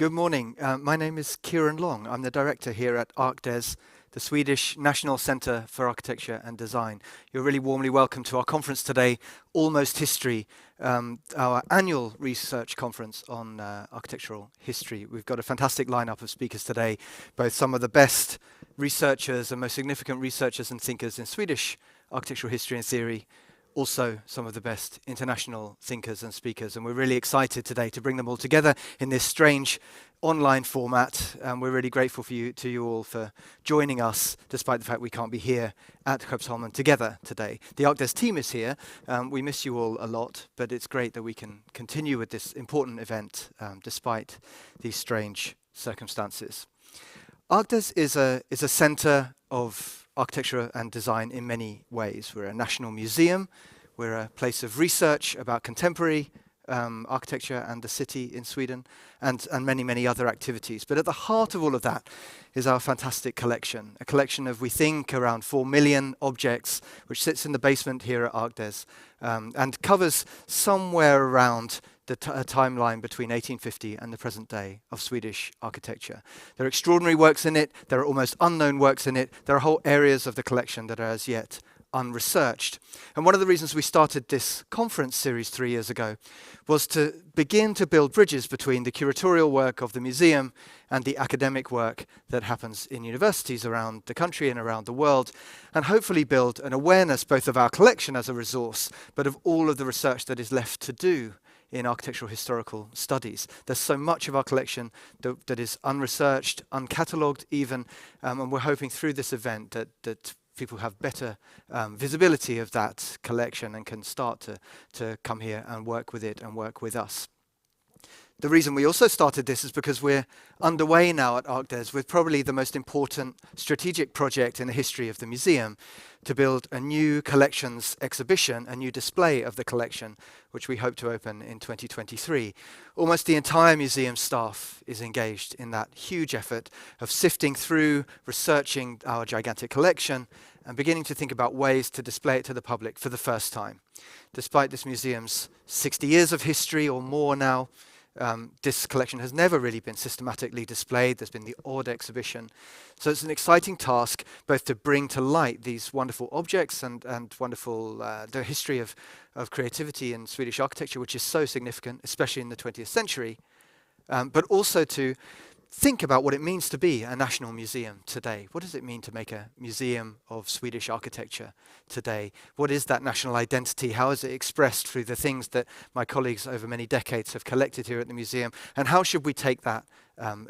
Good morning. My name is Kieran Long. I'm the director here at ArkDes, the Swedish National Centre for Architecture and Design. You're really warmly welcome to our conference today, Almost History, our annual research conference on architectural history. We've got a fantastic lineup of speakers today, both some of the best researchers and most significant researchers and thinkers in Swedish architectural history and theory, also some of the best international thinkers and speakers, and we're really excited today to bring them all together in this strange online format. And we're really grateful to you all for joining us, despite the fact we can't be here at Skeppsholmen together today. The ArkDes team is here. We miss you all a lot, but it's great that we can continue with this important event despite these strange circumstances. ArkDes is a centre of architecture and design in many ways. We're a national museum, we're a place of research about contemporary architecture and the city in Sweden, and many, many other activities. But at the heart of all of that is our fantastic collection, a collection of, we think, around 4 million objects, which sits in the basement here at ArkDes, and covers somewhere around the timeline between 1850 and the present day of Swedish architecture. There are extraordinary works in it, there are almost unknown works in it, there are whole areas of the collection that are as yet unresearched. And one of the reasons we started this conference series 3 years ago was to begin to build bridges between the curatorial work of the museum and the academic work that happens in universities around the country and around the world, and hopefully build an awareness both of our collection as a resource, but of all of the research that is left to do in architectural historical studies. There's so much of our collection that is unresearched, uncatalogued even, and we're hoping through this event that people have better visibility of that collection and can start to come here and work with it and work with us. The reason we also started this is because we're underway now at ArkDes with probably the most important strategic project in the history of the museum, to build a new collections exhibition, a new display of the collection, which we hope to open in 2023. Almost the entire museum staff is engaged in that huge effort of sifting through, researching our gigantic collection, and beginning to think about ways to display it to the public for the first time. Despite this museum's 60 years of history or more now, this collection has never really been systematically displayed. There's been the odd exhibition. So it's an exciting task both to bring to light these wonderful objects and wonderful the history of creativity in Swedish architecture, which is so significant, especially in the 20th century, but also to think about what it means to be a national museum today. What does it mean to make a museum of Swedish architecture today? What is that national identity? How is it expressed through the things that my colleagues over many decades have collected here at the museum? And how should we take that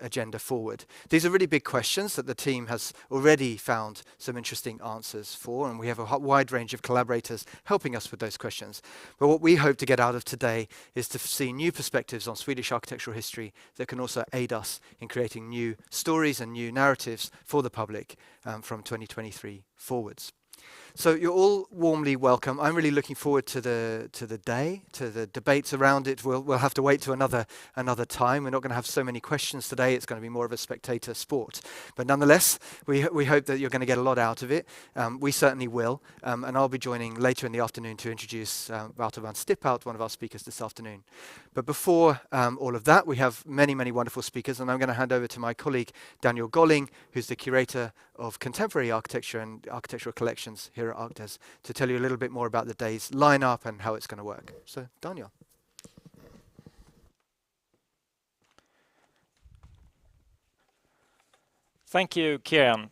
agenda forward? These are really big questions that the team has already found some interesting answers for, and we have a wide range of collaborators helping us with those questions. But what we hope to get out of today is to see new perspectives on Swedish architectural history that can also aid us in creating new stories and new narratives for the public from 2023 forwards. So you're all warmly welcome. I'm really looking forward to the day, to the debates around it. We'll have to wait to another time. We're not going to have so many questions today. It's going to be more of a spectator sport. But nonetheless, we hope that you're going to get a lot out of it. We certainly will. And I'll be joining later in the afternoon to introduce Wouter van Stiphout, one of our speakers this afternoon. But before all of that, we have many, many wonderful speakers. And I'm going to hand over to my colleague, Daniel Golling, who's the curator of contemporary architecture and architectural collections here at ArkDes, to tell you a little bit more about the day's lineup and how it's going to work. So, Daniel. Thank you, Kieran.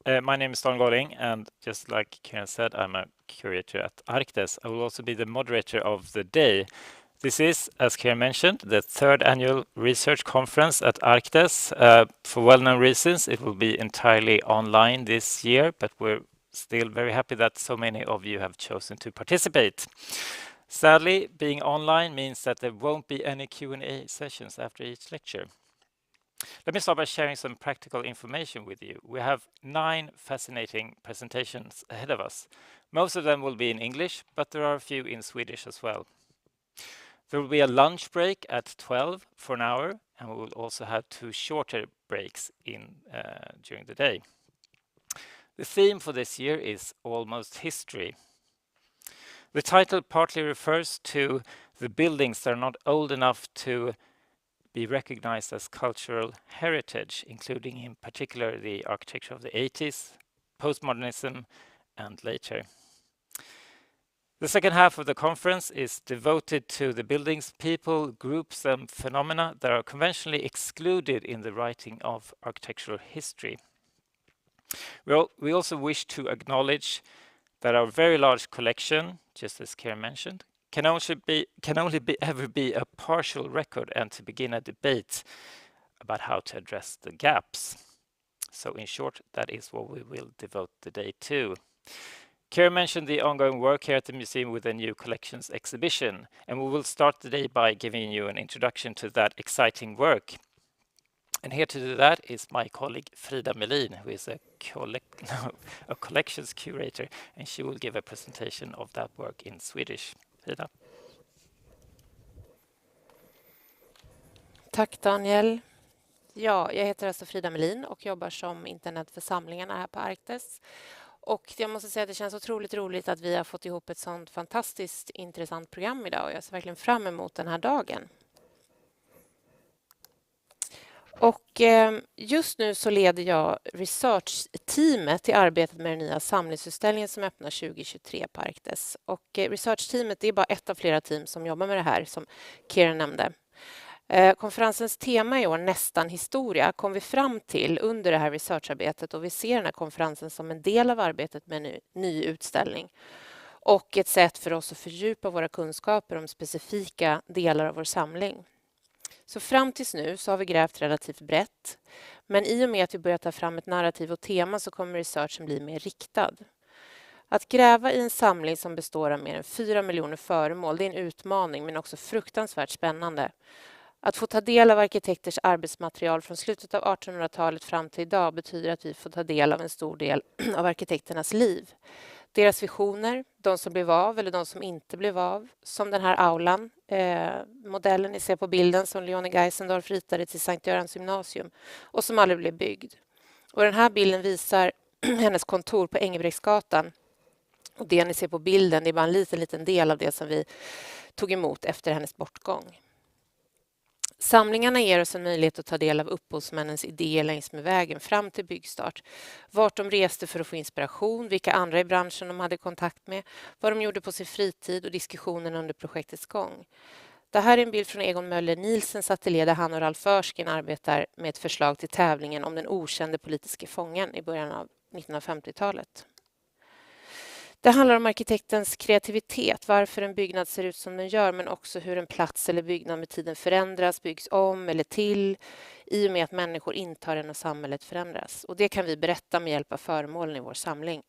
My name is Daniel Golling, and just like Kieran said, I'm a curator at ArkDes. I will also be the moderator of the day. This is, as Kieran mentioned, the third annual research conference at ArkDes. For well-known reasons, it will be entirely online this year, but we're still very happy that so many of you have chosen to participate. Sadly, being online means that there won't be any Q&A sessions after each lecture. Let me start by sharing some practical information with you. We have 9 fascinating presentations ahead of us. Most of them will be in English, but there are a few in Swedish as well. There will be a lunch break at 12 for an hour, and we will also have 2 shorter breaks during the day. The theme for this year is Almost History. The title partly refers to the buildings that are not old enough to be recognized as cultural heritage, including in particular the architecture of the 80s, postmodernism, and later. The second half of the conference is devoted to the buildings, people, groups, and phenomena that are conventionally excluded in the writing of architectural history. We also wish to acknowledge that our very large collection, just as Karen mentioned, can only ever be a partial record and to begin a debate about how to address the gaps. So in short, that is what we will devote the day to. Karen mentioned the ongoing work here at the museum with the new collections exhibition, and we will start the day by giving you an introduction to that exciting work. And here to do that is my colleague Frida Melin, who is a collections curator, and she will give a presentation of that work in Swedish. Frida. Tack Daniel. Ja, jag heter alltså Frida Melin och jobbar som internet för samlingarna här på Arktes. Och jag måste säga att det känns otroligt roligt att vi har fått ihop ett sånt fantastiskt intressant program idag och jag ser verkligen fram emot den här dagen. Och just nu så leder jag research-teamet i arbetet med den nya samlingsutställningen som öppnar 2023 på Arktes. Och research-teamet är bara ett av flera team som jobbar med det här som Kieran nämnde. Konferensens tema i år, Nästan historia, kom vi fram till under det här researcharbetet och vi ser den här konferensen som en del av arbetet med en ny utställning och ett sätt för oss att fördjupa våra kunskaper om specifika delar av vår samling. Så fram tills nu så har vi grävt relativt brett, men i och med att vi börjar ta fram ett narrativ och tema så kommer researchen bli mer riktad. Att gräva i en samling som består av mer än 4 miljoner föremål, det är en utmaning men också fruktansvärt spännande. Att få ta del av arkitekters arbetsmaterial från slutet av 1800-talet fram till idag betyder att vi får ta del av en stor del av arkitekternas liv. Deras visioner, de som blev av eller de som inte blev av, som den här aulan, modellen ni ser på bilden som Leone Geisendorf ritade till Sankt Görans gymnasium och som aldrig blev byggd. Och den här bilden visar hennes kontor på Engelbrektsgatan. Och det ni ser på bilden det är bara en liten del av det som vi tog emot efter hennes bortgång. Samlingarna ger oss en möjlighet att ta del av upphovsmännens idéer längs med vägen fram till byggstart. Vart de reste för att få inspiration, vilka andra i branschen de hade kontakt med, vad de gjorde på sin fritid och diskussionen under projektets gång. Det här är en bild från Egon Möller Nielsens ateljé där han och Ralf Örsken arbetar med ett förslag till tävlingen om den okände politiska fången i början av 1950-talet. Det handlar om arkitektens kreativitet, varför en byggnad ser ut som den gör men också hur en plats eller byggnad med tiden förändras, byggs om eller till i och med att människor intar den och samhället förändras. Och det kan vi berätta med hjälp av föremålen i vår samling.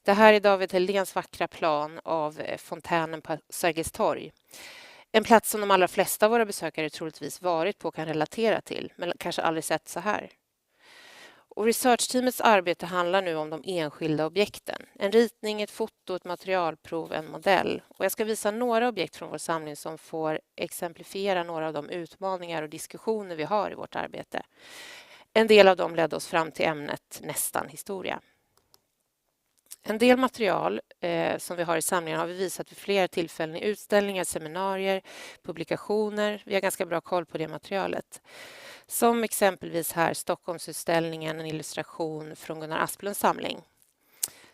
Det här är David Heldéns vackra plan av fontänen på Sergels torg. En plats som de allra flesta av våra besökare troligtvis varit på och kan relatera till men kanske aldrig sett så här. Och researchteamets arbete handlar nu om de enskilda objekten. En ritning, ett foto, ett materialprov, en modell. Och jag ska visa några objekt från vår samling som får exemplifiera några av de utmaningar och diskussioner vi har i vårt arbete. En del av dem ledde oss fram till ämnet Nästan historia. En del material som vi har i samlingen har vi visat vid flera tillfällen i utställningar, seminarier, publikationer. Vi har ganska bra koll på det materialet. Som exempelvis här Stockholmsutställningen, en illustration från Gunnar Asplunds samling.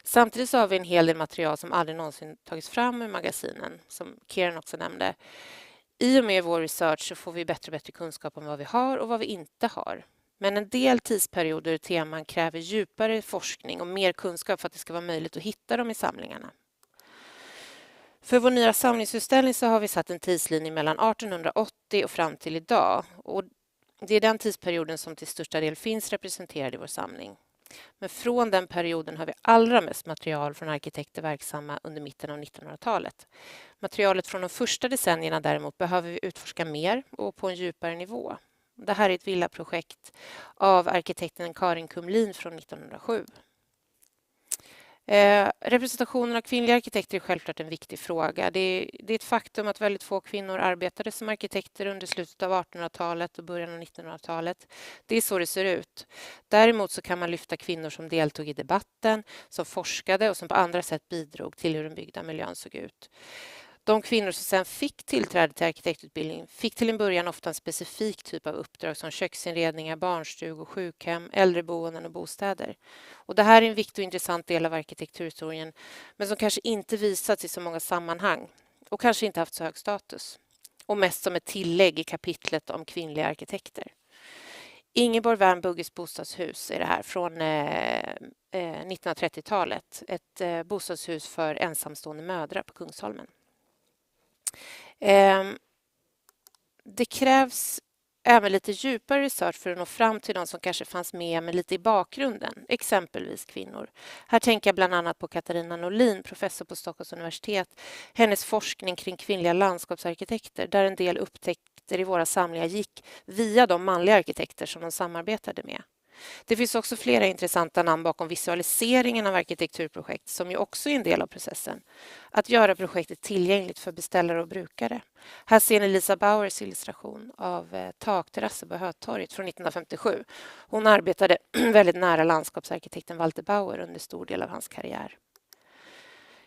Samtidigt så har vi en hel del material som aldrig någonsin tagits fram i magasinen, som Kieran också nämnde. I och med vår research så får vi bättre och bättre kunskap om vad vi har och vad vi inte har. Men en del tidsperioder och teman kräver djupare forskning och mer kunskap för att det ska vara möjligt att hitta dem i samlingarna. För vår nya samlingsutställning så har vi satt en tidslinje mellan 1880 och fram till idag. Och det är den tidsperioden som till största del finns representerad i vår samling. Men från den perioden har vi allra mest material från arkitekter verksamma under mitten av 1900-talet. Materialet från de första decennierna däremot behöver vi utforska mer och på en djupare nivå. Det här är ett villaprojekt av arkitekten Karin Kumlin från 1907. Representationen av kvinnliga arkitekter är självklart en viktig fråga. Det är ett faktum att väldigt få kvinnor arbetade som arkitekter under slutet av 1800-talet och början av 1900-talet. Det är så det ser ut. Däremot så kan man lyfta kvinnor som deltog i debatten, som forskade och som på andra sätt bidrog till hur den byggda miljön såg ut. De kvinnor som sedan fick tillträde till arkitektutbildning fick till en början ofta en specifik typ av uppdrag som köksinredningar, barnstugor, sjukhem, äldreboenden och bostäder. Och det här är en viktig och intressant del av arkitekturhistorien, men som kanske inte visats i så många sammanhang och kanske inte haft så hög status. Och mest som ett tillägg i kapitlet om kvinnliga arkitekter. Ingeborg Wernbugges bostadshus är det här från 1930-talet. Ett bostadshus för ensamstående mödrar på Kungsholmen. Det krävs även lite djupare research för att nå fram till de som kanske fanns med men lite i bakgrunden, exempelvis kvinnor. Här tänker jag bland annat på Katarina Norlin, professor på Stockholms universitet. Hennes forskning kring kvinnliga landskapsarkitekter, där en del upptäckter i våra samlingar gick via de manliga arkitekter som de samarbetade med. Det finns också flera intressanta namn bakom visualiseringen av arkitekturprojekt som ju också är en del av processen. Att göra projektet tillgängligt för beställare och brukare. Här ser ni Lisa Bauers illustration av takterrasser på Hötorget från 1957. Hon arbetade väldigt nära landskapsarkitekten Walter Bauer under stor del av hans karriär.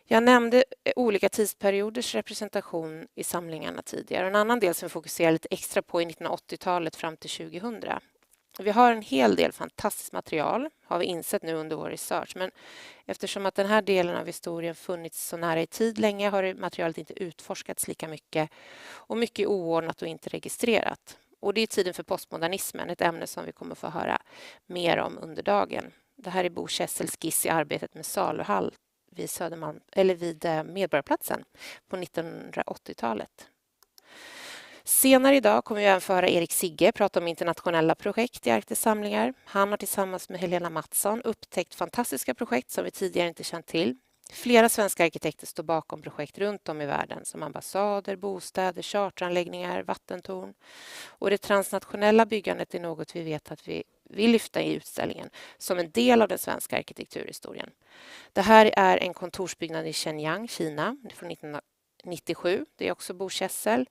Jag nämnde olika tidsperioders representation i samlingarna tidigare. En annan del som vi fokuserar lite extra på är 1980-talet fram till 2000. Vi har en hel del fantastiskt material, har vi insett nu under vår research. Men eftersom att den här delen av historien funnits så nära i tid länge har materialet inte utforskats lika mycket. Och mycket är oordnat och inte registrerat. Och det är tiden för postmodernismen, ett ämne som vi kommer få höra mer om under dagen. Det här är Bo Kessels skiss i arbetet med saluhall vid Södermalm, eller vid Medborgarplatsen på 1980-talet. Senare idag kommer vi även få höra Erik Sigge prata om internationella projekt i Arktis samlingar. Han har tillsammans med Helena Mattsson upptäckt fantastiska projekt som vi tidigare inte känt till. Flera svenska arkitekter står bakom projekt runt om i världen som ambassader, bostäder, charteranläggningar, vattentorn. Och det transnationella byggandet är något vi vet att vi vill lyfta i utställningen som en del av den svenska arkitekturhistorien. Det här är en kontorsbyggnad i Shenyang, Kina, från 1997. Det är också Bo Kessel.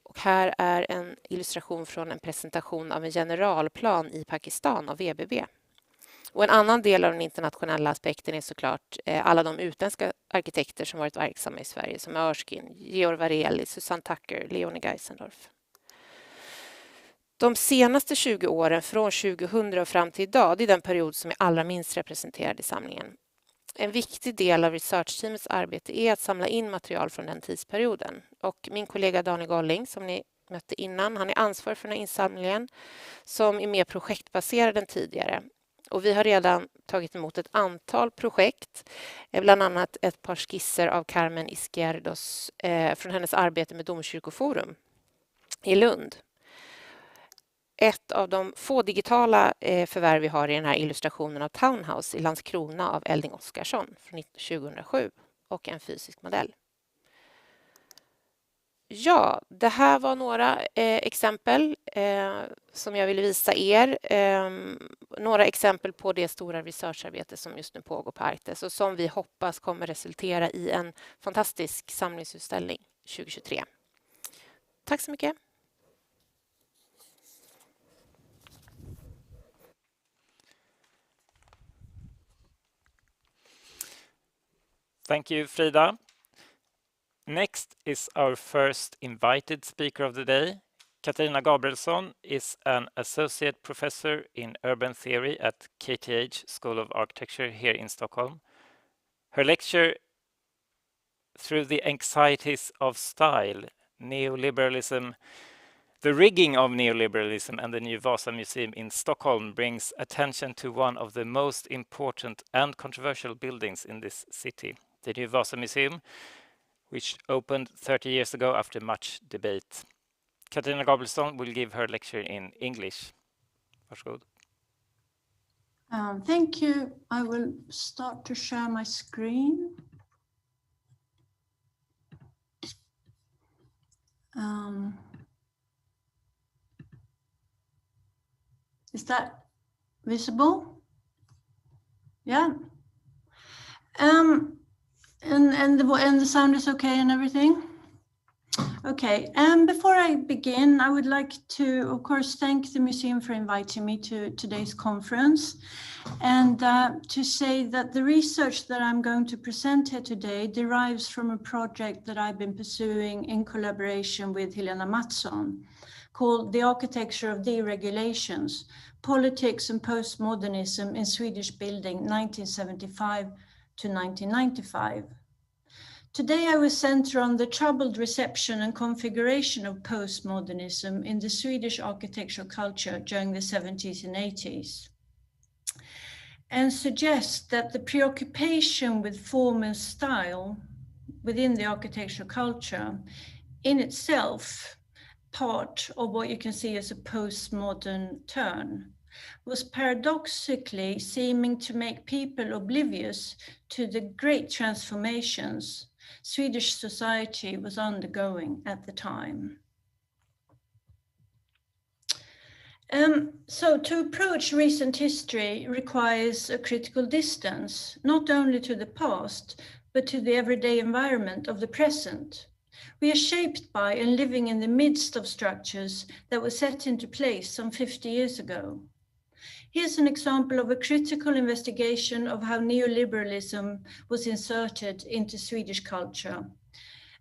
Och här är en illustration från en presentation av en generalplan i Pakistan av VBB. Och en annan del av den internationella aspekten är såklart alla de utländska arkitekter som varit verksamma i Sverige som Erskine, Georg Vareli, Susanne Tucker, Leonie Geisendorf. De senaste 20 åren från 2000 och fram till idag, det är den period som är allra minst representerad i samlingen. En viktig del av researchteamets arbete är att samla in material från den tidsperioden. Och min kollega Daniel Golling, som ni mötte innan, han är ansvarig för den här insamlingen som är mer projektbaserad än tidigare. Och vi har redan tagit emot ett antal projekt, bland annat ett par skisser av Carmen Izquierdos från hennes arbete med Domkyrkoforum i Lund. Ett av de få digitala förvärv vi har i den här illustrationen av Townhouse i Landskrona av Elding Oskarsson från 2007 och en fysisk modell. Ja, det här var några exempel som jag ville visa er. Några exempel på det stora researcharbete som just nu pågår på Arktis och som vi hoppas kommer resultera i en fantastisk samlingsutställning 2023. Tack så mycket. Thank you, Frida. Next is our first invited speaker of the day. Katarina Gabrielsson is an associate professor in urban theory at KTH School of Architecture here in Stockholm. Her lecture, Through the Anxieties of Style, Neoliberalism, the Rigging of Neoliberalism and the New Vasa Museum in Stockholm brings attention to one of the most important and controversial buildings in this city, the New Vasa Museum, which opened 30 years ago after much debate. Katarina Gabrielsson will give her lecture in English. Varsågod. Thank you. I will start to share my screen. Is that visible? Yeah. And the sound is okay and everything? Okay, before I begin, I would like to, of course, thank the museum for inviting me to today's conference, and to say that the research that I'm going to present here today derives from a project that I've been pursuing in collaboration with Helena Mattsson, called The Architecture of Deregulations, Politics and Postmodernism in Swedish Building 1975 to 1995. Today I will center on the troubled reception and configuration of postmodernism in the Swedish architectural culture during the 70s and 80s, and suggest that the preoccupation with form and style within the architectural culture in itself, part of what you can see as a postmodern turn, was paradoxically seeming to make people oblivious to the great transformations Swedish society was undergoing at the time. So to approach recent history requires a critical distance, not only to the past, but to the everyday environment of the present. We are shaped by and living in the midst of structures that were set into place some 50 years ago. Here's an example of a critical investigation of how neoliberalism was inserted into Swedish culture.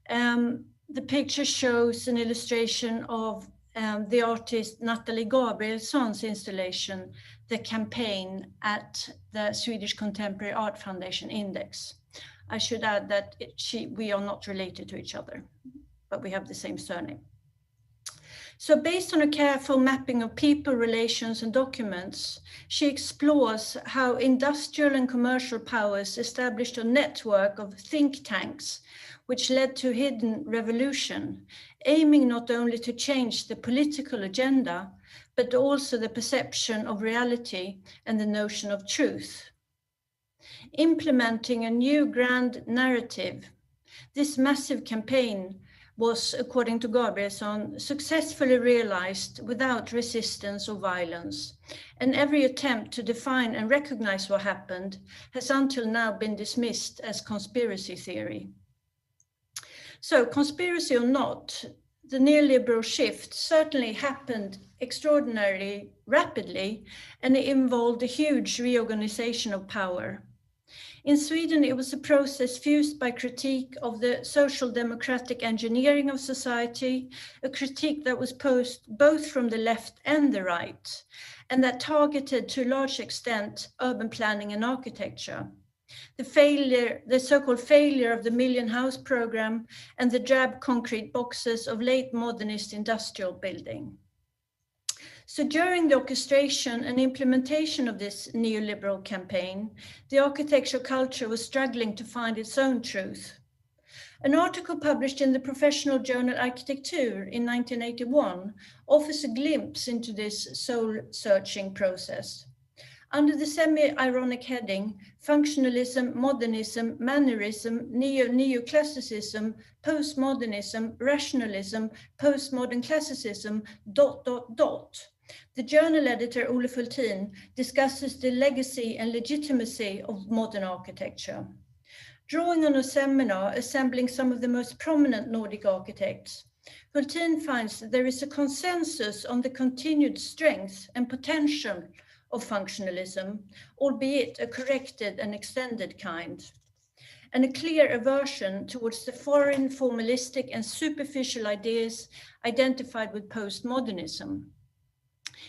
The picture shows an illustration of the artist Nathalie Gabrielsson's installation, The Campaign, at the Swedish Contemporary Art Foundation Index. I should add that we are not related to each other, but we have the same surname. So based on a careful mapping of people, relations, and documents, she explores how industrial and commercial powers established a network of think tanks, which led to hidden revolution, aiming not only to change the political agenda, but also the perception of reality and the notion of truth. Implementing a new grand narrative, this massive campaign was, according to Gabrielsson, successfully realized without resistance or violence, and every attempt to define and recognize what happened has until now been dismissed as conspiracy theory. So, conspiracy or not, the neoliberal shift certainly happened extraordinarily rapidly, and it involved a huge reorganization of power. In Sweden, it was a process fused by critique of the social democratic engineering of society, a critique that was posed both from the left and the right, and that targeted to a large extent urban planning and architecture. The so-called failure of the Million House program and the drab concrete boxes of late modernist industrial building. So during the orchestration and implementation of this neoliberal campaign, the architectural culture was struggling to find its own truth. An article published in the professional journal Arkitektur in 1981 offers a glimpse into this soul-searching process. Under the semi-ironic heading, Functionalism, Modernism, Mannerism, Neoclassicism, Postmodernism, Rationalism, Postmodern Classicism, ... The journal editor, Ole Fultin, discusses the legacy and legitimacy of modern architecture. Drawing on a seminar assembling some of the most prominent Nordic architects, Fultin finds that there is a consensus on the continued strength and potential of functionalism, albeit a corrected and extended kind, and a clear aversion towards the foreign, formalistic, and superficial ideas identified with postmodernism.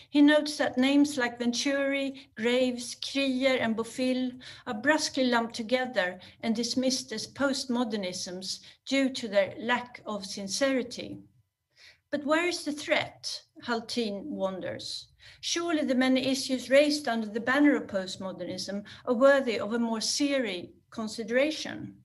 He notes that names like Venturi, Graves, Krier, and Bofill are brusquely lumped together and dismissed as postmodernisms due to their lack of sincerity. But where is the threat? Fultin wonders. Surely the many issues raised under the banner of postmodernism are worthy of a more serious consideration.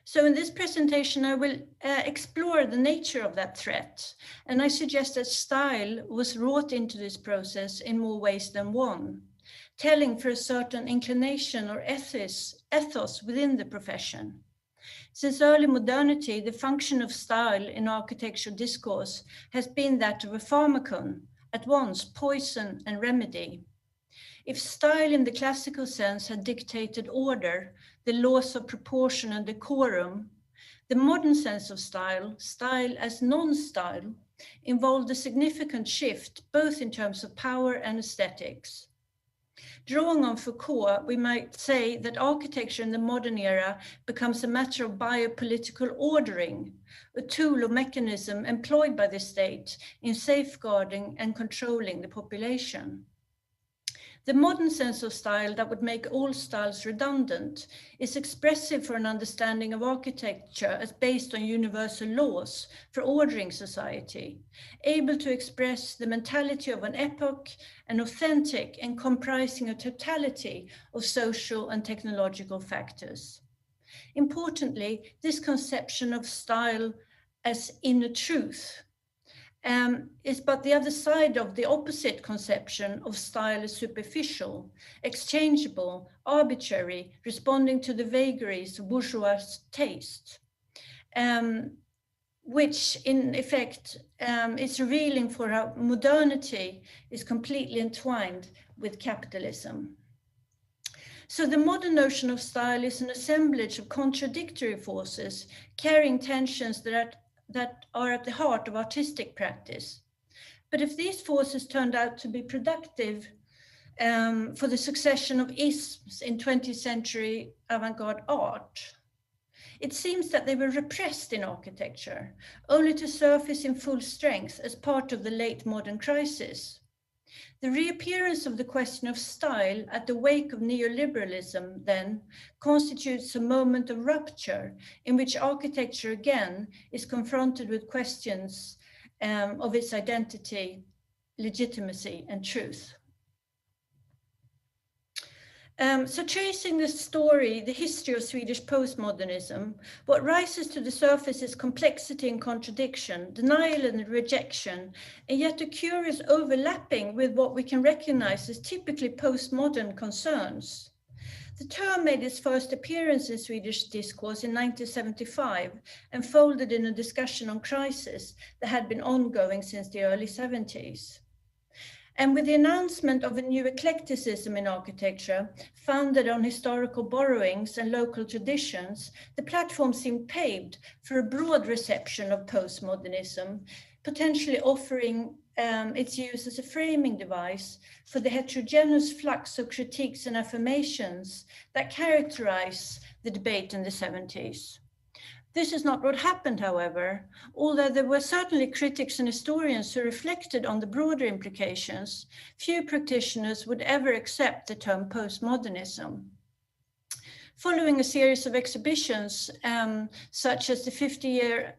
So in this presentation, I will explore the nature of that threat, and I suggest that style was wrought into this process in more ways than one, telling for a certain inclination or ethos within the profession. Since early modernity, the function of style in architectural discourse has been that of a pharmacon, at once poison and remedy. If style in the classical sense had dictated order, the laws of proportion and decorum, The modern sense of style, style as non-style, involved a significant shift both in terms of power and aesthetics. Drawing on Foucault, we might say that architecture in the modern era becomes a matter of biopolitical ordering, a tool or mechanism employed by the state in safeguarding and controlling the population. The modern sense of style that would make all styles redundant is expressive for an understanding of architecture as based on universal laws for ordering society, able to express the mentality of an epoch and authentic and comprising a totality of social and technological factors. Importantly, this conception of style as inner truth is but the other side of the opposite conception of style as superficial, exchangeable, arbitrary, responding to the vagaries of bourgeois taste, which in effect is revealing for how modernity is completely entwined with capitalism. So the modern notion of style is an assemblage of contradictory forces carrying tensions that are at the heart of artistic practice. But if these forces turned out to be productive for the succession of isms in 20th century avant-garde art, it seems that they were repressed in architecture, only to surface in full strength as part of the late modern crisis. The reappearance of the question of style at the wake of neoliberalism, then, constitutes a moment of rupture in which architecture again is confronted with questions of its identity, legitimacy, and truth. So tracing the story, the history of Swedish postmodernism, what rises to the surface is complexity and contradiction, denial and rejection, and yet a curious overlapping with what we can recognize as typically postmodern concerns. The term made its first appearance in Swedish discourse in 1975 and folded in a discussion on crisis that had been ongoing since the early 70s. And with the announcement of a new eclecticism in architecture, founded on historical borrowings and local traditions, the platform seemed paved for a broad reception of postmodernism, potentially offering its use as a framing device for the heterogeneous flux of critiques and affirmations that characterize the debate in the 70s. This is not what happened, however, although there were certainly critics and historians who reflected on the broader implications. Few practitioners would ever accept the term postmodernism. Following a series of exhibitions, such as the 50-year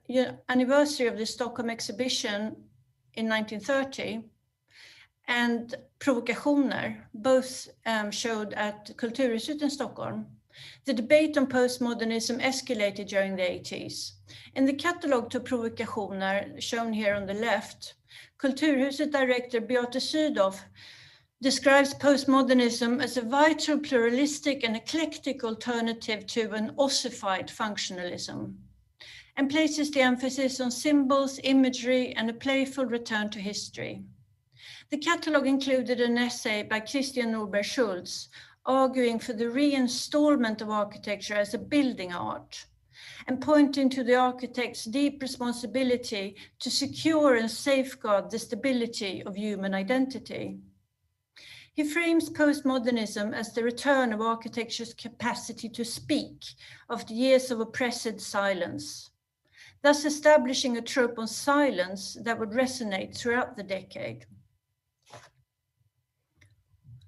anniversary of the Stockholm exhibition in 1930, and Provokationer, both showed at Kulturhuset in Stockholm, the debate on postmodernism escalated during the 80s. In the catalogue to Provokationer, shown here on the left, Kulturhuset director Beate Sydow describes postmodernism as a vital, pluralistic and eclectic alternative to an ossified functionalism, and places the emphasis on symbols, imagery, and a playful return to history. The catalogue included an essay by Christian Norberg Schultz, arguing for the reinstallment of architecture as a building art, and pointing to the architect's deep responsibility to secure and safeguard the stability of human identity. He frames postmodernism as the return of architecture's capacity to speak after years of oppressed silence, thus establishing a trope on silence that would resonate throughout the decade.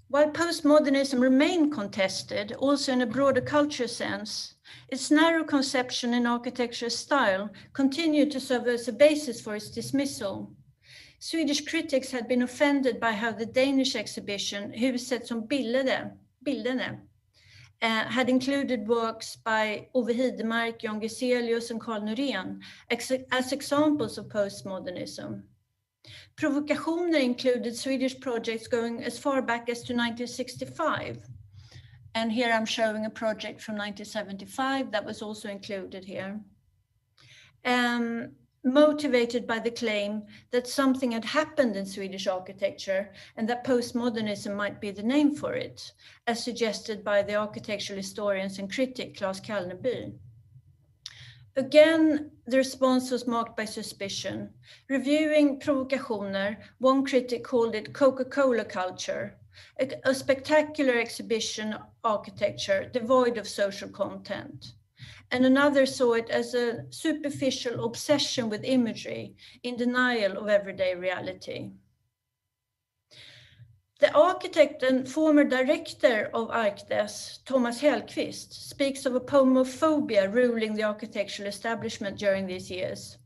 While postmodernism remained contested, also in a broader culture sense, its narrow conception in architecture style continued to serve as a basis for its dismissal. Swedish critics had been offended by how the Danish exhibition Huset som Bildene had included works by Ove Hidemark, Jan Geselius, and Carl Norén as examples of postmodernism. Provokationer included Swedish projects going as far back as to 1965. And here I'm showing a project from 1975 that was also included here. Motivated by the claim that something had happened in Swedish architecture and that postmodernism might be the name for it, as suggested by the architectural historians and critic Claes Kalneby. Again, the response was marked by suspicion. Reviewing provokationer, one critic called it Coca-Cola culture, a spectacular exhibition architecture devoid of social content. And another saw it as a superficial obsession with imagery in denial of everyday reality. The architect and former director of Arkdes, Thomas Hellqvist, speaks of a homophobia ruling the architectural establishment during these years.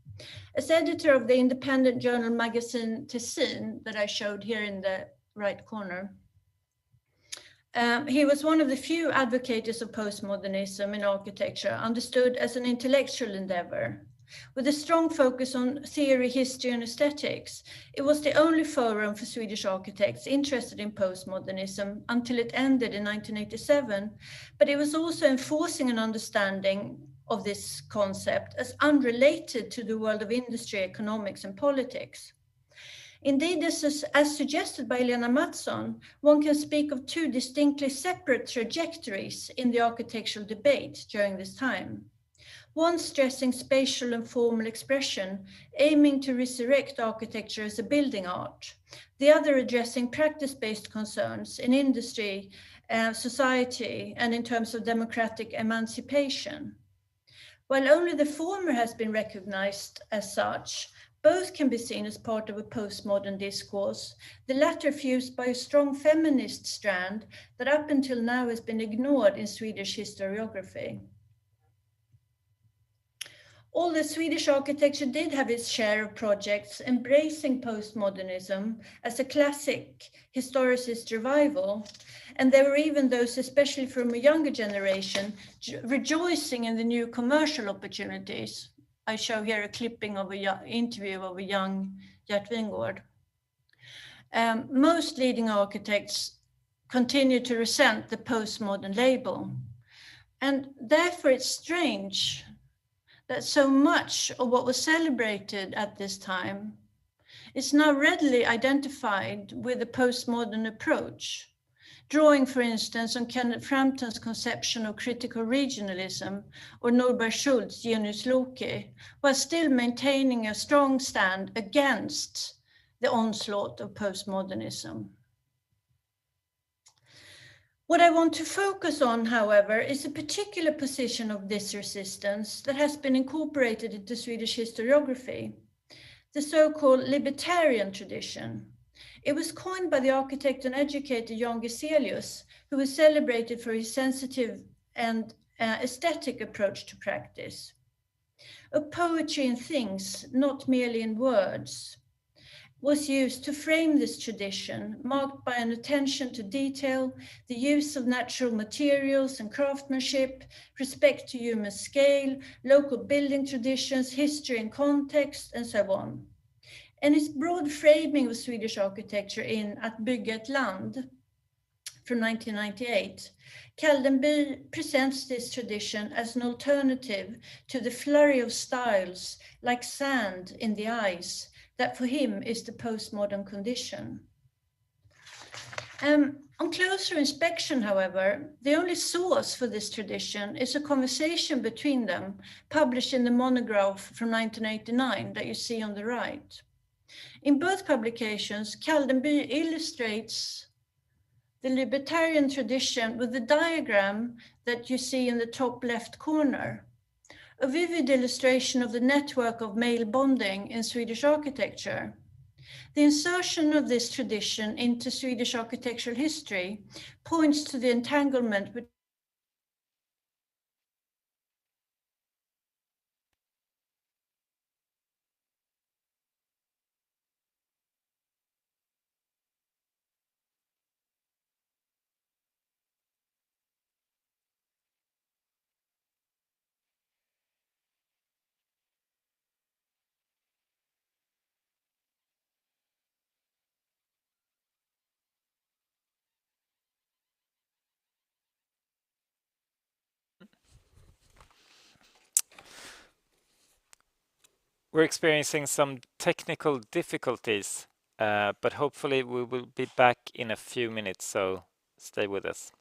As editor of the independent journal magazine Tessin, that I showed here in the right corner, he was one of the few advocates of postmodernism in architecture, understood as an intellectual endeavor. With a strong focus on theory, history, and aesthetics, it was the only forum for Swedish architects interested in postmodernism until it ended in 1987, but it was also enforcing an understanding of this concept as unrelated to the world of industry, economics, and politics. Indeed, as suggested by Lena Mattsson, one can speak of two distinctly separate trajectories in the architectural debate during this time. One stressing spatial and formal expression, aiming to resurrect architecture as a building art. The other addressing practice-based concerns in industry, society, and in terms of democratic emancipation. While only the former has been recognized as such, both can be seen as part of a postmodern discourse, the latter fused by a strong feminist strand that up until now has been ignored in Swedish historiography. Although Swedish architecture did have its share of projects embracing postmodernism as a classic historicist revival, and there were even those, especially from a younger generation, rejoicing in the new commercial opportunities. I show here a clipping of an interview of a young Gert Wingård. Most leading architects continue to resent the postmodern label. And therefore it's strange that so much of what was celebrated at this time is now readily identified with a postmodern approach, drawing, for instance, on Kenneth Frampton's conception of critical regionalism or Norberg Schultz's genius loci, while still maintaining a strong stand against the onslaught of postmodernism. What I want to focus on, however, is a particular position of this resistance that has been incorporated into Swedish historiography, the so-called libertarian tradition. It was coined by the architect and educator Jan Geselius, who was celebrated for his sensitive and aesthetic approach to practice. A poetry in things, not merely in words, was used to frame this tradition, marked by an attention to detail, the use of natural materials and craftsmanship, respect to human scale, local building traditions, history and context, and so on. And its broad framing of Swedish architecture in Att bygga ett land from 1998, Kaldenby presents this tradition as an alternative to the flurry of styles like sand in the eyes, that for him is the postmodern condition. On closer inspection, however, the only source for this tradition is a conversation between them, published in the monograph from 1989 that you see on the right. In both publications, Kaldenby illustrates the libertarian tradition with the diagram that you see in the top left corner, a vivid illustration of the network of male bonding in Swedish architecture. The insertion of this tradition into Swedish architectural history points to the entanglement between We're experiencing some technical difficulties, but hopefully we will be back in a few minutes, so stay with us.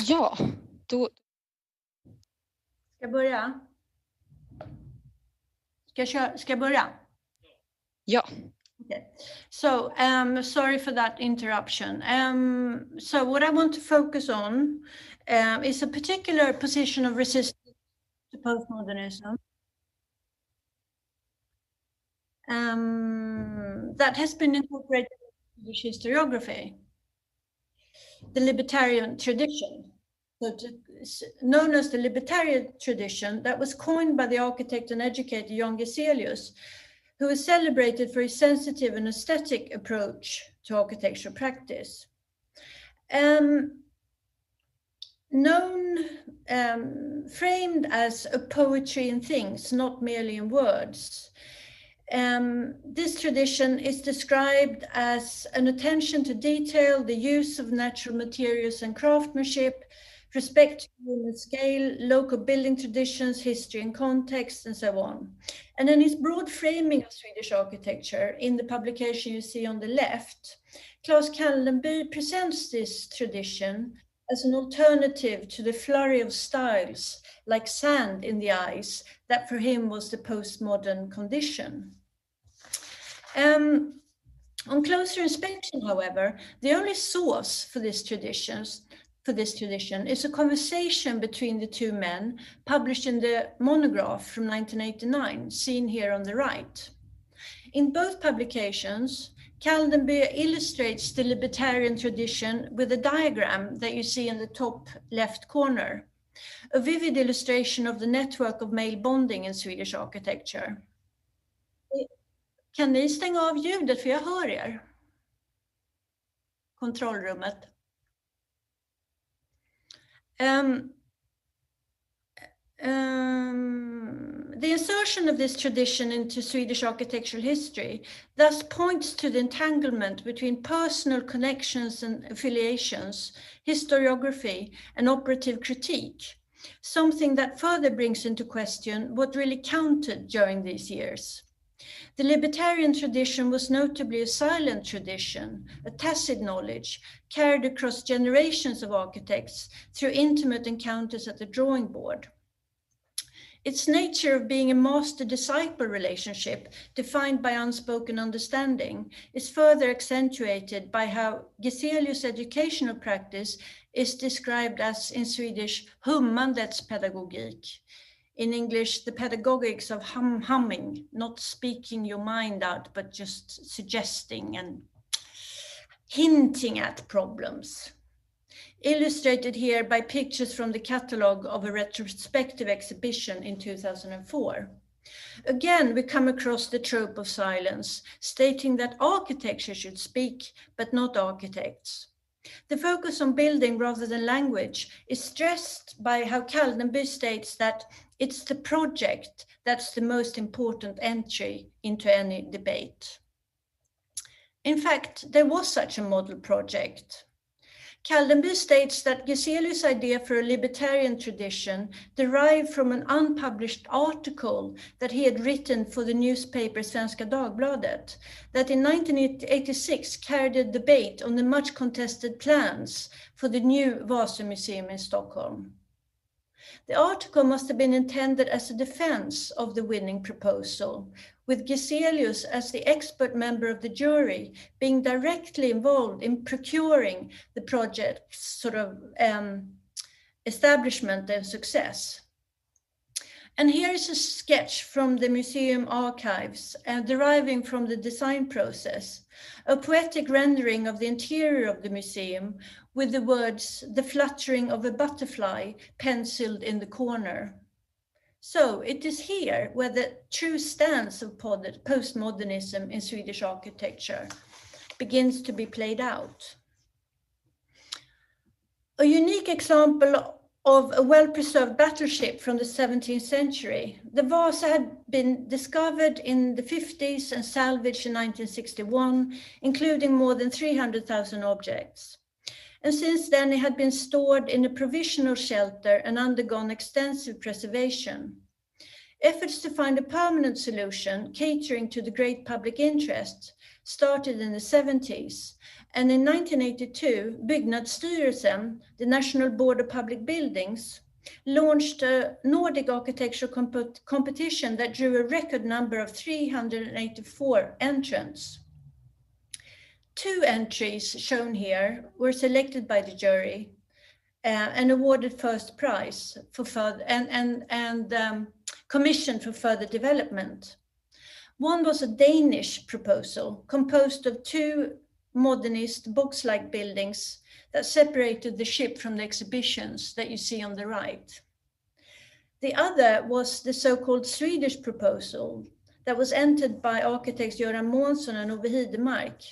Ja, då... Ska jag börja? Ska jag börja? Ja. Okay. So, sorry for that interruption. So what I want to focus on is a particular position of resistance to postmodernism that has been incorporated into Swedish historiography, the libertarian tradition. Known as the libertarian tradition, that was coined by the architect and educator Jan Geselius, who is celebrated for his sensitive and aesthetic approach to architectural practice. Framed as a poetry in things, not merely in words. This tradition is described as an attention to detail, the use of natural materials and craftsmanship, respect to human scale, local building traditions, history and context, and so on. And in his broad framing of Swedish architecture, in the publication you see on the left, Claes Kallenby presents this tradition as an alternative to the flurry of styles, like sand in the eyes, that for him was the postmodern condition. On closer inspection, however, the only source for this tradition is a conversation between the two men published in the monograph from 1989, seen here on the right. In both publications, Kaldenby illustrates the libertarian tradition with a diagram that you see in the top left corner, a vivid illustration of the network of male bonding in Swedish architecture. Kan ni stänga av ljudet, för jag hör er? Kontrollrummet. The insertion of this tradition into Swedish architectural history thus points to the entanglement between personal connections and affiliations, historiography, and operative critique, something that further brings into question what really counted during these years. The libertarian tradition was notably a silent tradition, a tacit knowledge, carried across generations of architects through intimate encounters at the drawing board. Its nature of being a master-disciple relationship, defined by unspoken understanding, is further accentuated by how Geselius' educational practice is described as, in Swedish, hummandets pedagogik. In English, the pedagogics of humming, not speaking your mind out, but just suggesting and hinting at problems. Illustrated here by pictures from the catalogue of a retrospective exhibition in 2004. Again, we come across the trope of silence, stating that architecture should speak, but not architects. The focus on building rather than language is stressed by how Kaldenby states that it's the project that's the most important entry into any debate. In fact, there was such a model project. Kaldenby states that Geselius' idea for a libertarian tradition derived from an unpublished article that he had written for the newspaper Svenska Dagbladet, that in 1986 carried a debate on the much contested plans for the new Vasa Museum in Stockholm. The article must have been intended as a defense of the winning proposal, with Geselius as the expert member of the jury being directly involved in procuring the project's sort of establishment and success. And here is a sketch from the museum archives deriving from the design process, a poetic rendering of the interior of the museum with the words, "the fluttering of a butterfly," penciled in the corner. So it is here where the true stance of postmodernism in Swedish architecture begins to be played out. A unique example of a well-preserved battleship from the 17th century, the Vasa had been discovered in the 50s and salvaged in 1961, including more than 300,000 objects. And since then, it had been stored in a provisional shelter and undergone extensive preservation. Efforts to find a permanent solution catering to the great public interest started in the 70s, and in 1982, Byggnadsstyrelsen, the National Board of Public Buildings, launched a Nordic architecture competition that drew a record number of 384 entrants. 2 entries shown here were selected by the jury and awarded first prize for further and commissioned for further development. One was a Danish proposal composed of 2 modernist box-like buildings that separated the ship from the exhibitions that you see on the right. The other was the so-called Swedish proposal that was entered by architects Göran Månsson and Ove Hidemark,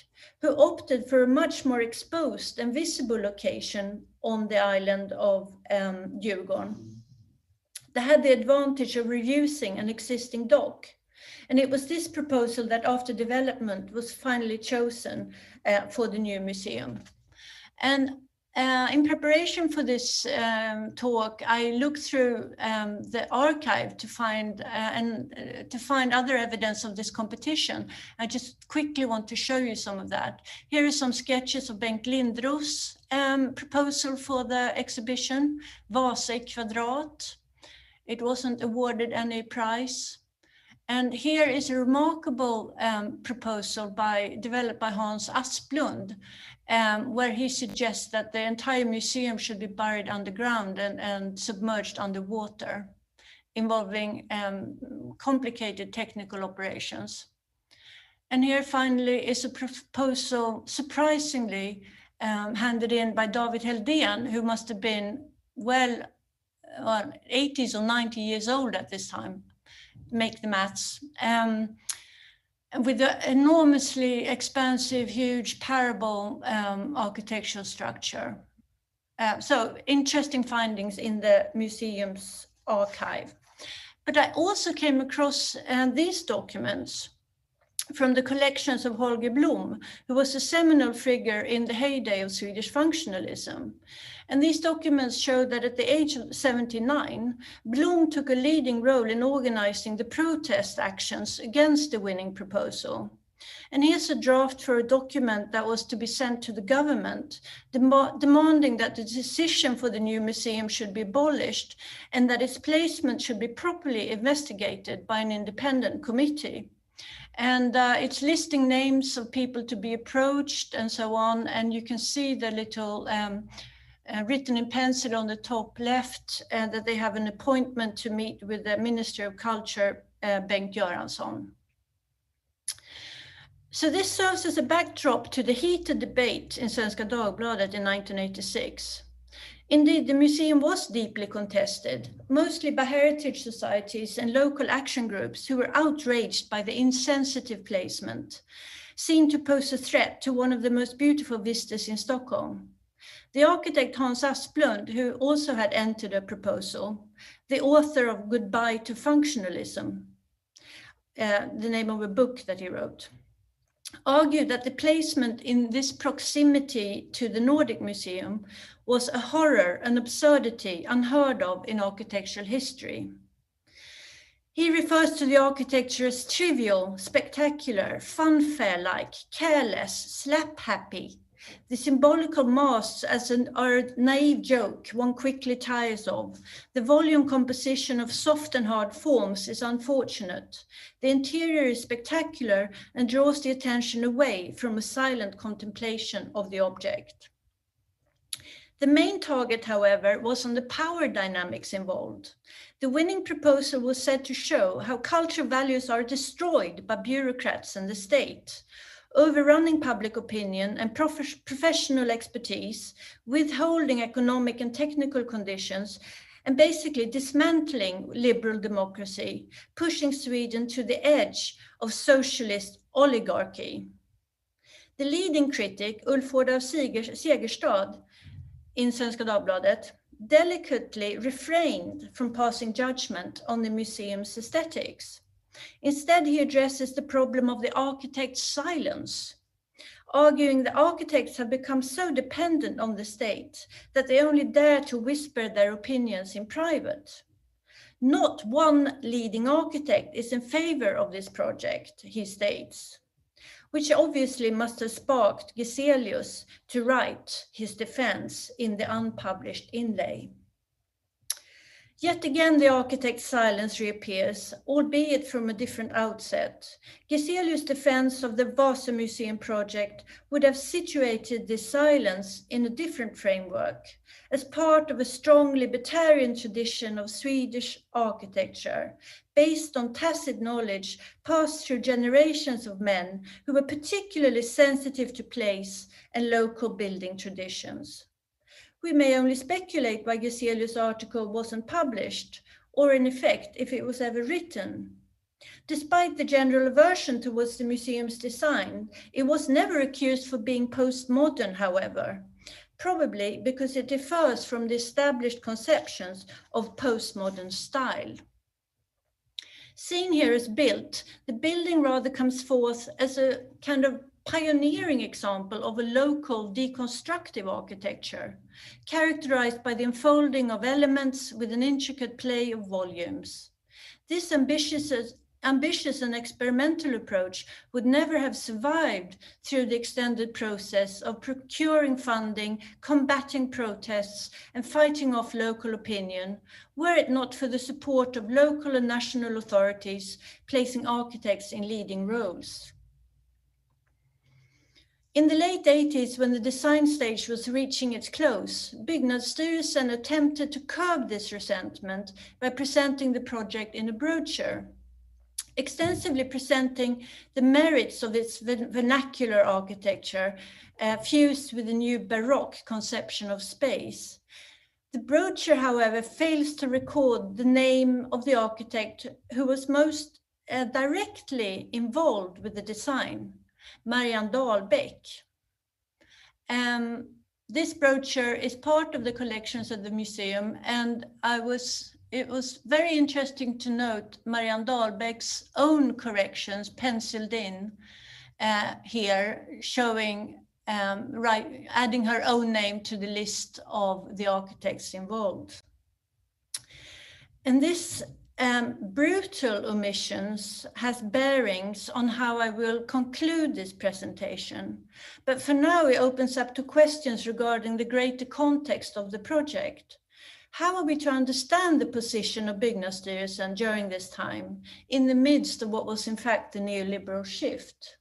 who opted for a much more exposed and visible location on the island of Djurgården. They had the advantage of reusing an existing dock, and it was this proposal that after development was finally chosen for the new museum. And in preparation for this talk, I looked through the archive to find other evidence of this competition. I just quickly want to show you some of that. Here are some sketches of Bengt Lindros' proposal for the exhibition, Vasa i kvadrat. It wasn't awarded any prize. And here is a remarkable proposal developed by Hans Asplund, where he suggests that the entire museum should be buried underground and submerged underwater, involving complicated technical operations. And here finally is a proposal, surprisingly, handed in by David Heldén, who must have been 80s or 90 years old at this time. Make the maths. With the enormously expansive, huge parable architectural structure. So interesting findings in the museum's archive. But I also came across these documents from the collections of Holger Blom, who was a seminal figure in the heyday of Swedish functionalism. And these documents show that at the age of 79, Blom took a leading role in organizing the protest actions against the winning proposal. And here's a draft for a document that was to be sent to the government, demanding that the decision for the new museum should be abolished and that its placement should be properly investigated by an independent committee. And it's listing names of people to be approached and so on. And you can see the little written in pencil on the top left that they have an appointment to meet with the Minister of Culture, Bengt Göransson. So this serves as a backdrop to the heated debate in Svenska Dagbladet in 1986. Indeed, the museum was deeply contested, mostly by heritage societies and local action groups who were outraged by the insensitive placement, seen to pose a threat to one of the most beautiful vistas in Stockholm. The architect Hans Asplund, who also had entered a proposal, the author of Goodbye to Functionalism, the name of a book that he wrote, argued that the placement in this proximity to the Nordic Museum was a horror, an absurdity unheard of in architectural history. He refers to the architecture as trivial, spectacular, funfair-like, careless, slap-happy. The symbolical masts are a naive joke one quickly tires of. The volume composition of soft and hard forms is unfortunate. The interior is spectacular and draws the attention away from a silent contemplation of the object. The main target, however, was on the power dynamics involved. The winning proposal was said to show how cultural values are destroyed by bureaucrats and the state, overrunning public opinion and professional expertise, withholding economic and technical conditions, and basically dismantling liberal democracy, pushing Sweden to the edge of socialist oligarchy. The leading critic, Ulf Rådau Segerstad, in Svenska Dagbladet, delicately refrained from passing judgment on the museum's aesthetics. Instead, he addresses the problem of the architect's silence, arguing that architects have become so dependent on the state that they only dare to whisper their opinions in private. Not one leading architect is in favor of this project, he states, which obviously must have sparked Geselius to write his defense in the unpublished inlay. Yet again, the architect's silence reappears, albeit from a different outset. Geselius' defense of the Vasa Museum project would have situated this silence in a different framework, as part of a strong libertarian tradition of Swedish architecture, based on tacit knowledge passed through generations of men who were particularly sensitive to place and local building traditions. We may only speculate why Geselius' article wasn't published, or in effect, if it was ever written. Despite the general aversion towards the museum's design, it was never accused for being postmodern, however, probably because it differs from the established conceptions of postmodern style. Seen here as built, the building rather comes forth as a kind of pioneering example of a local deconstructive architecture, characterized by the unfolding of elements with an intricate play of volumes. This ambitious and experimental approach would never have survived through the extended process of procuring funding, combating protests, and fighting off local opinion, were it not for the support of local and national authorities placing architects in leading roles. In the late 80s, when the design stage was reaching its close, Byggnadsstyrelsen attempted to curb this resentment by presenting the project in a brochure, extensively presenting the merits of its vernacular architecture, fused with a new Baroque conception of space. The brochure, however, fails to record the name of the architect who was most directly involved with the design, Marianne Dahlbäck. This brochure is part of the collections of the museum, and it was very interesting to note Marianne Dahlbäck's own corrections penciled in here, showing adding her own name to the list of the architects involved. And this brutal omissions has bearings on how I will conclude this presentation. But for now, it opens up to questions regarding the greater context of the project. How are we to understand the position of Byggnadsstyrelsen during this time, in the midst of what was in fact the neoliberal shift?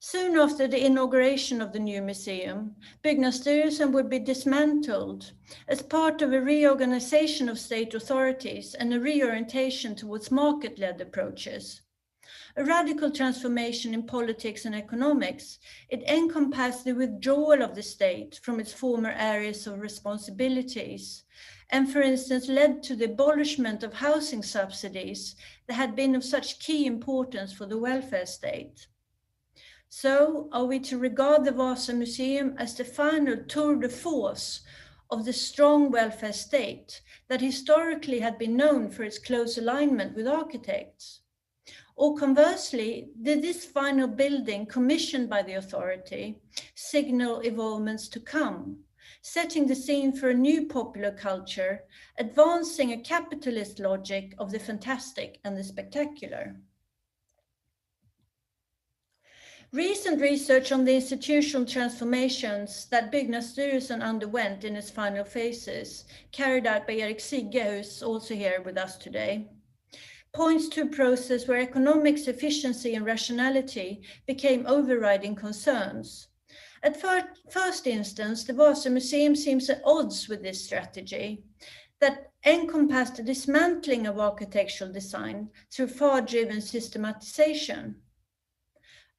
Soon after the inauguration of the new museum, Byggnadsstyrelsen would be dismantled as part of a reorganization of state authorities and a reorientation towards market-led approaches. A radical transformation in politics and economics, it encompassed the withdrawal of the state from its former areas of responsibilities, and for instance led to the abolishment of housing subsidies that had been of such key importance for the welfare state. So, are we to regard the Vasa Museum as the final tour de force of the strong welfare state that historically had been known for its close alignment with architects? Or conversely, did this final building commissioned by the authority signal evolvements to come, setting the scene for a new popular culture, advancing a capitalist logic of the fantastic and the spectacular? Recent research on the institutional transformations that Byggnadsstyrelsen underwent in its final phases, carried out by Erik Sigge, who is also here with us today, points to a process where economics, efficiency, and rationality became overriding concerns. At first instance, the Vasa Museum seems at odds with this strategy that encompassed the dismantling of architectural design through far-driven systematization.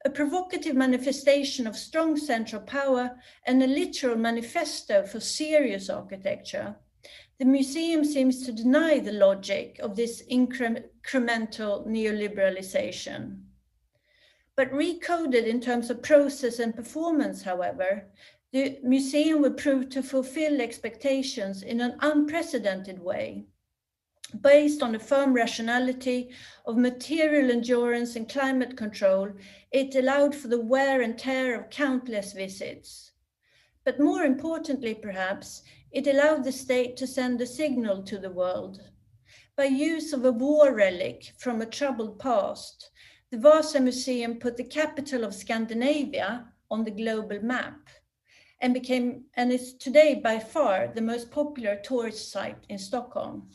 A provocative manifestation of strong central power and a literal manifesto for serious architecture, the museum seems to deny the logic of this incremental neoliberalization. But recoded in terms of process and performance, however, the museum would prove to fulfill expectations in an unprecedented way. Based on a firm rationality of material endurance and climate control, it allowed for the wear and tear of countless visits. But more importantly, perhaps, it allowed the state to send a signal to the world. By use of a war relic from a troubled past, the Vasa Museum put the capital of Scandinavia on the global map and is today by far the most popular tourist site in Stockholm.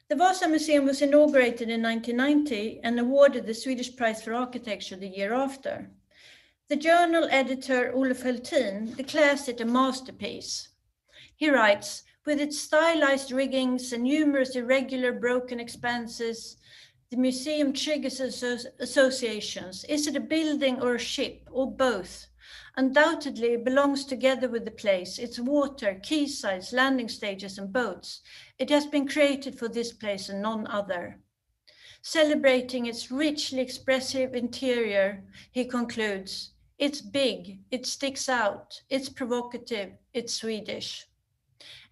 The Vasa Museum was inaugurated in 1990 and awarded the Swedish Prize for Architecture the year after. The journal editor Olof Hultin declares it a masterpiece. He writes, with its stylized riggings and numerous irregular broken expanses, the museum triggers associations. Is it a building or a ship or both? Undoubtedly it belongs together with the place, its water, quaysides, landing stages and boats. It has been created for this place and none other. Celebrating its richly expressive interior, he concludes, it's big, it sticks out, it's provocative, it's Swedish.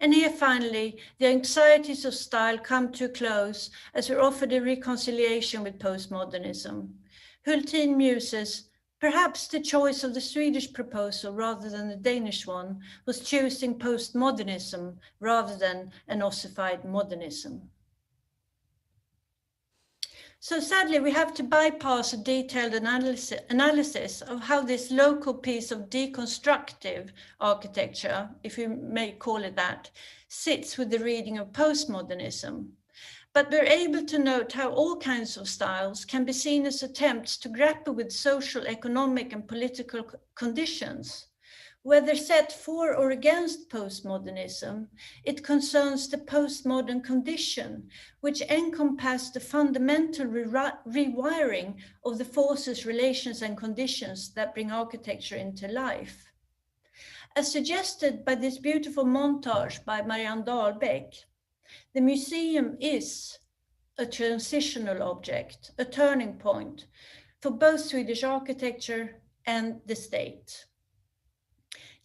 And here finally, the anxieties of style come to a close as we're offered a reconciliation with postmodernism. Hultin muses, perhaps the choice of the Swedish proposal rather than the Danish one was choosing postmodernism rather than an ossified modernism. So sadly, we have to bypass a detailed analysis of how this local piece of deconstructive architecture, if you may call it that, sits with the reading of postmodernism. But we're able to note how all kinds of styles can be seen as attempts to grapple with social, economic, and political conditions. Whether set for or against postmodernism, it concerns the postmodern condition, which encompasses the fundamental rewiring of the forces, relations, and conditions that bring architecture into life. As suggested by this beautiful montage by Marianne Dahlbeck, the museum is a transitional object, a turning point for both Swedish architecture and the state.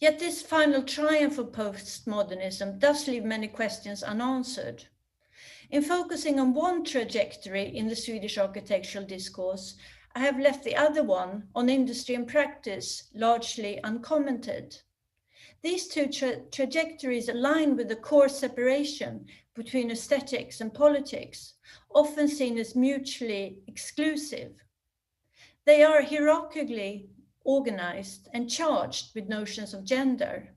Yet this final triumph of postmodernism does leave many questions unanswered. In focusing on one trajectory in the Swedish architectural discourse, I have left the other one on industry and practice largely uncommented. These two trajectories align with the core separation between aesthetics and politics, often seen as mutually exclusive. They are hierarchically organized and charged with notions of gender.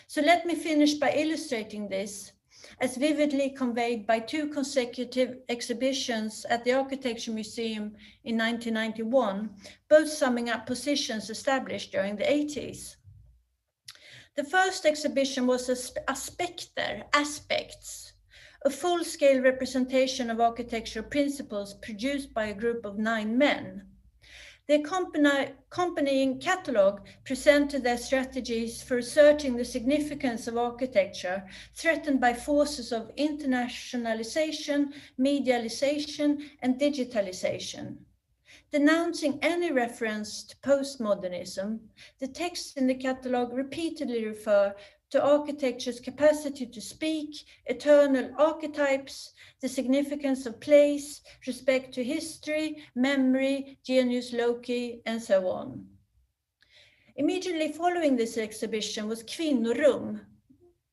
So let me finish by illustrating this as vividly conveyed by two consecutive exhibitions at the Architecture Museum in 1991, both summing up positions established during the 80s. The first exhibition was Aspects, a full-scale representation of architectural principles produced by a group of 9 men. The accompanying catalogue presented their strategies for asserting the significance of architecture threatened by forces of internationalization, medialization, and digitalization. Denouncing any reference to postmodernism, the texts in the catalogue repeatedly refer to architecture's capacity to speak, eternal archetypes, the significance of place, respect to history, memory, genius loci, and so on. Immediately following this exhibition was Kvinnorum.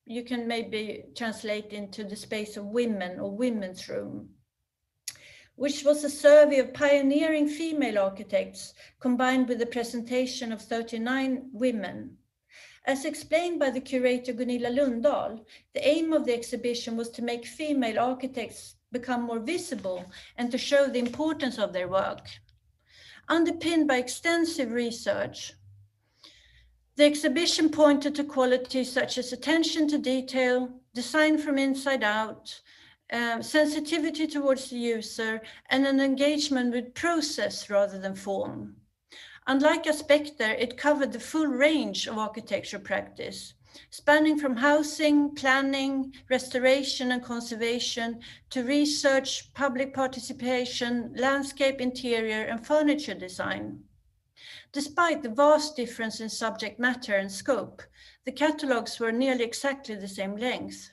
You can maybe translate into the space of women or women's room, which was a survey of pioneering female architects combined with the presentation of 39 women. As explained by the curator Gunilla Lundahl, the aim of the exhibition was to make female architects become more visible and to show the importance of their work. Underpinned by extensive research, the exhibition pointed to qualities such as attention to detail, design from inside out, sensitivity towards the user, and an engagement with process rather than form. Unlike Aspecter, it covered the full range of architectural practice, spanning from housing, planning, restoration and conservation, to research, public participation, landscape, interior, and furniture design. Despite the vast difference in subject matter and scope, the catalogues were nearly exactly the same length.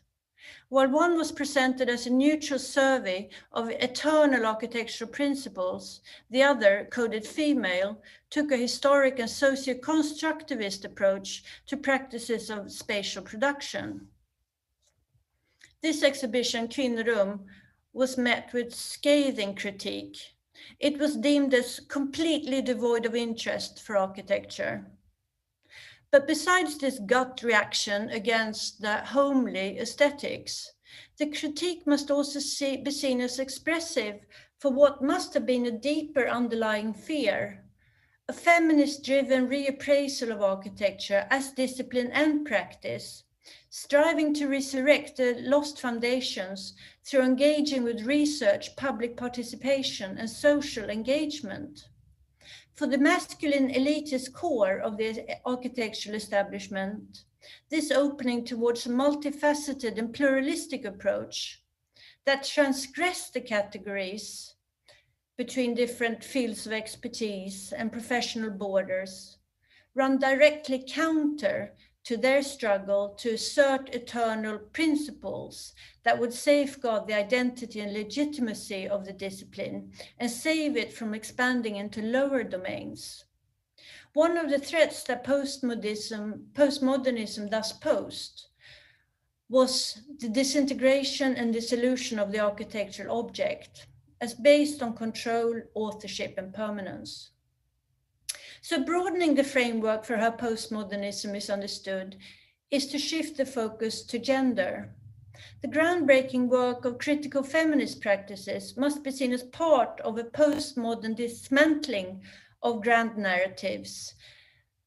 While one was presented as a neutral survey of eternal architectural principles, the other, coded female, took a historic and socio-constructivist approach to practices of spatial production. This exhibition, Kvinnorum, was met with scathing critique. It was deemed as completely devoid of interest for architecture. But besides this gut reaction against the homely aesthetics, the critique must also be seen as expressive for what must have been a deeper underlying fear, a feminist-driven reappraisal of architecture as discipline and practice, striving to resurrect the lost foundations through engaging with research, public participation, and social engagement. For the masculine elitist core of the architectural establishment, this opening towards a multifaceted and pluralistic approach that transgressed the categories between different fields of expertise and professional borders run directly counter to their struggle to assert eternal principles that would safeguard the identity and legitimacy of the discipline and save it from expanding into lower domains. One of the threats that postmodernism thus posed was the disintegration and dissolution of the architectural object as based on control, authorship, and permanence. So broadening the framework for how postmodernism is understood is to shift the focus to gender. The groundbreaking work of critical feminist practices must be seen as part of a postmodern dismantling of grand narratives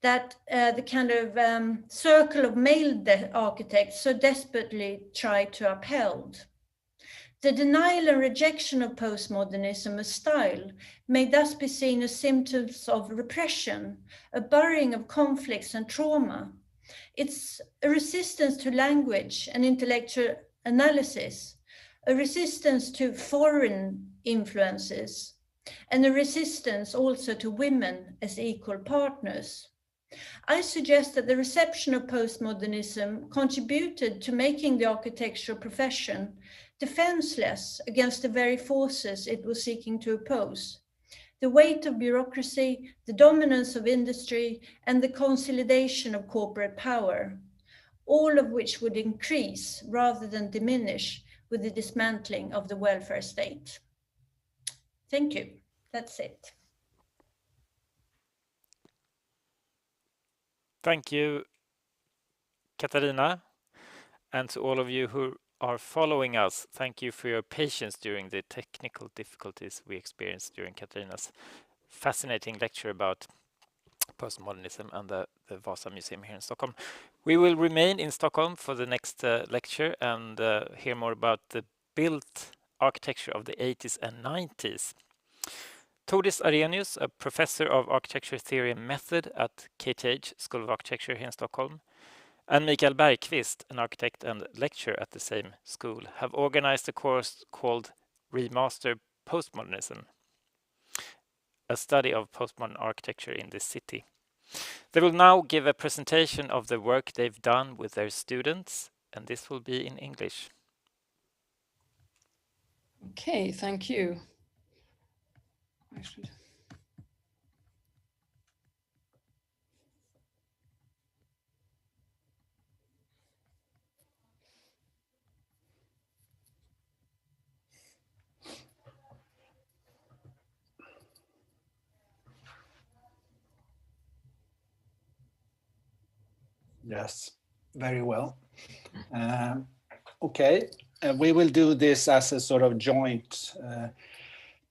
that the kind of circle of male architects so desperately try to uphold. The denial and rejection of postmodernism as style may thus be seen as symptoms of repression, a burying of conflicts and trauma. It's a resistance to language and intellectual analysis, a resistance to foreign influences, and a resistance also to women as equal partners. I suggest that the reception of postmodernism contributed to making the architectural profession defenseless against the very forces it was seeking to oppose. The weight of bureaucracy, the dominance of industry, and the consolidation of corporate power, all of which would increase rather than diminish with the dismantling of the welfare state. Thank you. That's it. Thank you, Katarina, and to all of you who are following us, thank you for your patience during the technical difficulties we experienced during Katarina's fascinating lecture about postmodernism and the Vasa Museum here in Stockholm. We will remain in Stockholm for the next lecture and hear more about the built architecture of the 80s and 90s. Tordis Arrhenius, a professor of architecture theory and method at KTH School of Architecture here in Stockholm, and Mikael Bergqvist, an architect and lecturer at the same school, have organized a course called Remaster Postmodernism, a study of postmodern architecture in this city. They will now give a presentation of the work they've done with their students, and this will be in English. Okay, thank you. Yes, very well. Okay, we will do this as a sort of joint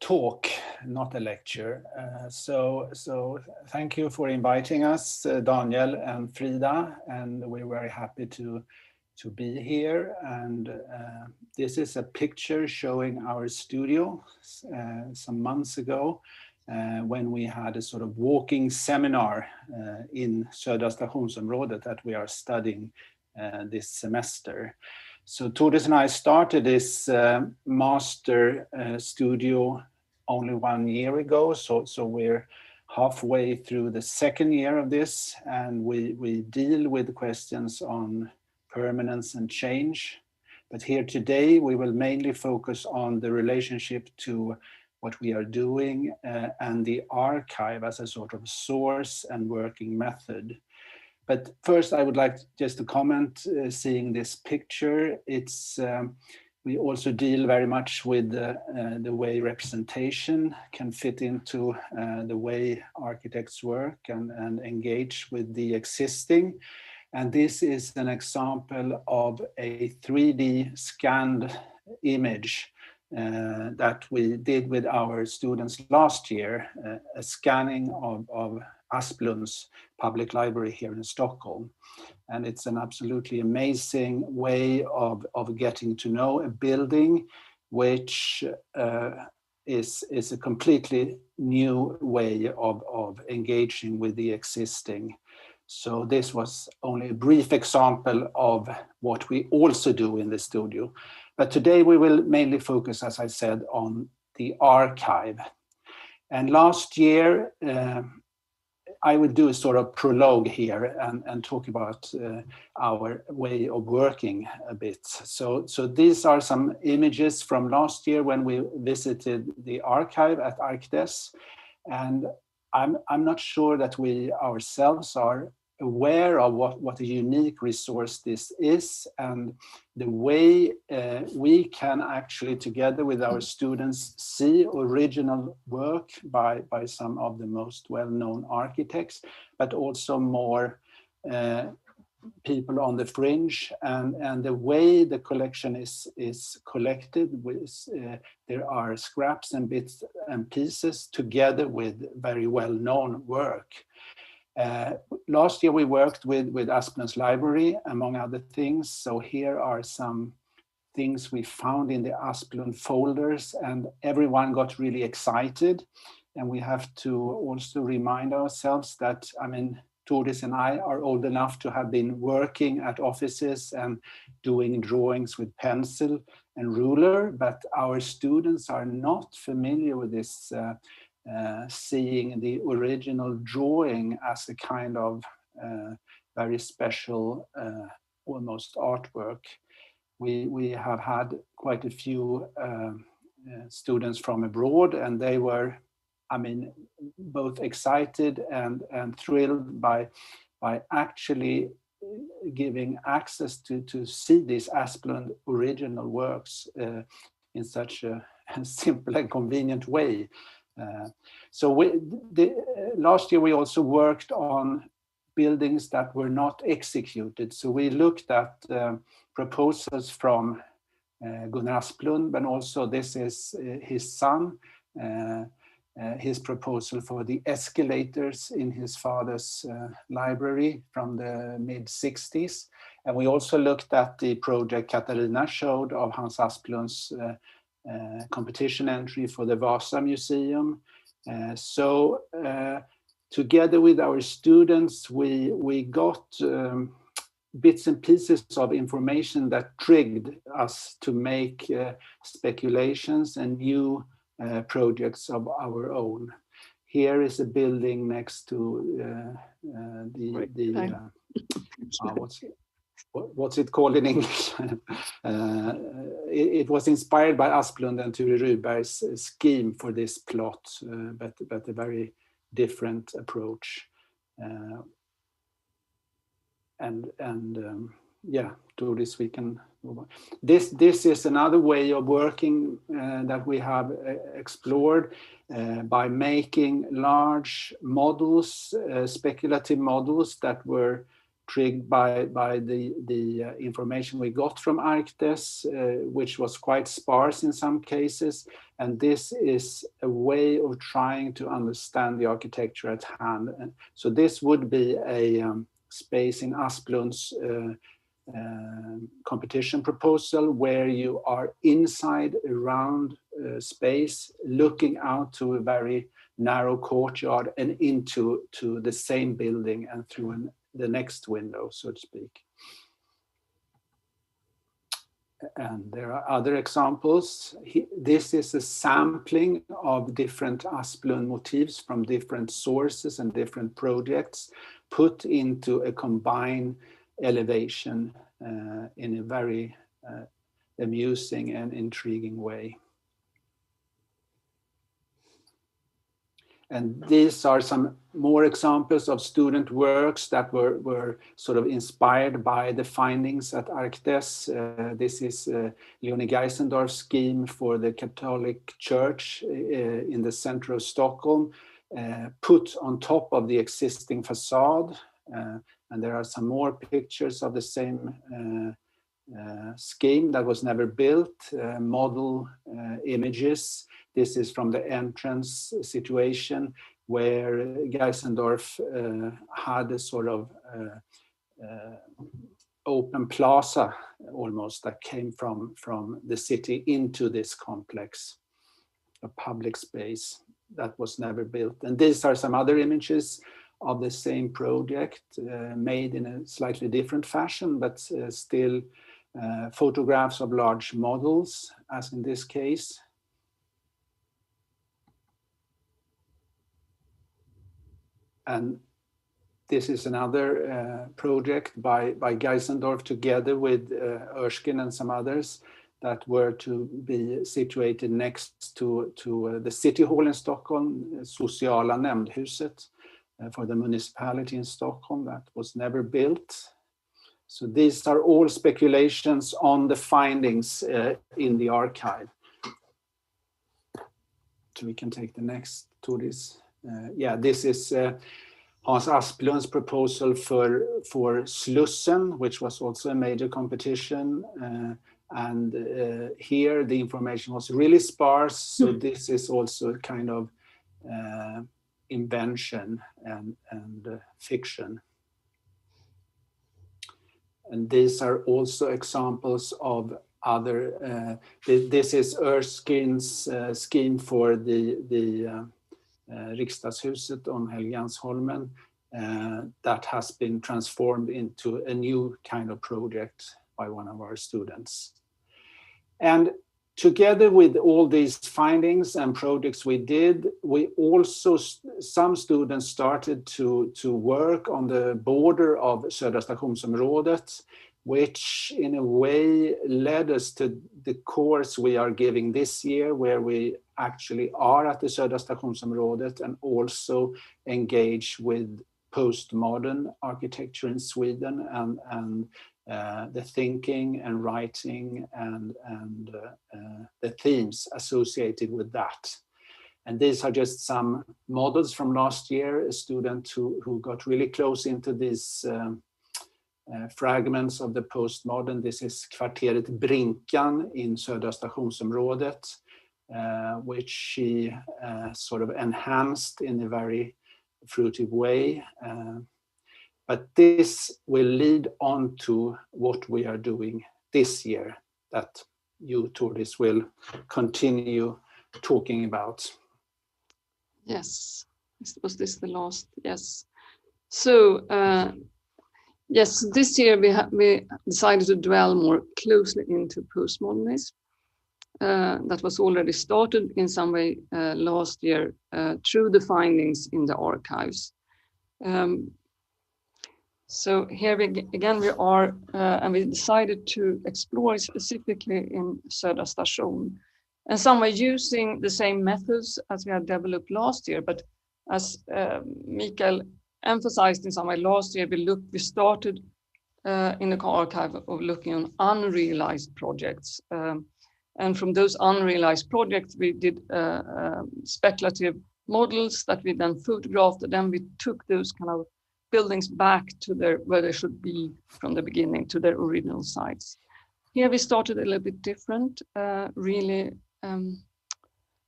talk, not a lecture. So thank you for inviting us, Daniel and Frida, and we're very happy to be here. And this is a picture showing our studio some months ago when we had a sort of walking seminar in Södra Stationsområdet that we are studying this semester. So Tordis and I started this master studio only 1 year ago, so we're halfway through the second year of this, and we deal with questions on permanence and change. But here today we will mainly focus on the relationship to what we are doing and the archive as a sort of source and working method. But first, I would like just to comment, seeing this picture. We also deal very much with the way representation can fit into the way architects work and engage with the existing. And this is an example of a 3D scanned image that we did with our students last year, a scanning of Asplund's public library here in Stockholm. And it's an absolutely amazing way of getting to know a building, which is a completely new way of engaging with the existing. So this was only a brief example of what we also do in the studio. But today we will mainly focus, as I said, on the archive. And last year, I would do a sort of prologue here and talk about our way of working a bit. So these are some images from last year when we visited the archive at ArkDes. And I'm not sure that we ourselves are aware of what a unique resource this is, and the way we can actually, together with our students, see original work by some of the most well-known architects, but also more people on the fringe, and the way the collection is collected with there are scraps and bits and pieces together with very well-known work. Last year we worked with Asplund's library, among other things. So here are some things we found in the Asplund folders, and everyone got really excited. And we have to also remind ourselves that, I mean, Tordis and I are old enough to have been working at offices and doing drawings with pencil and ruler, but our students are not familiar with this seeing the original drawing as a kind of very special, almost artwork. We have had quite a few students from abroad, and they were, I mean, both excited and thrilled by actually giving access to see these Asplund original works in such a simple and convenient way. Last year we also worked on buildings that were not executed. So we looked at proposals from Gunnar Asplund, but also this is his son, his proposal for the escalators in his father's library from the mid-60s. And we also looked at the project Katarina showed of Hans Asplund's competition entry for the Vasa Museum. Together with our students, we got bits and pieces of information that triggered us to make speculations and new projects of our own. Here is a building next to what's it called in English? It was inspired by Asplund and Ture Rydberg's scheme for this plot, but a very different approach. Yeah, to this we can move on. This is another way of working that we have explored by making large models, speculative models that were triggered by the information we got from ArkDes, which was quite sparse in some cases. And this is a way of trying to understand the architecture at hand. And so this would be a space in Asplund's competition proposal, where you are inside a round space looking out to a very narrow courtyard and into the same building and through the next window, so to speak. And there are other examples. This is a sampling of different Asplund motifs from different sources and different projects put into a combined elevation in a very amusing and intriguing way. And these are some more examples of student works that were sort of inspired by the findings at Arkdes. This is Leonie Geisendorf's scheme for the Catholic Church in the center of Stockholm, put on top of the existing facade. And there are some more pictures of the same scheme that was never built, model images. This is from the entrance situation where Geisendorf had a sort of open plaza almost that came from the city into this complex, a public space that was never built. And these are some other images of the same project made in a slightly different fashion, but still photographs of large models, as in this case. And this is another project by Geisendorf together with Erskine and some others that were to be situated next to the City Hall in Stockholm, Sociala Nämndhuset, for the municipality in Stockholm that was never built. So these are all speculations on the findings in the archive. So we can take the next to this. Yeah, this is Hans Asplund's proposal for Slussen, which was also a major competition. And here the information was really sparse. So this is also kind of invention and fiction. And these are also examples of other, this is Erskine's scheme for the Riksdagshuset on Helgeandsholmen that has been transformed into a new kind of project by one of our students. And together with all these findings and projects we did, we also, some students started to work on the border of Södra Stationsområdet, which in a way led us to the course we are giving this year, where we actually are at the Södra Stationsområdet and also engage with postmodern architecture in Sweden and the thinking and writing and the themes associated with that. And these are just some models from last year, a student who got really close into these fragments of the postmodern. This is kvarteret Brinkan in Södra Stationsområdet, which she sort of enhanced in a very fruitive way. But this will lead on to what we are doing this year that you, Tordis, will continue talking about. Yes, was this the last? Yes. So, yes, this year we decided to dwell more closely into postmodernism. That was already started in some way last year through the findings in the archives. So here again we are, and we decided to explore specifically in Södra Station, and some way using the same methods as we had developed last year. But as Mikael emphasized in some way last year, we started in the archive of looking on unrealized projects. And from those unrealized projects, we did speculative models that we then photographed, and then we took those kind of buildings back to where they should be from the beginning, to their original sites. Here we started a little bit different, really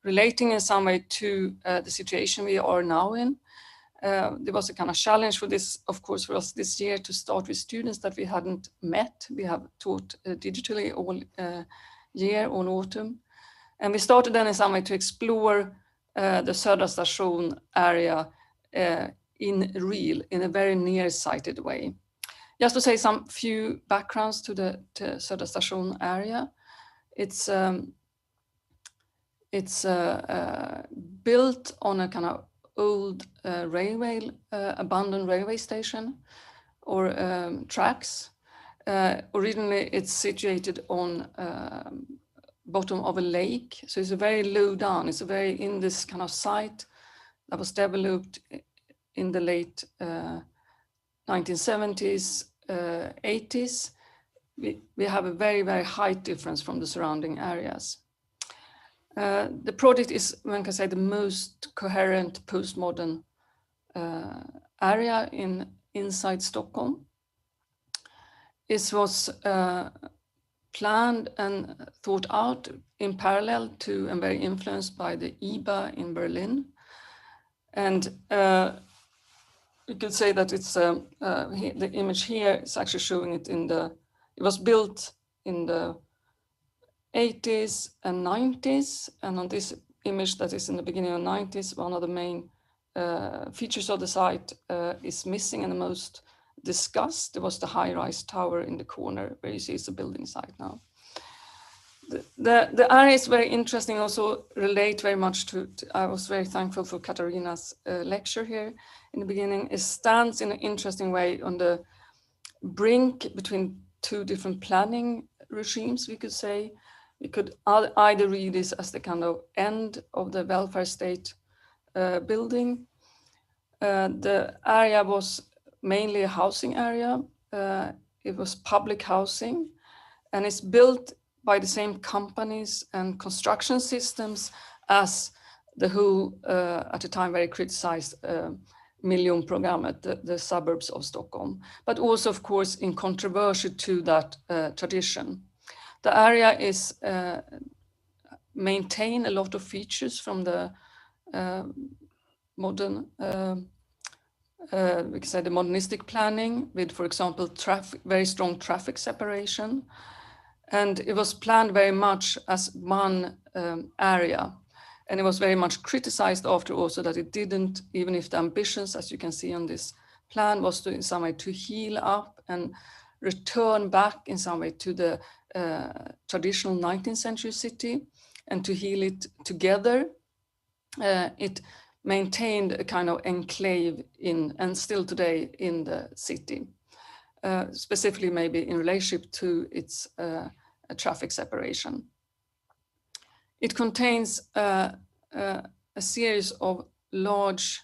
relating in some way to the situation we are now in. There was a kind of challenge for this, of course, for us this year to start with students that we hadn't met. We have taught digitally all year, all autumn. And we started then in some way to explore the Södra Station area in a very near-sighted way. Just to say some few backgrounds to the Södra Station area. It's built on a kind of old abandoned railway station or tracks. Originally, it's situated on bottom of a lake, so it's a very low down. It's a very in this kind of site that was developed in the late 1970s, 80s, we have a very, very height difference from the surrounding areas. The project is, one can say, the most coherent postmodern area inside Stockholm. It was planned and thought out in parallel to and very influenced by the IBA in Berlin. And you could say that it's the image here is actually showing it it was built in the 80s and 90s. And on this image that is in the beginning of the 90s, one of the main features of the site is missing and the most discussed. There was the high-rise tower in the corner where you see it's a building site now. The area is very interesting, also relate very much to I was very thankful for Katarina's lecture here in the beginning. It stands in an interesting way on the brink between two different planning regimes, we could say. We could either read this as the kind of end of the welfare state building. The area was mainly a housing area. It was public housing, and it's built by the same companies and construction systems as the who at the time very criticized miljonprogrammet, the suburbs of Stockholm, but also of course in controversy to that tradition. The area is maintain a lot of features from the modern, we can say the modernistic planning with, for example, very strong traffic separation. And it was planned very much as one area. And it was very much criticized after also that it didn't, even if the ambitions, as you can see on this plan, was to in some way to heal up and return back in some way to the traditional 19th century city and to heal it together. It maintained a kind of enclave in, and still today in the city, specifically maybe in relationship to its traffic separation. It contains a series of large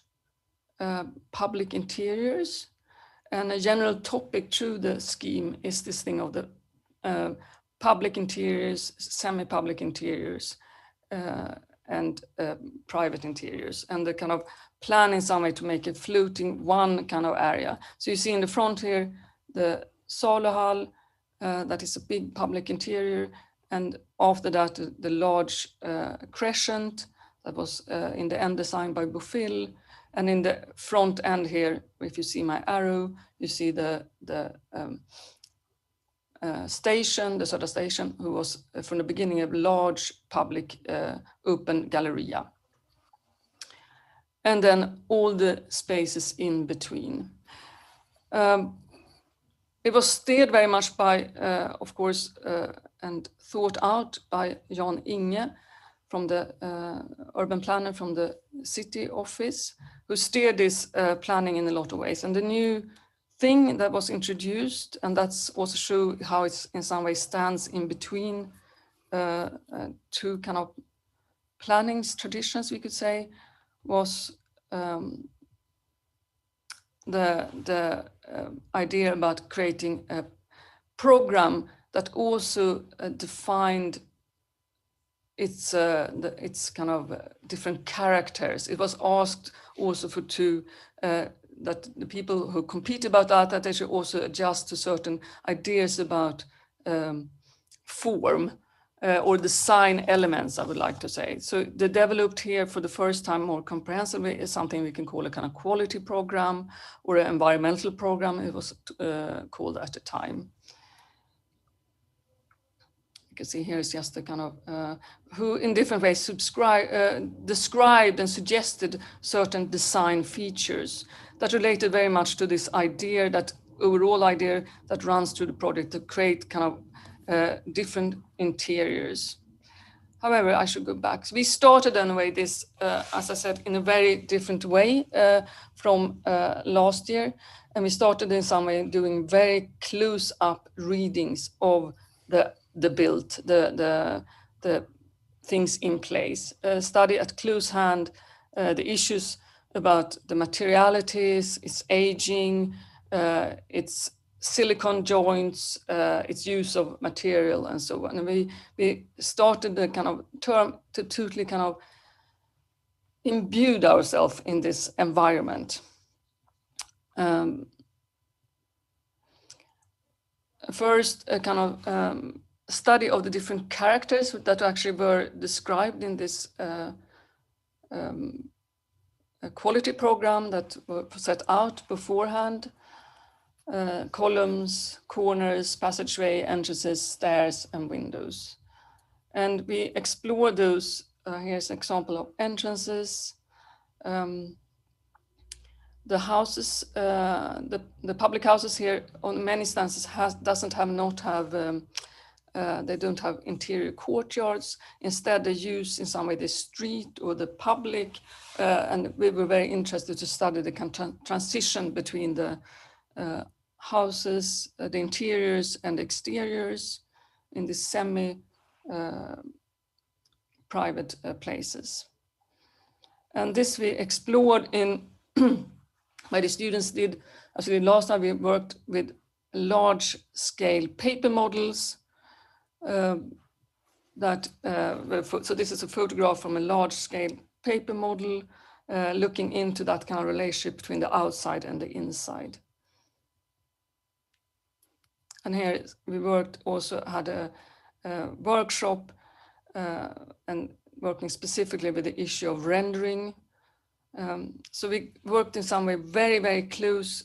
public interiors, and a general topic through the scheme is this thing of the public interiors, semi-public interiors, and private interiors, and the kind of plan in some way to make it floating one kind of area. So you see in the front here, the Saluhall, that is a big public interior, and after that, the large crescent that was in the end designed by Bofill, and in the front end here, if you see my arrow, you see the station, the Södra station, who was from the beginning a large public open galleria. And then all the spaces in between. It was steered very much by, of course, and thought out by Jan Inge, from the urban planner from the city office, who steered this planning in a lot of ways. And the new thing that was introduced, and that's also show how it's in some way stands in between two kind of planning traditions, we could say, was the idea about creating a program that also defined its kind of different characters. It was asked also for that the people who compete about that they should also adjust to certain ideas about form or design elements, I would like to say. So they developed here for the first time more comprehensively is something we can call a kind of quality program or an environmental program, it was called at the time. You can see here is just the kind of, who in different ways described and suggested certain design features that related very much to this idea, that overall idea that runs through the project to create kind of different interiors. However, I should go back. So we started anyway this, as I said, in a very different way from last year. And we started in some way doing very close-up readings of the build, the things in place. Study at close hand the issues about the materialities, its aging, its silicon joints, its use of material, and so on. And we started the kind of term to totally kind of imbued ourselves in this environment. First, a kind of study of the different characters that actually were described in this quality program that were set out beforehand. Columns, corners, passageway, entrances, stairs, and windows. And we explore those. Here's an example of entrances. The houses, the public houses here on many instances they don't have interior courtyards. Instead, they use in some way the street or the public. And we were very interested to study the transition between the houses, the interiors and exteriors in these semi-private places. And this we explored in, where the students did, actually last time we worked with large-scale paper models so this is a photograph from a large-scale paper model looking into that kind of relationship between the outside and the inside. And here we had a workshop and working specifically with the issue of rendering. So we worked in some way very, very close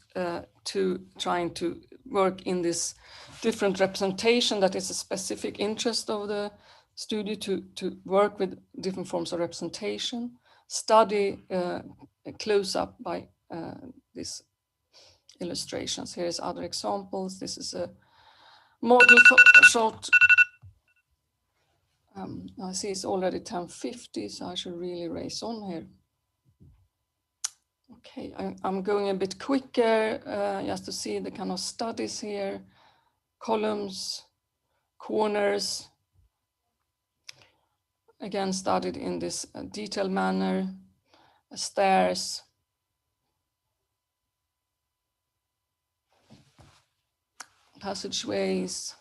to trying to work in this different representation that is a specific interest of the studio, to work with different forms of representation, study close up by these illustrations. Here's other examples. This is a model shot. I see it's already 10:50, so I should really race on here. Okay, I'm going a bit quicker just to see the kind of studies here. Columns, corners, again studied in this detailed manner. Stairs, passageways,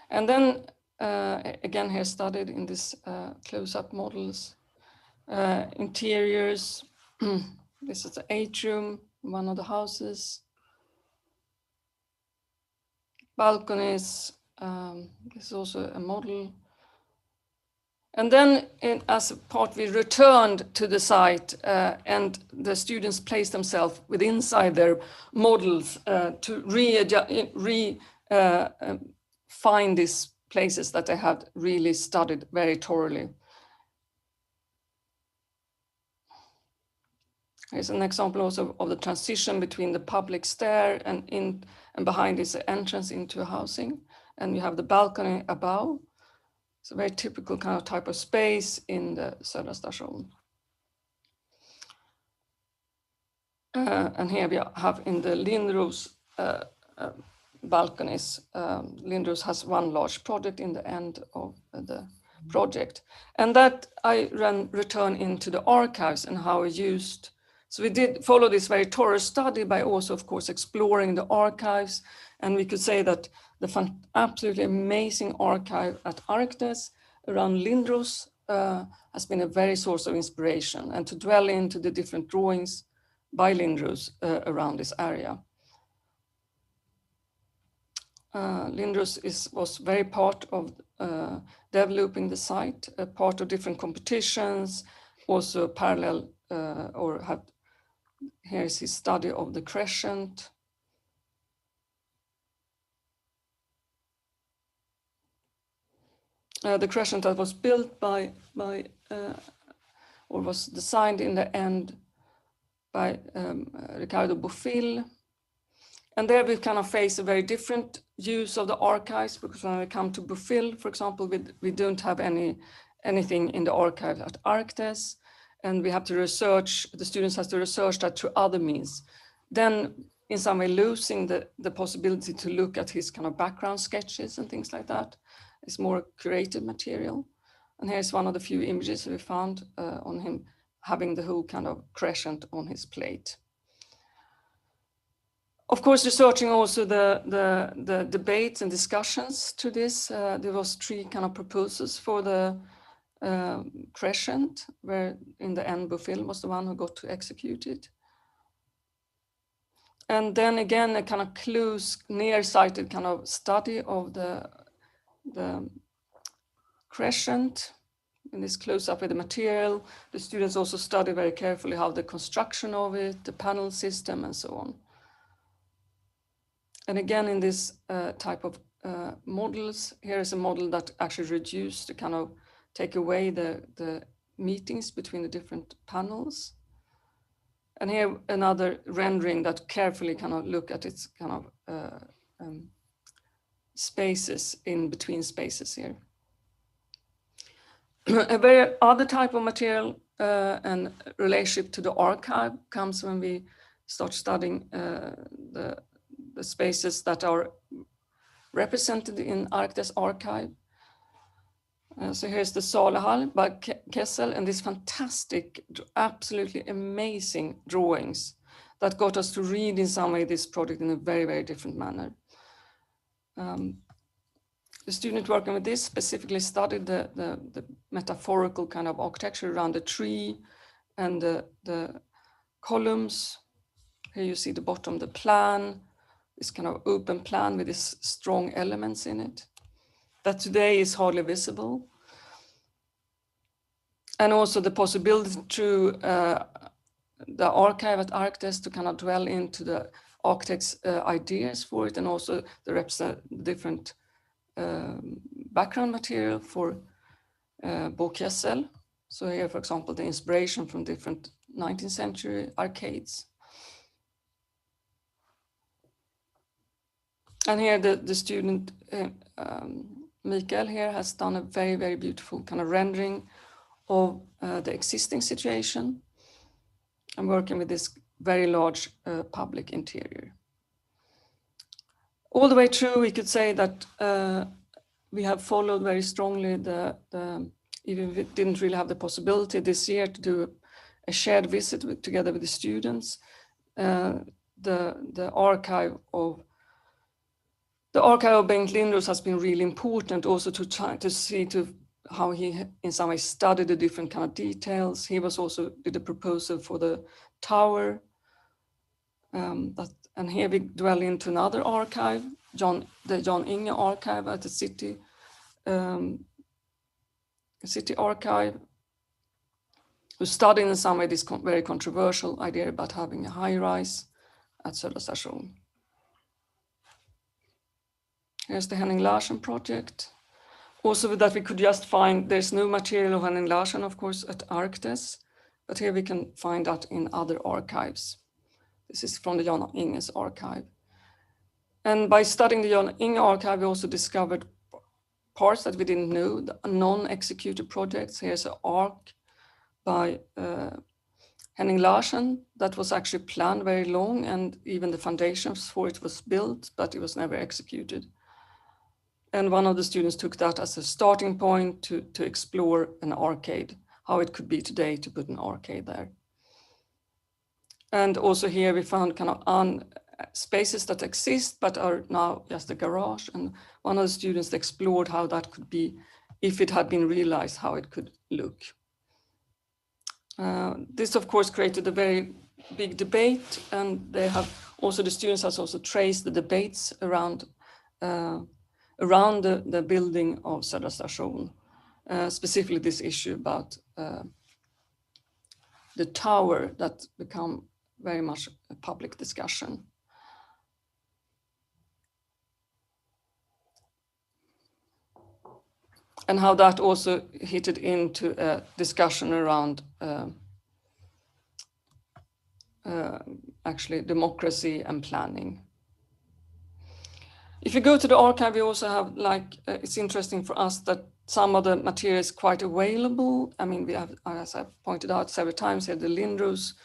and then again here studied in this close-up models. Interiors. This is the atrium, one of the houses. Balconies, this is also a model. And then as a part, we returned to the site and the students placed themselves inside their models to find these places that they had really studied very thoroughly. Here's an example also of the transition between the public stair and behind is the entrance into a housing. And you have the balcony above. It's a very typical kind of type of space in the Södra Station. And here we have in the Lindros balconies. Lindros has one large project in the end of the project. And that I return into the archives and how we used. So we did follow this very thorough study by also, of course, exploring the archives. And we could say that the absolutely amazing archive at Arkdes around Lindros has been a very source of inspiration, and to dwell into the different drawings by Lindros around this area. Lindros was very part of developing the site, a part of different competitions, also parallel here is his study of the crescent. The crescent that was built or was designed in the end by Ricardo Bofill. And there we kind of face a very different use of the archives, because when we come to Bofill, for example, we don't have anything in the archive at Arkdes. And we have to research, the students have to research that through other means. Then in some way losing the possibility to look at his kind of background sketches and things like that. It's more curated material. And here's one of the few images we found on him having the whole kind of crescent on his plate. Of course, researching also the debates and discussions to this, there was 3 kind of proposals for the crescent, where in the end Bofill was the one who got to execute it. And then again, a kind of close, near-sighted kind of study of the crescent, in this close-up with the material. The students also study very carefully how the construction of it, the panel system, and so on. And again, in this type of models, here is a model that actually reduced to kind of take away the meetings between the different panels. And here another rendering that carefully kind of look at its kind of spaces in between spaces here. A very other type of material and relationship to the archive comes when we start studying the spaces that are represented in Arkdes archive. So here's the Salehall by Kessel, and these fantastic, absolutely amazing drawings that got us to read in some way this project in a very, very different manner. The student working with this specifically studied the metaphorical kind of architecture around the tree and the columns. Here you see the bottom, the plan, this kind of open plan with these strong elements in it that today is hardly visible. And also the possibility through the archive at Arkdes to kind of dwell into the architect's ideas for it, and also the different background material for Bo Kessel. So here, for example, the inspiration from different 19th century arcades. And here the student, Mikael here, has done a very, very beautiful kind of rendering of the existing situation. I'm working with this very large public interior. All the way through, we could say that we have followed very strongly even if we didn't really have the possibility this year to do a shared visit together with the students, the archive of Bengt Lindros has been really important also to try to see how he in some way studied the different kind of details. He was also did a proposal for the tower. And here we dwell into another archive, the Jan Inge archive at the city archive, who studied in some way this very controversial idea about having a high rise at Södra Station. Here's the Henning Larsen project. Also with that we could just find, there's no material of Henning Larsen, of course, at Arkdes, but here we can find that in other archives. This is from the Jan Inge's archive. And by studying the Jan Inge archive, we also discovered parts that we didn't know, the non-executed projects. Here's an arc by Henning Larsen that was actually planned very long, and even the foundations for it was built, but it was never executed. And one of the students took that as a starting point to explore an arcade, how it could be today to put an arcade there. And also here we found kind of spaces that exist but are now just a garage. And one of the students explored how that could be, if it had been realized, how it could look. This of course created a very big debate, and they have also, the students has also traced the debates around the building of Södra Station, specifically this issue about the tower that become very much a public discussion. And how that also hit into a discussion around actually democracy and planning. If you go to the archive, we also have it's interesting for us that some of the material is quite available. I mean, we have, as I pointed out several times here, the Lindros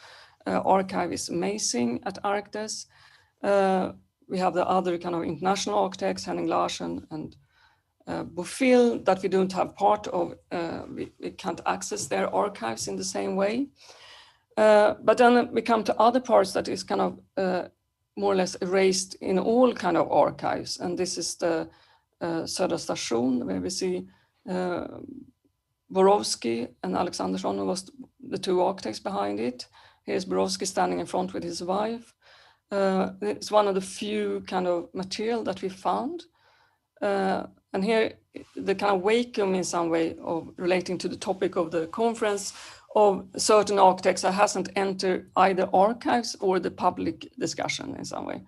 archive is amazing at Arkdes. We have the other kind of international architects, Henning Larsen and Bofill that we don't have part of. We can't access their archives in the same way. But then we come to other parts that is kind of more or less erased in all kind of archives. And this is the Södra Station, where we see Borowski and Alexandersson, who was the two architects behind it. Here's Borowski standing in front with his wife. It's one of the few kind of material that we found. And here, the kind of vacuum in some way of relating to the topic of the conference of certain architects that hasn't entered either archives or the public discussion in some way.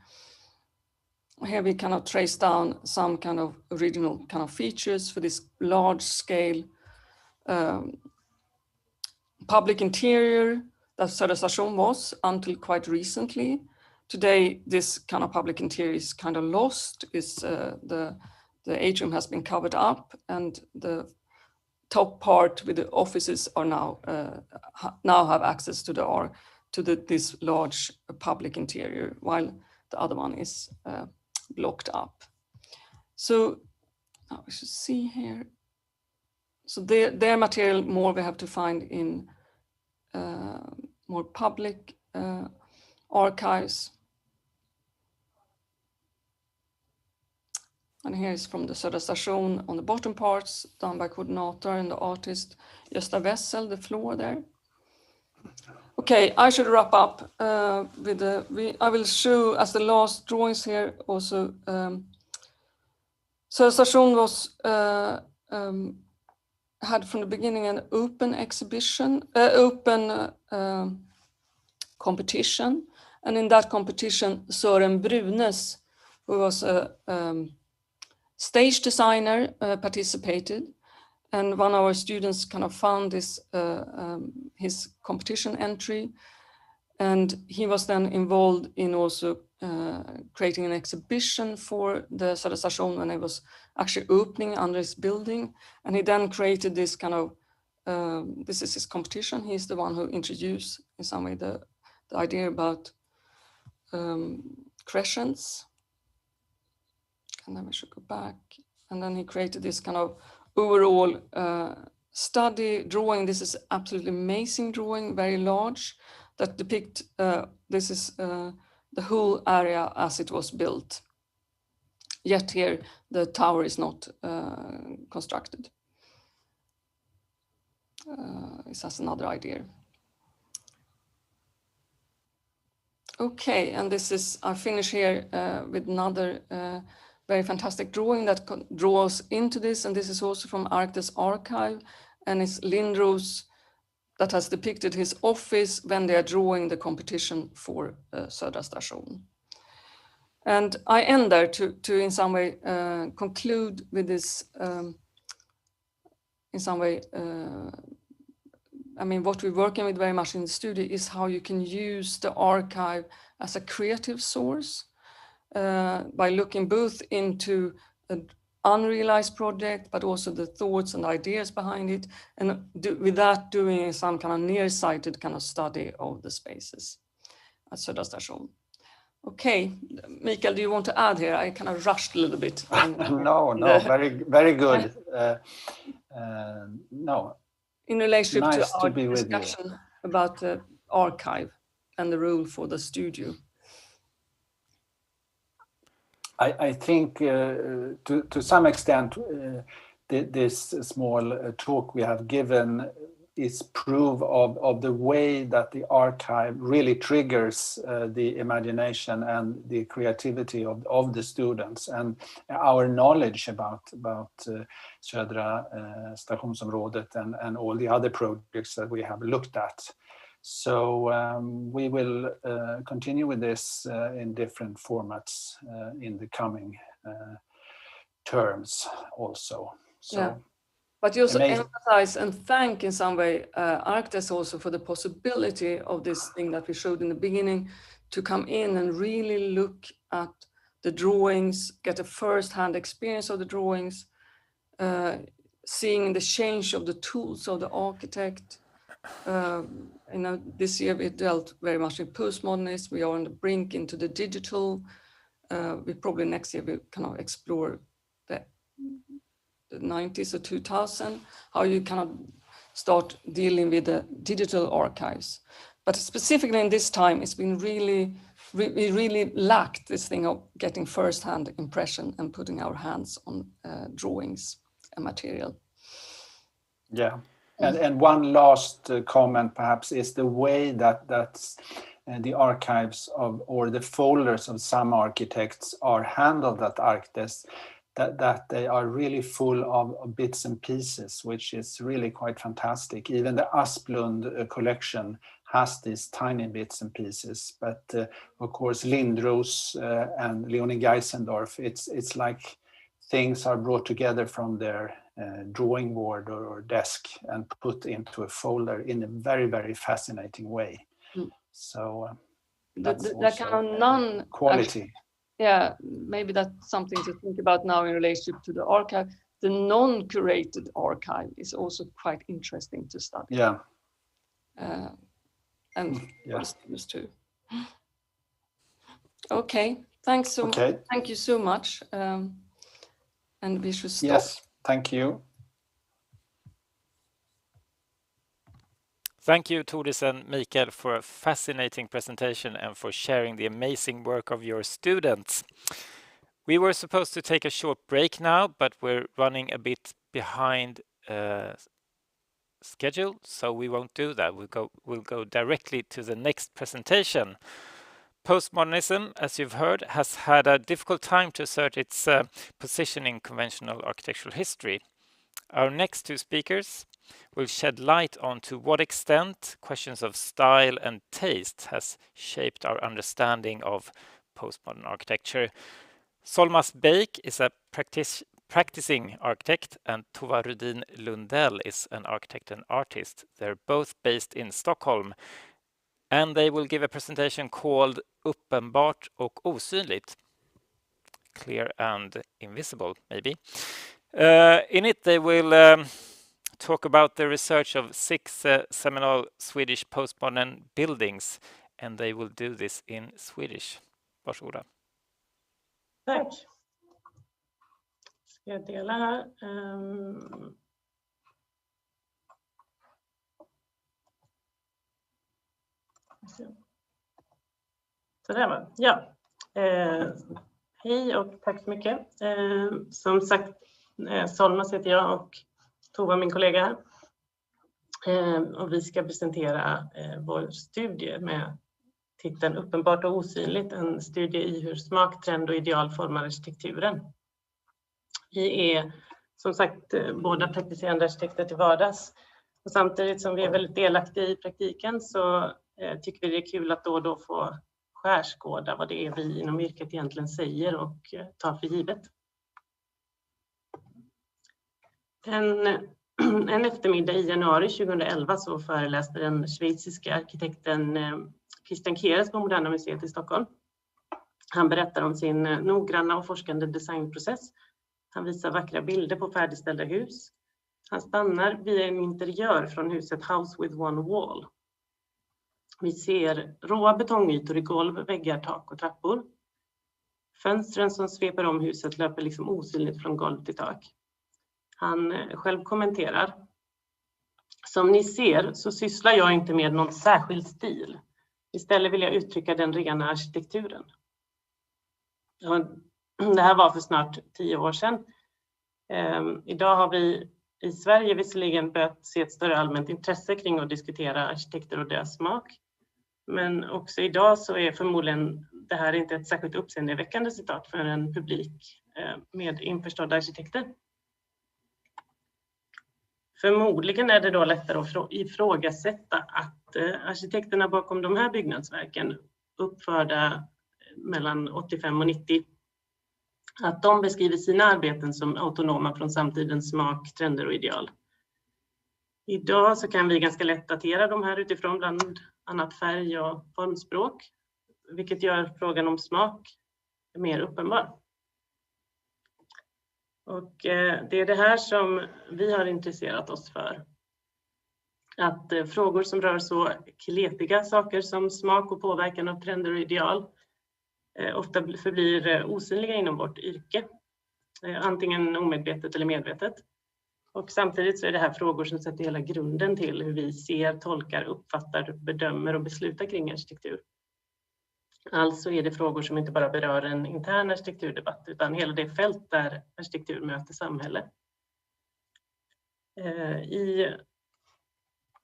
Here we kind of trace down some kind of original kind of features for this large scale public interior that Södra Station was until quite recently. Today, this kind of public interior is kind of lost. The atrium has been covered up, and the top part with the offices are now have access to this large public interior, while the other one is blocked up. So now we should see here. So their material more we have to find in more public archives. And here is from the Södra Station on the bottom parts, done by coordinator and the artist Gösta Wessel, the floor there. Okay, I should wrap up with I will show as the last drawings here also. Södra Station was had from the beginning an open exhibition, competition, and in that competition Søren Brunes, who was a stage designer, participated, and one of our students kind of found this his competition entry, and he was then involved in also creating an exhibition for the Södra Station when it was actually opening under his building, and he then created this kind of this is his competition. He's the one who introduced in some way the idea about crescents. And then we should go back. And then he created this kind of overall study drawing. This is absolutely amazing drawing, very large, that depict, this is the whole area as it was built. Yet here, the tower is not constructed. This has another idea. Okay, and this is, I finish here with another very fantastic drawing that draws into this, and this is also from Arctes archive, and it's Lindros that has depicted his office when they are drawing the competition for Södra Station. And I end there to in some way conclude with this, in some way, I mean, what we're working with very much in the studio is how you can use the archive as a creative source by looking both into an unrealized project, but also the thoughts and ideas behind it, and with that doing some kind of nearsighted kind of study of the spaces at Södra Station. Okay, Mikael, do you want to add here? I kind of rushed a little bit. No, very good. No. In relationship nice to our be discussion about the archive and the role for the studio. I think to some extent this small talk we have given is proof of the way that the archive really triggers the imagination and the creativity of the students, and our knowledge about Södra Stationsområdet and all the other projects that we have looked at. So we will continue with this in different formats in the coming terms also. So. Yeah. But you also emphasize and thank in some way Arctes also for the possibility of this thing that we showed in the beginning, to come in and really look at the drawings, get a first-hand experience of the drawings, seeing the change of the tools of the architect. You know, this year we dealt very much with postmodernism. We are on the brink into the digital. We probably next year will kind of explore the 90s or 2000, how you kind of start dealing with the digital archives. But specifically in this time, it's been we really lacked this thing of getting first-hand impression and putting our hands on drawings and material. Yeah, and one last comment perhaps is the way that the archives or the folders of some architects are handled at Arctes, that they are really full of bits and pieces, which is really quite fantastic. Even the Asplund collection has these tiny bits and pieces, but of course Lindros and Leonie Geisendorf, it's like things are brought together from their drawing board or desk and put into a folder in a very, very fascinating way. So that's that kind of quality. Yeah, maybe that's something to think about now in relationship to the archive. The non-curated archive is also quite interesting to study. Yeah. And for students too. Okay, thanks so much. Thank you so much. And we should stop. Yes, thank you. Thank you, Tordis and Mikael, for a fascinating presentation and for sharing the amazing work of your students. We were supposed to take a short break now, but we're running a bit behind schedule, so we won't do that. We'll go directly to the next presentation. Postmodernism, as you've heard, has had a difficult time to assert its position in conventional architectural history. Our next two speakers will shed light on to what extent questions of style and taste has shaped our understanding of postmodern architecture. Solmas Beik is a practicing architect and Tova Rudin Lundell is an architect and artist. They're both based in Stockholm and they will give a presentation called Uppenbart och osynligt. Clear and invisible, maybe. In it they will talk about the research of 6 seminal Swedish postmodern buildings, and they will do this in Swedish. Varsågoda. Tack. Ska jag dela här? Så där var. Ja. Hej och tack så mycket. Som sagt, Solmas heter jag och Tova min kollega här. Och vi ska presentera vår studie med titeln Uppenbart och osynligt, en studie i hur smak, trend och ideal formar arkitekturen. Vi är som sagt båda praktiserande arkitekter till vardags och samtidigt som vi är väldigt delaktiga i praktiken så tycker vi det är kul att då och då få skärskåda vad det är vi inom yrket egentligen säger och tar för givet. En eftermiddag i januari 2011 så föreläste den schweiziska arkitekten Christian Keres på Moderna museet i Stockholm. Han berättar om sin noggranna och forskande designprocess. Han visar vackra bilder på färdigställda hus. Han stannar vid en interiör från huset House with One Wall. Vi ser råa betongytor i golv, väggar, tak och trappor. Fönstren som sveper om huset löper liksom osynligt från golv till tak. Han själv kommenterar. Som ni ser så sysslar jag inte med någon särskild stil. Istället vill jag uttrycka den rena arkitekturen. Det här var för snart 10 år sedan. Idag har vi i Sverige visserligen börjat se ett större allmänt intresse kring att diskutera arkitekter och deras smak. Men också idag så är förmodligen det här inte ett särskilt uppseendeväckande citat för en publik med införstådda arkitekter. Förmodligen är det då lättare att ifrågasätta att arkitekterna bakom de här byggnadsverken uppförda mellan 85 och 90 att de beskriver sina arbeten som autonoma från samtidens smak, trender och ideal. Idag så kan vi ganska lätt datera de här utifrån bland annat färg och formspråk, vilket gör frågan om smak mer uppenbar. Och det är det här som vi har intresserat oss för. Att frågor som rör så klepiga saker som smak och påverkan av trender och ideal ofta förblir osynliga inom vårt yrke. antingen omedvetet eller medvetet. Och samtidigt så är det här frågor som sätter hela grunden till hur vi ser, tolkar, uppfattar, bedömer och beslutar kring arkitektur. Alltså är det frågor som inte bara berör en intern arkitekturdebatt utan hela det fält där arkitektur möter samhälle. I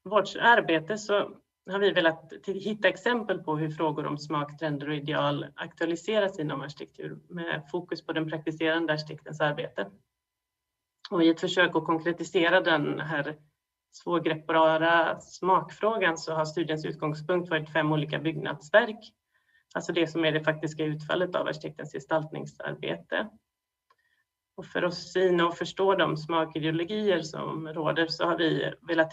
vårt arbete så har vi velat hitta exempel på hur frågor om smak, trender och ideal aktualiseras inom arkitektur med fokus på den praktiserande arkitektens arbete. Och i ett försök att konkretisera den här svårgreppbara smakfrågan så har studiens utgångspunkt varit 5 olika byggnadsverk. Alltså det som är det faktiska utfallet av arkitektens gestaltningsarbete. Och för att syna och förstå de smakideologier som råder så har vi velat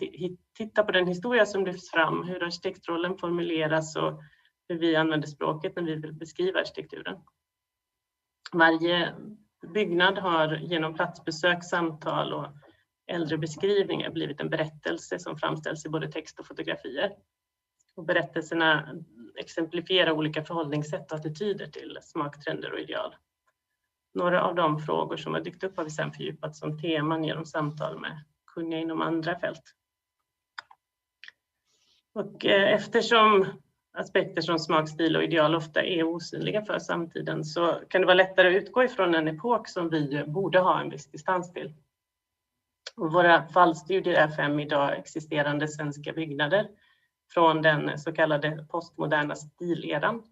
titta på den historia som lyfts fram, hur arkitektrollen formuleras och hur vi använder språket när vi vill beskriva arkitekturen. Varje byggnad har genom platsbesök, samtal och äldre beskrivningar blivit en berättelse som framställs i både text och fotografier. Och berättelserna exemplifierar olika förhållningssätt och attityder till smak, trender och ideal. Några av de frågor som har dykt upp har vi sedan fördjupat som teman genom samtal med kunniga inom andra fält. Och eftersom aspekter som smak, stil och ideal ofta är osynliga för samtiden så kan det vara lättare att utgå ifrån en epok som vi borde ha en viss distans till. Och våra fallstudier är 5 idag existerande svenska byggnader från den så kallade postmoderna stileran.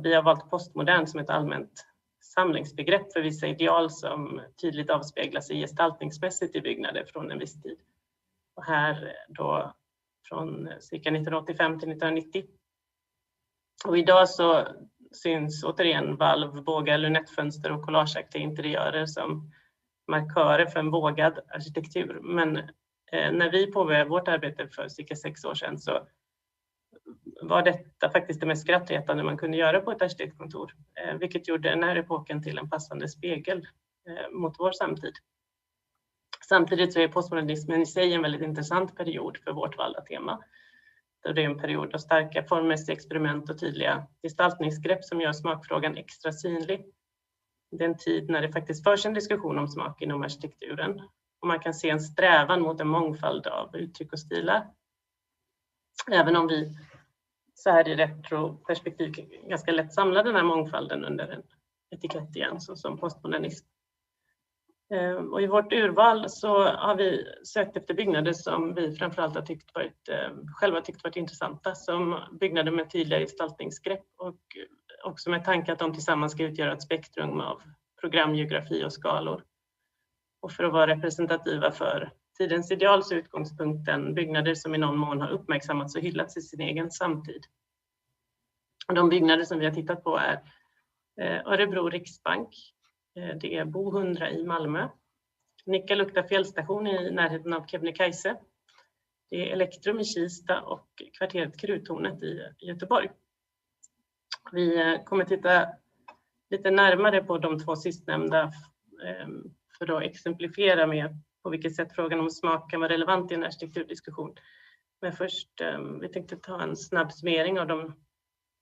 Vi har valt postmodern som ett allmänt samlingsbegrepp för vissa ideal som tydligt avspeglar sig gestaltningsmässigt i byggnader från en viss tid. Och här då från cirka 1985 till 1990. Och idag så syns återigen valv, bågar, lunettfönster och collageaktiga interiörer som markörer för en vågad arkitektur. Men när vi påbörjade vårt arbete för cirka 6 år sedan så var detta faktiskt det mest skrattretande man kunde göra på ett arkitektkontor, vilket gjorde den här epoken till en passande spegel mot vår samtid. Samtidigt så är postmodernismen i sig en väldigt intressant period för vårt valda tema. Det är en period av starka formmässiga experiment och tydliga gestaltningsgrepp som gör smakfrågan extra synlig. Det är en tid när det faktiskt förs en diskussion om smak inom arkitekturen och man kan se en strävan mot en mångfald av uttryck och stilar. Även om vi så här i retroperspektiv ganska lätt samlar den här mångfalden under en etikett igen, så som postmodernism. Och i vårt urval så har vi sökt efter byggnader som vi framförallt har själva tyckt varit intressanta, som byggnader med tydliga gestaltningsgrepp och också med tanke att de tillsammans ska utgöra ett spektrum av programgeografi och skalor. Och för att vara representativa för tidens ideal så utgångspunkten byggnader som i någon mån har uppmärksammats och hyllats i sin egen samtid. Och de byggnader som vi har tittat på är Örebro riksbank, det är Bo 100 i Malmö, Nikkaluokta fjällstation i närheten av Kebnekaise, det är Elektrum i Kista och kvarteret Kruttornet i Göteborg. Vi kommer titta lite närmare på de 2 sistnämnda för att exemplifiera med på vilket sätt frågan om smak kan vara relevant i en arkitekturdiskussion. Men först, vi tänkte ta en snabb summering av de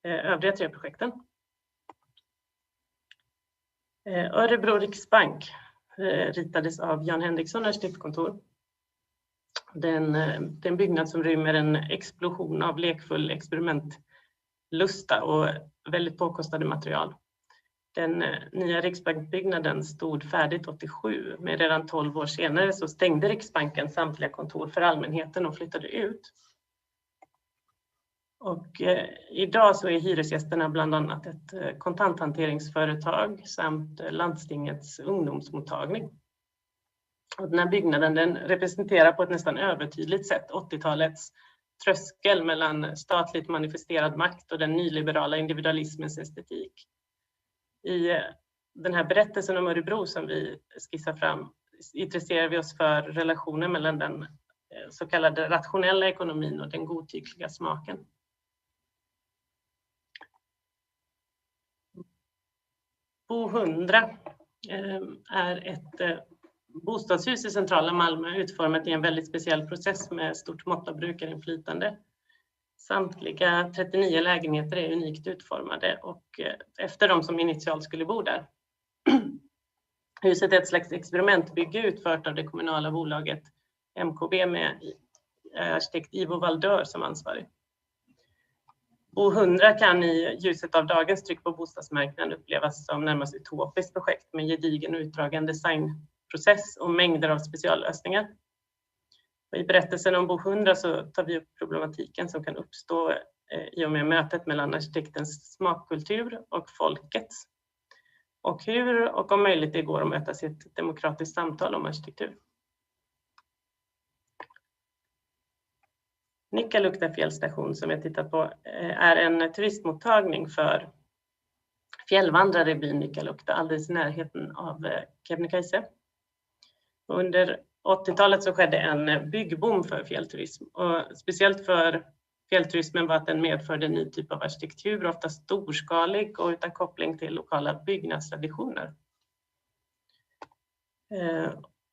övriga 3 projekten. Örebro riksbank ritades av Jan Henriksson arkitektkontor. Det är en byggnad som rymmer en explosion av lekfull experimentlusta och väldigt påkostade material. Den nya riksbankbyggnaden stod färdigt 87, men redan 12 år senare så stängde Riksbanken samtliga kontor för allmänheten och flyttade ut. Och idag så är hyresgästerna bland annat ett kontanthanteringsföretag samt landstingets ungdomsmottagning. Och den här byggnaden den representerar på ett nästan övertydligt sätt 80-talets tröskel mellan statligt manifesterad makt och den nyliberala individualismens estetik. I den här berättelsen om Örebro som vi skissar fram intresserar vi oss för relationen mellan den så kallade rationella ekonomin och den godtyckliga smaken. Bo 100 är ett bostadshus i centrala Malmö utformat i en väldigt speciell process med stort mått av brukarinflytande. Samtliga 39 lägenheter är unikt utformade och efter de som initialt skulle bo där. Huset är ett slags experimentbygge utfört av det kommunala bolaget MKB med arkitekt Ivo Valdör som ansvarig. Bo 100 kan i ljuset av dagens tryck på bostadsmarknaden upplevas som närmast utopiskt projekt med gedigen och utdragen designprocess och mängder av speciallösningar. Och i berättelsen om Bo 100 så tar vi upp problematiken som kan uppstå i och med mötet mellan arkitektens smakkultur och folkets. Och hur och om möjligt det går att mötas i ett demokratiskt samtal om arkitektur. Nikkaluokta fjällstation som jag tittat på är en turistmottagning för fjällvandrare i byn Nikkaluokta alldeles i närheten av Kebnekaise. Under 80-talet så skedde en byggboom för fjällturism och speciellt för fjällturismen var att den medförde en ny typ av arkitektur, ofta storskalig och utan koppling till lokala byggnadstraditioner.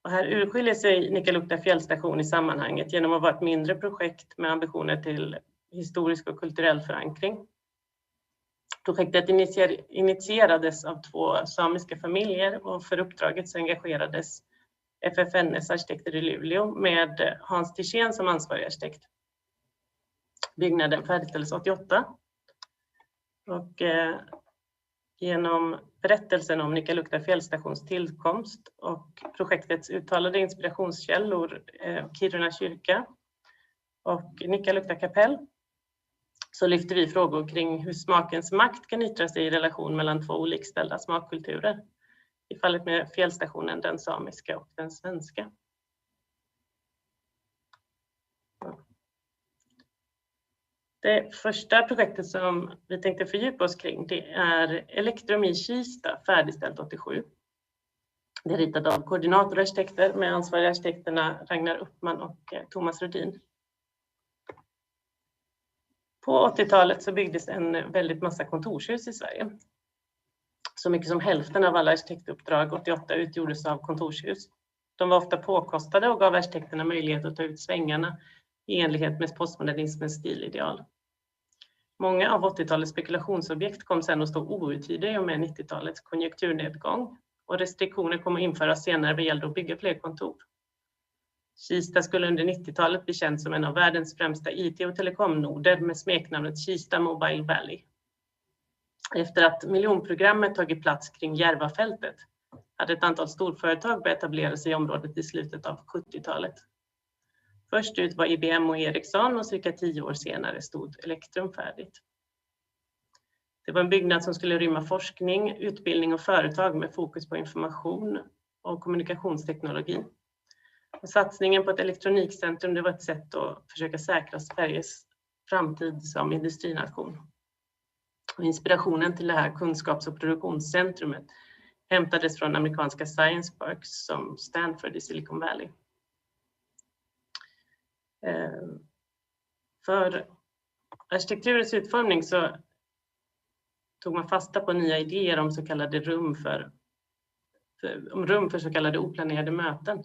Och här urskiljer sig Nikkaluokta fjällstation i sammanhanget genom att vara ett mindre projekt med ambitioner till historisk och kulturell förankring. Projektet initierades av 2 samiska familjer och för uppdraget så engagerades FFNs arkitekter i Luleå med Hans Tichén som ansvarig arkitekt. Byggnaden färdigställdes 88 och genom berättelsen om Nikkaluokta fjällstations tillkomst och projektets uttalade inspirationskällor Kiruna kyrka och Nikkaluokta kapell så lyfter vi frågor kring hur smakens makt kan yttra sig i relation mellan 2 olikställda smakkulturer. I fallet med fjällstationen, den samiska och den svenska. Det första projektet som vi tänkte fördjupa oss kring det är Elektrum i Kista, färdigställt 87. Det är ritat av koordinatorarkitekter med ansvariga arkitekterna Ragnar Uppman och Thomas Rudin. På 80-talet så byggdes en väldigt massa kontorshus i Sverige. Så mycket som hälften av alla arkitektuppdrag 88 utgjordes av kontorshus. De var ofta påkostade och gav arkitekterna möjlighet att ta ut svängarna i enlighet med postmodernismens stilideal. Många av 80-talets spekulationsobjekt kom sedan att stå outhyrda i och med 90-talets konjunkturnedgång och restriktioner kom att införas senare vad gällde att bygga fler kontor. Kista skulle under 90-talet bli känd som en av världens främsta IT- och telekomnoder med smeknamnet Kista Mobile Valley. Efter att miljonprogrammet tagit plats kring Järvafältet hade ett antal storföretag börjat etablera sig i området i slutet av 70-talet. Först ut var IBM och Ericsson och cirka 10 år senare stod Elektrum färdigt. Det var en byggnad som skulle rymma forskning, utbildning och företag med fokus på information och kommunikationsteknologi. Och satsningen på ett elektronikcentrum det var ett sätt att försöka säkra Sveriges framtid som industrination. Och inspirationen till det här kunskaps- och produktionscentrumet hämtades från amerikanska science parks som Stanford i Silicon Valley. För arkitekturens utformning så tog man fasta på nya idéer om så kallade rum för så kallade oplanerade möten.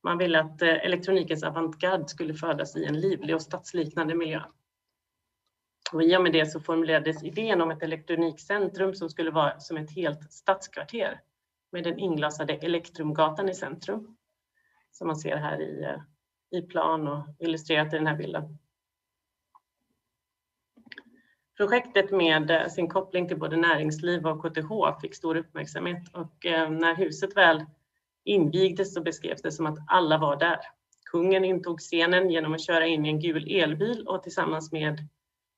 Man ville att elektronikens avantgarde skulle födas i en livlig och stadsliknande miljö. Och i och med det så formulerades idén om ett elektronikcentrum som skulle vara som ett helt stadskvarter med den inglasade Elektrumgatan i centrum. Som man ser här i plan och illustrerat i den här bilden. Projektet med sin koppling till både näringsliv och KTH fick stor uppmärksamhet och när huset väl invigdes så beskrevs det som att alla var där. Kungen intog scenen genom att köra in i en gul elbil och tillsammans med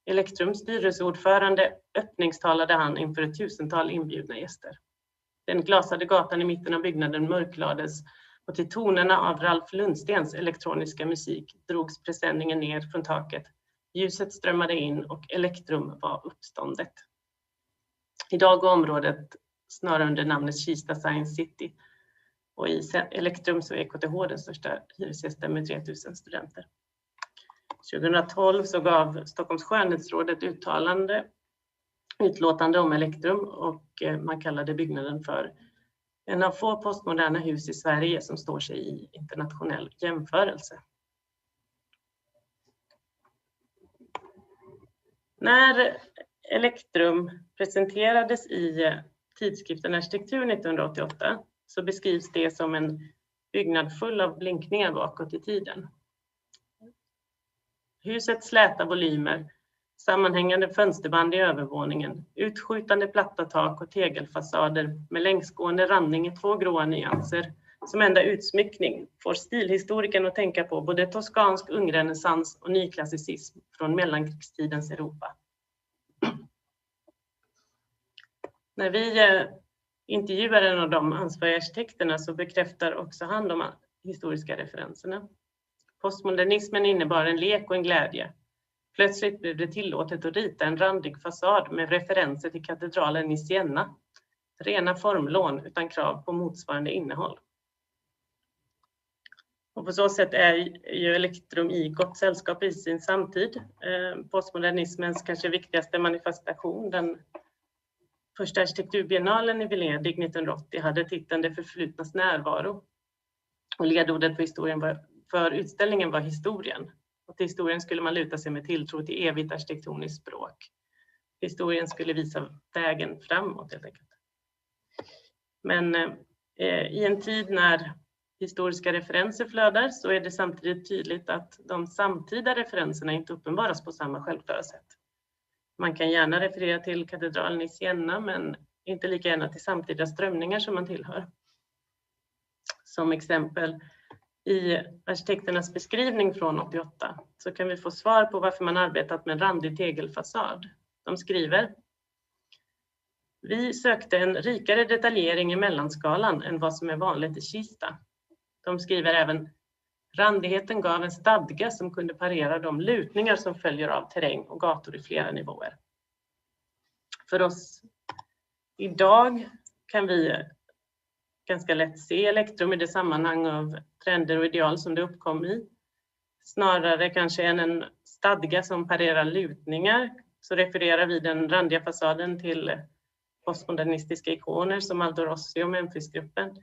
Elektrums styrelseordförande öppningstalade han inför ett 1000-tal inbjudna gäster. Den glasade gatan i mitten av byggnaden mörklades och till tonerna av Ralf Lundstens elektroniska musik drogs presenningen ner från taket. Ljuset strömmade in och Elektrum var uppståndet. Idag går området snarare under namnet Kista Science City. Och i Elektrum så är KTH den största hyresgästen med 3000 studenter. 2012 så gav Stockholms skönhetsråd ett utlåtande om Elektrum och man kallade byggnaden för en av få postmoderna hus i Sverige som står sig i internationell jämförelse. När Elektrum presenterades i tidskriften Arkitektur 1988 så beskrivs det som en byggnad full av blinkningar bakåt i tiden. Husets släta volymer, sammanhängande fönsterband i övervåningen, utskjutande platta tak och tegelfasader med längsgående randning i 2 gråa nyanser som enda utsmyckning får stilhistorikern att tänka på både toskansk ungrenässans och nyklassicism från mellankrigstidens Europa. När vi intervjuar en av de ansvariga arkitekterna så bekräftar också han de historiska referenserna. Postmodernismen innebar en lek och en glädje. Plötsligt blev det tillåtet att rita en randig fasad med referenser till katedralen i Siena. Rena formlån utan krav på motsvarande innehåll. Och på så sätt är ju Elektrum i gott sällskap i sin samtid. Postmodernismens kanske viktigaste manifestation, den första arkitekturbiennalen i Venedig 1980, hade titeln Det förflutnas närvaro. Och ledordet för utställningen var historien. Och till historien skulle man luta sig med tilltro till evigt arkitektoniskt språk. Historien skulle visa vägen framåt helt enkelt. Men i en tid när historiska referenser flödar så är det samtidigt tydligt att de samtida referenserna inte uppenbaras på samma självklara sätt. Man kan gärna referera till katedralen i Siena men inte lika gärna till samtida strömningar som man tillhör. Som exempel i arkitekternas beskrivning från 88 så kan vi få svar på varför man arbetat med en randig tegelfasad. De skriver: Vi sökte en rikare detaljering i mellanskalan än vad som är vanligt i Kista. De skriver även: Randigheten gav en stadga som kunde parera de lutningar som följer av terräng och gator i flera nivåer. För oss idag kan vi ganska lätt se Elektrum i det sammanhang av trender och ideal som det uppkom i. Snarare kanske än en stadga som parerar lutningar så refererar vi den randiga fasaden till postmodernistiska ikoner som Aldo Rossi och Memphis-gruppen.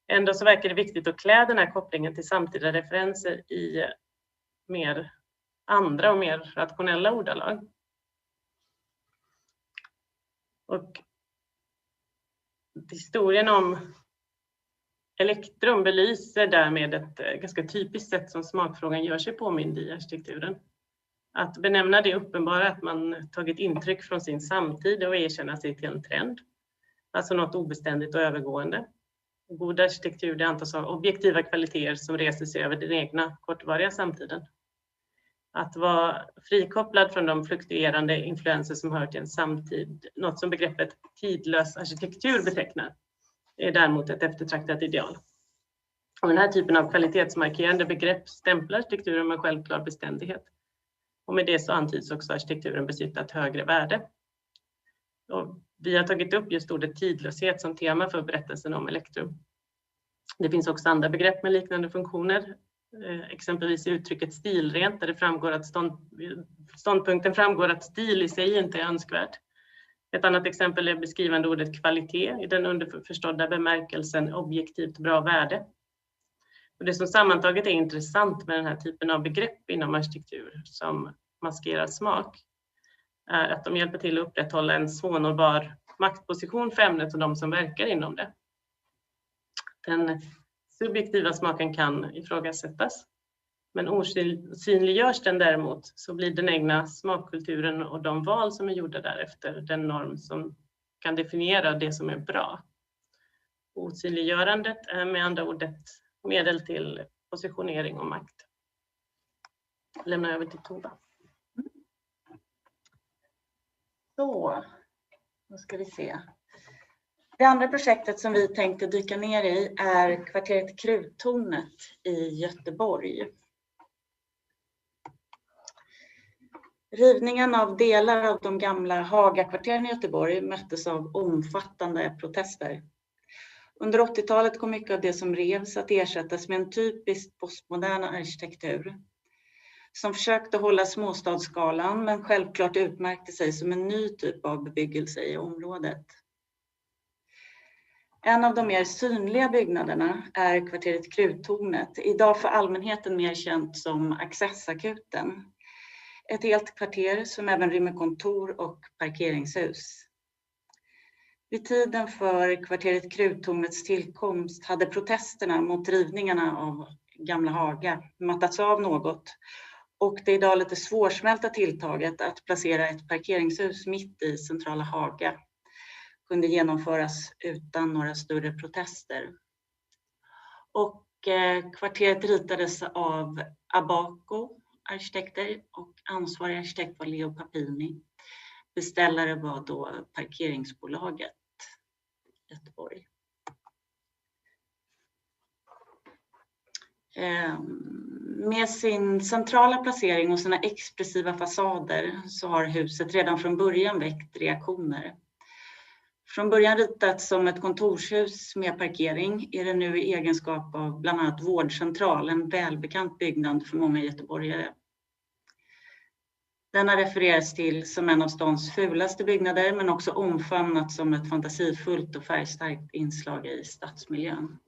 Ändå så verkar det viktigt att klä den här kopplingen till samtida referenser i mer andra och mer rationella ordalag. Och historien om Elektrum belyser därmed ett ganska typiskt sätt som smakfrågan gör sig påmind i arkitekturen. Att benämna det uppenbara att man tagit intryck från sin samtid och erkänna sig till en trend. Alltså något obeständigt och övergående. God arkitektur det antas ha objektiva kvaliteter som reser sig över den egna kortvariga samtiden. Att vara frikopplad från de fluktuerande influenser som hör till en samtid, något som begreppet tidlös arkitektur betecknar, är däremot ett eftertraktat ideal. Och den här typen av kvalitetsmarkerande begrepp stämplar arkitekturen med självklar beständighet. Och med det så antyds också arkitekturen besitta ett högre värde. Och vi har tagit upp just ordet tidlöshet som tema för berättelsen om Elektrum. Det finns också andra begrepp med liknande funktioner. Exempelvis uttrycket stilrent där det framgår att ståndpunkten framgår att stil i sig inte är önskvärd. Ett annat exempel är beskrivande ordet kvalitet i den underförstådda bemärkelsen objektivt bra värde. Och det som sammantaget är intressant med den här typen av begrepp inom arkitektur som maskerar smak är att de hjälper till att upprätthålla en svårnåbar maktposition för ämnet och de som verkar inom det. Den subjektiva smaken kan ifrågasättas, men osynliggörs den däremot så blir den egna smakkulturen och de val som är gjorda därefter den norm som kan definiera det som är bra. Osynliggörandet är med andra ord ett medel till positionering och makt. Jag lämnar över till Tova. Så, då ska vi se. Det andra projektet som vi tänkte dyka ner i är kvarteret Kruttornet i Göteborg. Rivningen av delar av de gamla Hagakvarteren i Göteborg möttes av omfattande protester. Under 80-talet kom mycket av det som revs att ersättas med en typiskt postmodern arkitektur som försökte hålla småstadsskalan men självklart utmärkte sig som en ny typ av bebyggelse i området. En av de mer synliga byggnaderna är kvarteret Kruttornet, idag för allmänheten mer känt som Accessakuten. Ett helt kvarter som även rymmer kontor och parkeringshus. Vid tiden för kvarteret Kruttornets tillkomst hade protesterna mot rivningarna av Gamla Haga mattats av något, och det idag lite svårsmälta tilltaget att placera ett parkeringshus mitt i centrala Haga kunde genomföras utan några större protester. Och kvarteret ritades av Abaco arkitekter och ansvarig arkitekt var Leo Papini. Beställare var då parkeringsbolaget Göteborg. Med sin centrala placering och sina expressiva fasader så har huset redan från början väckt reaktioner. Från början ritat som ett kontorshus med parkering är det nu i egenskap av bland annat vårdcentral, en välbekant byggnad för många göteborgare. Den har refererats till som en av stans fulaste byggnader, men också omfamnat som ett fantasifullt och färgstarkt inslag i stadsmiljön.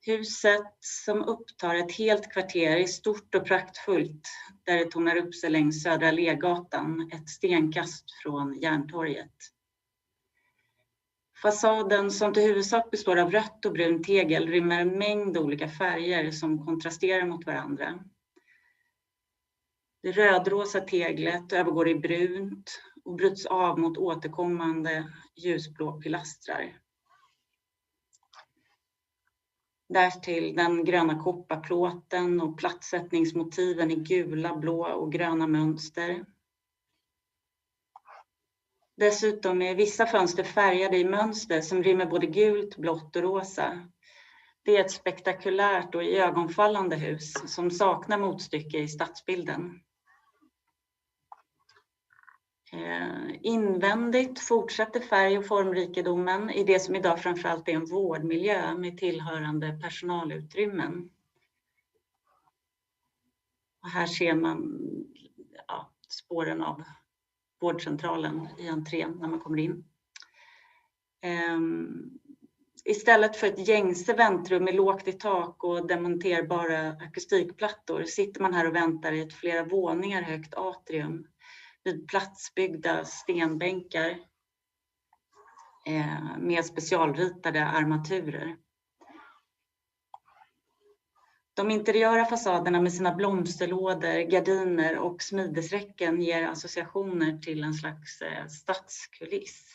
Huset som upptar ett helt kvarter är stort och praktfullt, där det tornar upp sig längs Södra Legatan, ett stenkast från Järntorget. Fasaden som till huvudsak består av rött och brunt tegel rymmer en mängd olika färger som kontrasterar mot varandra. Det rödrosa teglet övergår i brunt och bryts av mot återkommande ljusblå pilastrar. Därtill den gröna kopparplåten och plattsättningsmotiven i gula, blå och gröna mönster. Dessutom är vissa fönster färgade i mönster som rymmer både gult, blått och rosa. Det är ett spektakulärt och iögonfallande hus som saknar motstycke i stadsbilden. Invändigt fortsätter färg- och formrikedomen i det som idag framförallt är en vårdmiljö med tillhörande personalutrymmen. Och här ser man spåren av vårdcentralen i entrén när man kommer in. Istället för ett gängse väntrum med lågt i tak och demonterbara akustikplattor sitter man här och väntar i ett flera våningar högt atrium vid platsbyggda stenbänkar med specialritade armaturer. De interiöra fasaderna med sina blomsterlådor, gardiner och smidesräcken ger associationer till en slags stadskuliss.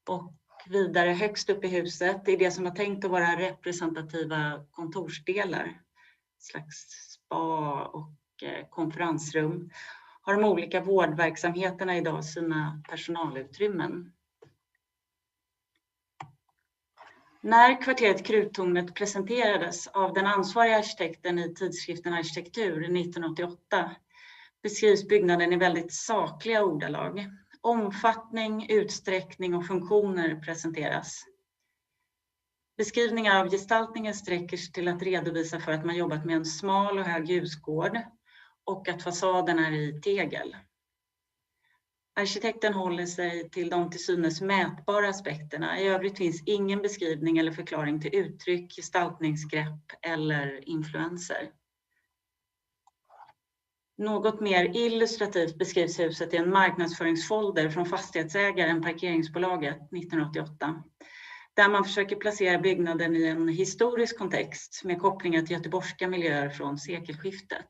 Och vidare högst upp i huset är det som är tänkt att vara representativa kontorsdelar, slags spa och konferensrum, har de olika vårdverksamheterna idag sina personalutrymmen. När kvarteret Kruttornet presenterades av den ansvariga arkitekten i tidskriften Arkitektur 1988 beskrivs byggnaden i väldigt sakliga ordalag. Omfattning, utsträckning och funktioner presenteras. Beskrivningar av gestaltningen sträcker sig till att redovisa för att man jobbat med en smal och hög ljusgård och att fasaden är i tegel. Arkitekten håller sig till de till synes mätbara aspekterna. I övrigt finns ingen beskrivning eller förklaring till uttryck, gestaltningsgrepp eller influenser. Något mer illustrativt beskrivs huset i en marknadsföringsfolder från fastighetsägaren Parkeringsbolaget 1988. Där man försöker placera byggnaden i en historisk kontext med kopplingar till göteborgska miljöer från sekelskiftet.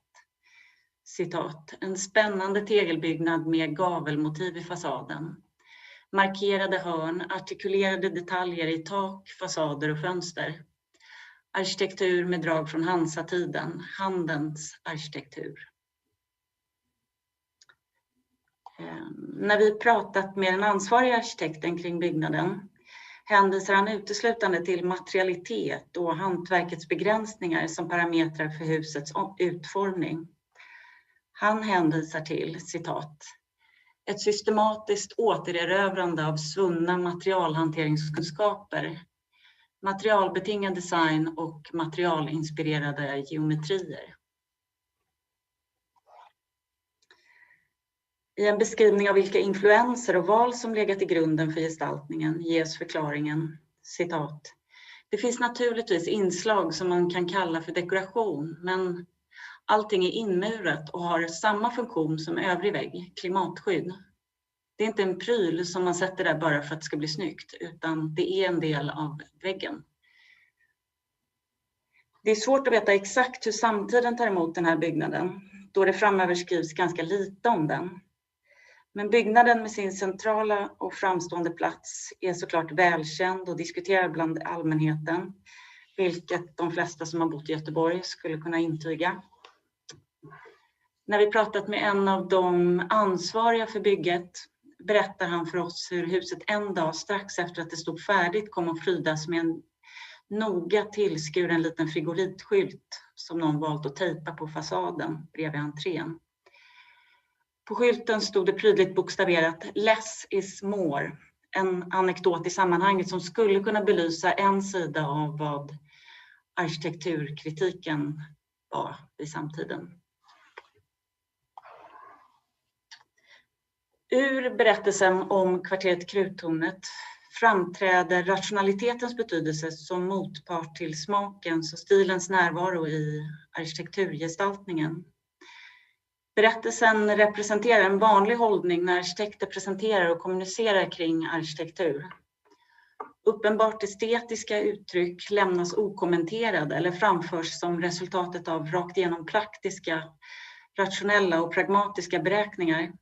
Citat, en spännande tegelbyggnad med gavelmotiv i fasaden. Markerade hörn, artikulerade detaljer i tak, fasader och fönster. Arkitektur med drag från Hansatiden, handens arkitektur. När vi pratat med den ansvariga arkitekten kring byggnaden hänvisar han uteslutande till materialitet och hantverkets begränsningar som parametrar för husets utformning. Han hänvisar till, citat, ett systematiskt återerövrande av svunna materialhanteringskunskaper, materialbetingad design och materialinspirerade geometrier. I en beskrivning av vilka influenser och val som legat i grunden för gestaltningen ges förklaringen, citat, det finns naturligtvis inslag som man kan kalla för dekoration, men allting är inmurat och har samma funktion som övrig vägg, klimatskydd. Det är inte en pryl som man sätter där bara för att det ska bli snyggt, utan det är en del av väggen. Det är svårt att veta exakt hur samtiden tar emot den här byggnaden, då det framöver skrivs ganska lite om den. Men byggnaden med sin centrala och framstående plats är såklart välkänd och diskuterad bland allmänheten, vilket de flesta som har bott i Göteborg skulle kunna intyga. När vi pratat med en av de ansvariga för bygget berättar han för oss hur huset en dag strax efter att det stod färdigt kom att frydas med en noga tillskuren liten frigolitskylt som någon valt att tejpa på fasaden bredvid entrén. På skylten stod det prydligt bokstaverat "Less is more", en anekdot i sammanhanget som skulle kunna belysa en sida av vad arkitekturkritiken var i samtiden. Ur berättelsen om kvarteret Kruttornet framträder rationalitetens betydelse som motpart till smakens och stilens närvaro i arkitekturgestaltningen. Berättelsen representerar en vanlig hållning när arkitekter presenterar och kommunicerar kring arkitektur. Uppenbart estetiska uttryck lämnas okommenterade eller framförs som resultatet av rakt igenom praktiska, rationella och pragmatiska beräkningar.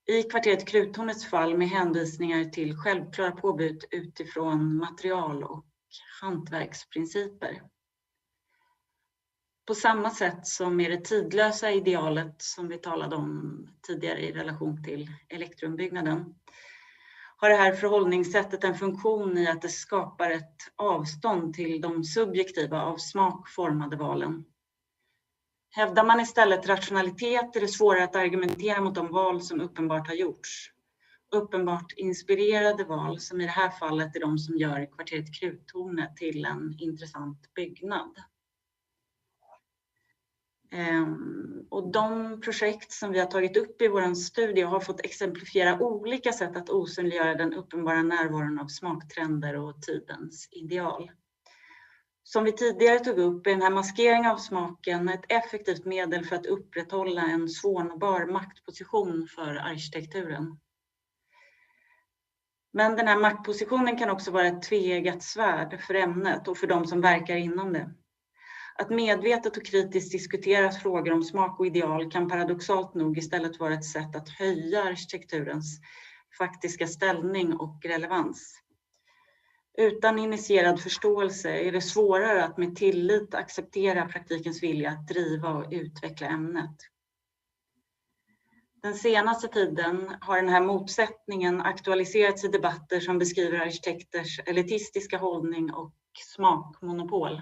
I kvarteret Kruttornets fall med hänvisningar till självklara påbud utifrån material och hantverksprinciper. På samma sätt som med det tidlösa idealet som vi talade om tidigare i relation till elektrumbyggnaden, har det här förhållningssättet en funktion i att det skapar ett avstånd till de subjektiva av smak formade valen. Hävdar man istället rationalitet är det svårare att argumentera mot de val som uppenbart har gjorts. Uppenbart inspirerade val som i det här fallet är de som gör kvarteret Kruttornet till en intressant byggnad. Och de projekt som vi har tagit upp i vår studie har fått exemplifiera olika sätt att osynliggöra den uppenbara närvaron av smaktrender och tidens ideal. Som vi tidigare tog upp är den här maskeringen av smaken ett effektivt medel för att upprätthålla en svårnåbar maktposition för arkitekturen. Men den här maktpositionen kan också vara ett tveeggat svärd för ämnet och för de som verkar inom det. Att medvetet och kritiskt diskutera frågor om smak och ideal kan paradoxalt nog istället vara ett sätt att höja arkitekturens faktiska ställning och relevans. Utan initierad förståelse är det svårare att med tillit acceptera praktikens vilja att driva och utveckla ämnet. Den senaste tiden har den här motsättningen aktualiserats i debatter som beskriver arkitekters elitistiska hållning och smakmonopol.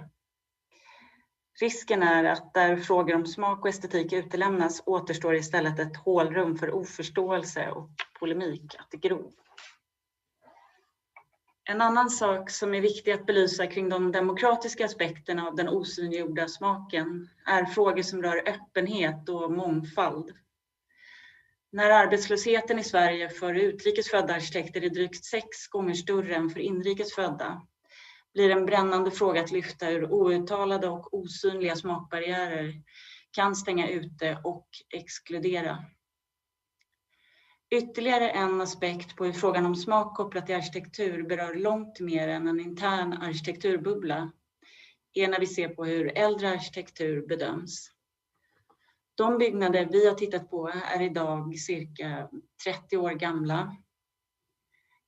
Risken är att där frågor om smak och estetik utelämnas återstår istället ett hålrum för oförståelse och polemik att gro. En annan sak som är viktig att belysa kring de demokratiska aspekterna av den osynliggjorda smaken är frågor som rör öppenhet och mångfald. När arbetslösheten i Sverige för utrikes födda arkitekter är drygt 6 gånger större än för inrikes födda blir en brännande fråga att lyfta hur outtalade och osynliga smakbarriärer kan stänga ute och exkludera. Ytterligare en aspekt på hur frågan om smak kopplat till arkitektur berör långt mer än en intern arkitekturbubbla är när vi ser på hur äldre arkitektur bedöms. De byggnader vi har tittat på är idag cirka 30 år gamla,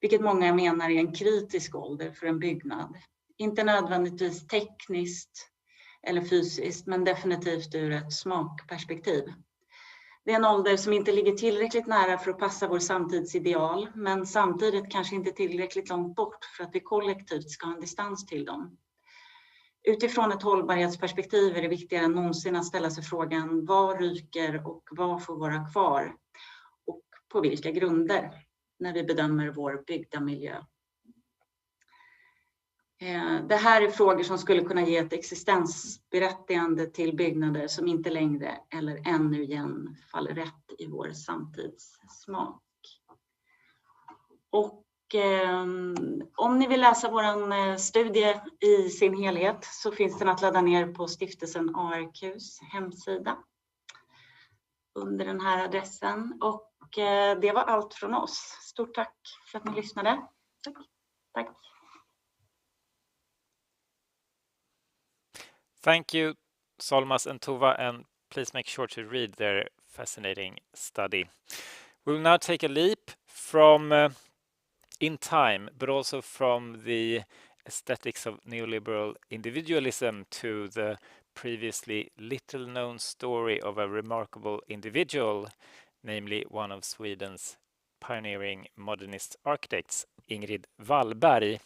vilket många menar är en kritisk ålder för en byggnad. Inte nödvändigtvis tekniskt eller fysiskt, men definitivt ur ett smakperspektiv. Det är en ålder som inte ligger tillräckligt nära för att passa vår samtidsideal, men samtidigt kanske inte tillräckligt långt bort för att vi kollektivt ska ha en distans till dem. Utifrån ett hållbarhetsperspektiv är det viktigare än någonsin att ställa sig frågan: vad ryker och vad får vara kvar? Och på vilka grunder när vi bedömer vår byggda miljö? Det här är frågor som skulle kunna ge ett existensberättigande till byggnader som inte längre eller ännu igen faller rätt i vår samtidssmak. Och om ni vill läsa vår studie i sin helhet så finns den att ladda ner på stiftelsen ARQs hemsida. under den här adressen. Och det var allt från oss. Stort tack för att ni lyssnade. Tack. Thank you, Solmas and Tova, and please make sure to read their fascinating study. We will now take a leap from in time, but also from the aesthetics of neoliberal individualism to the previously little known story of a remarkable individual, namely one of Sweden's pioneering modernist architects, Ingrid Wallberg.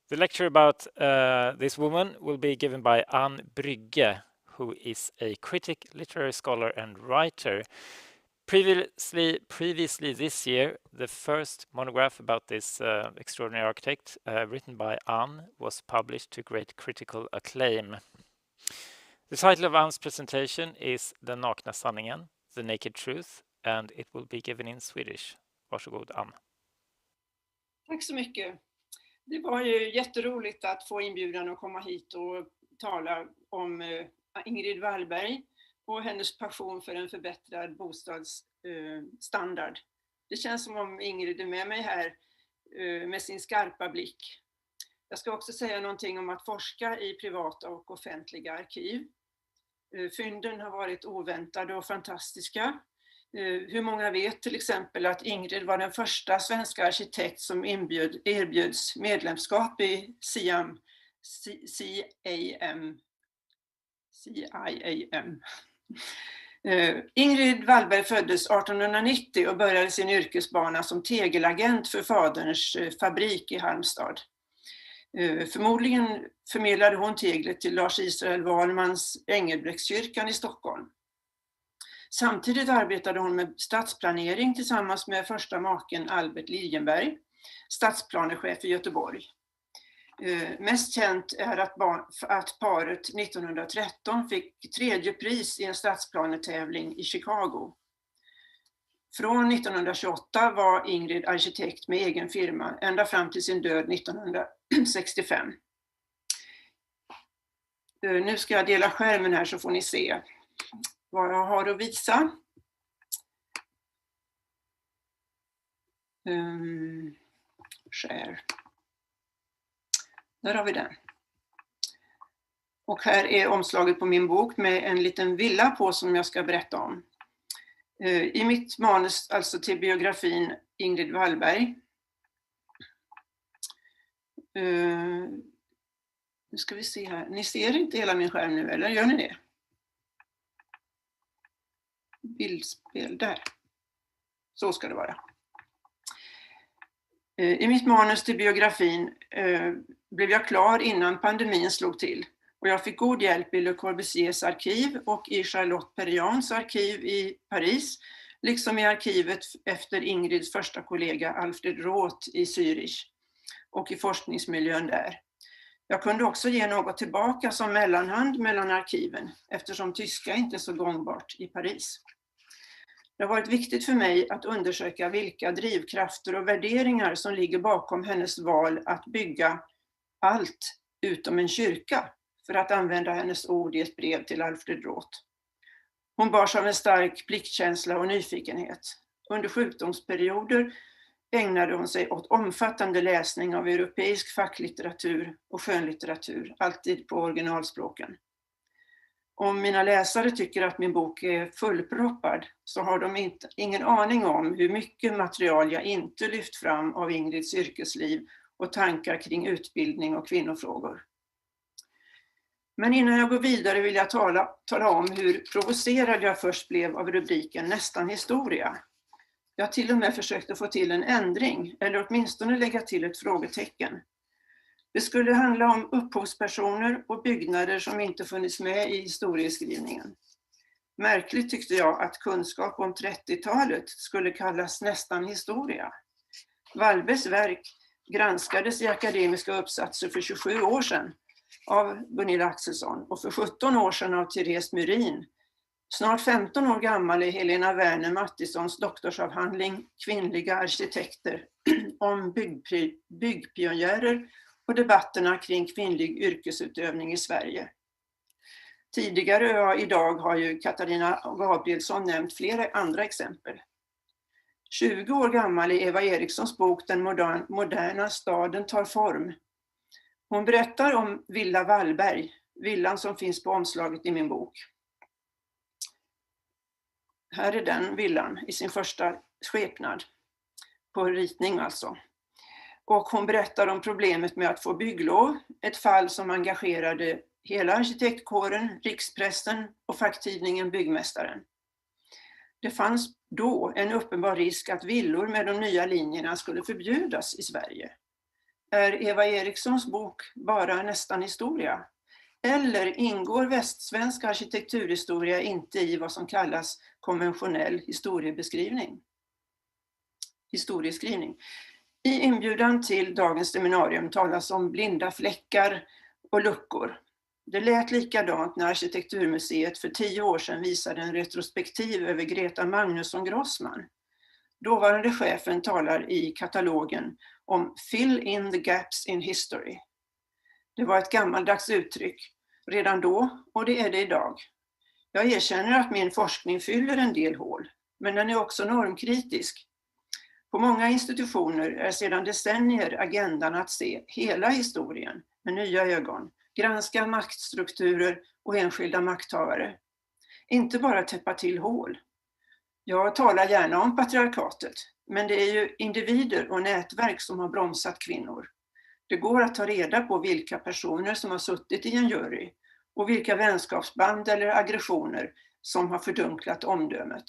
The lecture about this woman will be given by Ann Brygge, who is a critic, literary scholar and writer. Previously this year, the first monograph about this extraordinary architect, written by Ann, was published to great critical acclaim. The title of Ann's presentation is Den nakna sanningen, The Naked Truth, and it will be given in Swedish. Varsågod, Ann. Tack så mycket. Det var ju jätteroligt att få inbjudan att komma hit och tala om Ingrid Wallberg och hennes passion för en förbättrad bostadsstandard. Det känns som om Ingrid är med mig här med sin skarpa blick. Jag ska också säga någonting om att forska i privata och offentliga arkiv. Fynden har varit oväntade och fantastiska. Hur många vet till exempel att Ingrid var den första svenska arkitekt som erbjöds medlemskap i CIAM. Ingrid Wallberg föddes 1890 och började sin yrkesbana som tegelagent för faderns fabrik i Halmstad. Förmodligen förmedlade hon teglet till Lars Israel Wahlmans Engelbrektskyrkan i Stockholm. Samtidigt arbetade hon med stadsplanering tillsammans med första maken Albert Liljenberg, stadsplanechef i Göteborg. Mest känt är att paret 1913 fick tredje pris i en stadsplanetävling i Chicago. Från 1928 var Ingrid arkitekt med egen firma ända fram till sin död 1965. Nu ska jag dela skärmen här så får ni se vad jag har att visa. Share. Där har vi den. Och här är omslaget på min bok med en liten villa på som jag ska berätta om. I mitt manus, alltså till biografin Ingrid Wallberg. Nu ska vi se här. Ni ser inte hela min skärm nu, eller gör ni det? Bildspel där. Så ska det vara. I mitt manus till biografin blev jag klar innan pandemin slog till. Och jag fick god hjälp i Le Corbusiers arkiv och i Charlotte Perrions arkiv i Paris, liksom i arkivet efter Ingrids första kollega Alfred Roth i Zürich och i forskningsmiljön där. Jag kunde också ge något tillbaka som mellanhand mellan arkiven, eftersom tyska inte är så gångbart i Paris. Det har varit viktigt för mig att undersöka vilka drivkrafter och värderingar som ligger bakom hennes val att bygga allt utom en kyrka, för att använda hennes ord i ett brev till Alfred Roth. Hon bars av en stark pliktkänsla och nyfikenhet. Under sjukdomsperioder ägnade hon sig åt omfattande läsning av europeisk facklitteratur och skönlitteratur, alltid på originalspråken. Om mina läsare tycker att min bok är fullproppad så har de ingen aning om hur mycket material jag inte lyft fram av Ingrids yrkesliv och tankar kring utbildning och kvinnofrågor. Men innan jag går vidare vill jag tala om hur provocerad jag först blev av rubriken Nästan historia. Jag till och med försökte få till en ändring, eller åtminstone lägga till ett frågetecken. Det skulle handla om upphovspersoner och byggnader som inte funnits med i historieskrivningen. Märkligt tyckte jag att kunskap om 30-talet skulle kallas nästan historia. Wallbergs verk granskades i akademiska uppsatser för 27 år sedan av Gunilla Axelsson och för 17 år sedan av Therese Myrin. Snart 15 år gammal är Helena Werner Mattissons doktorsavhandling Kvinnliga arkitekter om byggpionjärer och debatterna kring kvinnlig yrkesutövning i Sverige. Tidigare idag har ju Katarina Gabrielsson nämnt flera andra exempel. 20 år gammal är Eva Erikssons bok Den moderna staden tar form. Hon berättar om Villa Wallberg, villan som finns på omslaget i min bok. Här är den villan i sin första skepnad, på ritning alltså. Och hon berättar om problemet med att få bygglov, ett fall som engagerade hela arkitektkåren, rikspressen och facktidningen Byggmästaren. Det fanns då en uppenbar risk att villor med de nya linjerna skulle förbjudas i Sverige. Är Eva Erikssons bok bara nästan historia? Eller ingår västsvensk arkitekturhistoria inte i vad som kallas konventionell historieskrivning? I inbjudan till dagens seminarium talas om blinda fläckar och luckor. Det lät likadant när Arkitekturmuseet för 10 år sedan visade en retrospektiv över Greta Magnusson Grossman. Dåvarande chefen talar i katalogen om fill in the gaps in history. Det var ett gammaldags uttryck redan då och det är det idag. Jag erkänner att min forskning fyller en del hål, men den är också normkritisk. På många institutioner är sedan decennier agendan att se hela historien med nya ögon, granska maktstrukturer och enskilda makthavare. Inte bara täppa till hål. Jag talar gärna om patriarkatet, men det är ju individer och nätverk som har bromsat kvinnor. Det går att ta reda på vilka personer som har suttit i en jury och vilka vänskapsband eller aggressioner som har fördunklat omdömet.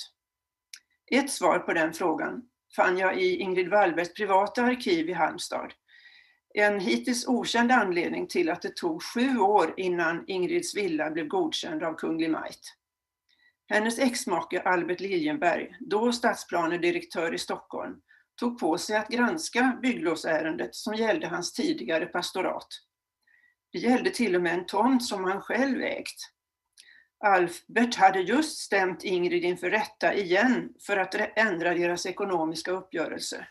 Ett svar på den frågan fann jag i Ingrid Wallbergs privata arkiv i Halmstad. En hittills okänd anledning till att det tog 7 år innan Ingrids villa blev godkänd av Kunglig Majt. Hennes exmake Albert Liljenberg, då stadsplanedirektör i Stockholm, tog på sig att granska bygglovsärendet som gällde hans tidigare pastorat. Det gällde till och med en tomt som han själv ägt. Albert hade just stämt Ingrid inför rätta igen för att ändra deras ekonomiska uppgörelse.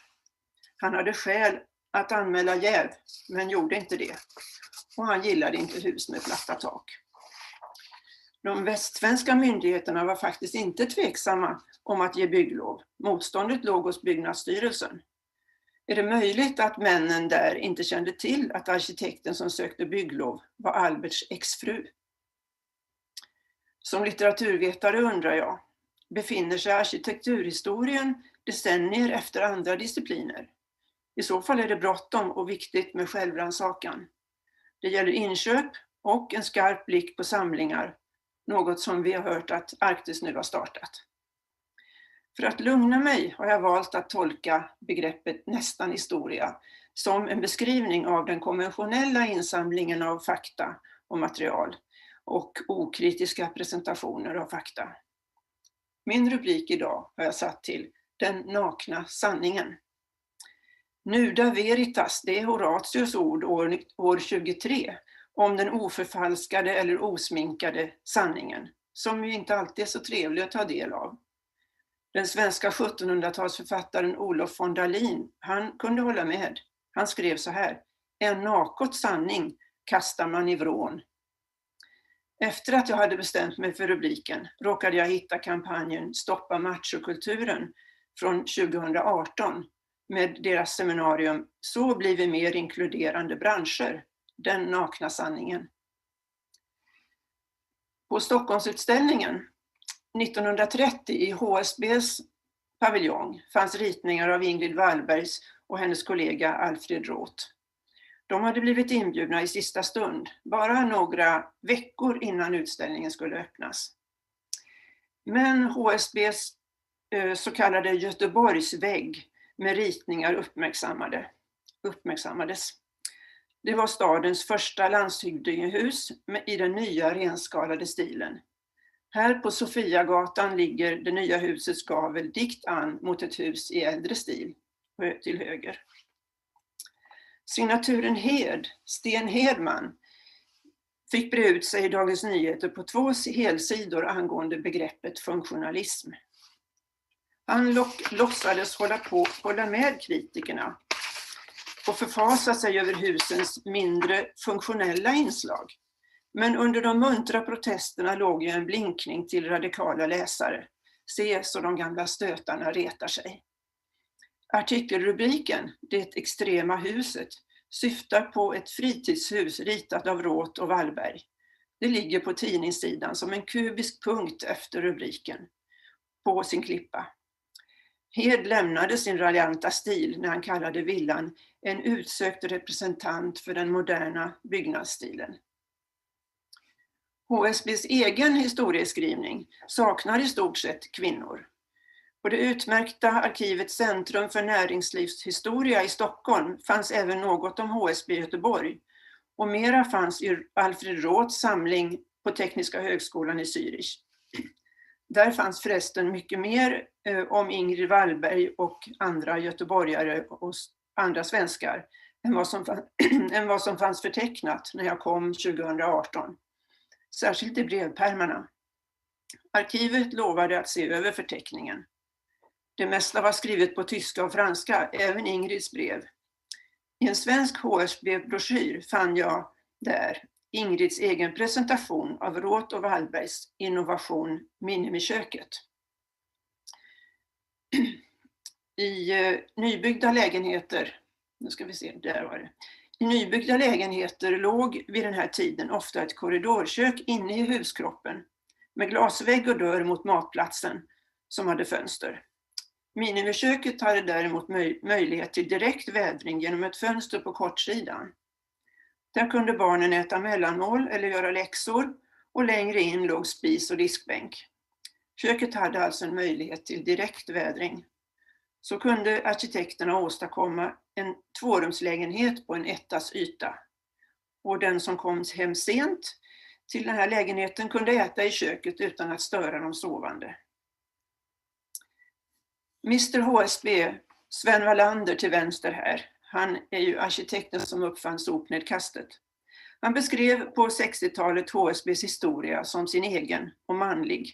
Han hade skäl att anmäla jäv, men gjorde inte det. Och han gillade inte hus med platta tak. De västsvenska myndigheterna var faktiskt inte tveksamma om att ge bygglov. Motståndet låg hos Byggnadsstyrelsen. Är det möjligt att männen där inte kände till att arkitekten som sökte bygglov var Alberts exfru? Som litteraturvetare undrar jag, befinner sig arkitekturhistorien decennier efter andra discipliner? I så fall är det bråttom och viktigt med självrannsakan. Det gäller inköp och en skarp blick på samlingar, något som vi har hört att Arktis nu har startat. För att lugna mig har jag valt att tolka begreppet nästan historia som en beskrivning av den konventionella insamlingen av fakta och material och okritiska presentationer av fakta. Min rubrik idag har jag satt till Den nakna sanningen. Nuda veritas, det är Horatius ord år 23 om den oförfalskade eller osminkade sanningen, som ju inte alltid är så trevlig att ta del av. Den svenska 1700-talsförfattaren Olof von Dalin, han kunde hålla med. Han skrev så här: en nakot sanning kastar man i vrån. Efter att jag hade bestämt mig för rubriken råkade jag hitta kampanjen Stoppa machokulturen från 2018 med deras seminarium Så blir vi mer inkluderande branscher, den nakna sanningen. På Stockholmsutställningen 1930 i HSBs paviljong fanns ritningar av Ingrid Wallbergs och hennes kollega Alfred Roth. De hade blivit inbjudna i sista stund, bara några veckor innan utställningen skulle öppnas. Men HSBs så kallade Göteborgsvägg med ritningar uppmärksammades. Det var stadens första landshövdingehus i den nya renskalade stilen. Här på Sofiagatan ligger det nya husets gavel dikt an mot ett hus i äldre stil till höger. Signaturen Hed, Sten Hedman, fick bre ut sig i Dagens Nyheter på 2 helsidor angående begreppet funktionalism. Han låtsades hålla med kritikerna och förfasa sig över husens mindre funktionella inslag. Men under de muntra protesterna låg ju en blinkning till radikala läsare. Se så de gamla stötarna retar sig. Artikelrubriken, Det extrema huset, syftar på ett fritidshus ritat av Roth och Wallberg. Det ligger på tidningssidan som en kubisk punkt efter rubriken på sin klippa. Hed lämnade sin raljanta stil när han kallade villan en utsökt representant för den moderna byggnadsstilen. HSBs egen historieskrivning saknar i stort sett kvinnor. På det utmärkta arkivet Centrum för näringslivshistoria i Stockholm fanns även något om HSB i Göteborg, och mera fanns i Alfred Roths samling på Tekniska högskolan i Zürich. Där fanns förresten mycket mer om Ingrid Wallberg och andra göteborgare och andra svenskar än vad som fanns förtecknat när jag kom 2018. Särskilt i brevpärmarna. Arkivet lovade att se över förteckningen. Det mesta var skrivet på tyska och franska, även Ingrids brev. I en svensk HSB-broschyr fann jag där Ingrids egen presentation av Roth och Wallbergs innovation Minimiköket. I nybyggda lägenheter, nu ska vi se, där var det. I nybyggda lägenheter låg vid den här tiden ofta ett korridorkök inne i huskroppen med glasvägg och dörr mot matplatsen som hade fönster. Minimiköket hade däremot möjlighet till direkt vädring genom ett fönster på kortsidan. Där kunde barnen äta mellanmål eller göra läxor, och längre in låg spis och diskbänk. Köket hade alltså en möjlighet till direkt vädring. Så kunde arkitekterna åstadkomma en tvårumslägenhet på en ettas yta. Och den som kom hem sent till den här lägenheten kunde äta i köket utan att störa de sovande. Mr HSB, Sven Wallander till vänster här, han är ju arkitekten som uppfann sopnedkastet. Han beskrev på 60-talet HSBs historia som sin egen och manlig.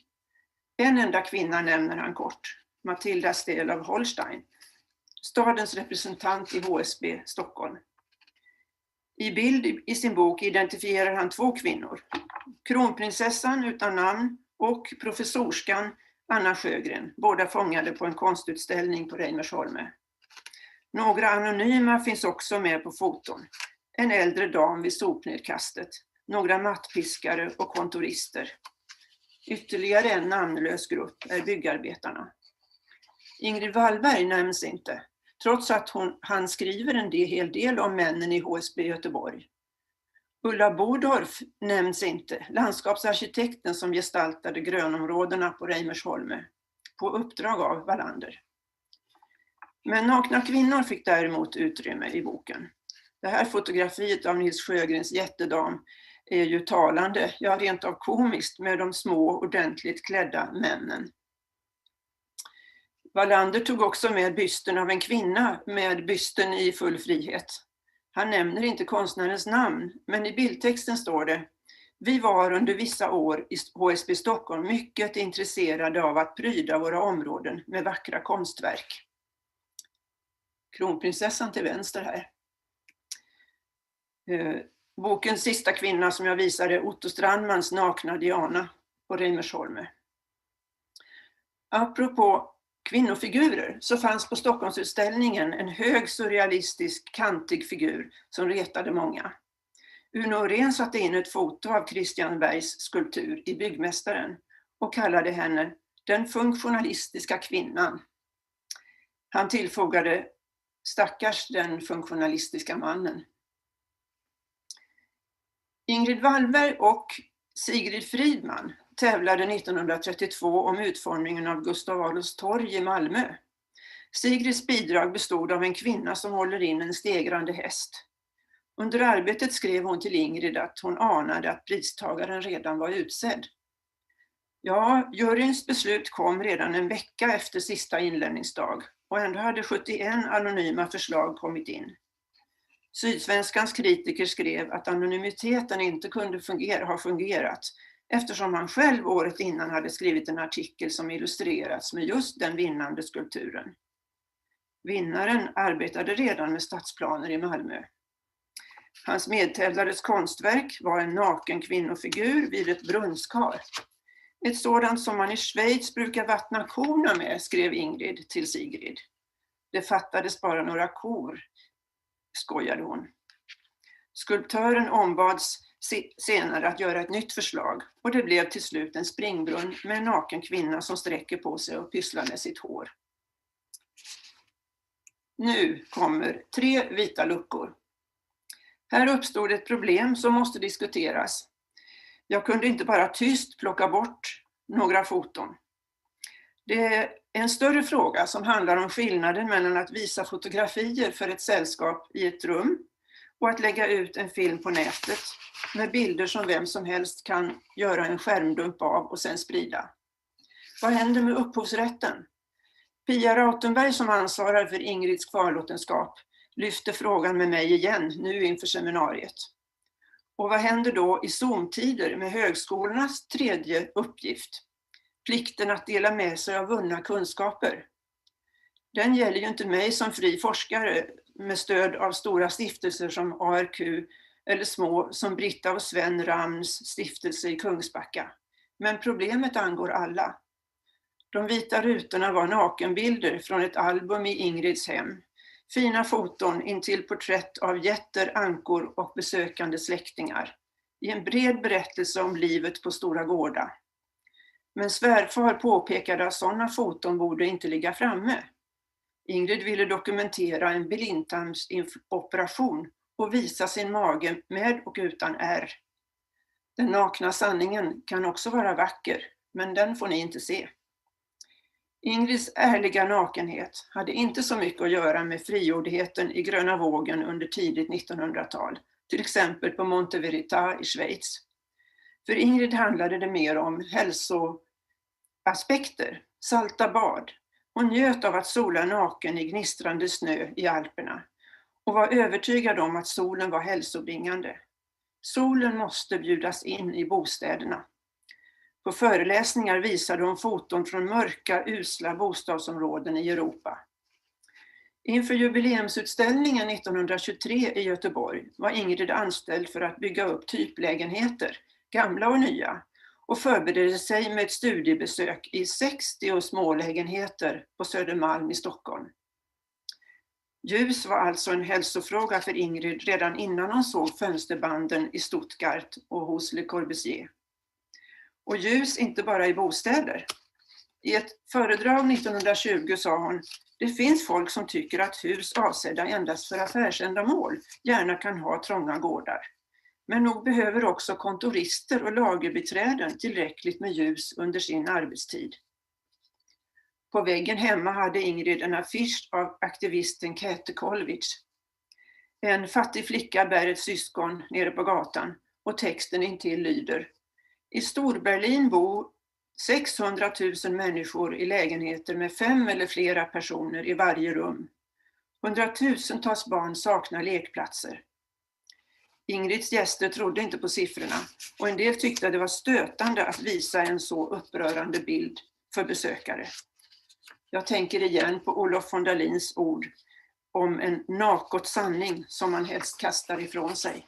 En enda kvinna nämner han kort, Matilda Stel av Holstein, stadens representant i HSB Stockholm. I bild i sin bok identifierar han 2 kvinnor, kronprinsessan utan namn och professorskan Anna Sjögren, båda fångade på en konstutställning på Reimersholme. Några anonyma finns också med på foton. En äldre dam vid sopnedkastet, några mattpiskare och kontorister. Ytterligare en namnlös grupp är byggarbetarna. Ingrid Wallberg nämns inte, trots att han skriver en hel del om männen i HSB Göteborg. Ulla Bodorf nämns inte, landskapsarkitekten som gestaltade grönområdena på Reimersholme, på uppdrag av Wallander. Men nakna kvinnor fick däremot utrymme i boken. Det här fotografiet av Nils Sjögrens jättedam är ju talande, ja rent av komiskt, med de små ordentligt klädda männen. Wallander tog också med bysten av en kvinna med bysten i full frihet. Han nämner inte konstnärens namn, men i bildtexten står det: Vi var under vissa år i HSB Stockholm mycket intresserade av att pryda våra områden med vackra konstverk. Kronprinsessan till vänster här. Bokens sista kvinna som jag visar är Otto Strandmans nakna Diana på Reimersholme. Apropå kvinnofigurer så fanns på Stockholmsutställningen en hög surrealistisk kantig figur som retade många. Uno Åhrén satte in ett foto av Christian Bergs skulptur i Byggmästaren och kallade henne den funktionalistiska kvinnan. Han tillfogade: stackars den funktionalistiska mannen. Ingrid Wallberg och Sigrid Fridman tävlade 1932 om utformningen av Gustav Adolfs torg i Malmö. Sigrids bidrag bestod av en kvinna som håller in en stegrande häst. Under arbetet skrev hon till Ingrid att hon anade att pristagaren redan var utsedd. Ja, juryns beslut kom redan en vecka efter sista inlämningsdag och ändå hade 71 anonyma förslag kommit in. Sydsvenskans kritiker skrev att anonymiteten inte kunde ha fungerat eftersom han själv året innan hade skrivit en artikel som illustrerats med just den vinnande skulpturen. Vinnaren arbetade redan med stadsplaner i Malmö. Hans medtävlares konstverk var en naken kvinnofigur vid ett brunnskar. Ett sådant som man i Schweiz brukar vattna korna med, skrev Ingrid till Sigrid. Det fattades bara några kor, skojade hon. Skulptören ombads senare att göra ett nytt förslag och det blev till slut en springbrunn med en naken kvinna som sträcker på sig och pysslar med sitt hår. Nu kommer 3 vita luckor. Här uppstod ett problem som måste diskuteras. Jag kunde inte bara tyst plocka bort några foton. Det är en större fråga som handlar om skillnaden mellan att visa fotografier för ett sällskap i ett rum och att lägga ut en film på nätet med bilder som vem som helst kan göra en skärmdump av och sen sprida. Vad händer med upphovsrätten? Pia Rautenberg som ansvarar för Ingrids kvarlåtenskap lyfter frågan med mig igen nu inför seminariet. Och vad händer då i Zoom-tider med högskolornas tredje uppgift? Plikten att dela med sig av vunna kunskaper. Den gäller ju inte mig som fri forskare med stöd av stora stiftelser som ARQ eller små som Britta och Sven Rams stiftelse i Kungsbacka. Men problemet angår alla. De vita rutorna var nakenbilder från ett album i Ingrids hem. Fina foton intill porträtt av jätter, ankor och besökande släktingar. I en bred berättelse om livet på Stora Gårda. Men svärfar påpekade att sådana foton borde inte ligga framme. Ingrid ville dokumentera en blindtarmsoperation och visa sin mage med och utan ärr. Den nakna sanningen kan också vara vacker, men den får ni inte se. Ingrids ärliga nakenhet hade inte så mycket att göra med frigjordheten i gröna vågen under tidigt 1900-tal, till exempel på Monte Verita i Schweiz. För Ingrid handlade det mer om hälsoaspekter, salta bad. Hon njöt av att sola naken i gnistrande snö i Alperna och var övertygad om att solen var hälsobringande. Solen måste bjudas in i bostäderna. På föreläsningar visade hon foton från mörka, usla bostadsområden i Europa. Inför jubileumsutställningen 1923 i Göteborg var Ingrid anställd för att bygga upp typlägenheter, gamla och nya, och förberedde sig med ett studiebesök i 60 smålägenheter på Södermalm i Stockholm. Ljus var alltså en hälsofråga för Ingrid redan innan hon såg fönsterbanden i Stuttgart och hos Le Corbusier. Och ljus inte bara i bostäder. I ett föredrag 1920 sa hon: det finns folk som tycker att hus avsedda endast för affärsändamål gärna kan ha trånga gårdar. Men nog behöver också kontorister och lagerbiträden tillräckligt med ljus under sin arbetstid. På väggen hemma hade Ingrid en affisch av aktivisten Käthe Kollwitz. En fattig flicka bär ett syskon nere på gatan och texten intill lyder: i Storberlin bor 600 000 människor i lägenheter med 5 eller flera personer i varje rum. 100-tusentals barn saknar lekplatser. Ingrids gäster trodde inte på siffrorna och en del tyckte att det var stötande att visa en så upprörande bild för besökare. Jag tänker igen på Olof von Dalins ord om en nakot sanning som man helst kastar ifrån sig.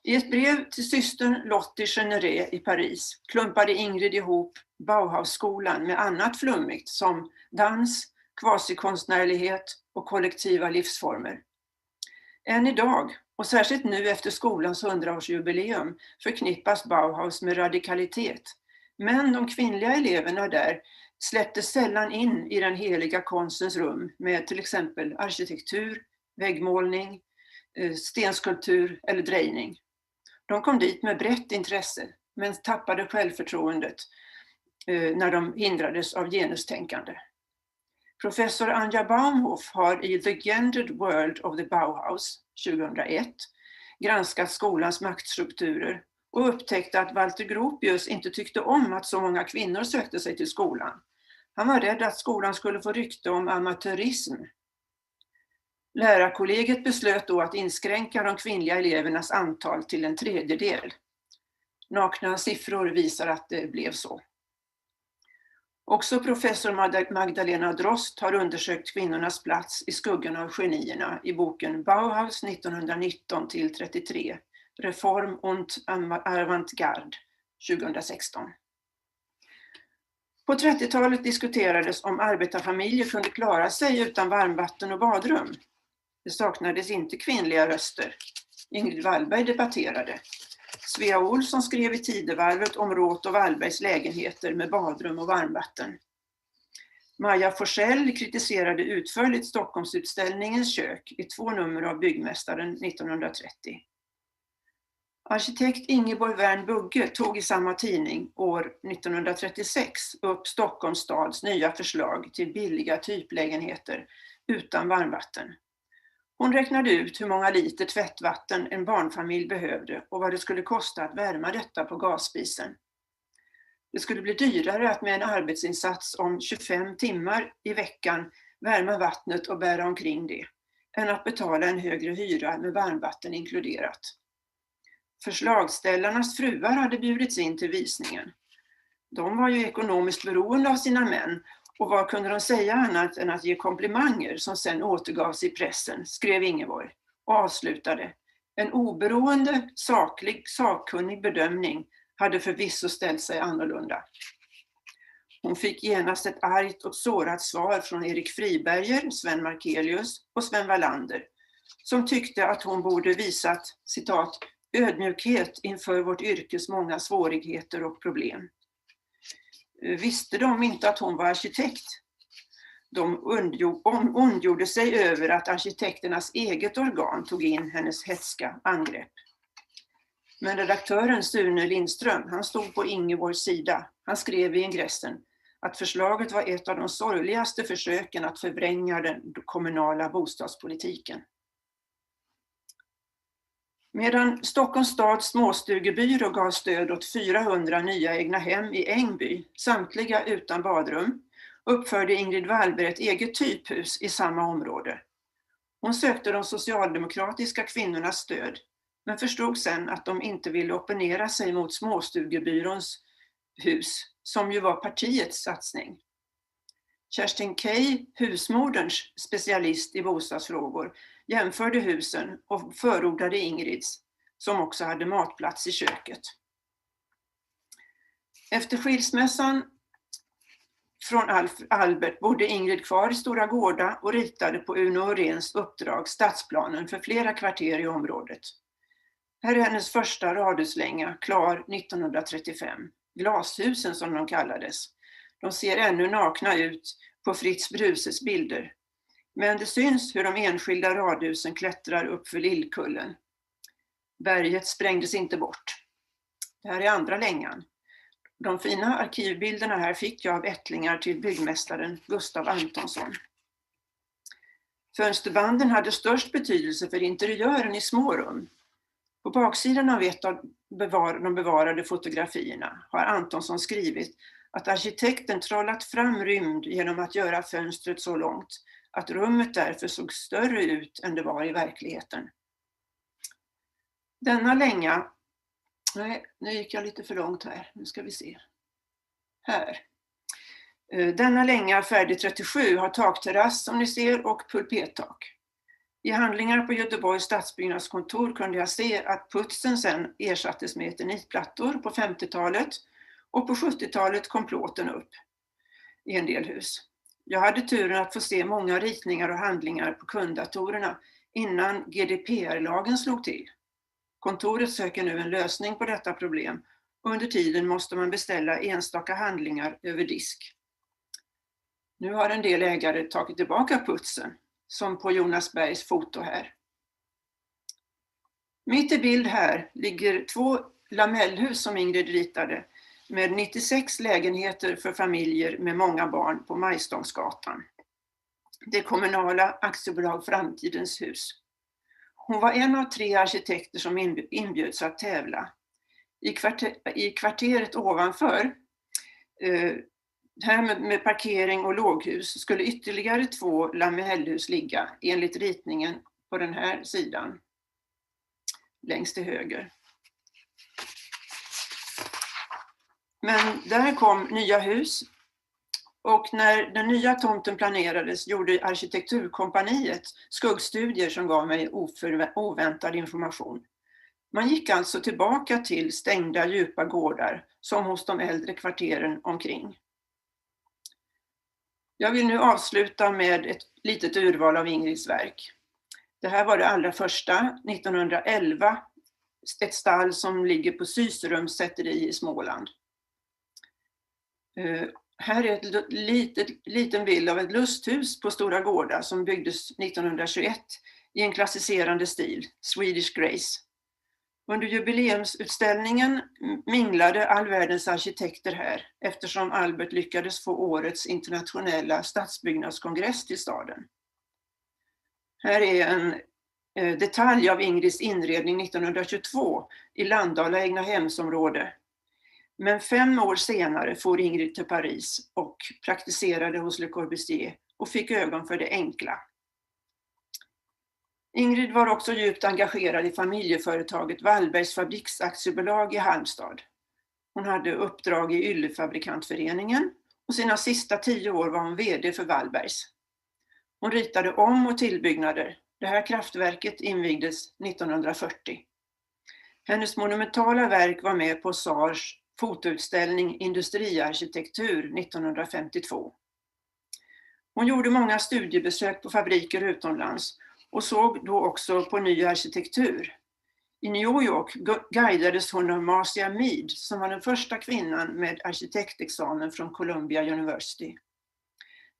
I ett brev till systern Lottie Generet i Paris klumpade Ingrid ihop Bauhausskolan med annat flummigt som dans, kvasikonstnärlighet och kollektiva livsformer. Än idag, och särskilt nu efter skolans 100-årsjubileum, förknippas Bauhaus med radikalitet. Men de kvinnliga eleverna där släpptes sällan in i den heliga konstens rum med till exempel arkitektur, väggmålning, stenskulptur eller drejning. De kom dit med brett intresse, men tappade självförtroendet när de hindrades av genustänkande. Professor Anja Baumhof har i The Gendered World of the Bauhaus 2001 granskat skolans maktstrukturer och upptäckte att Walter Gropius inte tyckte om att så många kvinnor sökte sig till skolan. Han var rädd att skolan skulle få rykte om amatörism. Lärarkollegiet beslöt då att inskränka de kvinnliga elevernas antal till 1/3. Nakna siffror visar att det blev så. Också professor Magdalena Drost har undersökt kvinnornas plats i skuggan av genierna i boken Bauhaus 1919-33, Reform und Avantgarde 2016. På 30-talet diskuterades om arbetarfamiljer kunde klara sig utan varmvatten och badrum. Det saknades inte kvinnliga röster. Ingrid Wallberg debatterade. Svea Olsson skrev i Tidevarvet om Roth och Wallbergs lägenheter med badrum och varmvatten. Maja Forsell kritiserade utförligt Stockholmsutställningens kök i 2 nummer av Byggmästaren 1930. Arkitekt Ingeborg Wern Bugge tog i samma tidning år 1936 upp Stockholms stads nya förslag till billiga typlägenheter utan varmvatten. Hon räknade ut hur många liter tvättvatten en barnfamilj behövde och vad det skulle kosta att värma detta på gasspisen. Det skulle bli dyrare att med en arbetsinsats om 25 timmar i veckan värma vattnet och bära omkring det, än att betala en högre hyra med varmvatten inkluderat. Förslagställarnas fruar hade bjudits in till visningen. De var ju ekonomiskt beroende av sina män, och vad kunde de säga annat än att ge komplimanger som sedan återgavs i pressen, skrev Ingeborg och avslutade. En oberoende, sakkunnig bedömning hade förvisso ställt sig annorlunda. Hon fick genast ett argt och sårat svar från Erik Friberger, Sven Markelius och Sven Wallander, som tyckte att hon borde visat, citat, ödmjukhet inför vårt yrkes många svårigheter och problem. Visste de inte att hon var arkitekt? De ondgjorde sig över att arkitekternas eget organ tog in hennes hätska angrepp. Men redaktören Sune Lindström, han stod på Ingeborgs sida. Han skrev i ingressen att förslaget var ett av de sorgligaste försöken att förvränga den kommunala bostadspolitiken. Medan Stockholms stads småstugebyrå gav stöd åt 400 nya egnahem i Ängby, samtliga utan badrum, uppförde Ingrid Wallberg ett eget typhus i samma område. Hon sökte de socialdemokratiska kvinnornas stöd, men förstod sen att de inte ville opponera sig mot småstugebyråns hus, som ju var partiets satsning. Kerstin Key, husmoderns specialist i bostadsfrågor, jämförde husen och förordade Ingrids, som också hade matplats i köket. Efter skilsmässan från Albert bodde Ingrid kvar i Stora Gårda och ritade på Uno Åhréns uppdrag stadsplanen för flera kvarter i området. Här är hennes första radhuslänga, klar 1935. Glashusen som de kallades. De ser ännu nakna ut på Fritz Bruses bilder. Men det syns hur de enskilda radhusen klättrar upp för Lillkullen. Berget sprängdes inte bort. Det här är andra längan. De fina arkivbilderna här fick jag av ättlingar till byggmästaren Gustav Antonsson. Fönsterbanden hade störst betydelse för interiören i små rum. På baksidan av ett av de bevarade fotografierna har Antonsson skrivit att arkitekten trollat fram rymd genom att göra fönstret så långt att rummet därför såg större ut än det var i verkligheten. Denna länga, nej, nu gick jag lite för långt här, nu ska vi se. Här. Denna länga färdig 37 har takterrass som ni ser och pulpettak. I handlingar på Göteborgs stadsbyggnadskontor kunde jag se att putsen sedan ersattes med eternitplattor på 50-talet och på 70-talet kom plåten upp i en del hus. Jag hade turen att få se många ritningar och handlingar på kunddatorerna innan GDPR-lagen slog till. Kontoret söker nu en lösning på detta problem och under tiden måste man beställa enstaka handlingar över disk. Nu har en del ägare tagit tillbaka putsen, som på Jonas Bergs foto här. Mitt i bild här ligger 2 lamellhus som Ingrid ritade med 96 lägenheter för familjer med många barn på Majstångsgatan. Det kommunala aktiebolag Framtidens hus. Hon var en av 3 arkitekter som inbjöds att tävla. I kvarteret ovanför, här med parkering och låghus, skulle ytterligare 2 lamellhus ligga enligt ritningen på den här sidan, längst till höger. Men där kom nya hus Och när den nya tomten planerades gjorde arkitekturkompaniet skuggstudier som gav mig oväntad information. Man gick alltså tillbaka till stängda djupa gårdar som hos de äldre kvarteren omkring. Jag vill nu avsluta med ett litet urval av Ingrids verk. Det här var det allra första, 1911, ett stall som ligger på Syserums säteri i Småland. Här är ett liten bild av ett lusthus på Stora Gårda som byggdes 1921 i en klassicerande stil, Swedish Grace. Under jubileumsutställningen minglade all världens arkitekter här eftersom Albert lyckades få årets internationella stadsbyggnadskongress till staden. Här är en detalj av Ingrids inredning 1922 i Landala egnahemsområde. Men 5 år senare for Ingrid till Paris och praktiserade hos Le Corbusier och fick ögon för det enkla. Ingrid var också djupt engagerad i familjeföretaget Wallbergs fabriksaktiebolag i Halmstad. Hon hade uppdrag i Yllefabrikantföreningen och sina sista 10 år var hon vd för Wallbergs. Hon ritade om- och tillbyggnader. Det här kraftverket invigdes 1940. Hennes monumentala verk var med på SARs fotoutställning Industriarkitektur 1952. Hon gjorde många studiebesök på fabriker utomlands och såg då också på ny arkitektur. I New York guidades hon av Marcia Mead som var den första kvinnan med arkitektexamen från Columbia University.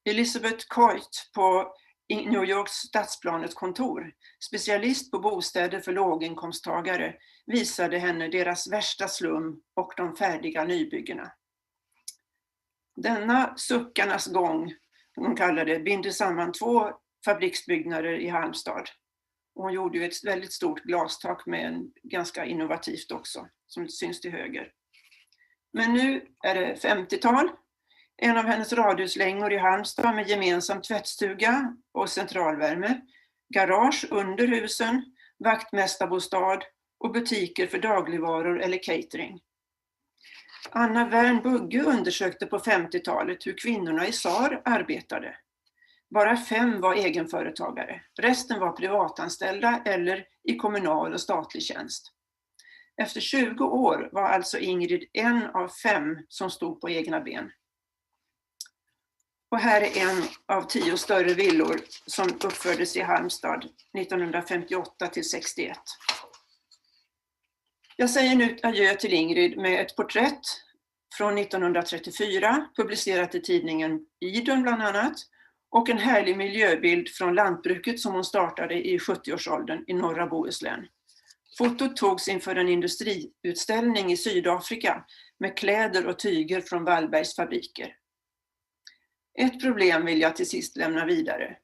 Elizabeth Coit på New Yorks stadsplanets kontor, specialist på bostäder för låginkomsttagare, visade henne deras värsta slum och de färdiga nybyggena. Denna suckarnas gång, hon kallade det, binder samman 2 fabriksbyggnader i Halmstad. Och hon gjorde ju ett väldigt stort glastak med en ganska innovativt också, som syns till höger. Men nu är det 50-tal. En av hennes radhuslängor i Halmstad med gemensam tvättstuga och centralvärme, garage under husen, vaktmästarbostad och butiker för dagligvaror eller catering. Anna Wern Bugge undersökte på 50-talet hur kvinnorna i SAR arbetade. Bara 5 var egenföretagare, resten var privatanställda eller i kommunal och statlig tjänst. Efter 20 år var alltså Ingrid 1 av 5 som stod på egna ben. Och här är en av 10 större villor som uppfördes i Halmstad 1958 till 61. Jag säger nu adjö till Ingrid med ett porträtt från 1934, publicerat i tidningen Idun bland annat, och en härlig miljöbild från lantbruket som hon startade i 70-årsåldern i norra Bohuslän. Fotot togs inför en industriutställning i Sydafrika med kläder och tyger från Wallbergs fabriker. Ett problem vill jag till sist lämna vidare.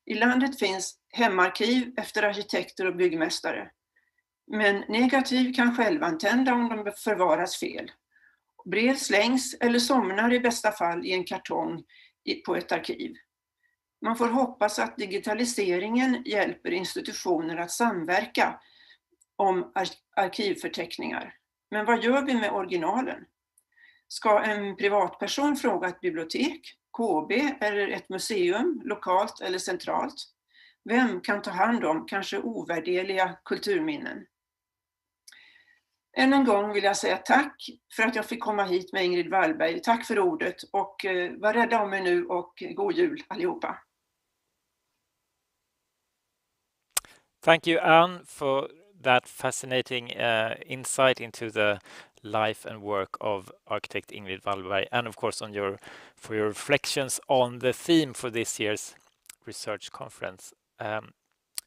I landet finns hemarkiv efter arkitekter och byggmästare. Men negativ kan självantända om de förvaras fel. Brev slängs eller somnar i bästa fall i en kartong på ett arkiv. Man får hoppas att digitaliseringen hjälper institutioner att samverka om arkivförteckningar. Men vad gör vi med originalen? Ska en privatperson fråga ett bibliotek, KB eller ett museum, lokalt eller centralt? Vem kan ta hand om kanske ovärderliga kulturminnen? Än en gång vill jag säga tack för att jag fick komma hit med Ingrid Wallberg. Tack för ordet och var rädda om er nu och god jul allihopa. Thank you, Anne, for that fascinating insight into the life and work of architect Ingrid Wallberg, and of course for your reflections on the theme for this year's research conference.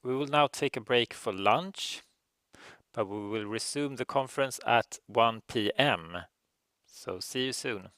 We will now take a break for lunch, but we will resume the conference at 1 p.m. So see you soon.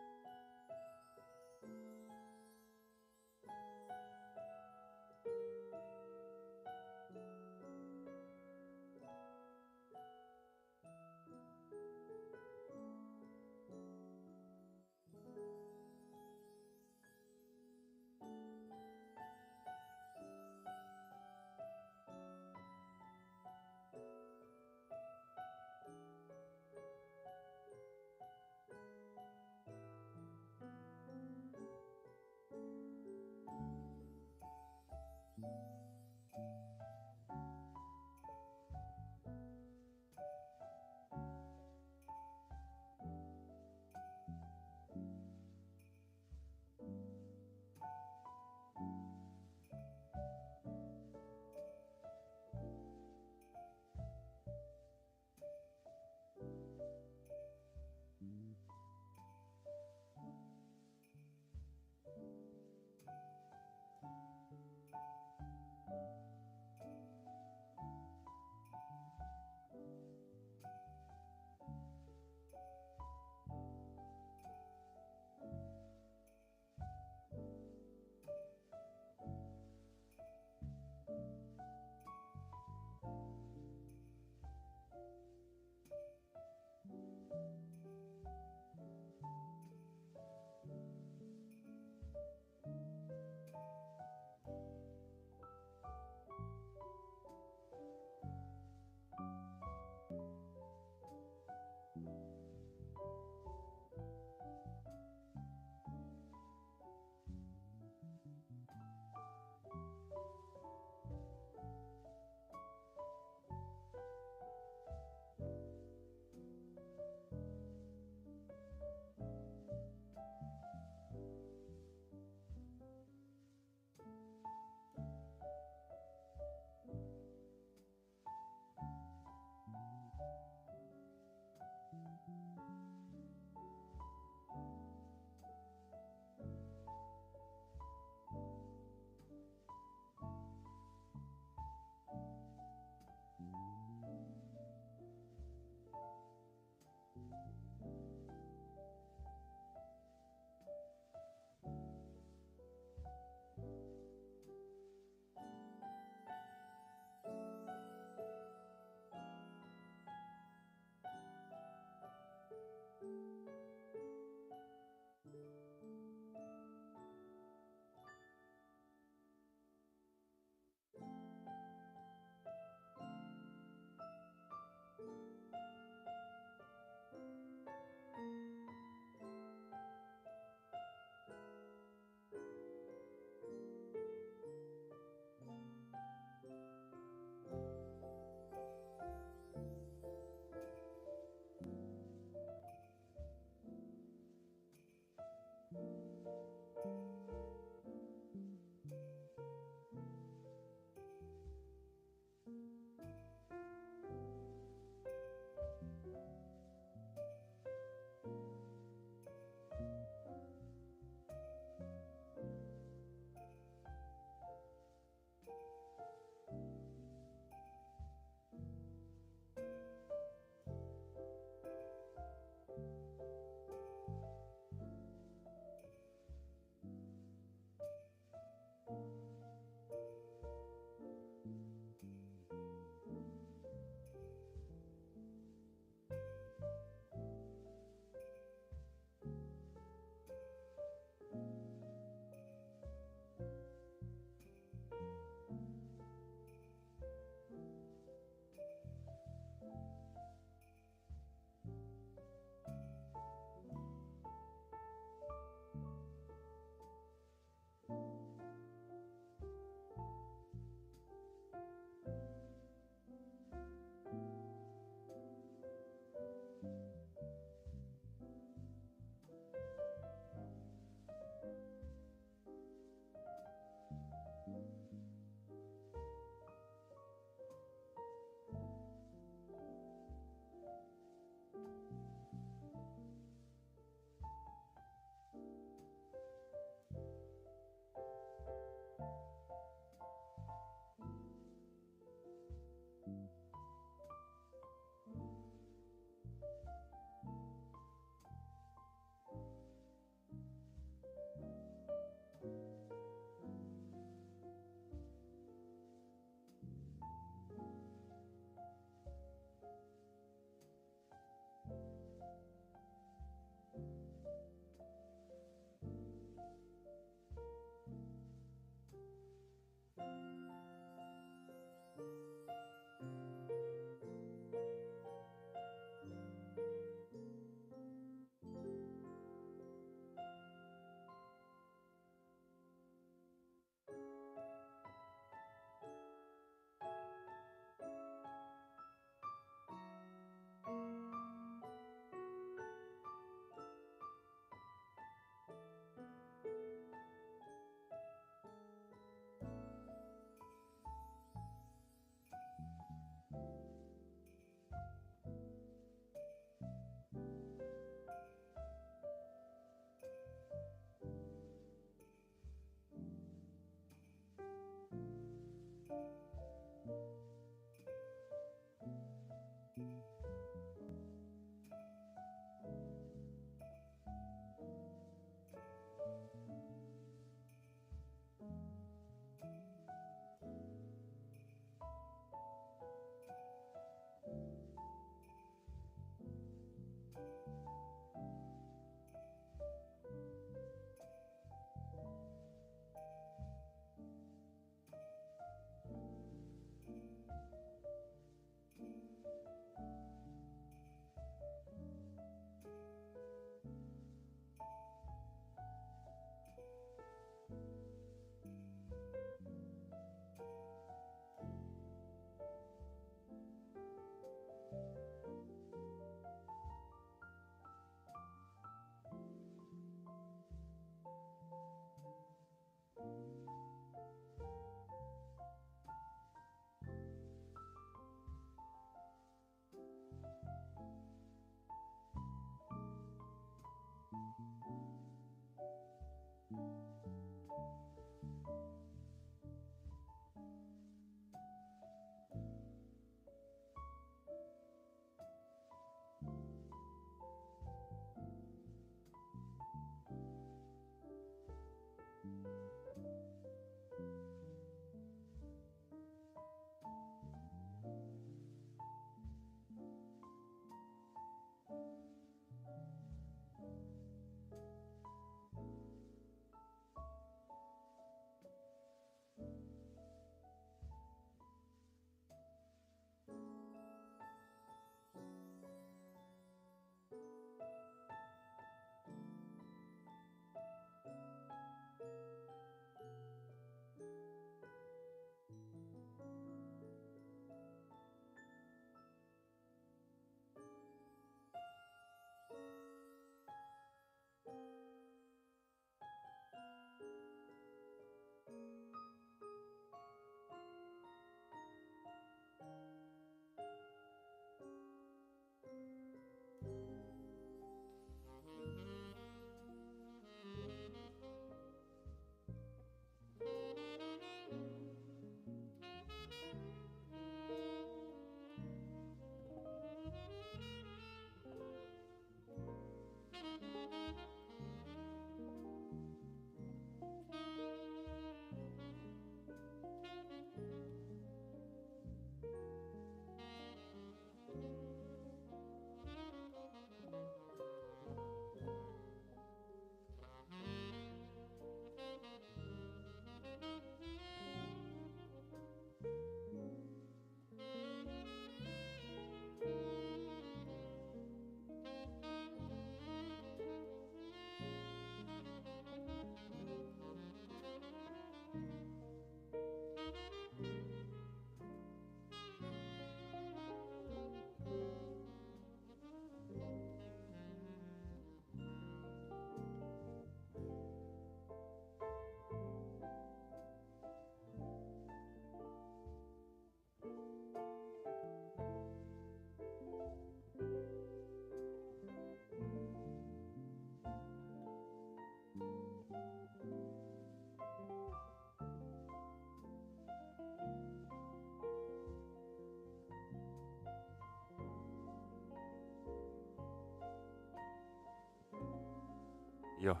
Ja.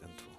En, två.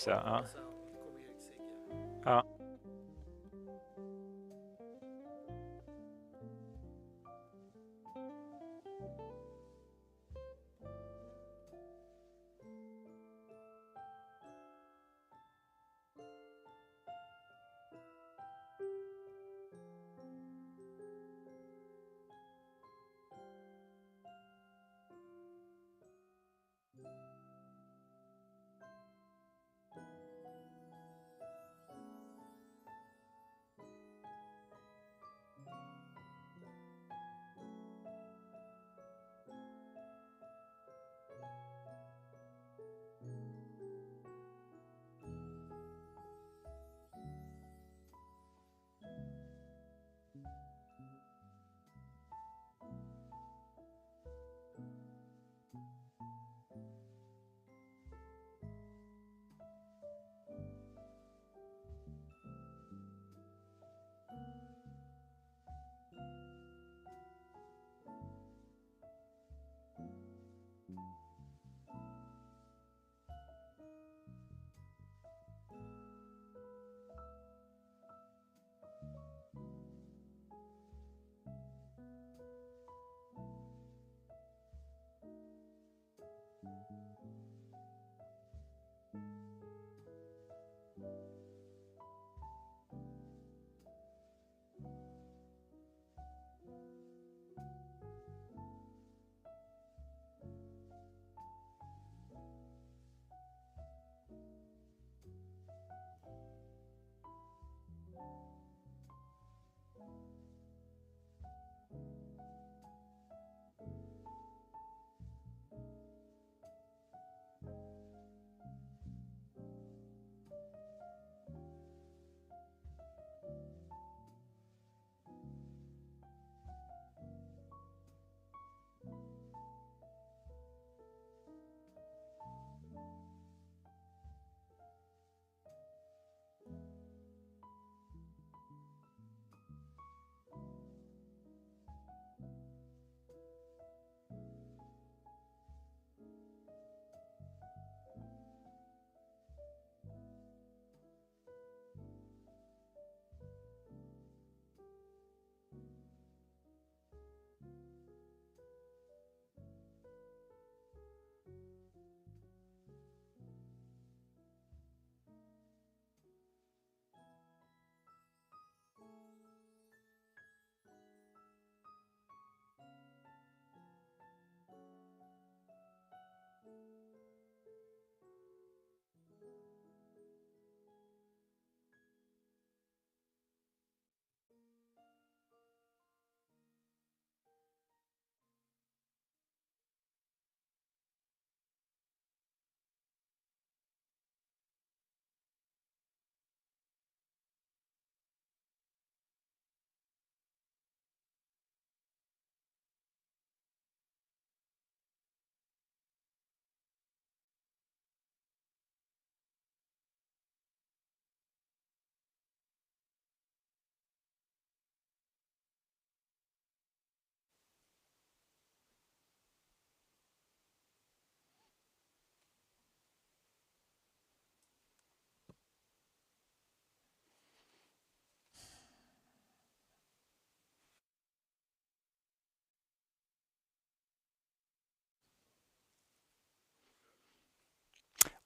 Så, ja. Ja.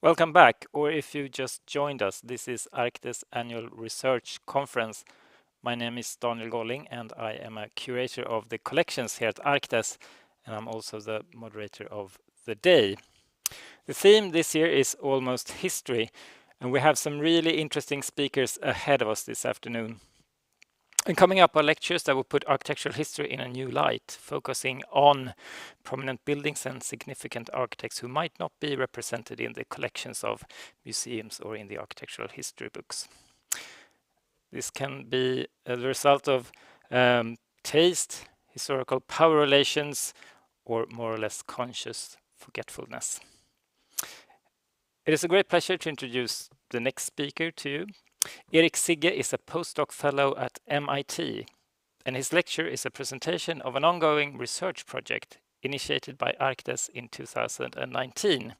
Welcome back, or if you just joined us, this is Arctes Annual Research Conference. My name is Daniel Golling, and I am a curator of the collections here at Arctes, and I'm also the moderator of the day. The theme this year is Almost History, and we have some really interesting speakers ahead of us this afternoon. And coming up are lectures that will put architectural history in a new light, focusing on prominent buildings and significant architects who might not be represented in the collections of museums or in the architectural history books. This can be the result of taste, historical power relations, or more or less conscious forgetfulness. It is a great pleasure to introduce the next speaker to you. Erik Sigge is a postdoc fellow at MIT, and his lecture is a presentation of an ongoing research project initiated by Arctes in 2019.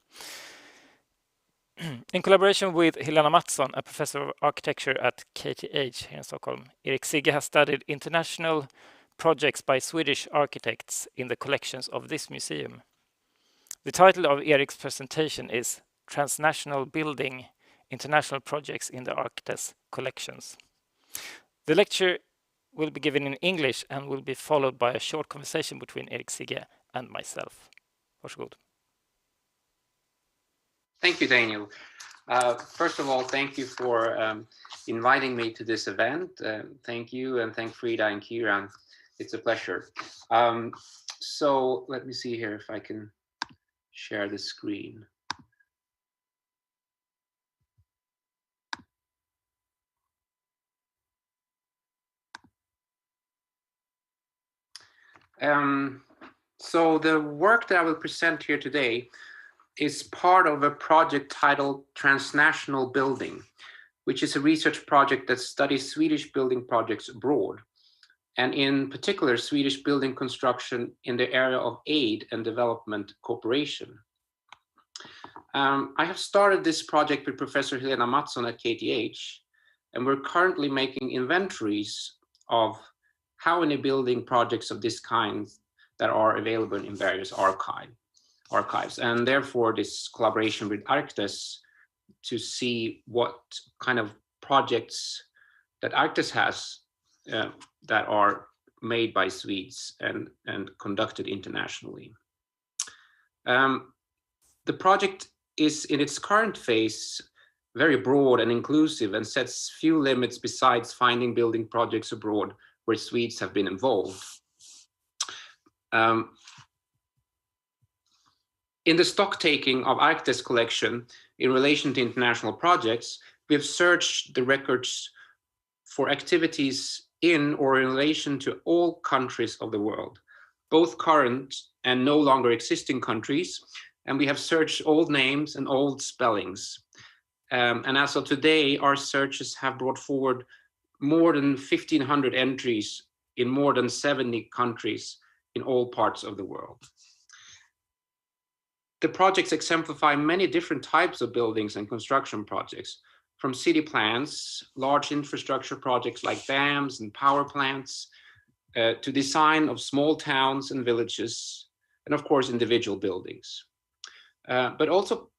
In collaboration with Helena Mattsson, a professor of architecture at KTH here in Stockholm, Erik Sigge has studied international projects by Swedish architects in the collections of this museum. The title of Erik's presentation is Transnational Building, International Projects in the Arctes Collections. The lecture will be given in English and will be followed by a short conversation between Erik Sigge and myself. Varsågod. Thank you, Daniel. First of all, thank you for inviting me to this event. Thank you, and thank Frida and Kieran. It's a pleasure. So let me see here if I can share the screen. So the work that I will present here today is part of a project titled Transnational Building, which is a research project that studies Swedish building projects abroad, and in particular Swedish building construction in the area of aid and development cooperation. I have started this project with Professor Helena Mattsson at KTH, and we're currently making inventories of how many building projects of this kind that are available in various archives, and therefore this collaboration with Arctes to see what kind of projects that Arctes has that are made by Swedes and conducted internationally. The project is in its current phase very broad and inclusive and sets few limits besides finding building projects abroad where Swedes have been involved. In the stock taking of Arctes collection in relation to international projects, we have searched the records for activities in or in relation to all countries of the world, both current and no longer existing countries, and we have searched old names and old spellings. And as of today, our searches have brought forward more than 1,500 entries in more than 70 countries in all parts of the world. The projects exemplify many different types of buildings and construction projects, from city plans, large infrastructure projects like dams and power plants, to design of small towns and villages, and of course individual buildings. But also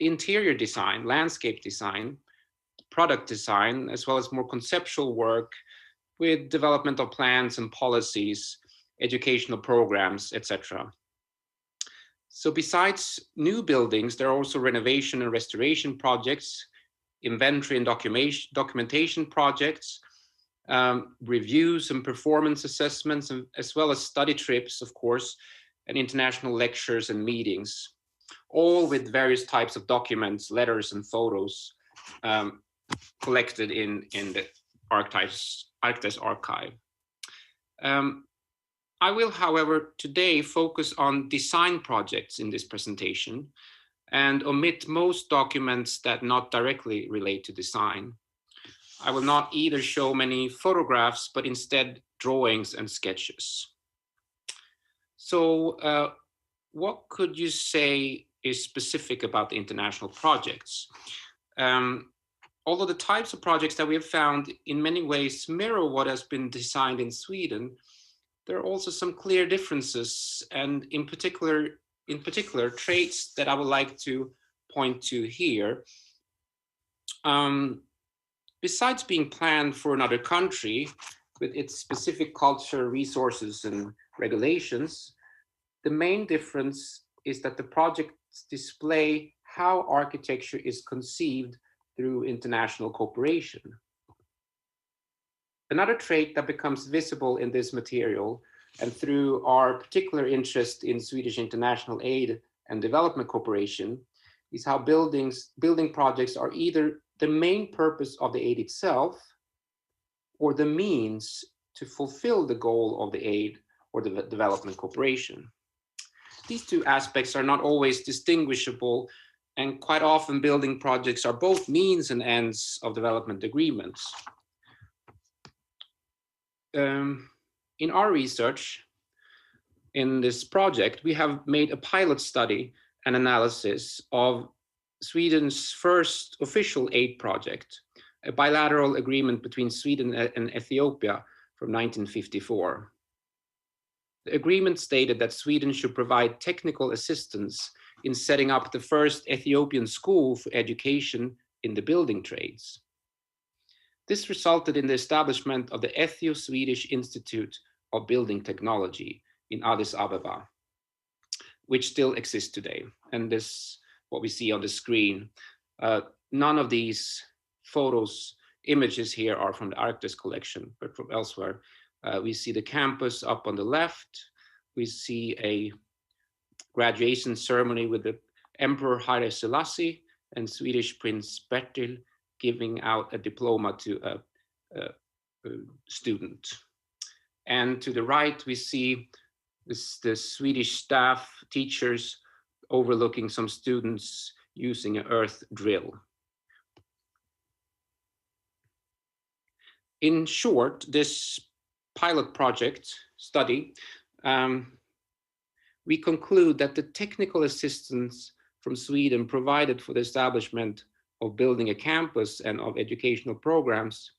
interior design, landscape design, product design, as well as more conceptual work with development of plans and policies, educational programs, etc. So besides new buildings, there are also renovation and restoration projects, inventory and documentation projects, reviews and performance assessments, as well as study trips, of course, and international lectures and meetings, all with various types of documents, letters, and photos collected in the Arctes archive. I will, however, today focus on design projects in this presentation and omit most documents that not directly relate to design. I will not either show many photographs, but instead drawings and sketches. So what could you say is specific about the international projects? Although the types of projects that we have found in many ways mirror what has been designed in Sweden, there are also some clear differences, and in particular traits that I would like to point to here. Besides being planned for another country with its specific culture, resources, and regulations, the main difference is that the projects display how architecture is conceived through international cooperation. Another trait that becomes visible in this material and through our particular interest in Swedish international aid and development cooperation is how building projects are either the main purpose of the aid itself or the means to fulfill the goal of the aid or the development cooperation. These two aspects are not always distinguishable, and quite often building projects are both means and ends of development agreements. In our research in this project, we have made a pilot study and analysis of Sweden's first official aid project, a bilateral agreement between Sweden and Ethiopia from 1954. The agreement stated that Sweden should provide technical assistance in setting up the first Ethiopian school for education in the building trades. This resulted in the establishment of the Ethio-Swedish Institute of Building Technology in Addis Ababa, which still exists today. And this, what we see on the screen, none of these images here are from the Arctes collection, but from elsewhere. We see the campus up on the left. We see a graduation ceremony with the Emperor Haile Selassie and Swedish Prince Bertil giving out a diploma to a student. And to the right, we see the Swedish staff, teachers, overlooking some students using an earth drill. In short, this pilot project study, we conclude that the technical assistance from Sweden provided for the establishment of building a campus and of educational programs,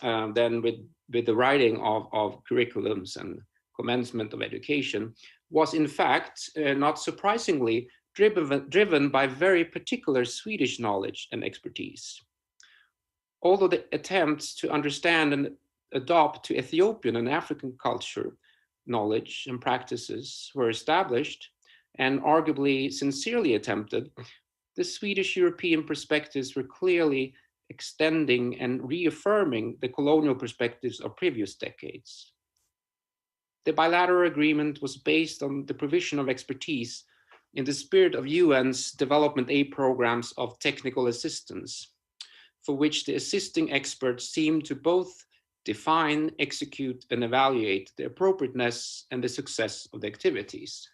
then with the writing of curriculums and commencement of education, was in fact, not surprisingly, driven by very particular Swedish knowledge and expertise. Although the attempts to understand and adopt to Ethiopian and African culture, knowledge and practices were established and arguably sincerely attempted, the Swedish European perspectives were clearly extending and reaffirming the colonial perspectives of previous decades. The bilateral agreement was based on the provision of expertise in the spirit of UN's development aid programs of technical assistance, for which the assisting experts seemed to both define, execute, and evaluate the appropriateness and the success of the activities.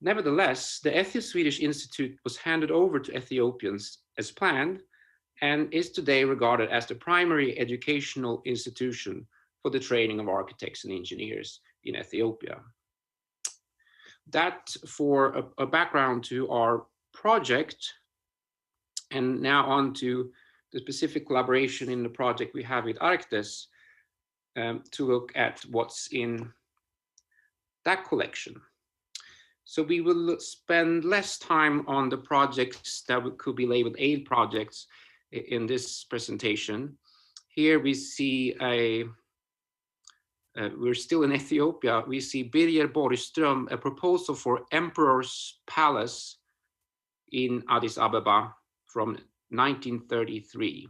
Nevertheless, the Ethio-Swedish Institute was handed over to Ethiopians as planned and is today regarded as the primary educational institution for the training of architects and engineers in Ethiopia. That for a background to our project, and now on to the specific collaboration in the project we have with Arctes to look at what's in that collection. So we will spend less time on the projects that could be labeled aid projects in this presentation. Here we see we're still in Ethiopia. We see Birger Borgström, a proposal for Emperor's Palace in Addis Ababa from 1933.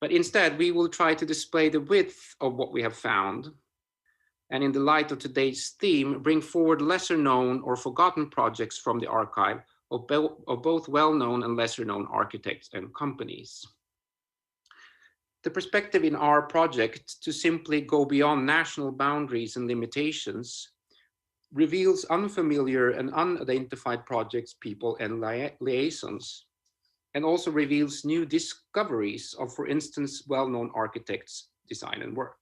But instead, we will try to display the width of what we have found, and in the light of today's theme, bring forward lesser known or forgotten projects from the archive of both well-known and lesser-known architects and companies. The perspective in our project to simply go beyond national boundaries and limitations reveals unfamiliar and unidentified projects, people, and liaisons, and also reveals new discoveries of, for instance, well-known architects' design and work.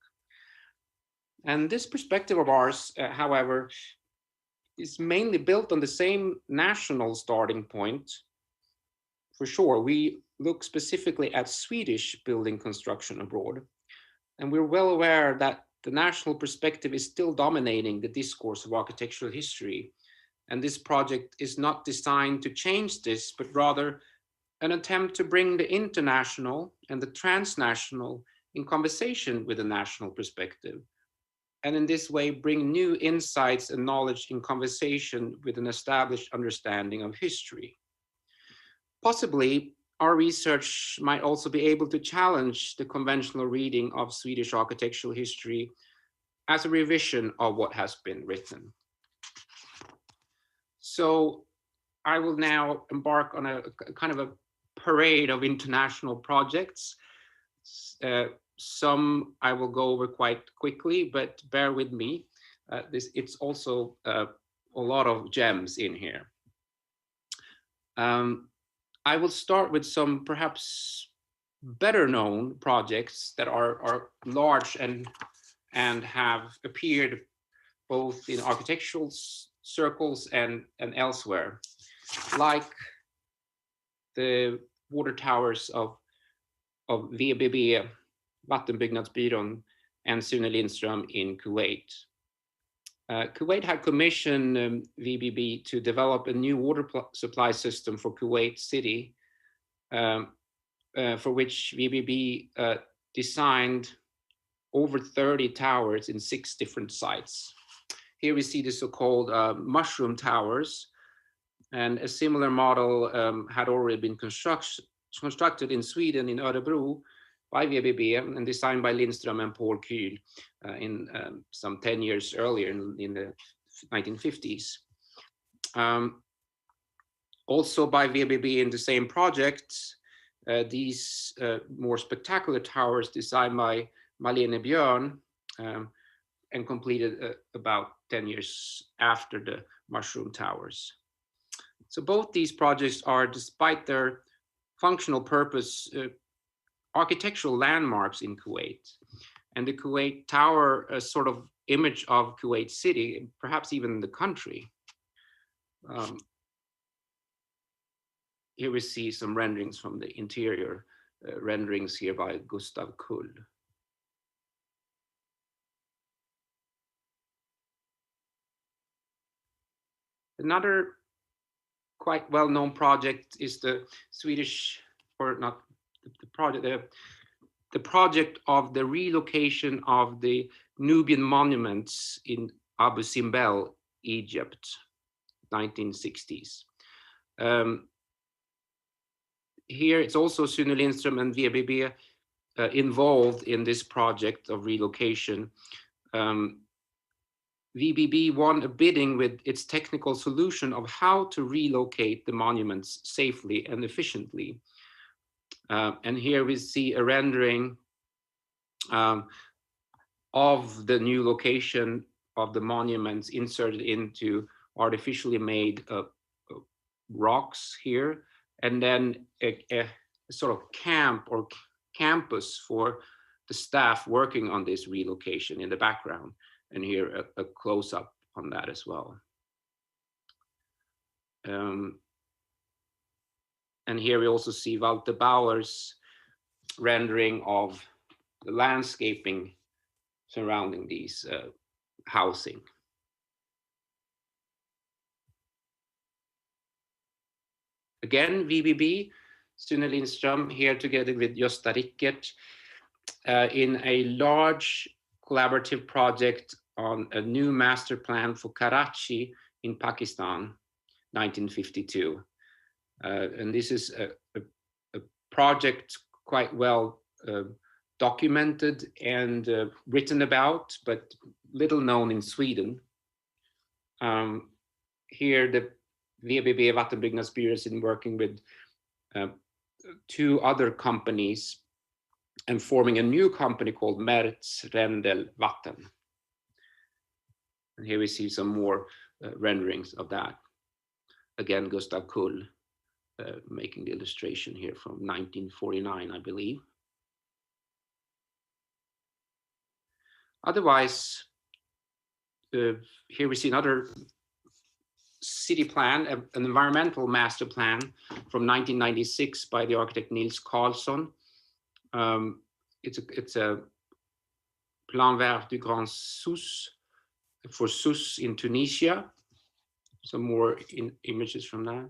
And this perspective of ours, however, is mainly built on the same national starting point. For sure, we look specifically at Swedish building construction abroad, and we're well aware that the national perspective is still dominating the discourse of architectural history And this project is not designed to change this, but rather an attempt to bring the international and the transnational in conversation with the national perspective. And in this way, bring new insights and knowledge in conversation with an established understanding of history. Possibly, our research might also be able to challenge the conventional reading of Swedish architectural history as a revision of what has been written. So I will now embark on a kind of a parade of international projects. Some I will go over quite quickly, but bear with me. It's also a lot of gems in here. I will start with some perhaps better known projects that are large and have appeared both in architectural circles and elsewhere, like the water towers of VBB, Vattenbyggnadsbyrån, and Sune Lindström in Kuwait. Kuwait had commissioned VBB to develop a new water supply system for Kuwait City, for which VBB designed over 30 towers in 6 different sites. Here we see the so-called mushroom towers, and a similar model had already been constructed in Sweden, in Örebro, by VBB and designed by Lindström and Paul Kühl in some 10 years earlier in the 1950s. Also by VBB in the same project, these more spectacular towers designed by Malene Björn and completed about 10 years after the mushroom towers. So both these projects are, despite their functional purpose, architectural landmarks in Kuwait. And the Kuwait Tower, a sort of image of Kuwait City, perhaps even the country. Here we see some renderings from the interior, renderings here by Gustav Kull. Another quite well-known project is the Swedish, or not the project, the project of the relocation of the Nubian monuments in Abu Simbel, Egypt, 1960s. Here it's also Sune Lindström and VBB involved in this project of relocation. VBB won a bidding with its technical solution of how to relocate the monuments safely and efficiently. And here we see a rendering of the new location of the monuments inserted into artificially made rocks here, and then a sort of camp or campus for the staff working on this relocation in the background. And here a close-up on that as well. And here we also see Walter Bauer's rendering of the landscaping surrounding these housing. Again, VBB, Sune Lindström here together with Gösta Rickert in a large collaborative project on a new master plan for Karachi in Pakistan, 1952. And this is a project quite well documented and written about, but little known in Sweden. Here the VBB Vattenbyggnadsbyrån is working with 2 other companies and forming a new company called Merz Rendel Vatten. And here we see some more renderings of that. Again, Gustav Kull making the illustration here from 1949, I believe. Otherwise, here we see another city plan, an environmental master plan from 1996 by the architect Nils Karlsson. It's a Plan Vert du Grand Sousse for Sousse in Tunisia. some more images from that.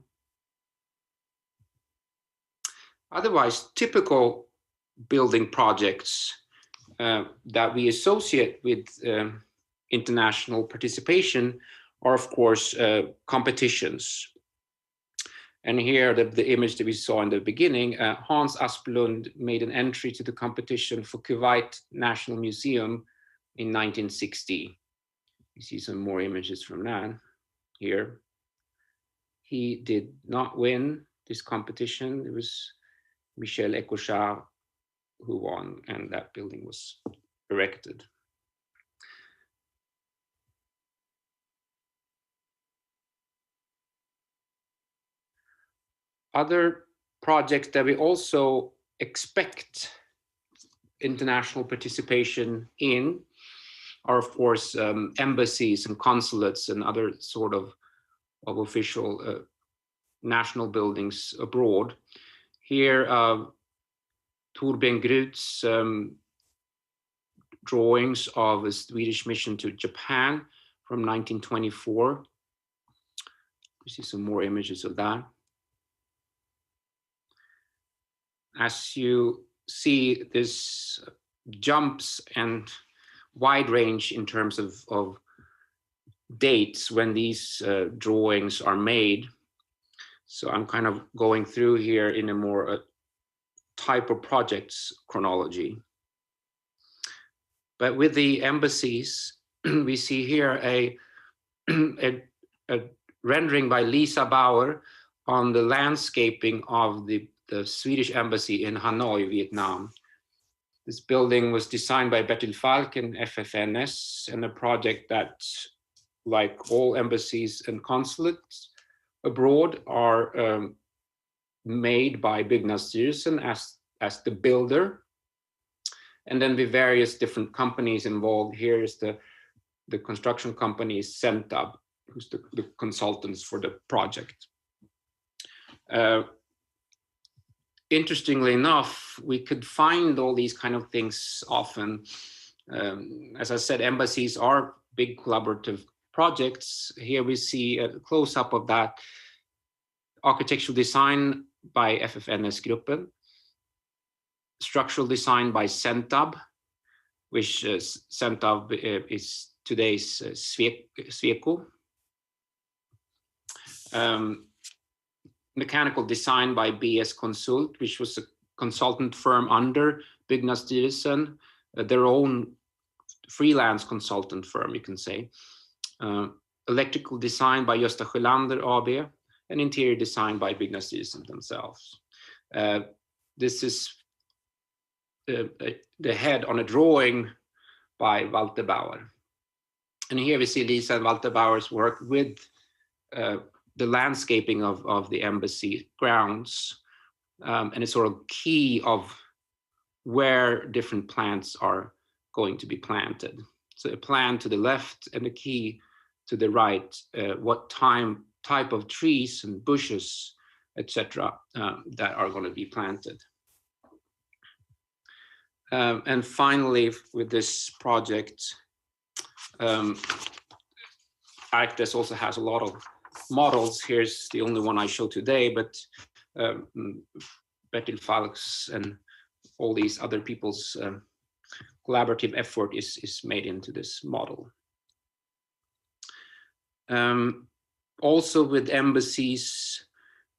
Otherwise, typical building projects that we associate with international participation are, of course, competitions. And here, the image that we saw in the beginning, Hans Asplund made an entry to the competition for Kuwait National Museum in 1960. You see some more images from that here. He did not win this competition. It was Michel Ecochard who won, and that building was erected. Other projects that we also expect international participation in are, of course, embassies and consulates and other sort of official national buildings abroad. Here, Torbjörn Grut's drawings of a Swedish mission to Japan from 1924. You see some more images of that. As you see, this jumps and wide range in terms of dates when these drawings are made. So I'm kind of going through here in a more type of projects chronology. But with the embassies, we see here a rendering by Lisa Bauer on the landscaping of the Swedish embassy in Hanoi, Vietnam. This building was designed by Bertil Falk and FFNS, and a project that, like all embassies and consulates abroad, are made by Byggnadsstyrelsen as the builder. And then the various different companies involved. Here is the construction company Centab, who's the consultants for the project. Interestingly enough, we could find all these kind of things often. As I said, embassies are big collaborative projects. Here we see a close-up of that. Architectural design by FFNS-gruppen. Structural design by Centab, which Centab is today's Sweco. Mechanical design by BS Consult, which was a consultant firm under Byggnadsstyrelsen, their own freelance consultant firm, you can say. Electrical design by Gösta Sjölander AB, and interior design by Byggnadsstyrelsen themselves. This is the head on a drawing by Walter Bauer. And here we see Lisa and Walter Bauer's work with the landscaping of the embassy grounds, and it's sort of key of where different plants are going to be planted. So a plan to the left and a key to the right, what type of trees and bushes, etc., that are going to be planted. And finally, with this project, ArcDes also has a lot of models. Here's the only one I show today, but Bertil Falk's and all these other people's collaborative effort is made into this model. Also with embassies,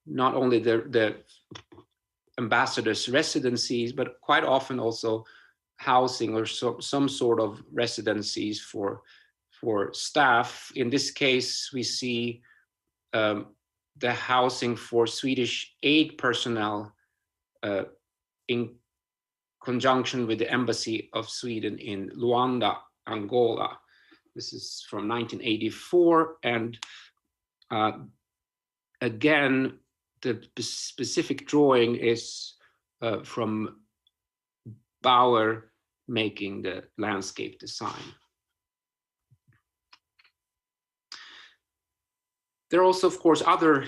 not only the ambassadors' residencies, but quite often also housing or some sort of residencies for staff. In this case, we see the housing for Swedish aid personnel in conjunction with the Embassy of Sweden in Luanda, Angola. This is from 1984, and again, the specific drawing is from Bauer making the landscape design. There are also, of course, other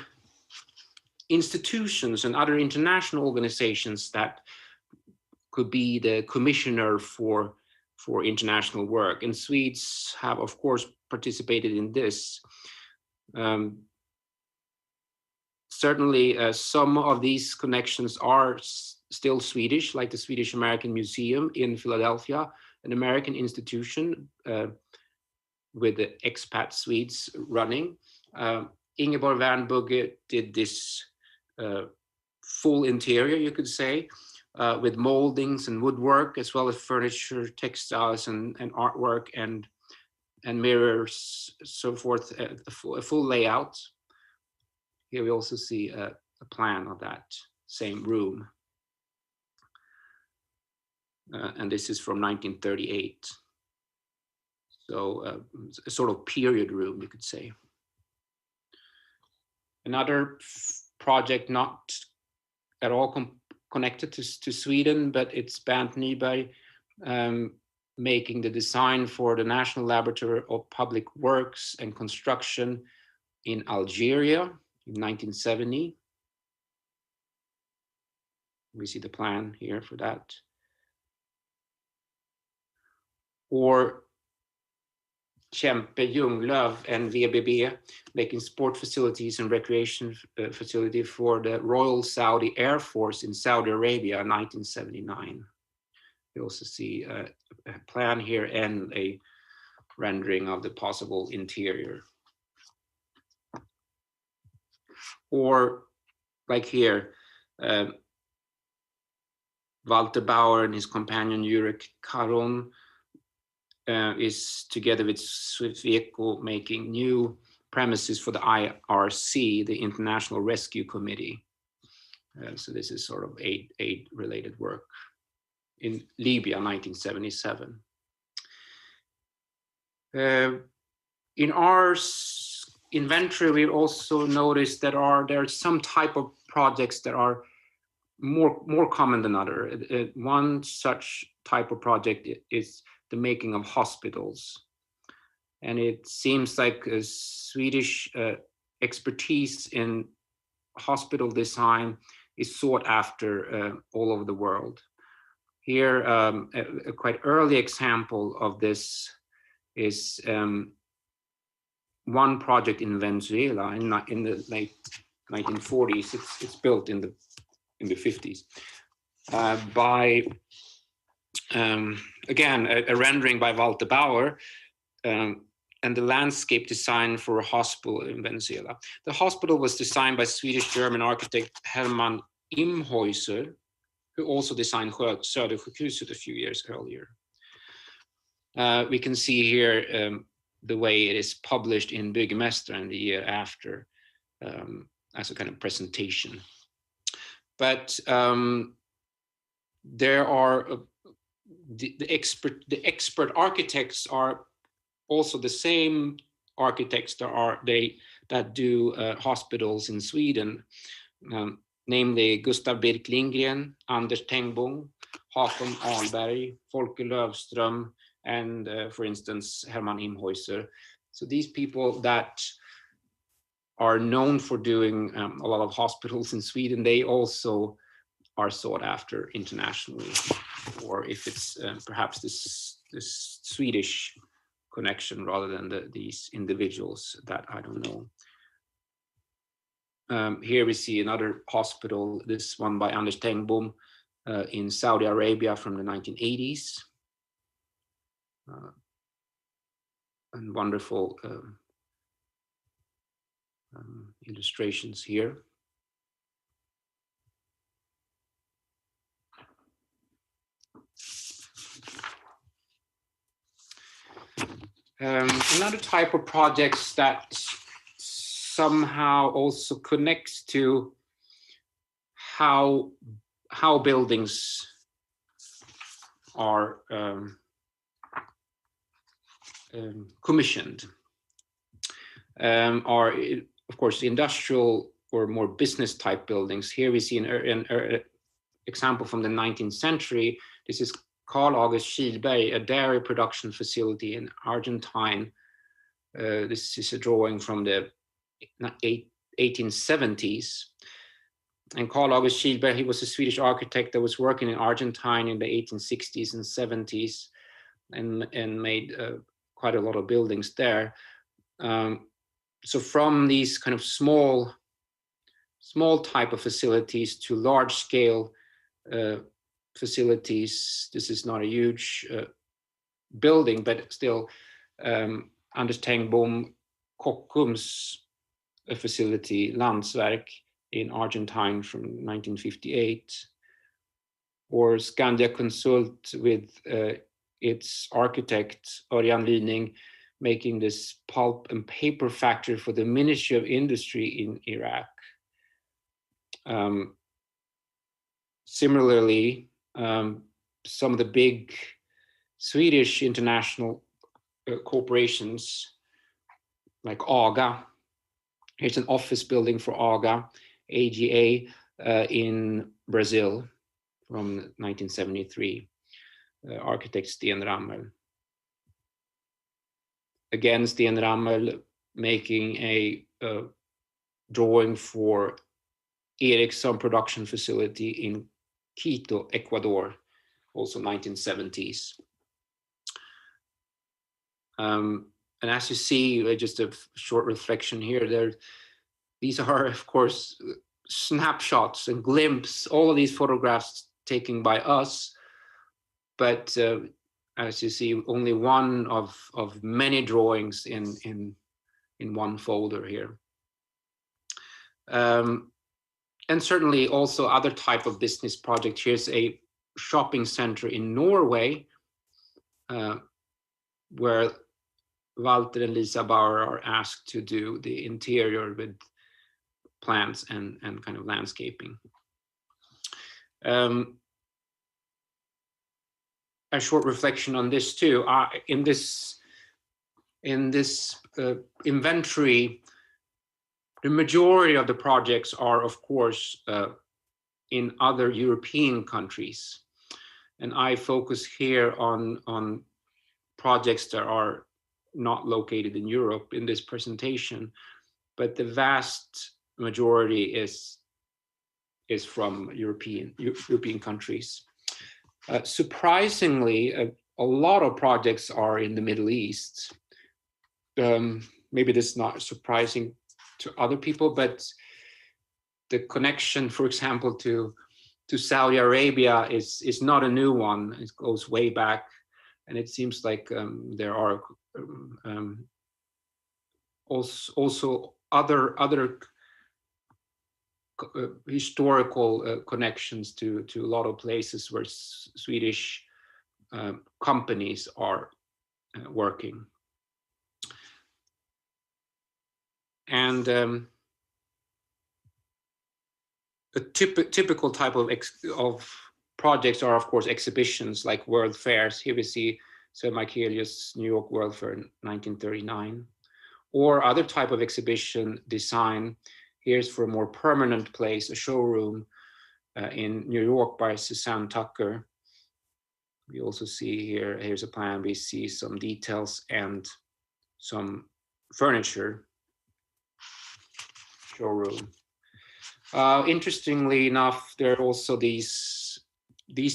institutions and other international organizations that could be the commissioner for international work. And Swedes have, of course, participated in this. Certainly, some of these connections are still Swedish, like the Swedish American Museum in Philadelphia, an American institution with the expat Swedes running. Ingeborg Wernbugge did this full interior, you could say, with moldings and woodwork, as well as furniture, textiles, and artwork, and mirrors, so forth, a full layout. Here we also see a plan of that same room. And this is from 1938. So a sort of period room, you could say. Another project not at all connected to Sweden, but it's Bernt Nyberg making the design for the National Laboratory of Public Works and Construction in Algeria in 1970. We see the plan here for that. Or Kempe, Ljunglöf, and VBB making sport facilities and recreation facility for the Royal Saudi Air Force in Saudi Arabia in 1979. You also see a plan here and a rendering of the possible interior. Or like here, Walter Bauer and his companion Jurek Caron is together with Sweco making new premises for the IRC, the International Rescue Committee. So this is sort of aid related work in Libya, 1977. In our inventory, we also noticed that there are some type of projects that are more common than other. One such type of project is the making of hospitals. And it seems like a Swedish expertise in hospital design is sought after all over the world. Here, a quite early example of this is one project in Venezuela in the late 1940s. It's built in the 50s by again a rendering by Walter Bauer and the landscape design for a hospital in Venezuela. The hospital was designed by Swedish-German architect Hermann Imhäuser, who also designed Södersjukhuset a few years earlier. We can see here the way it is published in Byggmästaren the year after as a kind of presentation. But there are the expert architects are also the same architects that do hospitals in Sweden, namely Gustav Birk Lindgren, Anders Tengbom, Håkon Ahlberg, Folke Löfström, and for instance, Hermann Imhäuser. So these people that are known for doing a lot of hospitals in Sweden, they also are sought after internationally, or if it's perhaps this Swedish connection rather than these individuals that I don't know. Here we see another hospital, this one by Anders Tengbom in Saudi Arabia from the 1980s. And wonderful illustrations here. Another type of projects that somehow also connects to how buildings are commissioned are, of course, industrial or more business type buildings. Here we see an example from the 19th century. This is Carl August Kihlberg, a dairy production facility in Argentine. This is a drawing from the 1870s. And Carl August Kihlberg, he was a Swedish architect that was working in Argentine in the 1860s and 70s and made quite a lot of buildings there. So from these kind of small type of facilities to large scale facilities. This is not a huge building, but still, Anders Tengbom Kockums facility, Landsverk in Argentine from 1958, or Skandia Consult with its architect Örjan Lyning making this pulp and paper factory for the Ministry of Industry in Iraq. Similarly, some of the big Swedish international corporations like AGA, here's an office building for AGA in Brazil from 1973, architect Sten Ramel. Again, Sten Ramel making a drawing for Ericsson production facility in Quito, Ecuador, also 1970s. And as you see, just a short reflection here, these are, of course, snapshots and glimpses, all of these photographs taken by us, but as you see, only one of many drawings in one folder here. And certainly also other type of business project. Here's a shopping center in Norway, where Walter and Lisa Bauer are asked to do the interior with plants and kind of landscaping. A short reflection on this too. In this inventory, the majority of the projects are, of course, in other European countries. And I focus here on projects that are not located in Europe in this presentation, but the vast majority is from European countries. Surprisingly, a lot of projects are in the Middle East. Maybe this is not surprising to other people, but the connection, for example, to Saudi Arabia is not a new one. It goes way back, and it seems like there are also other historical connections to a lot of places where Swedish companies are working. And a typical type of projects are, of course, exhibitions like World Fairs. Here we see Sir Michaelius New York World Fair in 1939, or other type of exhibition design. Here's for a more permanent place, a showroom in New York by Suzanne Tucker. We also see here's a plan. We see some details and some furniture. Showroom. Interestingly enough, there are also these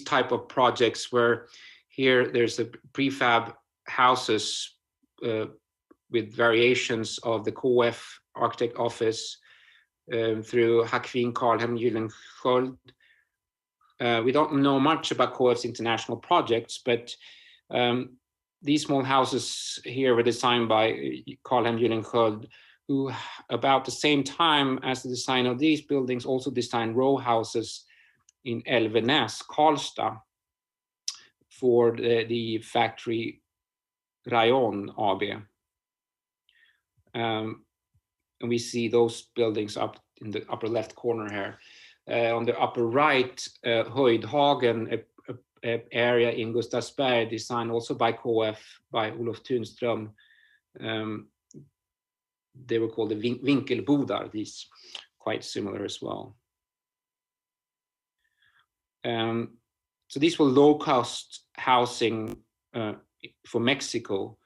type of projects where here there's a prefab houses with variations of the KF architect office through Hackvin Karlhem Gyllenskiöld. We don't know much about KF's international projects, but these small houses here were designed by Karlhem Gyllenskiöld, who about the same time as the design of these buildings also designed row houses in Elvenäs, Karlstad, for the factory Rayon AB. And we see those buildings up in the upper left corner here. On the upper right, Höjdhagen, a area in Gustavsberg, designed also by KF, by Olof Tunström. They were called the Winkelbodar, these quite similar as well. So these were low-cost housing for Mexico,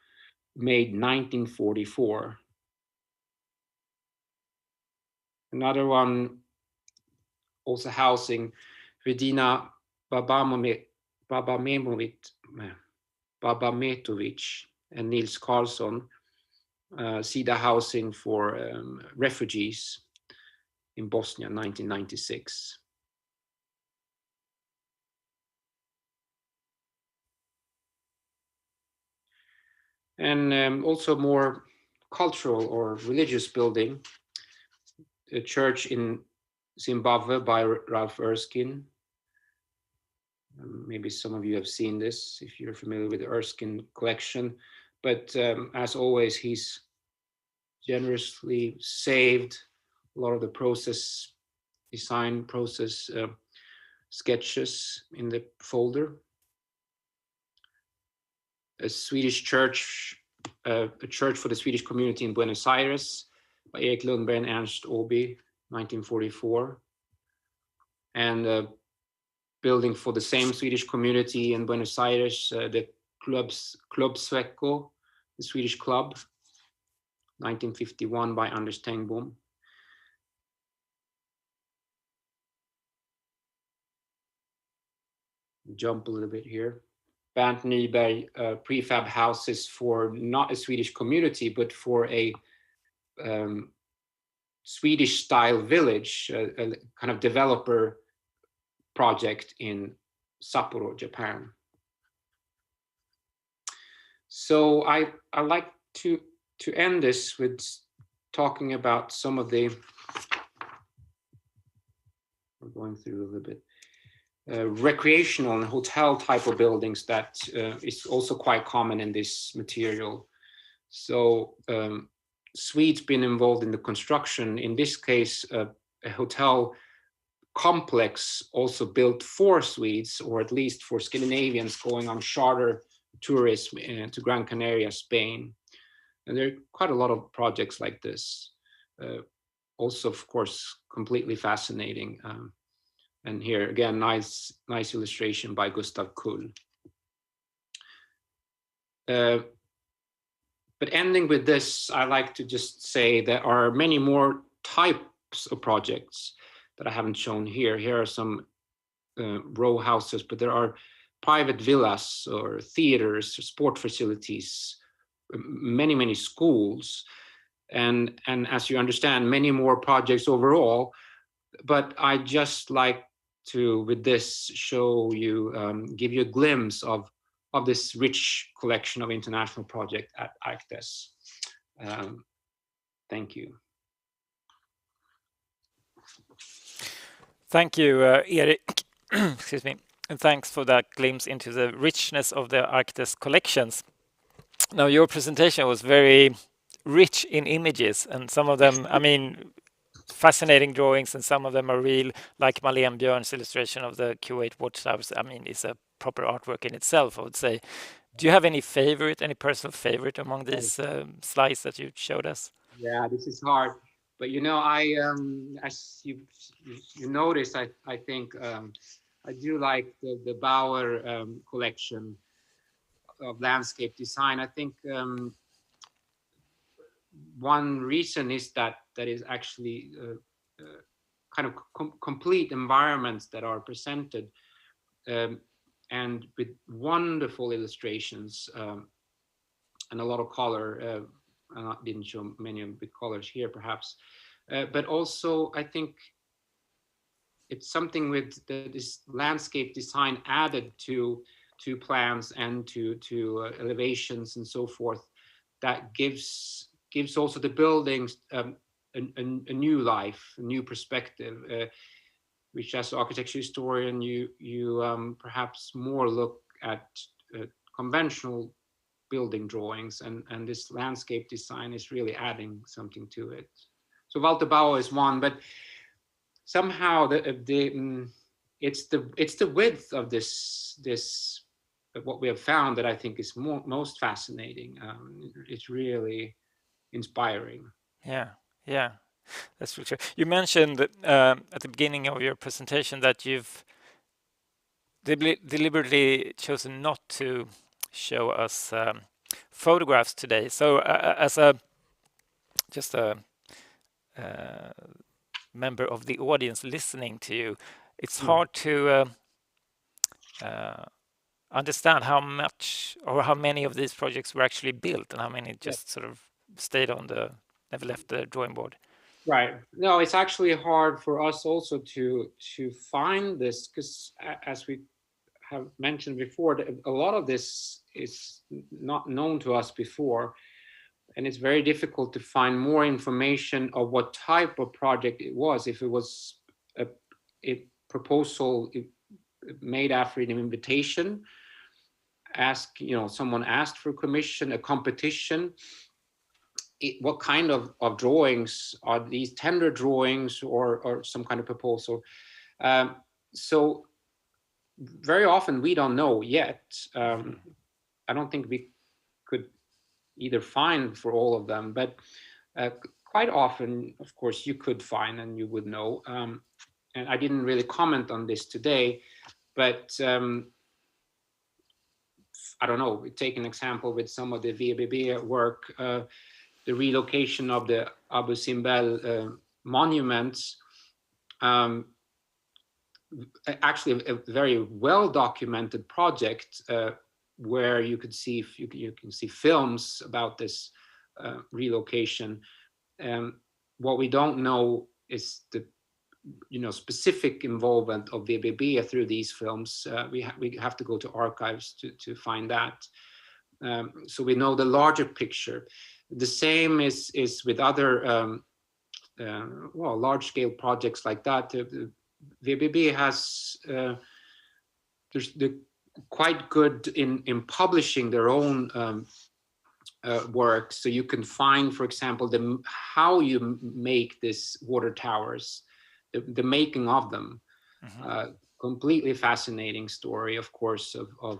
made 1944. Another one, also housing Vedina Babametovic and Nils Karlsson SIDA housing for refugees in Bosnia in 1996. And also more cultural or religious building, a church in Zimbabwe by Ralph Erskine. Maybe some of you have seen this if you're familiar with the Erskine collection, but as always, he's generously saved a lot of the design process sketches in the folder. A Swedish church, a church for the Swedish community in Buenos Aires by Erik Lundberg and Ernst Åby, 1944. And a building for the same Swedish community in Buenos Aires, the Club Sueco, the Swedish club, 1951 by Anders Tengbom. Jump a little bit here. Bernt Nyberg prefab houses for not a Swedish community, but for a Swedish style village, a kind of developer project in Sapporo, Japan. So I like to end this with talking about some of the, we're going through a little bit, recreational and hotel type of buildings that is also quite common in this material. So Swedes been involved in the construction, in this case, a hotel complex also built for Swedes, or at least for Scandinavians going on charter tourism to Gran Canaria, Spain. And there are quite a lot of projects like this. Also, of course, completely fascinating. And here again, nice illustration by Gustav Kull. But ending with this, I like to just say there are many more types of projects that I haven't shown here. Here are some row houses, but there are private villas or theaters, sport facilities, many schools, and as you understand, many more projects overall. But I just like to, with this, show you, give you a glimpse of this rich collection of international projects at ArcDes. Thank you. Thank you, Erik. Excuse me. And thanks for that glimpse into the richness of the ArcDes collections. Now, your presentation was very rich in images, and some of them, I mean, fascinating drawings, and some of them are real, like Marlene Björn's illustration of the Kuwait watchtowers. I mean, it's a proper artwork in itself, I would say. Do you have any personal favorite among these slides that you showed us? Yeah, this is hard. But you know, I as you noticed, I think I do like the Bauer collection of landscape design. I think one reason is that is actually kind of complete environments that are presented, and with wonderful illustrations and a lot of color. I didn't show many of the colors here, perhaps, but also I think it's something with this landscape design added to plans and to elevations and so forth that gives also the buildings a new life, a new perspective, which as an architecture historian you perhaps more look at conventional building drawings, and this landscape design is really adding something to it. So Walter Bauer is one, but somehow it's the width of this what we have found that I think is most fascinating. It's really inspiring. Yeah, that's for sure. You mentioned at the beginning of your presentation that you've deliberately chosen not to show us photographs today. So as a member of the audience listening to you, it's hard to understand how much or how many of these projects were actually built and how many just sort of never left the drawing board? Right. No, it's actually hard for us also to find this, because as we have mentioned before, a lot of this is not known to us before, and it's very difficult to find more information of what type of project it was. If it was a proposal made after an invitation, someone asked for commission, a competition. What kind of drawings are these? Tender drawings or some kind of proposal? So very often we don't know yet. I don't think we could either find for all of them, but quite often, of course, you could find and you would know. And I didn't really comment on this today, but I don't know, take an example with some of the VBB work, the relocation of the Abu Simbel monuments, actually a very well documented project where you can see films about this relocation. What we don't know is the specific involvement of VBB through these films. We have to go to archives to find that. So we know the larger picture. The same is with other large-scale projects like that. The VBB has they're quite good in publishing their own work. So you can find, for example, how you make these water towers, the making of them. Completely fascinating story, of course, of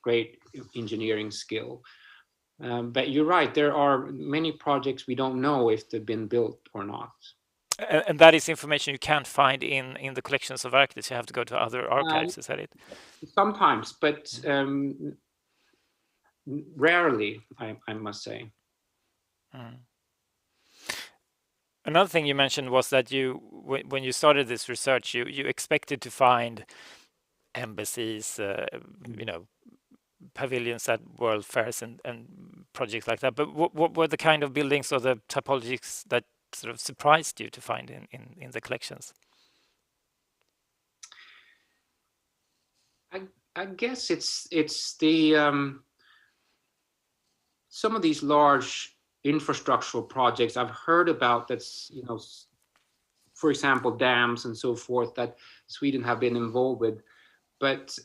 great engineering skill. But you're right, there are many projects we don't know if they've been built or not. And that is information you can't find in the collections of Arctis. You have to go to other archives, is that it? Sometimes, but rarely, I must say. Another thing you mentioned was that when you started this research, you expected to find embassies, pavilions at world fairs and projects like that. But what were the kind of buildings or the typologies that sort of surprised you to find in the collections? I guess it's the some of these large infrastructural projects I've heard about. That's for example, dams and so forth that Sweden have been involved with, but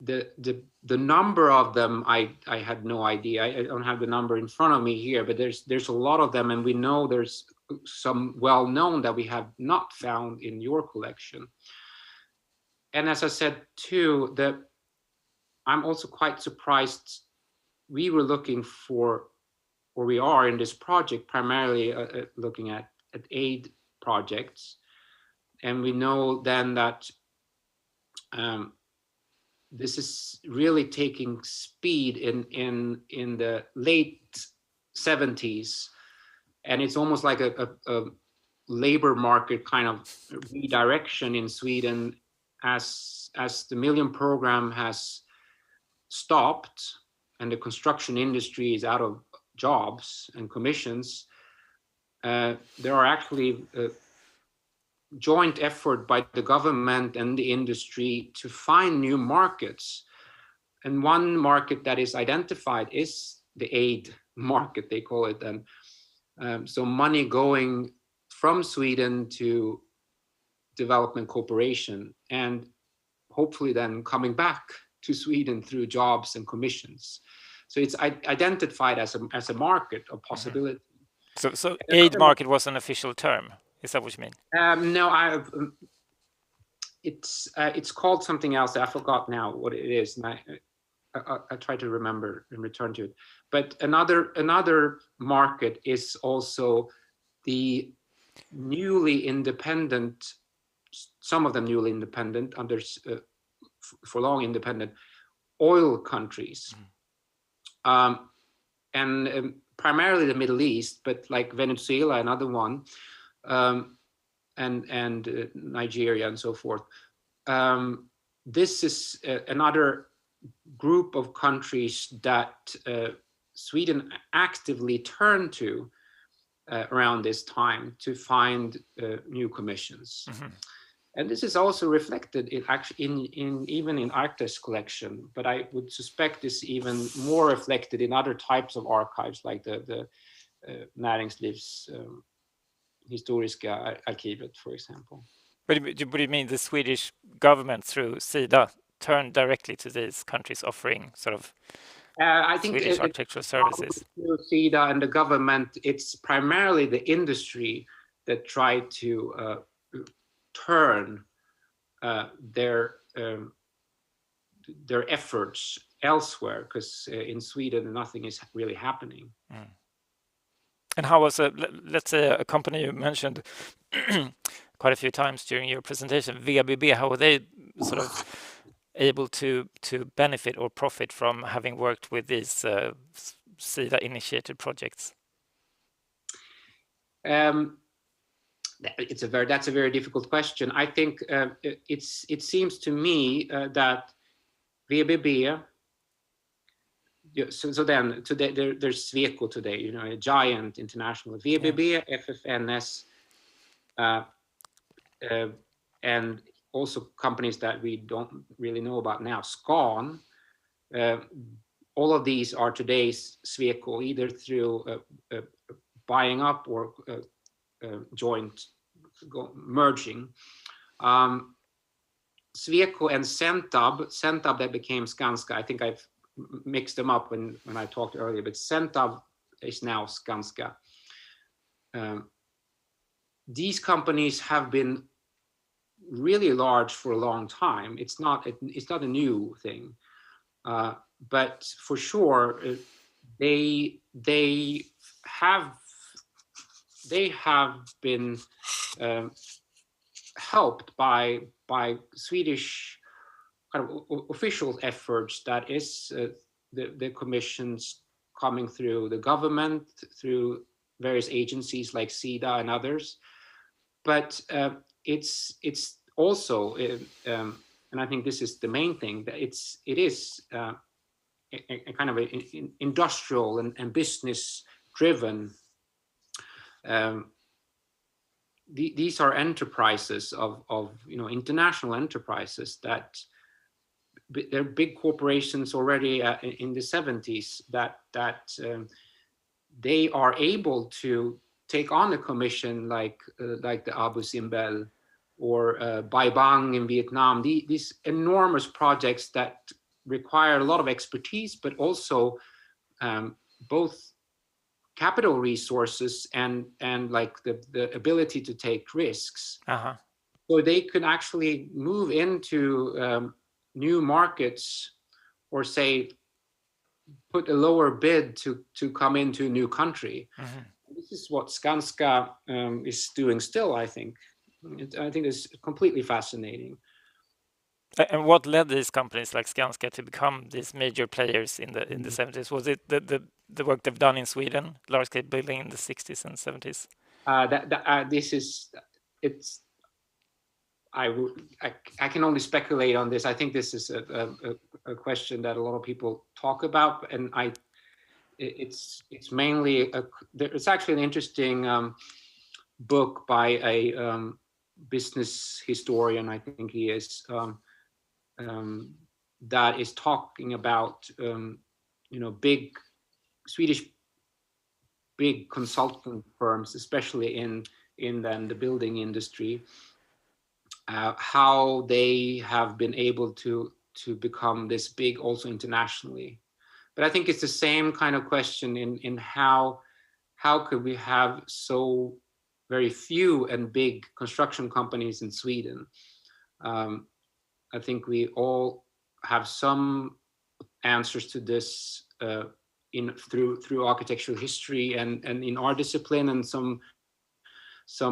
the number of them I had no idea. I don't have the number in front of me here, but there's a lot of them, and we know there's some well known that we have not found in your collection. And as I said too, that I'm also quite surprised. We were looking for, or we are in this project primarily looking at aid projects, and we know then that this is really taking speed in the late 70s, and it's almost like a labor market kind of redirection in Sweden as the Million Program has stopped and the construction industry is out of jobs and commissions. There are actually joint effort by the government and the industry to find new markets. And one market that is identified is the aid market, they call it then. So money going from Sweden to development cooperation and hopefully then coming back to Sweden through jobs and commissions. So it's identified as a market of possibility. So aid market was an official term. Is that what you mean? No, it's called something else. I forgot now what it is, and I try to remember and return to it. But another market is also the newly independent, some of them newly independent, others for long independent oil countries, and primarily the Middle East, but like Venezuela, another one. And Nigeria and so forth. This is another group of countries that Sweden actively turned to around this time to find new commissions. And this is also reflected in even in Arctes collection, but I would suspect this even more reflected in other types of archives, like the Näringslivs Historiska Arkivet, for example. What do you mean the Swedish government through SIDA turned directly to these countries offering sort of I think Swedish architectural services? Through SIDA and the government, it's primarily the industry that tried to turn their efforts elsewhere, because in Sweden nothing is really happening. And how was let's say a company you mentioned quite a few times during your presentation, VBB, how were they sort of able to benefit or profit from having worked with these SIDA initiated projects? That's a very difficult question. I think it seems to me that VBB. So then today there's Sweco today, you know, a giant international VBB, FFNS, and also companies that we don't really know about now, Scan. All of these are today's Sweco, either through buying up or joint merging. Sweco and Centab that became Skanska. I think I've mixed them up when I talked earlier, but Centab is now Skanska. These companies have been really large for a long time. It's not a new thing, but for sure they have been helped by Swedish kind of official efforts, that is the commissions coming through the government, through various agencies like SIDA and others. But it's also, and I think this is the main thing, that it is a kind of an industrial and business driven. These are enterprises of international enterprises that they're big corporations already in the 70s that they are able to take on a commission like the Abu Simbel or Bai Bang in Vietnam. These enormous projects that require a lot of expertise, but also both capital resources and like the ability to take risks. So they can actually move into new markets, or say put a lower bid to come into a new country. This is what Skanska is doing still, I think. I think it's completely fascinating. And what led these companies like Skanska to become these major players in the 70s? Was it the work they've done in Sweden, large-scale building in the 60s and 70s? I can only speculate on this. I think this is a question that a lot of people talk about, and it's mainly it's actually an interesting book by a business historian, I think he is, that is talking about big Swedish consultant firms, especially in the building industry, how they have been able to become this big also internationally. But I think it's the same kind of question in how could we have so very few and big construction companies in Sweden. I think we all have some answers to this through architectural history and in our discipline, and some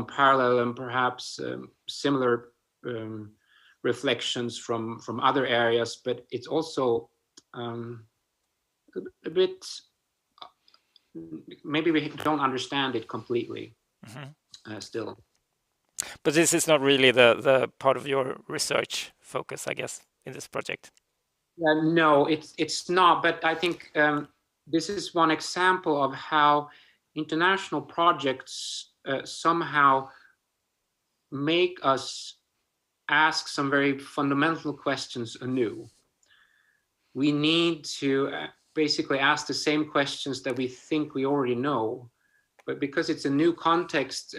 parallel and perhaps similar reflections from other areas. But it's also a bit, maybe we don't understand it completely still. But this is not really the part of your research focus, I guess, in this project. No, it's not. But I think this is one example of how international projects somehow make us ask some very fundamental questions anew. We need to basically ask the same questions that we think we already know, but because it's a new context,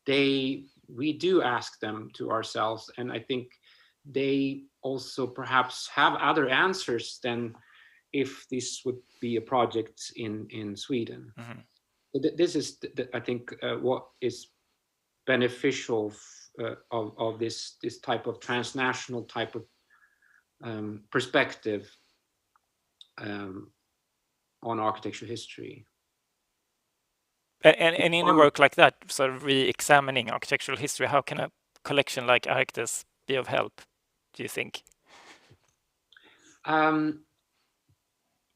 we do ask them to ourselves, and I think they also perhaps have other answers than if this would be a project in Sweden. Mhm. So this is, I think, what is beneficial of this type of transnational type of perspective on architecture history. And in a work like that, sort of re-examining architectural history, how can a collection like Arctes be of help, do you think?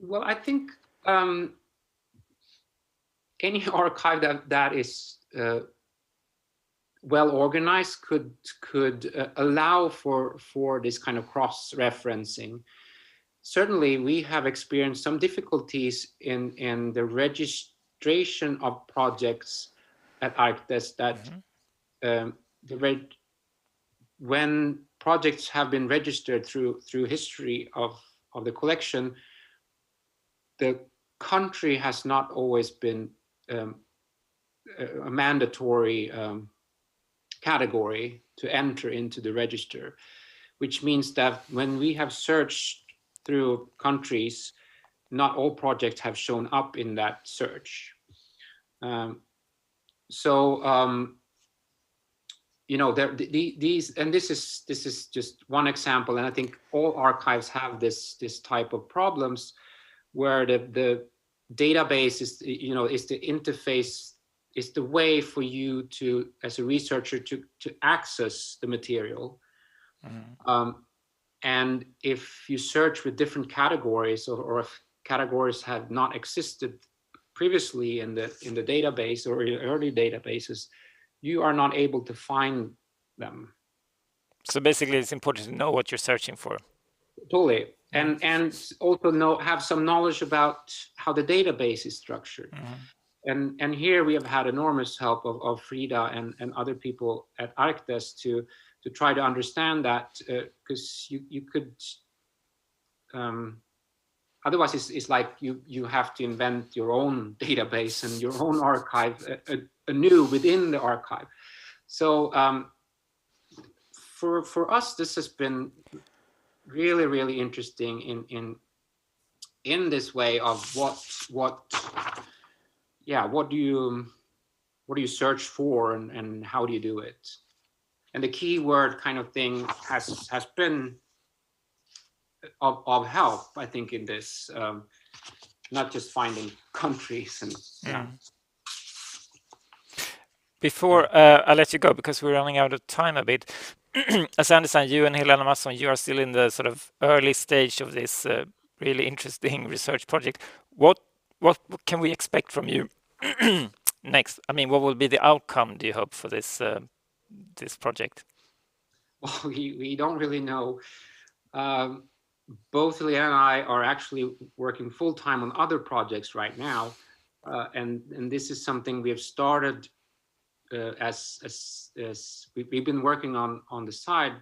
Well, I think any archive that is well organized could allow for this kind of cross-referencing. Certainly, we have experienced some difficulties in the registration of projects at Arctes that when projects have been registered through history of the collection, the country has not always been a mandatory category to enter into the register, which means that when we have searched through countries, not all projects have shown up in that search. You know, these, and this is just one example, and I think all archives have this type of problems, where the database is, you know, is the interface, is the way for you to, as a researcher, to access the material. And if you search with different categories, or if categories have not existed previously in the database or in early databases, you are not able to find them. So basically, it's important to know what you're searching for. Totally, and also have some knowledge about how the database is structured. And here we have had enormous help of Frida and other people at Arctes to try to understand that, because you could otherwise it's like you have to invent your own database and your own archive anew within the archive. So for us, this has been really interesting in this way of what do you search for, and how do you do it? And the keyword kind of thing has been of help, I think, in this, not just finding countries and Before I let you go, because we're running out of time a bit, as I understand, you and Helena Masson, you are still in the sort of early stage of this really interesting research project. What can we expect from you next? I mean, what will be the outcome, do you hope, for this this project? Well, we don't really know. Both Helena and I are actually working full-time on other projects right now, and this is something we have started as we've been working on the side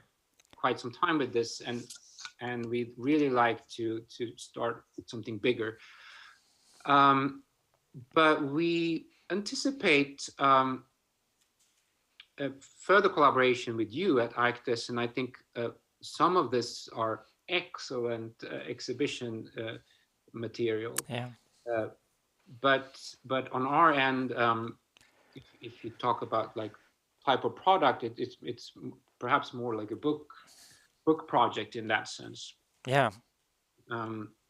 quite some time with this, and we'd really like to start something bigger. But we anticipate a further collaboration with you at Arctes, and I think some of this are excellent exhibition material. Yeah. But on our end, if you talk about like type of product, it's perhaps more like a book project in that sense. Yeah.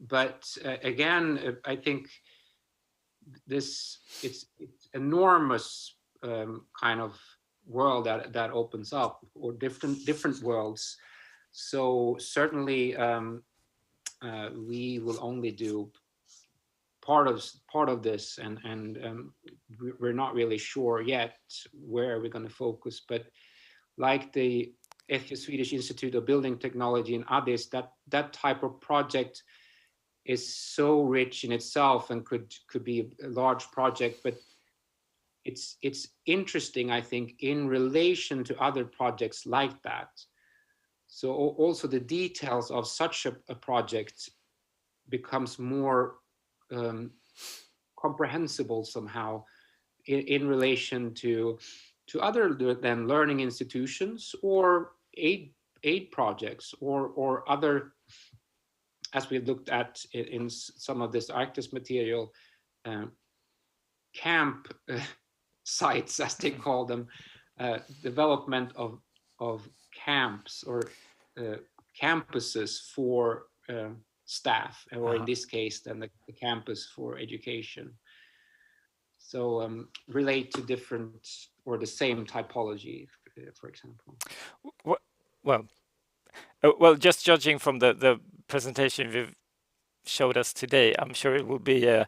But again, I think it's enormous kind of world that opens up, or different worlds. So certainly we will only do part of this, and we're not really sure yet where we're going to focus. But like the Swedish Institute of Building Technology and others, that type of project is so rich in itself and could be a large project, but it's interesting, I think, in relation to other projects like that. So also the details of such a project becomes more comprehensible somehow in relation to other than learning institutions or aid projects or other, as we looked at in some of this Arctis material, camp sites, as they call them, development of camps or campuses for staff, or in this case, then the campus for education. So relate to different or the same typology, for example. Well, just judging from the presentation you've showed us today, I'm sure it would be an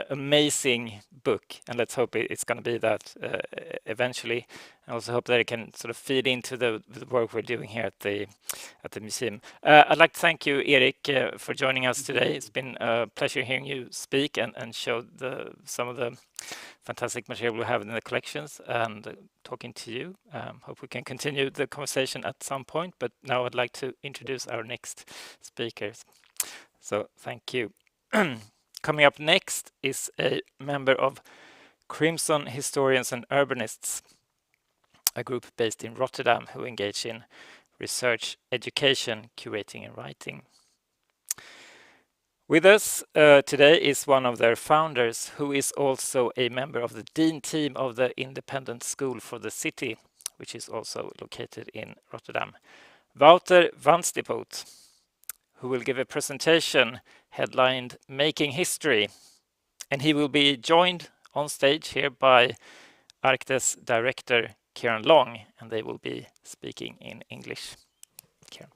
amazing book, and let's hope it's going to be that eventually. I also hope that it can sort of feed into the work we're doing here at the museum. I'd like to thank you, Erik, for joining us today. It's been a pleasure hearing you speak and show some of the fantastic material we have in the collections, and talking to you. Hope we can continue the conversation at some point, but now I'd like to introduce our next speakers. So thank you. Coming up next is a member of Crimson Historians and Urbanists, a group based in Rotterdam who engage in research, education, curating and writing. With us today is one of their founders, who is also a member of the Dean team of the Independent School for the City, which is also located in Rotterdam, Wouter van Stiphout, who will give a presentation headlined Making History. And he will be joined on stage here by Arctes director Kieran Long, and they will be speaking in English. Kieran.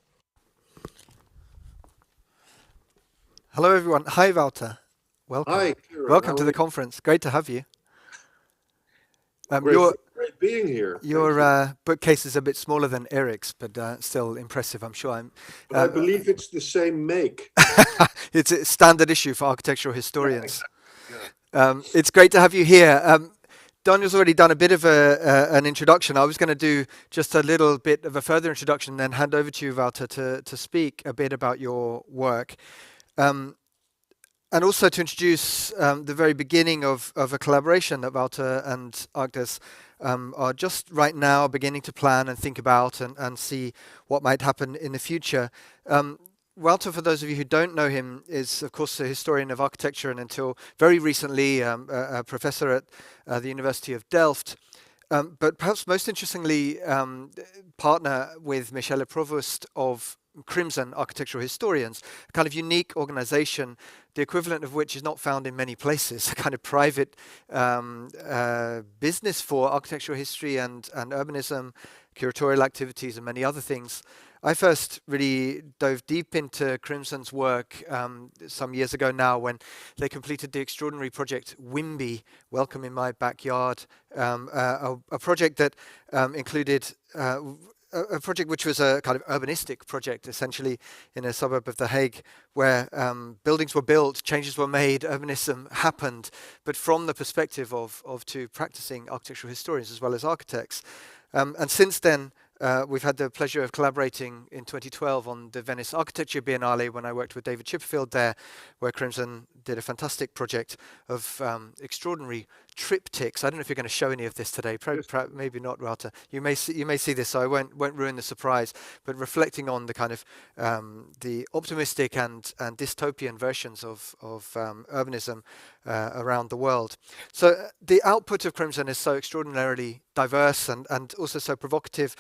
Hello, everyone. Hi, Wouter. Welcome. Hi, Kieran. Welcome to the conference. Great to have you. Great being here. Your bookcase is a bit smaller than Eric's, but still impressive, I'm sure. But I believe it's the same make. It's a standard issue for architectural historians. Yeah. It's great to have you here. Daniel's already done a bit of an introduction. I was going to do just a little bit of a further introduction, then hand over to you, Wouter, to speak a bit about your work. And also to introduce the very beginning of a collaboration that Wouter and Arctes are just right now beginning to plan and think about and see what might happen in the future. Wouter, for those of you who don't know him, is of course a historian of architecture, and until very recently a professor at the University of Delft. But perhaps most interestingly, partner with Michele Provost of Crimson Architectural Historians, a kind of unique organization, the equivalent of which is not found in many places, a kind of private business for architectural history and urbanism, curatorial activities and many other things. I first really dove deep into Crimson's work some years ago now, when they completed the extraordinary project Wimby, Welcome in My Backyard, a project that included a project which was a kind of urbanistic project, essentially in a suburb of The Hague, where buildings were built, changes were made, urbanism happened, but from the perspective of two practicing architectural historians as well as architects. And since then, we've had the pleasure of collaborating in 2012 on the Venice Architecture Biennale, when I worked with David Chipperfield there, where Crimson did a fantastic project of extraordinary triptychs. I don't know if you're going to show any of this today. Maybe not, Wouter. You may see this, so I won't ruin the surprise. But reflecting on the kind of the optimistic and dystopian versions of urbanism around the world. So the output of Crimson is so extraordinarily diverse and also so provocative.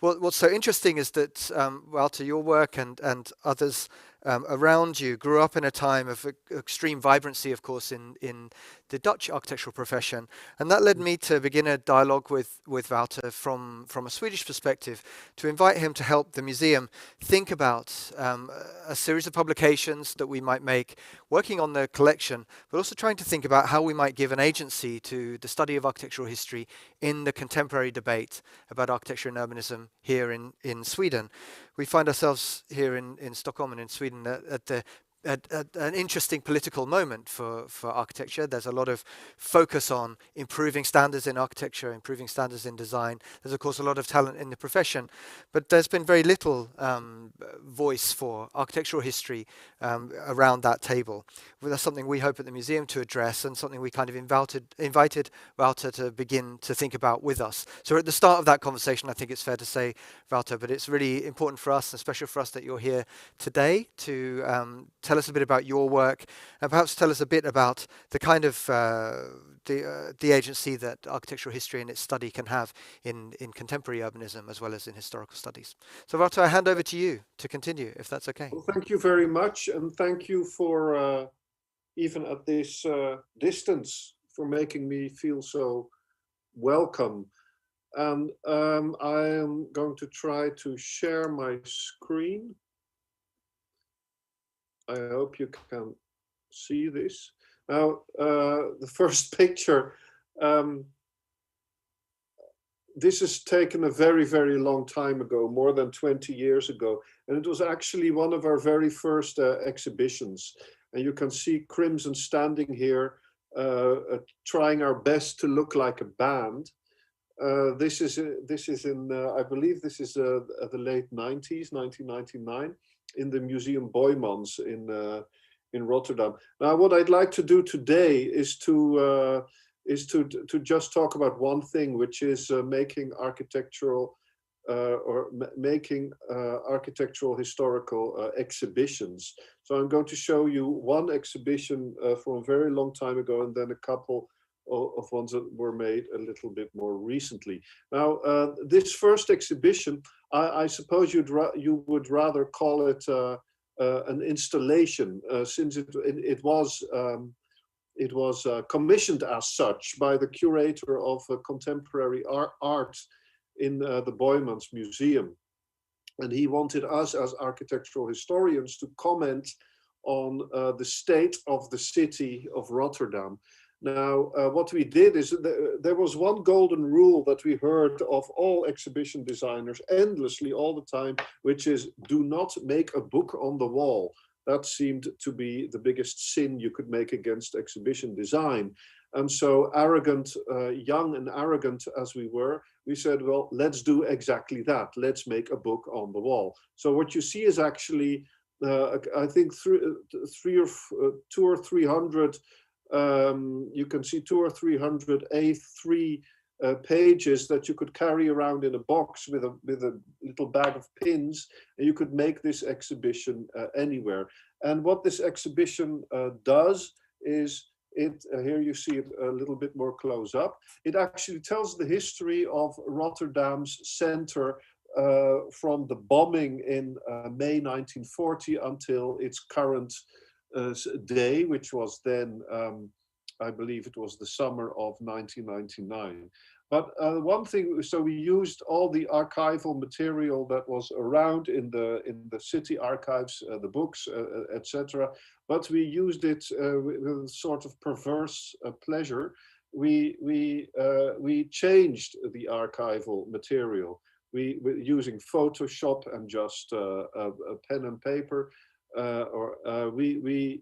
What's so interesting is that, Wouter, your work and others around you grew up in a time of extreme vibrancy, of course, in the Dutch architectural profession. And that led me to begin a dialogue with Wouter from a Swedish perspective, to invite him to help the museum think about a series of publications that we might make, working on the collection, but also trying to think about how we might give an agency to the study of architectural history in the contemporary debate about architecture and urbanism here in Sweden. We find ourselves here in Stockholm and in Sweden at the an interesting political moment for architecture. There's a lot of focus on improving standards in architecture, improving standards in design. There's of course a lot of talent in the profession, but there's been very little voice for architectural history around that table. Well, that's something we hope at the museum to address, and something we kind of invited Wouter to begin to think about with us. So we're at the start of that conversation, I think it's fair to say, Wouter, but it's really important for us, and special for us, that you're here today to tell us a bit about your work, and perhaps tell us a bit about the kind of the agency that architectural history and its study can have in contemporary urbanism as well as in historical studies. So Wouter, I hand over to you to continue, if that's okay. Well, thank you very much, and thank you for even at this distance, for making me feel so welcome. And I am going to try to share my screen. I hope you can see this. Now, the first picture, this is taken a very, very long time ago, more than 20 years ago. And it was actually one of our very first exhibitions. And you can see Crimson standing here, trying our best to look like a band. This is in, I believe this is the late 90s, 1999, in the Museum Boijmans in Rotterdam. Now, what I'd like to do today is to just talk about one thing, which is making architectural architectural historical exhibitions. So I'm going to show you one exhibition from a very long time ago, and then a couple of ones that were made a little bit more recently. Now, this first exhibition, I suppose you would rather call it an installation, since it was commissioned as such by the curator of contemporary art in the Boijmans Museum. And he wanted us as architectural historians to comment on the state of the city of Rotterdam. Now, what we did is there was one golden rule that we heard of all exhibition designers endlessly all the time, which is do not make a book on the wall. That seemed to be the biggest sin you could make against exhibition design. And so arrogant, young and arrogant as we were, we said, well, let's do exactly that. Let's make a book on the wall. So what you see is actually, I think 200 or 300, you can see 200 or 300 A3 pages that you could carry around in a box with a little bag of pins, and you could make this exhibition anywhere. And what this exhibition does is, here you see it a little bit more close up, it actually tells the history of Rotterdam's center from the bombing in May 1940 until its current day, which was then, I believe it was the summer of 1999. But one thing, so we used all the archival material that was around in the city archives, the books, etc. But we used it with a sort of perverse pleasure. We changed the archival material. We were using Photoshop and just a pen and paper. We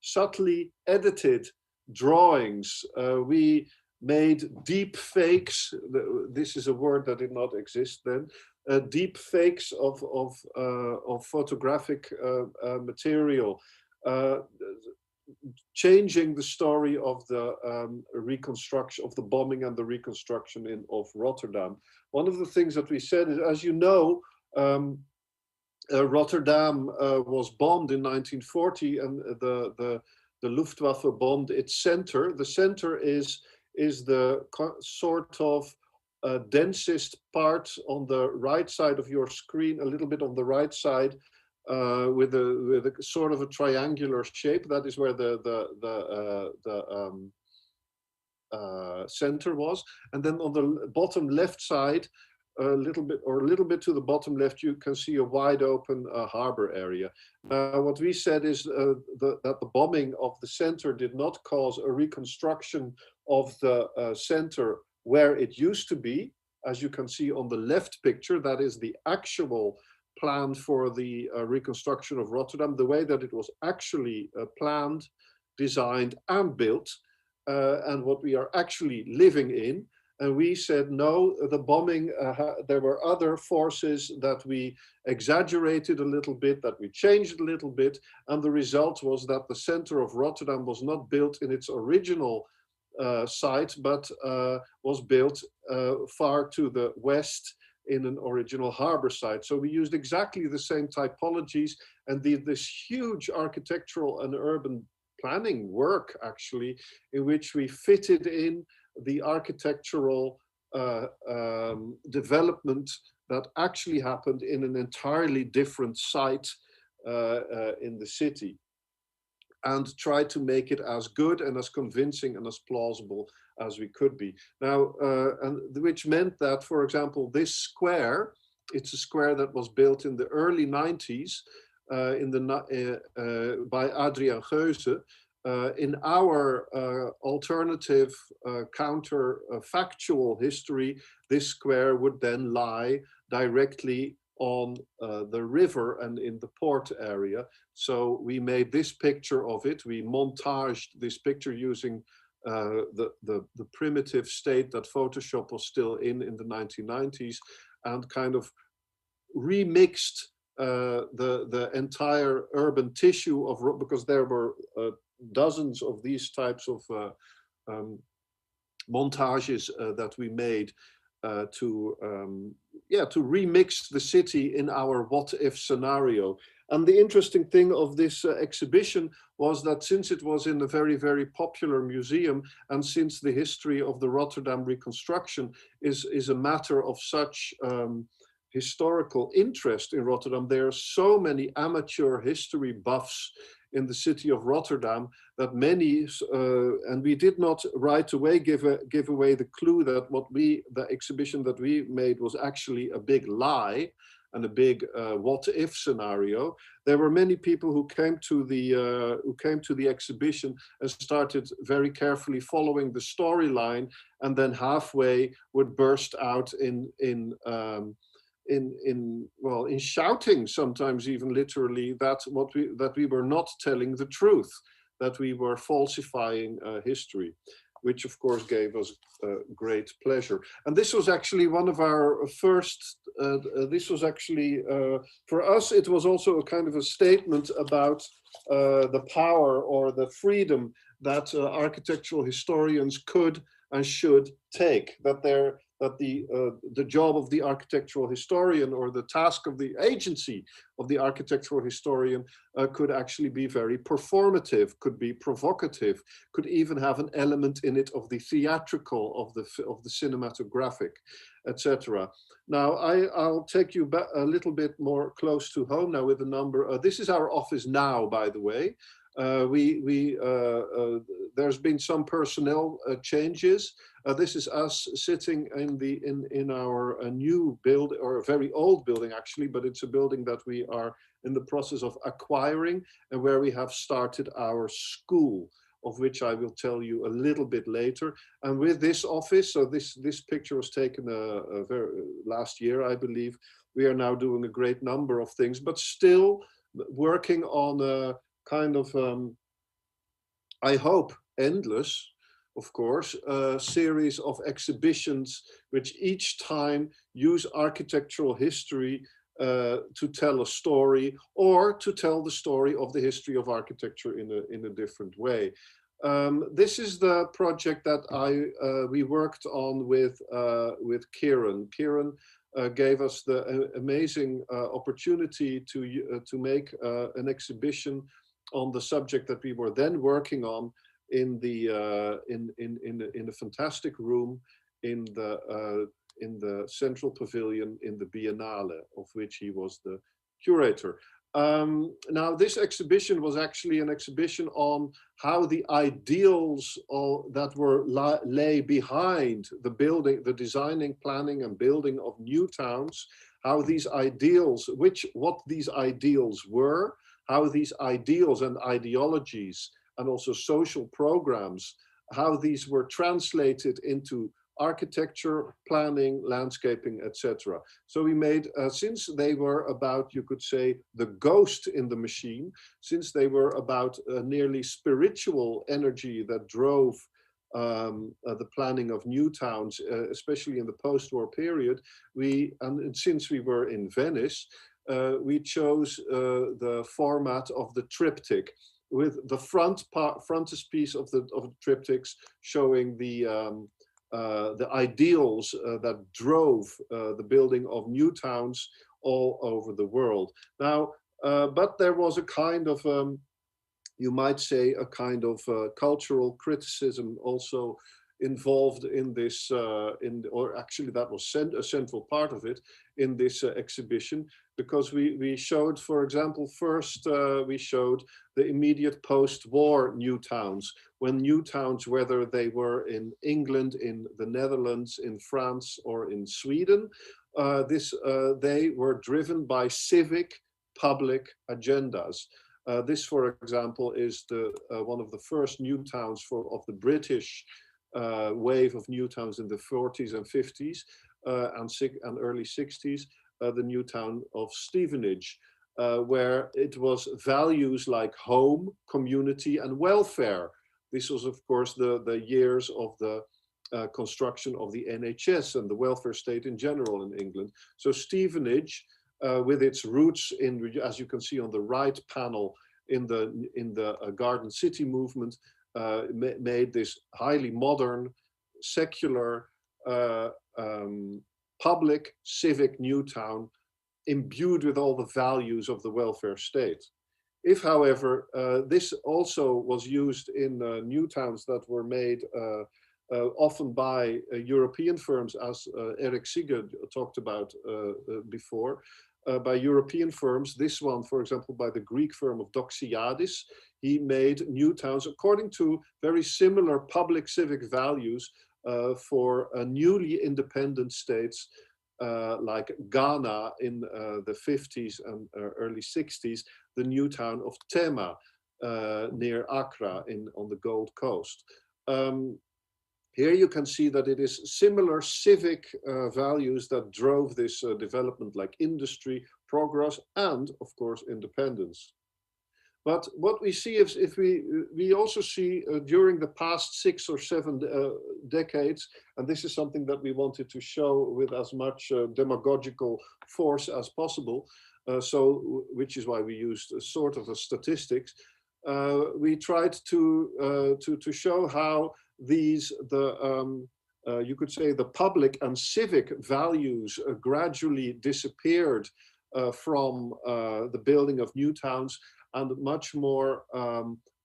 subtly edited drawings. We made deep fakes. This is a word that did not exist then. Deep fakes of photographic material, changing the story of the reconstruction of the bombing and the reconstruction of Rotterdam. One of the things that we said is, as you know, Rotterdam was bombed in 1940, and the Luftwaffe bombed its center. The center is the sort of densest part on the right side of your screen, a little bit on the right side, with a sort of a triangular shape. That is where the center was, and then on the bottom left side, a little bit to the bottom left, you can see a wide open harbor area. What we said is that the bombing of the center did not cause a reconstruction of the center where it used to be. As you can see on the left picture, that is the actual planned for the reconstruction of Rotterdam, the way that it was actually planned, designed and built, and what we are actually living in. And we said, no, the bombing, there were other forces that we exaggerated a little bit, that we changed a little bit. And the result was that the center of Rotterdam was not built in its original site, but was built far to the west in an original harbor site. So we used exactly the same typologies and did this huge architectural and urban planning work, actually, in which we fitted in the architectural development that actually happened in an entirely different site in the city, and tried to make it as good and as convincing and as plausible as we could be. Now, and which meant that, for example, this square, it's a square that was built in the early 90s by Adriaan Geuze. In our alternative counterfactual history, this square would then lie directly on the river and in the port area. So we made this picture of it. We montaged this picture using the primitive state that Photoshop was still in the 1990s, and kind of remixed the entire urban tissue of, because there were dozens of these types of montages that we made to remix the city in our what if scenario. And the interesting thing of this exhibition was that since it was in a very, very popular museum, and since the history of the Rotterdam reconstruction is a matter of such historical interest in Rotterdam, there are so many amateur history buffs in the city of Rotterdam that many, and we did not right away give away the clue that the exhibition that we made was actually a big lie and a big what if scenario. There were many people who came to the exhibition and started very carefully following the storyline, and then halfway would burst out in shouting, sometimes even literally, that we were not telling the truth, that we were falsifying history, which of course gave us great pleasure. And this was actually one of our first, for us, it was also a kind of a statement about the power or the freedom that architectural historians could and should take, that the job of the architectural historian, or the task of the agency of the architectural historian, could actually be very performative, could be provocative, could even have an element in it of the theatrical, of the cinematographic, etc. Now I'll take you back a little bit more close to home now with a number. This is our office now, by the way. There's been some personnel changes. This is us sitting in our new build, or a very old building actually, but it's a building that we are in the process of acquiring, and where we have started our school, of which I will tell you a little bit later. And with this office, so this picture was taken last year, I believe. We are now doing a great number of things, but still working on a kind of, I hope, endless, of course, series of exhibitions which each time use architectural history to tell a story, or to tell the story of the history of architecture in a different way. This is the project that we worked on with Kieran. Kieran gave us the amazing opportunity to make an exhibition on the subject that we were then working on in a fantastic room in the central pavilion in the Biennale, of which he was the curator. Now, this exhibition was actually an exhibition on how the ideals that were lay behind the building, the designing, planning, and building of new towns, how these ideals, what these ideals were, how these ideals and ideologies and also social programs, how these were translated into architecture, planning, landscaping, etc. So we made, since they were about, you could say, the ghost in the machine, since they were about nearly spiritual energy that drove the planning of new towns, especially in the post-war period, and since we were in Venice, we chose the format of the triptych, with the frontispiece of the triptychs showing the ideals that drove the building of new towns all over the world. Now, but there was a kind of, you might say, a kind of cultural criticism also involved in this, or actually that was a central part of it in this exhibition, because we showed, for example, first we showed the immediate post-war new towns, when new towns, whether they were in England, in the Netherlands, in France, or in Sweden, they were driven by civic public agendas. This, for example, is one of the first new towns of the British wave of new towns in the 40s and 50s and early 60s, the new town of Stevenage, where it was values like home, community, and welfare. This was, of course, the years of the construction of the NHS and the welfare state in general in England. So Stevenage, with its roots in, as you can see on the right panel, in the Garden City movement, made this highly modern, secular, public, civic new town, imbued with all the values of the welfare state. If, however, this also was used in new towns that were made often by European firms, as Erik Sigurd talked about before, by European firms, this one, for example, by the Greek firm of Doxiadis, he made new towns according to very similar public civic values for newly independent states like Ghana in the 50s and early 60s, the new town of Tema near Accra on the Gold Coast. Here you can see that it is similar civic values that drove this development, like industry, progress, and of course, independence. But what we see is, if we also see during the past 6 or 7 decades, and this is something that we wanted to show with as much demagogical force as possible, which is why we used a sort of a statistics. We tried to show how you could say the public and civic values gradually disappeared from the building of new towns, and much more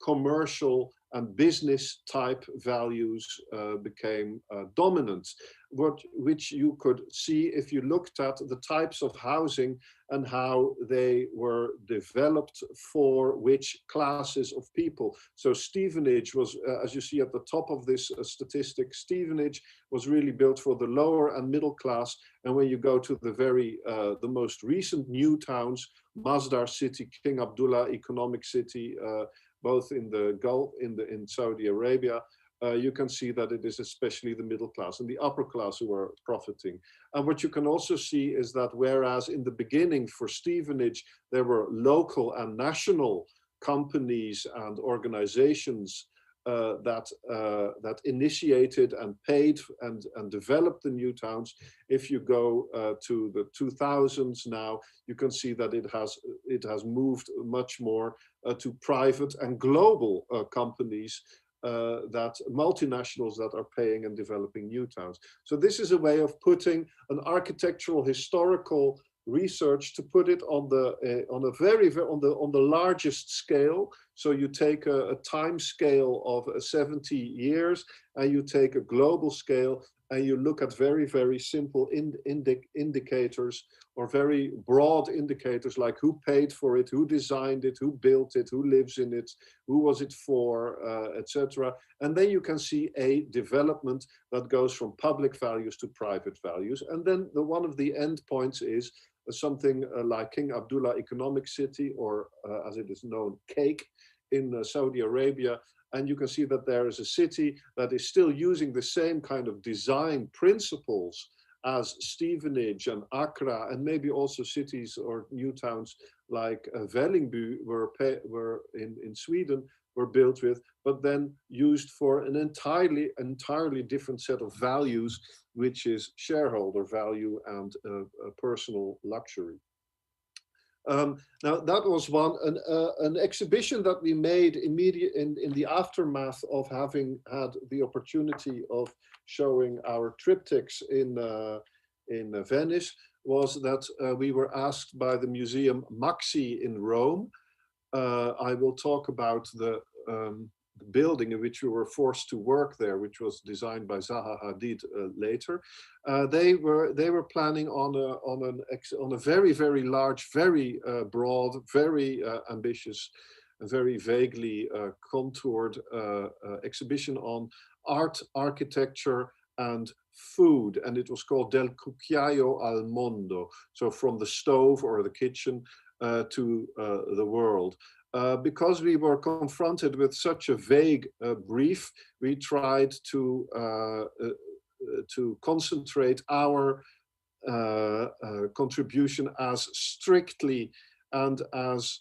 commercial and business type values became dominant, which you could see if you looked at the types of housing and how they were developed for which classes of people. So Stevenage was, as you see at the top of this statistic, Stevenage was really built for the lower and middle class. And when you go to the most recent new towns, Masdar City, King Abdullah Economic City, both in the Gulf, in Saudi Arabia, you can see that it is especially the middle class and the upper class who are profiting. And what you can also see is that whereas in the beginning for Stevenage, there were local and national companies and organizations that initiated and paid and developed the new towns. If you go to the 2000s now, you can see that it has moved much more to private and global companies, that multinationals that are paying and developing new towns. So this is a way of putting an architectural historical research to put it on the largest scale. So you take a time scale of 70 years, and you take a global scale, and you look at very, very simple indicators, or very broad indicators, like who paid for it, who designed it, who built it, who lives in it, who was it for, etc. And then you can see a development that goes from public values to private values. And then one of the end points is something like King Abdullah Economic City, or as it is known, CAKE in Saudi Arabia, And you can see that there is a city that is still using the same kind of design principles as Stevenage and Accra, and maybe also cities or new towns like Vällingby were in Sweden were built with, but then used for an entirely different set of values, which is shareholder value and personal luxury. Now that was an exhibition that we made immediate in the aftermath of having had the opportunity of showing our triptychs in Venice, was that we were asked by the Museum Maxi in Rome. I will talk about the building in which we were forced to work there, which was designed by Zaha Hadid later. They were planning on a very large, very broad, very ambitious, very vaguely contoured exhibition on art, architecture, and food, and it was called Del Cucchiaio al Mondo, so from the stove or the kitchen to the world. Because we were confronted with such a vague brief, we tried to concentrate our contribution as strictly and as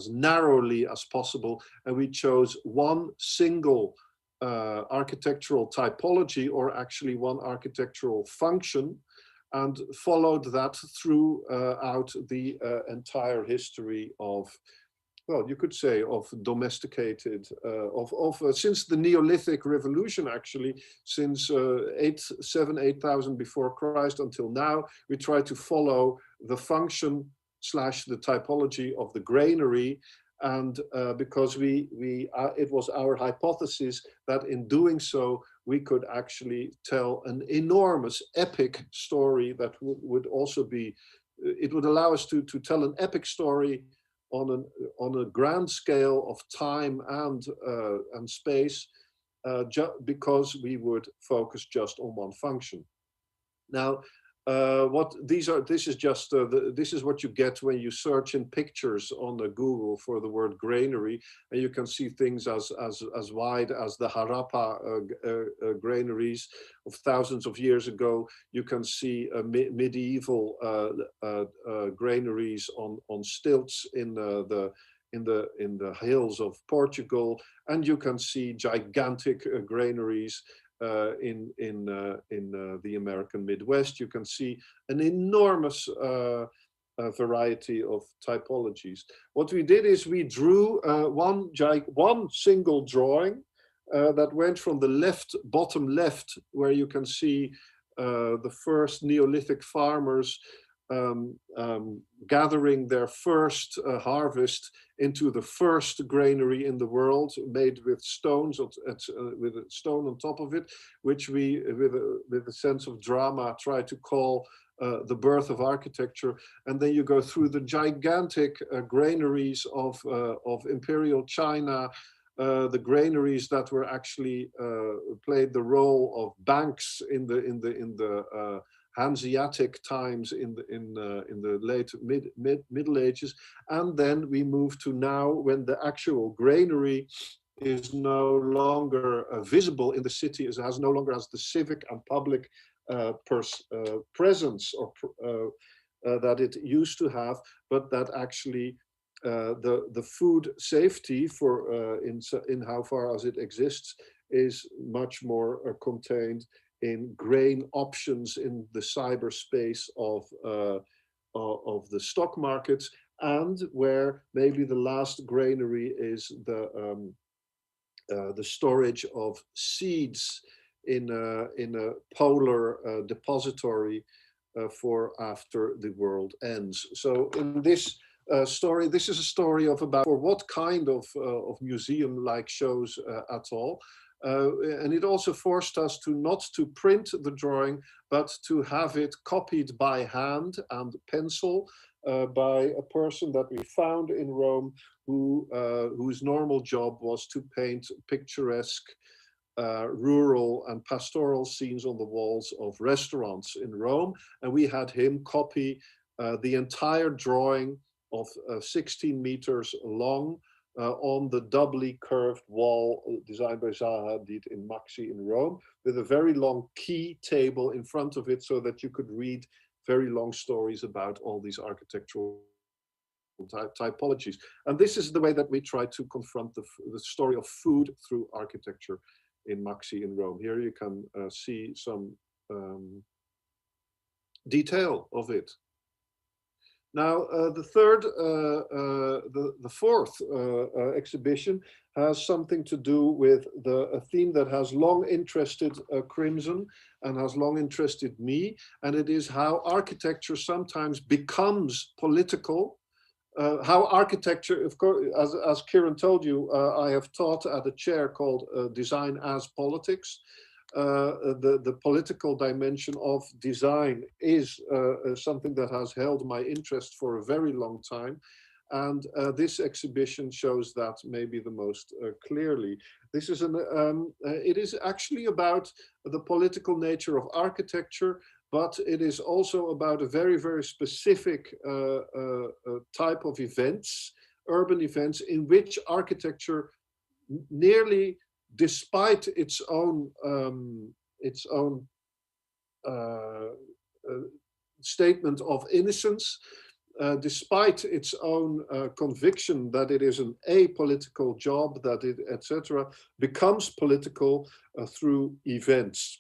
narrowly as possible, and we chose one single architectural typology, or actually one architectural function, and followed that throughout the entire history of, well, you could say, of domesticated, since the Neolithic revolution, actually, since 8,000 before Christ until now, we try to follow the function / the typology of the granary. And because it was our hypothesis that in doing so, we could actually tell an enormous epic story that would also be, it would allow us to tell an epic story on a grand scale of time and space, because we would focus just on one function. Now, this is what you get when you search in pictures on the Google for the word granary, and you can see things as wide as the Harappa granaries of thousands of years ago. You can see medieval granaries on stilts in the hills of Portugal, and you can see gigantic granaries in the American Midwest. You can see an enormous variety of typologies. What we did is we drew one single drawing that went from the bottom left, where you can see the first Neolithic farmers gathering their first harvest into the first granary in the world, made with stones, with a stone on top of it, which we, with a sense of drama, try to call the birth of architecture. And then you go through the gigantic granaries of Imperial China, the granaries that were actually played the role of banks in the Hanseatic times in the late Middle Ages, and then we move to now, when the actual granary is no longer visible in the city, has no longer has the civic and public presence or that it used to have, but that actually the food safety for in how far as it exists is much more contained in grain options in the cyberspace of the stock markets, and where maybe the last granary is the storage of seeds in a polar depository for after the world ends. So in this story, this is a story of about for what kind of museum-like shows at all. And it also forced us to not to print the drawing, but to have it copied by hand and pencil by a person that we found in Rome, whose normal job was to paint picturesque rural and pastoral scenes on the walls of restaurants in Rome. And we had him copy the entire drawing of 16 meters long, on the doubly curved wall designed by Zaha Hadid in Maxi in Rome, with a very long key table in front of it so that you could read very long stories about all these architectural typologies. And this is the way that we try to confront the story of food through architecture in Maxi in Rome. Here you can see some detail of it. Now, the fourth exhibition has something to do with a theme that has long interested Crimson and has long interested me, and it is how architecture sometimes becomes political. How architecture, of course, as Kieran told you, I have taught at a chair called Design as Politics. The political dimension of design is something that has held my interest for a very long time. And this exhibition shows that maybe the most clearly. This is it is actually about the political nature of architecture, but it is also about a very, very specific type of events, urban events, in which architecture nearly, despite its own statement of innocence, despite its own conviction that it is an apolitical job, that it, etc., becomes political through events.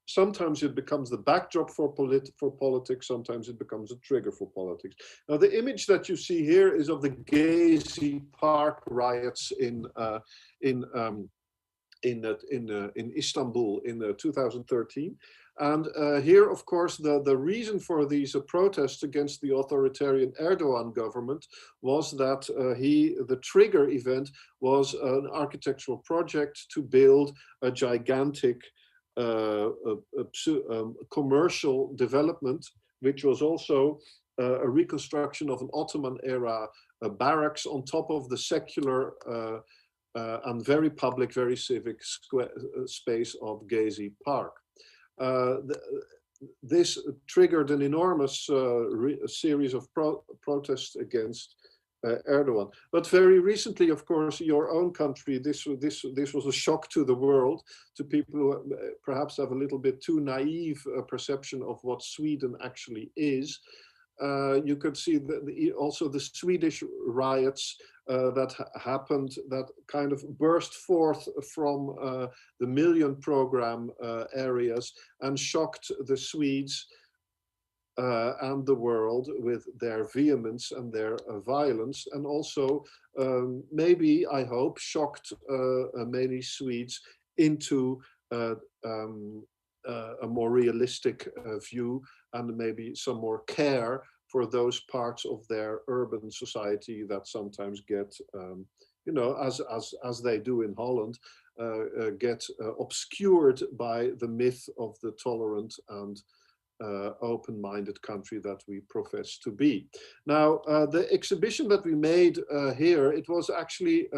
Sometimes it becomes the backdrop for politics, sometimes it becomes a trigger for politics. Now, the image that you see here is of the Gezi Park riots in Istanbul in 2013. And here, of course, the reason for these protests against the authoritarian Erdogan government was that the trigger event was an architectural project to build a gigantic commercial development, which was also a reconstruction of an Ottoman era barracks on top of the secular and very public, very civic space of Gezi Park. This triggered an enormous series of protests against Erdogan. But very recently, of course, your own country, this was a shock to the world, to people who perhaps have a little bit too naive perception of what Sweden actually is. You could see also the Swedish riots that happened, that kind of burst forth from the Million Program areas and shocked the Swedes and the world with their vehemence and their violence, and also maybe, I hope, shocked many Swedes into a more realistic view and maybe some more care for those parts of their urban society that sometimes get, you know, as they do in Holland, get obscured by the myth of the tolerant and open-minded country that we profess to be. Now, the exhibition that we made here, it was actually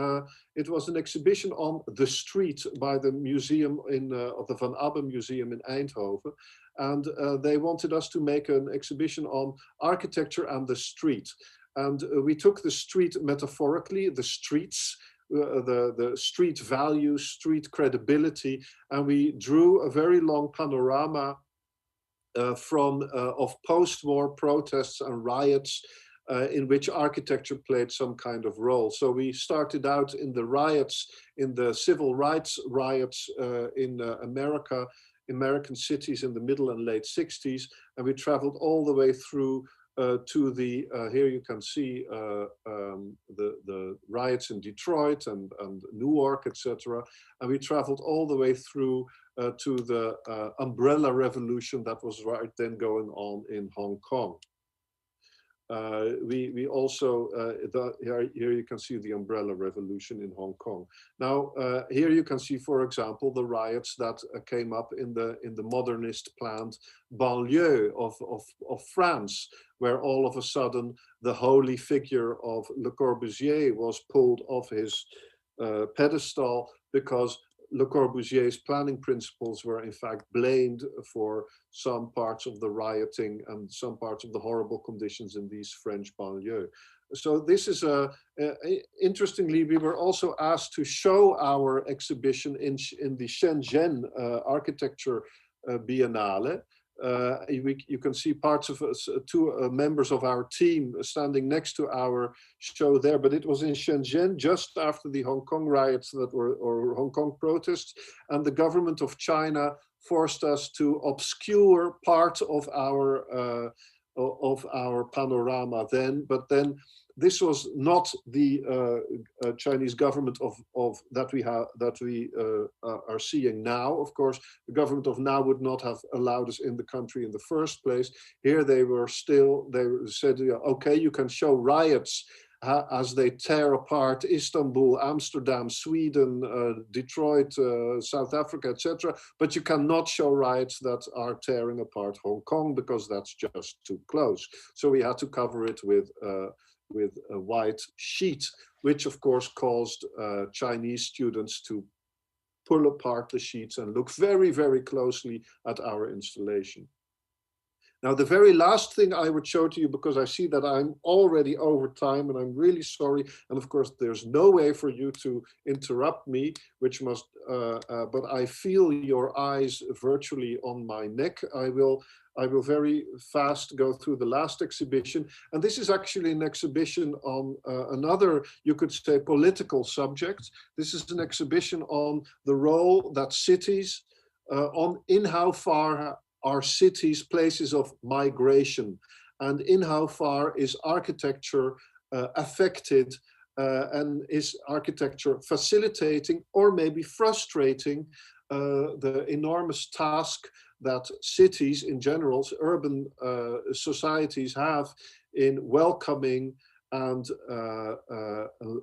it was an exhibition on the street by the museum of the Van Abbe Museum in Eindhoven, and they wanted us to make an exhibition on architecture and the street. And we took the street metaphorically, the streets, the street values, street credibility, and we drew a very long panorama of post-war protests and riots in which architecture played some kind of role. So we started out in the riots, in the civil rights riots in American cities in the middle and late 60s, and we traveled all the way through to the, here you can see the riots in Detroit and Newark, etc. And we traveled all the way through to the umbrella revolution that was right then going on in Hong Kong. We also, here you can see the umbrella revolution in Hong Kong. Now, here you can see, for example, the riots that came up in the modernist planned banlieue of France, where all of a sudden the holy figure of Le Corbusier was pulled off his pedestal because Le Corbusier's planning principles were in fact blamed for some parts of the rioting and some parts of the horrible conditions in these French banlieues. So this is interestingly, we were also asked to show our exhibition in the Shenzhen Architecture Biennale. You can see parts of us, two members of our team standing next to our show there, but it was in Shenzhen just after the Hong Kong riots or Hong Kong protests, and the government of China forced us to obscure part of our panorama then, but then this was not the Chinese government of that we are seeing now. Of course, the government of now would not have allowed us in the country in the first place. Here they said, okay, you can show riots as they tear apart Istanbul, Amsterdam, Sweden, Detroit, South Africa, etc. But you cannot show riots that are tearing apart Hong Kong because that's just too close. So we had to cover it with a white sheet, which of course caused Chinese students to pull apart the sheets and look very, very closely at our installation. Now, the very last thing I would show to you, because I see that I'm already over time and I'm really sorry. And of course, there's no way for you to interrupt me, but I feel your eyes virtually on my neck. I will very fast go through the last exhibition. And this is actually an exhibition on another, you could say, political subject. This is an exhibition on the role that cities, in how far are cities places of migration, and in how far is architecture affected, and is architecture facilitating or maybe frustrating the enormous task that cities in general, urban societies have in welcoming and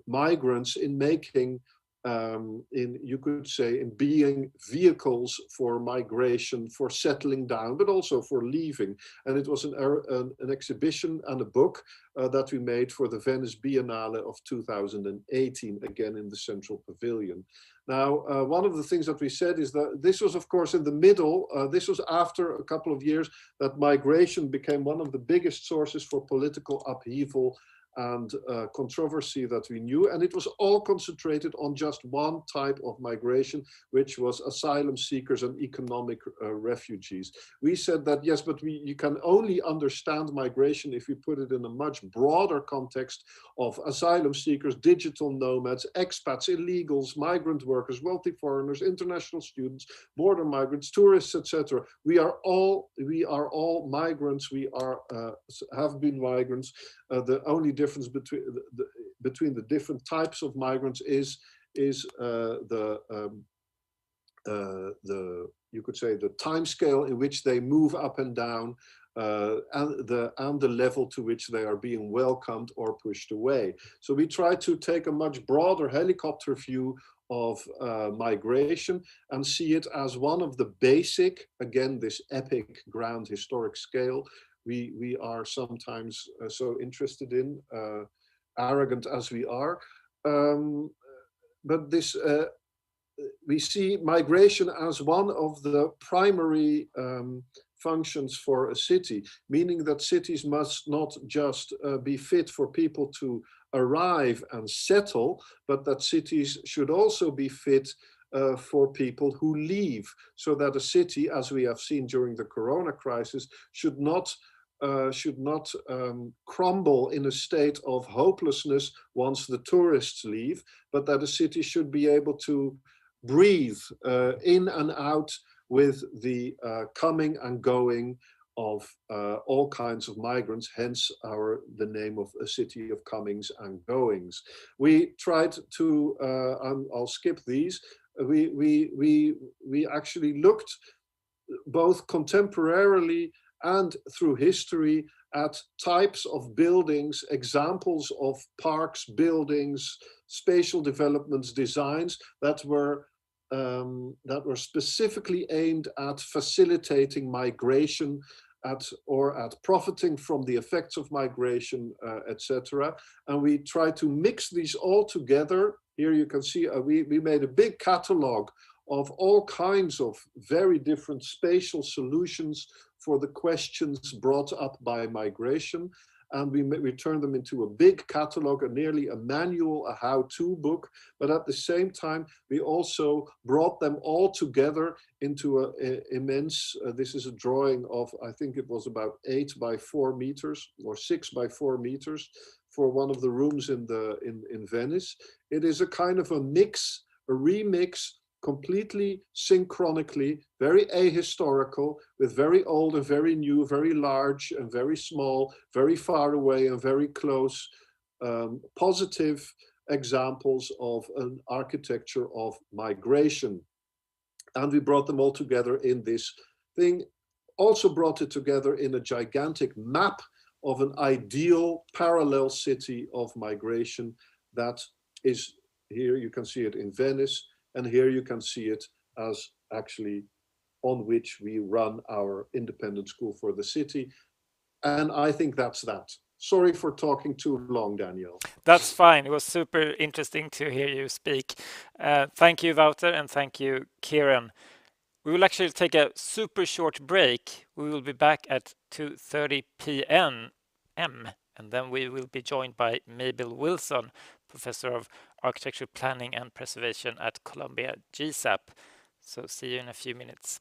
migrants, in making, you could say, in being vehicles for migration, for settling down, but also for leaving. And it was an exhibition and a book that we made for the Venice Biennale of 2018, again in the Central Pavilion. Now, one of the things that we said is that this was, of course, in the middle. This was after a couple of years that migration became one of the biggest sources for political upheaval and controversy that we knew, and it was all concentrated on just one type of migration, which was asylum seekers and economic refugees. We said that yes, but you can only understand migration if you put it in a much broader context of asylum seekers, digital nomads, expats, illegals, migrant workers, wealthy foreigners, international students, border migrants, tourists, etc. We are all migrants. We have been migrants. The only difference between the different types of migrants is you could say the time scale in which they move up and down, and the level to which they are being welcomed or pushed away. So we try to take a much broader helicopter view of migration and see it as one of the basic, again, this epic grand historic scale we are sometimes so interested in, arrogant as we are. But this, we see migration as one of the primary functions for a city, meaning that cities must not just be fit for people to arrive and settle, but that cities should also be fit for people who leave, so that a city, as we have seen during the Corona crisis, should not crumble in a state of hopelessness once the tourists leave, but that a city should be able to breathe in and out with the coming and going of all kinds of migrants, hence the name of a city of comings and goings. We tried to, I'll skip these, we actually looked both contemporarily and through history at types of buildings, examples of parks, buildings, spatial developments, designs that were specifically aimed at facilitating migration, at profiting from the effects of migration, etc. And we try to mix these all together. Here you can see we made a big catalog of all kinds of very different spatial solutions for the questions brought up by migration. and we turned them into a big catalog, nearly a manual, a how-to book. But at the same time, we also brought them all together into an immense, this is a drawing of, I think it was about 8 by 4 meters or 6 by 4 meters for one of the rooms in Venice. It is a kind of a mix, a remix, completely synchronically, very ahistorical, with very old and very new, very large and very small, very far away and very close, positive examples of an architecture of migration. And we brought them all together in this thing, also brought it together in a gigantic map of an ideal parallel city of migration that is here. You can see it in Venice, and here you can see it as actually on which we run our independent school for the city. And I think that's that. Sorry for talking too long, Daniel. That's fine. It was super interesting to hear you speak. Thank you, Wouter, and thank you, Kieran. We will actually take a super short break. We will be back at 2:30 p.m. And then we will be joined by Mabel Wilson, Professor of Architecture Planning and Preservation at Columbia GSAP. So see you in a few minutes.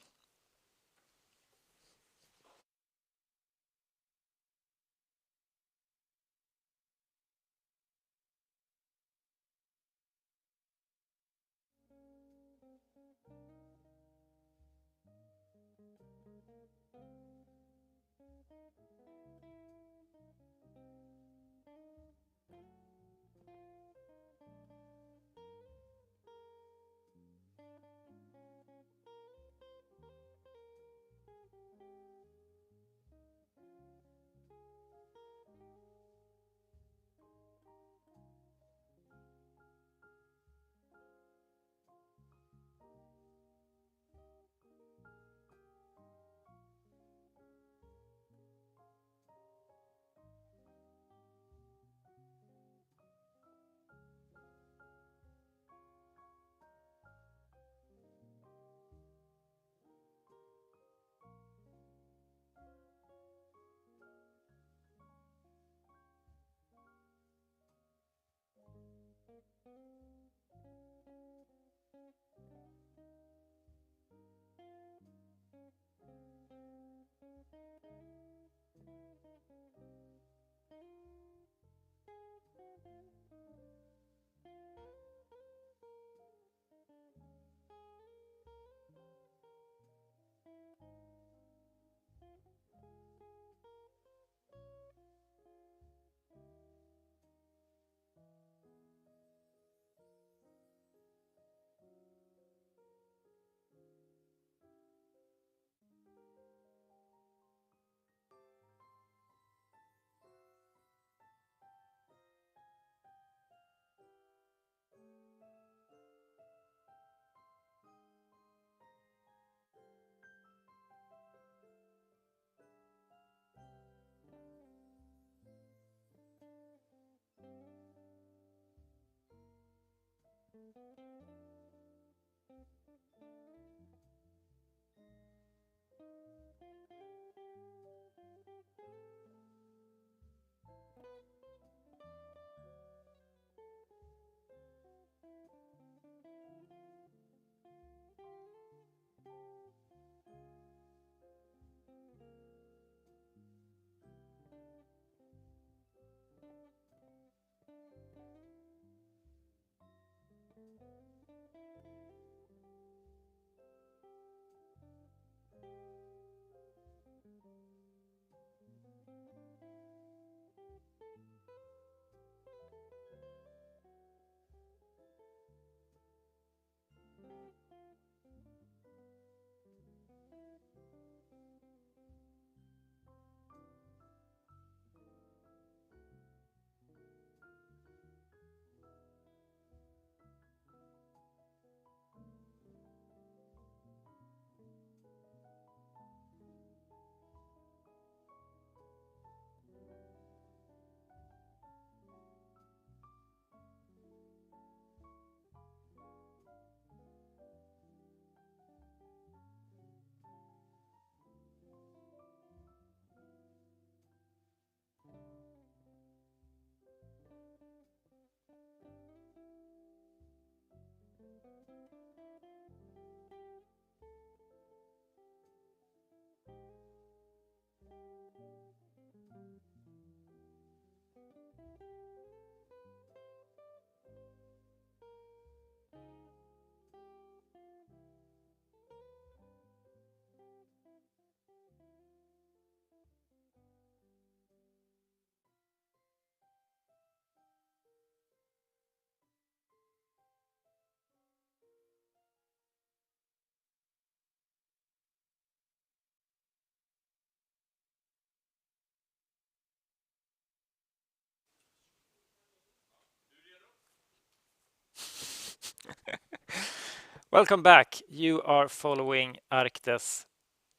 Welcome back. You are following Arctes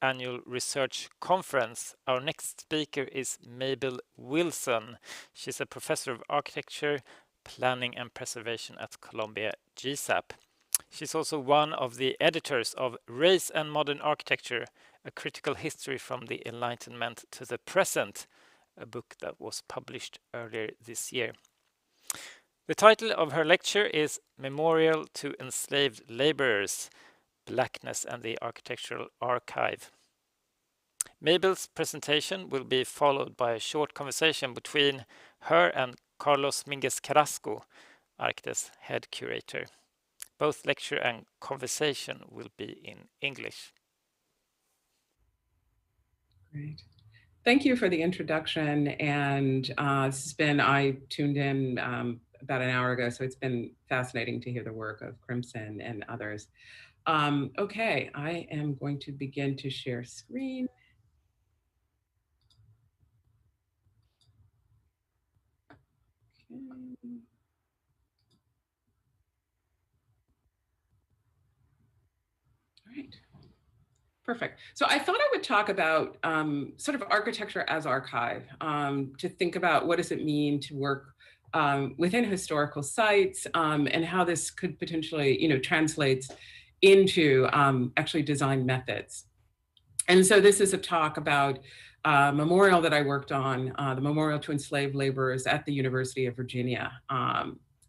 annual research conference. Our next speaker is Mabel Wilson. She's a professor of architecture, planning and preservation at Columbia GSAPP. She's also one of the editors of Race and Modern Architecture, a critical history from the Enlightenment to the present, a book that was published earlier this year. The title of her lecture is Memorial to Enslaved Laborers, Blackness and the Architectural Archive. Mabel's presentation will be followed by a short conversation between her and Carlos Minguez Carrasco, Arctes head curator. Both lecture and conversation will be in English. Great. Thank you for the introduction. And I tuned in about an hour ago, so it's been fascinating to hear the work of Crimson and others. Okay, I am going to begin to share screen. Okay. All right. Perfect. So I thought I would talk about sort of architecture as archive, to think about what does it mean to work within historical sites, and how this could potentially, translates into actually design methods. And so this is a talk about a memorial that I worked on, the Memorial to Enslaved Laborers at the University of Virginia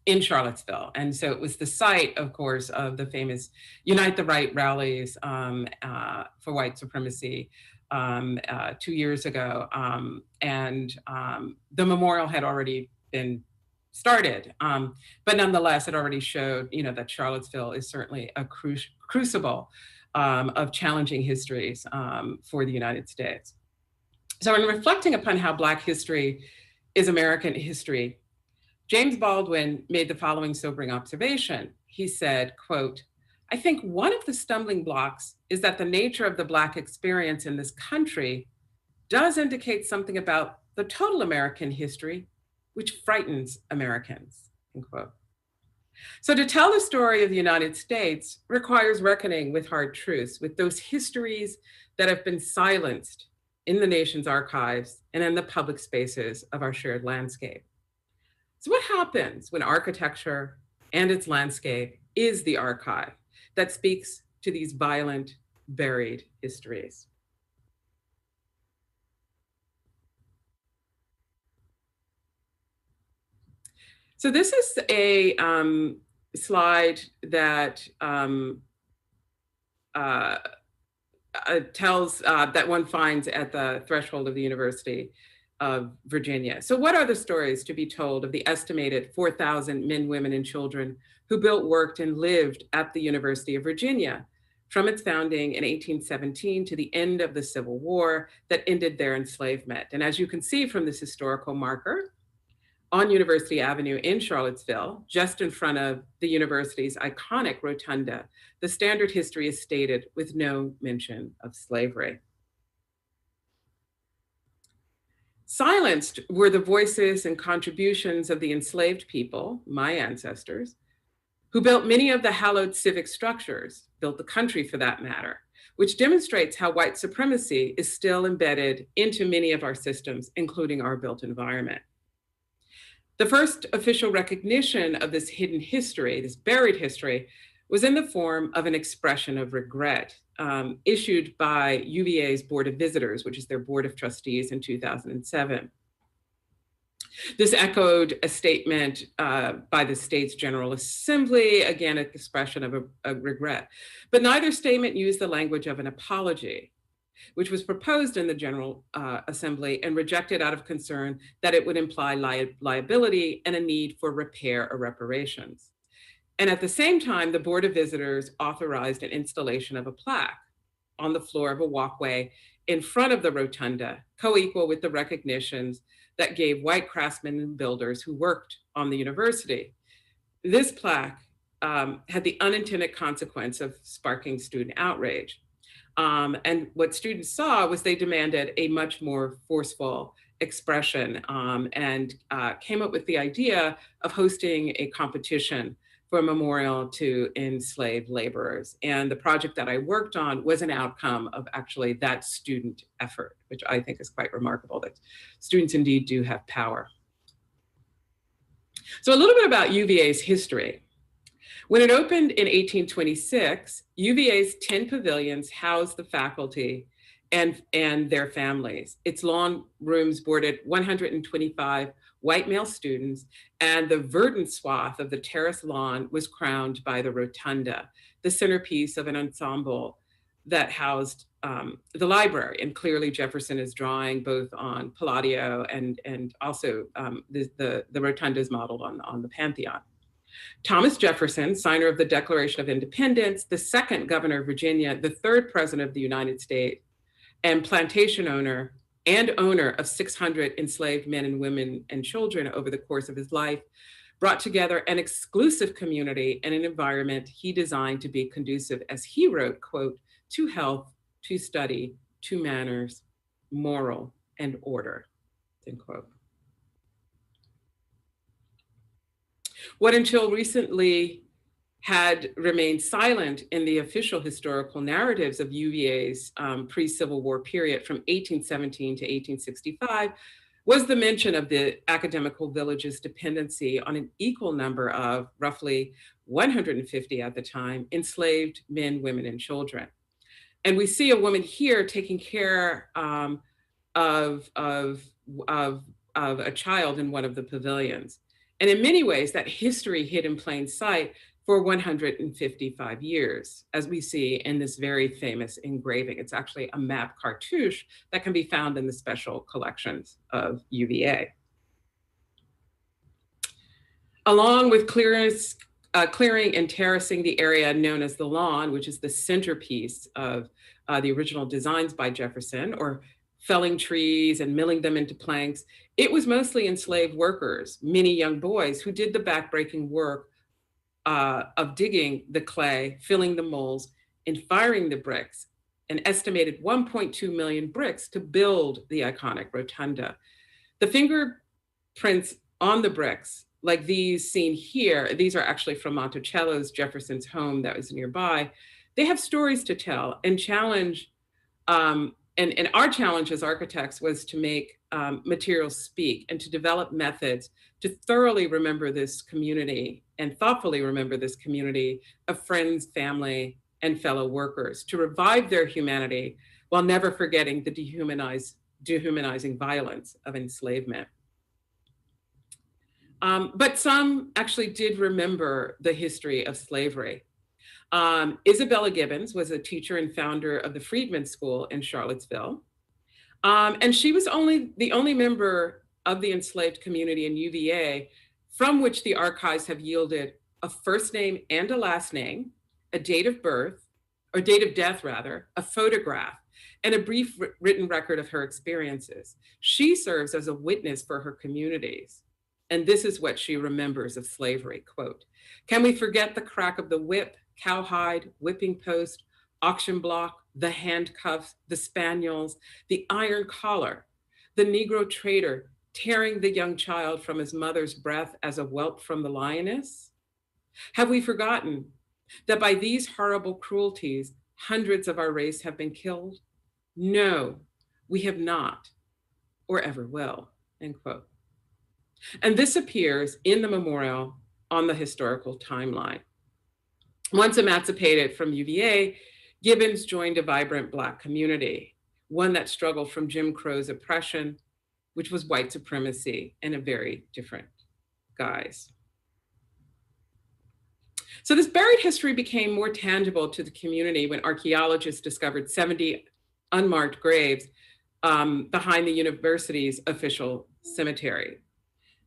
in Charlottesville. And so it was the site, of course, of the famous Unite the Right rallies for white supremacy 2 years ago. The memorial had already been started, but nonetheless, it already showed, that Charlottesville is certainly a crucible of challenging histories for the United States. So in reflecting upon how Black history is American history, James Baldwin made the following sobering observation. He said, quote, "I think one of the stumbling blocks is that the nature of the Black experience in this country does indicate something about the total American history, which frightens Americans," end quote. So to tell the story of the United States requires reckoning with hard truths, with those histories that have been silenced in the nation's archives and in the public spaces of our shared landscape. So what happens when architecture and its landscape is the archive that speaks to these violent, buried histories? So this is a slide that tells that one finds at the threshold of the University of Virginia. So what are the stories to be told of the estimated 4,000 men, women, and children who built, worked, and lived at the University of Virginia from its founding in 1817 to the end of the Civil War that ended their enslavement? And as you can see from this historical marker, on University Avenue in Charlottesville, just in front of the university's iconic rotunda, the standard history is stated with no mention of slavery. Silenced were the voices and contributions of the enslaved people, my ancestors, who built many of the hallowed civic structures, built the country for that matter, which demonstrates how white supremacy is still embedded into many of our systems, including our built environment. The first official recognition of this hidden history, this buried history, was in the form of an expression of regret issued by UVA's Board of Visitors, which is their Board of Trustees, in 2007. This echoed a statement by the state's General Assembly, again, an expression of a regret. But neither statement used the language of an apology, which was proposed in the General Assembly and rejected out of concern that it would imply liability and a need for repair or reparations. And at the same time, the Board of Visitors authorized an installation of a plaque on the floor of a walkway in front of the rotunda, co-equal with the recognitions that gave white craftsmen and builders who worked on the university. This plaque had the unintended consequence of sparking student outrage. And what students saw was they demanded a much more forceful expression and came up with the idea of hosting a competition for a memorial to enslaved laborers. And the project that I worked on was an outcome of actually that student effort, which I think is quite remarkable, that students indeed do have power. So a little bit about UVA's history. When it opened in 1826, UVA's 10 pavilions housed the faculty and their families. Its long rooms boarded 125 white male students, and the verdant swath of the terrace lawn was crowned by the rotunda, the centerpiece of an ensemble that housed the library. And clearly Jefferson is drawing both on Palladio and also the rotunda is modeled on the Pantheon. Thomas Jefferson, signer of the Declaration of Independence, the second governor of Virginia, the third president of the United States, and plantation owner of 600 enslaved men and women and children over the course of his life, brought together an exclusive community and an environment he designed to be conducive, as he wrote, quote, to health, to study, to manners, moral, and order, end quote. What until recently had remained silent in the official historical narratives of UVA's pre-Civil War period from 1817 to 1865 was the mention of the academical village's dependency on an equal number of roughly 150 at the time enslaved men, women, and children. And we see a woman here taking care of a child in one of the pavilions. And in many ways, that history hid in plain sight for 155 years, as we see in this very famous engraving. It's actually a map cartouche that can be found in the special collections of UVA. Along with clearing and terracing the area known as the lawn, which is the centerpiece of the original designs by Jefferson, or felling trees and milling them into planks, it was mostly enslaved workers, many young boys, who did the backbreaking work of digging the clay, filling the molds, and firing the bricks, an estimated 1.2 million bricks to build the iconic rotunda. The fingerprints on the bricks, like these seen here, these are actually from Monticello's, Jefferson's home that was nearby. They have stories to tell and challenge, and our challenge as architects was to make materials speak and to develop methods to thoroughly remember this community and thoughtfully remember this community of friends, family, and fellow workers, to revive their humanity while never forgetting the dehumanizing violence of enslavement. But some actually did remember the history of slavery. Isabella Gibbons was a teacher and founder of the Freedmen's School in Charlottesville. And she was the only member of the enslaved community in UVA from which the archives have yielded a first name and a last name, a date of birth, or date of death rather, a photograph, and a brief written record of her experiences. She serves as a witness for her communities. And this is what she remembers of slavery, quote, "Can we forget the crack of the whip, cowhide, whipping post, auction block, the handcuffs, the spaniels, the iron collar, the Negro trader tearing the young child from his mother's breath as a whelp from the lioness? Have we forgotten that by these horrible cruelties, hundreds of our race have been killed? No, we have not, or ever will," end quote. And this appears in the memorial on the historical timeline. Once emancipated from UVA, Gibbons joined a vibrant Black community, one that struggled from Jim Crow's oppression, which was white supremacy in a very different guise. So this buried history became more tangible to the community when archaeologists discovered 70 unmarked graves behind the university's official cemetery.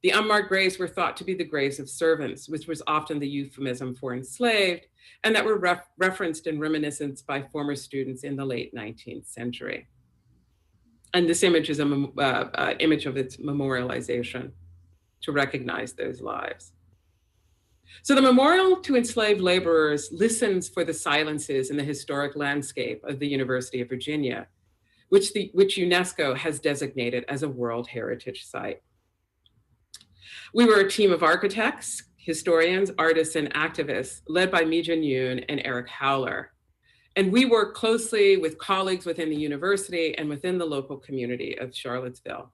The unmarked graves were thought to be the graves of servants, which was often the euphemism for enslaved, and that were referenced in reminiscence by former students in the late 19th century. And this image is an image of its memorialization to recognize those lives. So the memorial to enslaved laborers listens for the silences in the historic landscape of the University of Virginia, which UNESCO has designated as a World Heritage Site. We were a team of architects, historians, artists, and activists led by Mi-Jin Yoon and Eric Howler. And we work closely with colleagues within the university and within the local community of Charlottesville.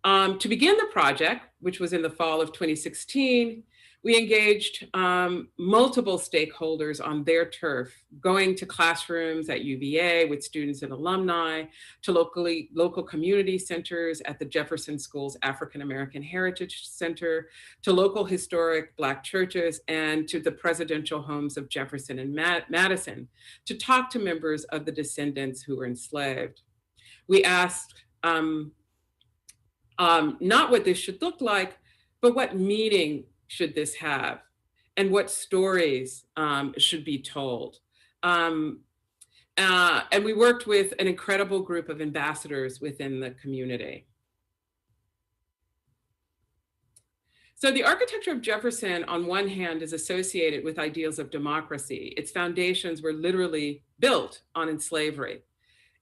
To begin the project, which was in the fall of 2016, we engaged multiple stakeholders on their turf, going to classrooms at UVA with students and alumni, to local community centers at the Jefferson School's African American Heritage Center, to local historic Black churches, and to the presidential homes of Jefferson and Madison, to talk to members of the descendants who were enslaved. We asked not what this should look like, but what meaning should this have, and what stories should be told. And we worked with an incredible group of ambassadors within the community. So the architecture of Jefferson, on one hand, is associated with ideals of democracy. Its foundations were literally built on slavery.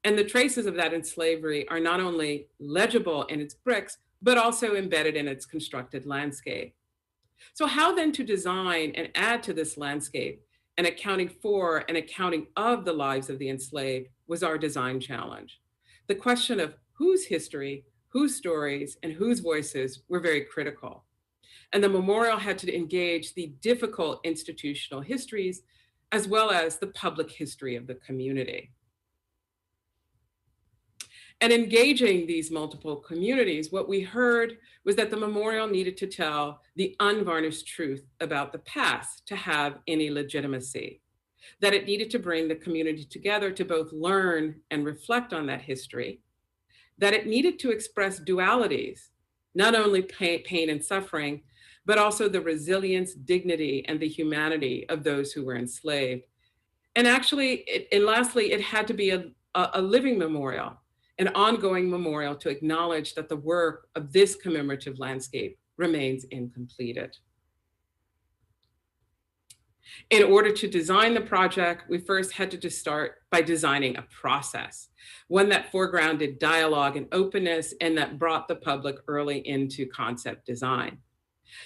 And the traces of that in slavery are not only legible in its bricks, but also embedded in its constructed landscape. So how then to design and add to this landscape, and accounting for and accounting of the lives of the enslaved was our design challenge. The question of whose history, whose stories, and whose voices were very critical. And the memorial had to engage the difficult institutional histories, as well as the public history of the community. And engaging these multiple communities, what we heard was that the memorial needed to tell the unvarnished truth about the past to have any legitimacy, that it needed to bring the community together to both learn and reflect on that history, that it needed to express dualities, not only pain and suffering, but also the resilience, dignity, and the humanity of those who were enslaved. And actually, and lastly, it had to be a living memorial, an ongoing memorial to acknowledge that the work of this commemorative landscape remains incompleted. In order to design the project, we first had to start by designing a process, one that foregrounded dialogue and openness, and that brought the public early into concept design.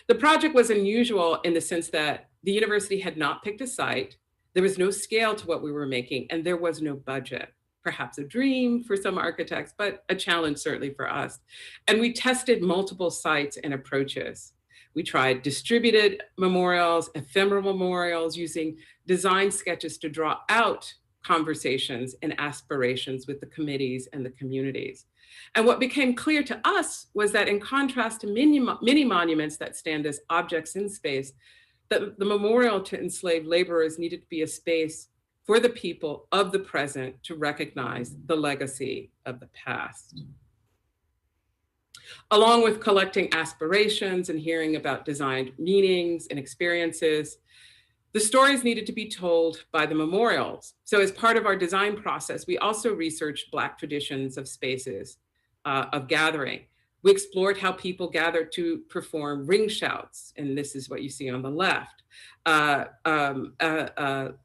The project was unusual in the sense that the university had not picked a site, there was no scale to what we were making, and there was no budget. Perhaps a dream for some architects, but a challenge certainly for us. And we tested multiple sites and approaches. We tried distributed memorials, ephemeral memorials, using design sketches to draw out conversations and aspirations with the committees and the communities. And what became clear to us was that in contrast to many monuments that stand as objects in space, that the memorial to enslaved laborers needed to be a space for the people of the present to recognize the legacy of the past. Along with collecting aspirations and hearing about designed meanings and experiences, the stories needed to be told by the memorials. So as part of our design process, we also researched Black traditions of spaces of gathering. We explored how people gathered to perform ring shouts, and this is what you see on the left. A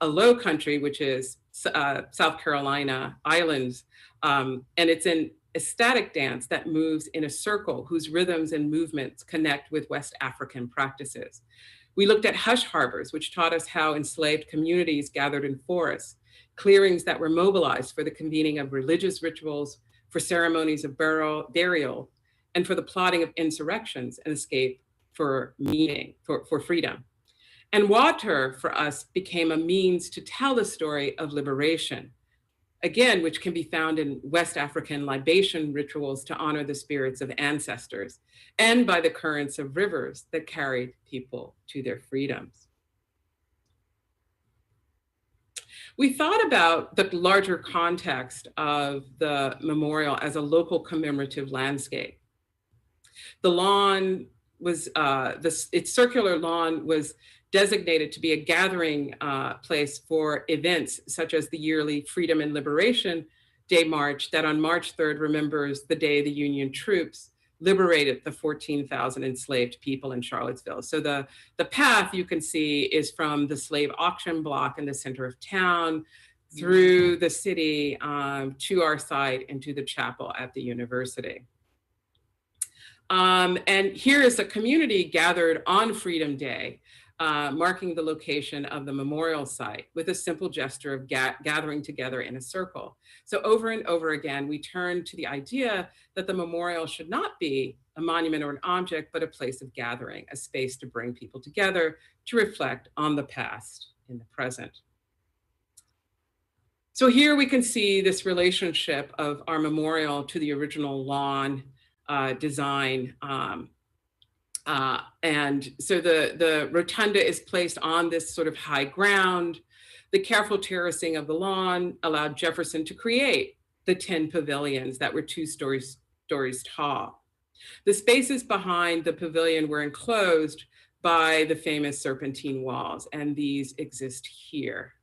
low country, which is South Carolina islands, and it's an ecstatic dance that moves in a circle whose rhythms and movements connect with West African practices. We looked at hush harbors, which taught us how enslaved communities gathered in forests, clearings that were mobilized for the convening of religious rituals, for ceremonies of burial, and for the plotting of insurrections and escape for meaning, for freedom. And water for us became a means to tell the story of liberation, again, which can be found in West African libation rituals to honor the spirits of ancestors, and by the currents of rivers that carried people to their freedoms. We thought about the larger context of the memorial as a local commemorative landscape. The lawn was, its circular lawn was designated to be a gathering place for events such as the yearly Freedom and Liberation Day March that on March 3rd remembers the day the Union troops liberated the 14,000 enslaved people in Charlottesville. So the path you can see is from the slave auction block in the center of town through the city to our site and to the chapel at the university. And here is a community gathered on Freedom Day, marking the location of the memorial site with a simple gesture of gathering together in a circle. So over and over again, we turn to the idea that the memorial should not be a monument or an object, but a place of gathering, a space to bring people together to reflect on the past in the present. So here we can see this relationship of our memorial to the original lawn design. And so the rotunda is placed on this sort of high ground. The careful terracing of the lawn allowed Jefferson to create the 10 pavilions that were 2 stories tall. The spaces behind the pavilion were enclosed by the famous serpentine walls, and these exist here.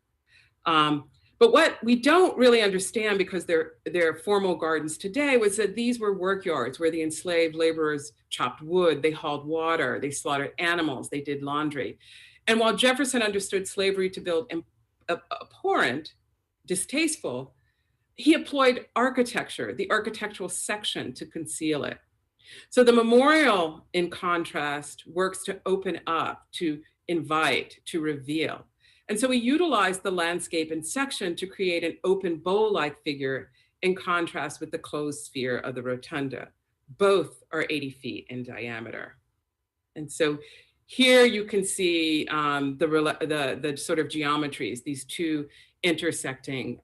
But what we don't really understand, because they're formal gardens today, was that these were work yards where the enslaved laborers chopped wood, they hauled water, they slaughtered animals, they did laundry. And while Jefferson understood slavery to be abhorrent, distasteful, he employed architecture, the architectural section, to conceal it. So the memorial, in contrast, works to open up, to invite, to reveal. And so we utilized the landscape and section to create an open bowl-like figure in contrast with the closed sphere of the rotunda. Both are 80 feet in diameter. And so here you can see the sort of geometries, these 2 intersecting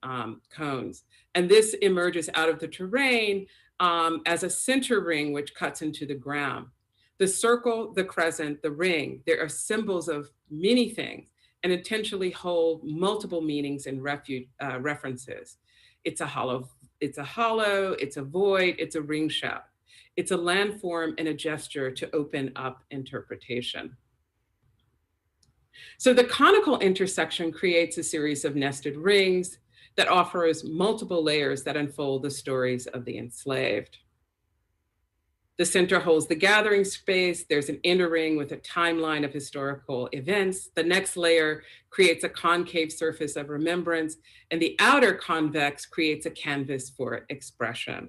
cones. And this emerges out of the terrain as a center ring which cuts into the ground. The circle, the crescent, the ring, there are symbols of many things and intentionally hold multiple meanings and references. It's a hollow, it's a void, it's a ring shaft. It's a landform and a gesture to open up interpretation. So the conical intersection creates a series of nested rings that offers multiple layers that unfold the stories of the enslaved. The center holds the gathering space. There's an inner ring with a timeline of historical events. The next layer creates a concave surface of remembrance, and the outer convex creates a canvas for expression.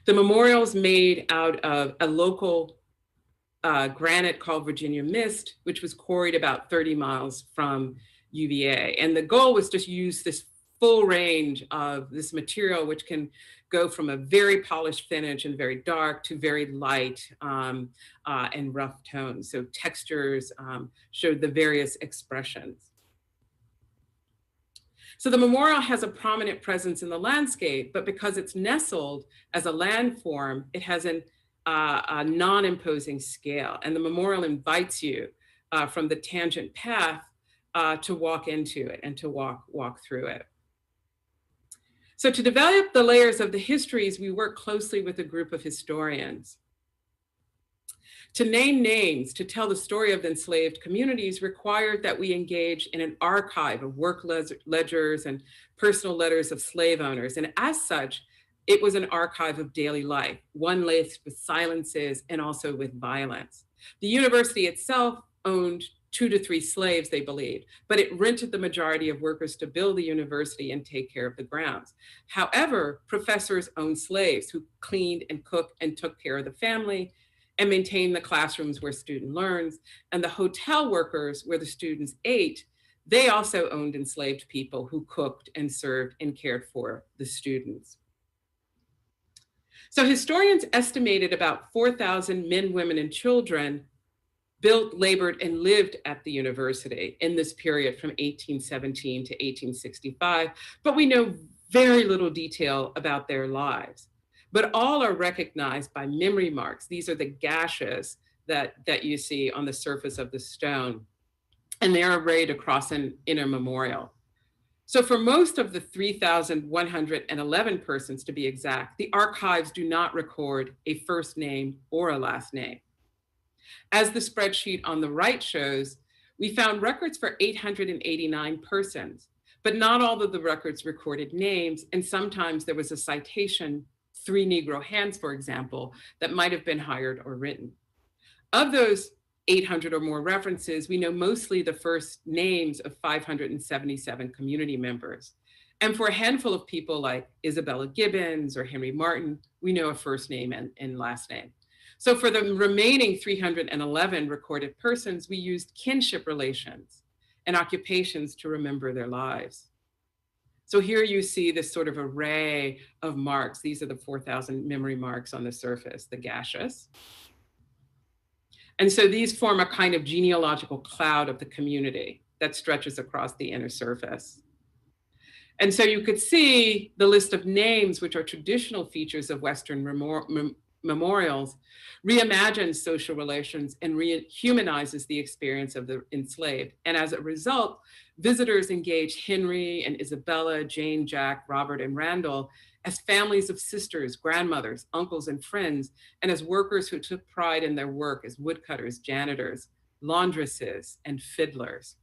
The memorial is made out of a local granite called Virginia Mist, which was quarried about 30 miles from UVA. And the goal was to use this full range of this material, which can go from a very polished finish and very dark to very light and rough tones. So textures showed the various expressions. So the memorial has a prominent presence in the landscape, but because it's nestled as a landform, it has a non-imposing scale. And the memorial invites you from the tangent path to walk into it and to walk through it. So to develop the layers of the histories, we work closely with a group of historians. To name names, to tell the story of the enslaved communities required that we engage in an archive of work ledgers and personal letters of slave owners. And as such, it was an archive of daily life, one laced with silences and also with violence. The university itself owned 2 to 3 slaves, they believed, but it rented the majority of workers to build the university and take care of the grounds. However, professors owned slaves who cleaned and cooked and took care of the family and maintained the classrooms where student learns. And the hotel workers where the students ate, they also owned enslaved people who cooked and served and cared for the students. So historians estimated about 4,000 men, women, and children built, labored, and lived at the university in this period from 1817 to 1865, but we know very little detail about their lives. But all are recognized by memory marks. These are the gashes that you see on the surface of the stone, and they're arrayed across an inner memorial. So for most of the 3,111 persons, to be exact, the archives do not record a first name or a last name. As the spreadsheet on the right shows, we found records for 889 persons, but not all of the records recorded names, and sometimes there was a citation, 3 Negro hands, for example, that might have been hired or written. Of those 800 or more references, we know mostly the first names of 577 community members. And for a handful of people like Isabella Gibbons or Henry Martin, we know a first name and last name. So for the remaining 311 recorded persons, we used kinship relations and occupations to remember their lives. So here you see this sort of array of marks. These are the 4,000 memory marks on the surface, the gaseous. And so these form a kind of genealogical cloud of the community that stretches across the inner surface. And so you could see the list of names, which are traditional features of Western memorials, reimagines social relations and rehumanizes the experience of the enslaved. And as a result, visitors engage Henry and Isabella, Jane, Jack, Robert, and Randall as families of sisters, grandmothers, uncles, and friends, and as workers who took pride in their work as woodcutters, janitors, laundresses, and fiddlers.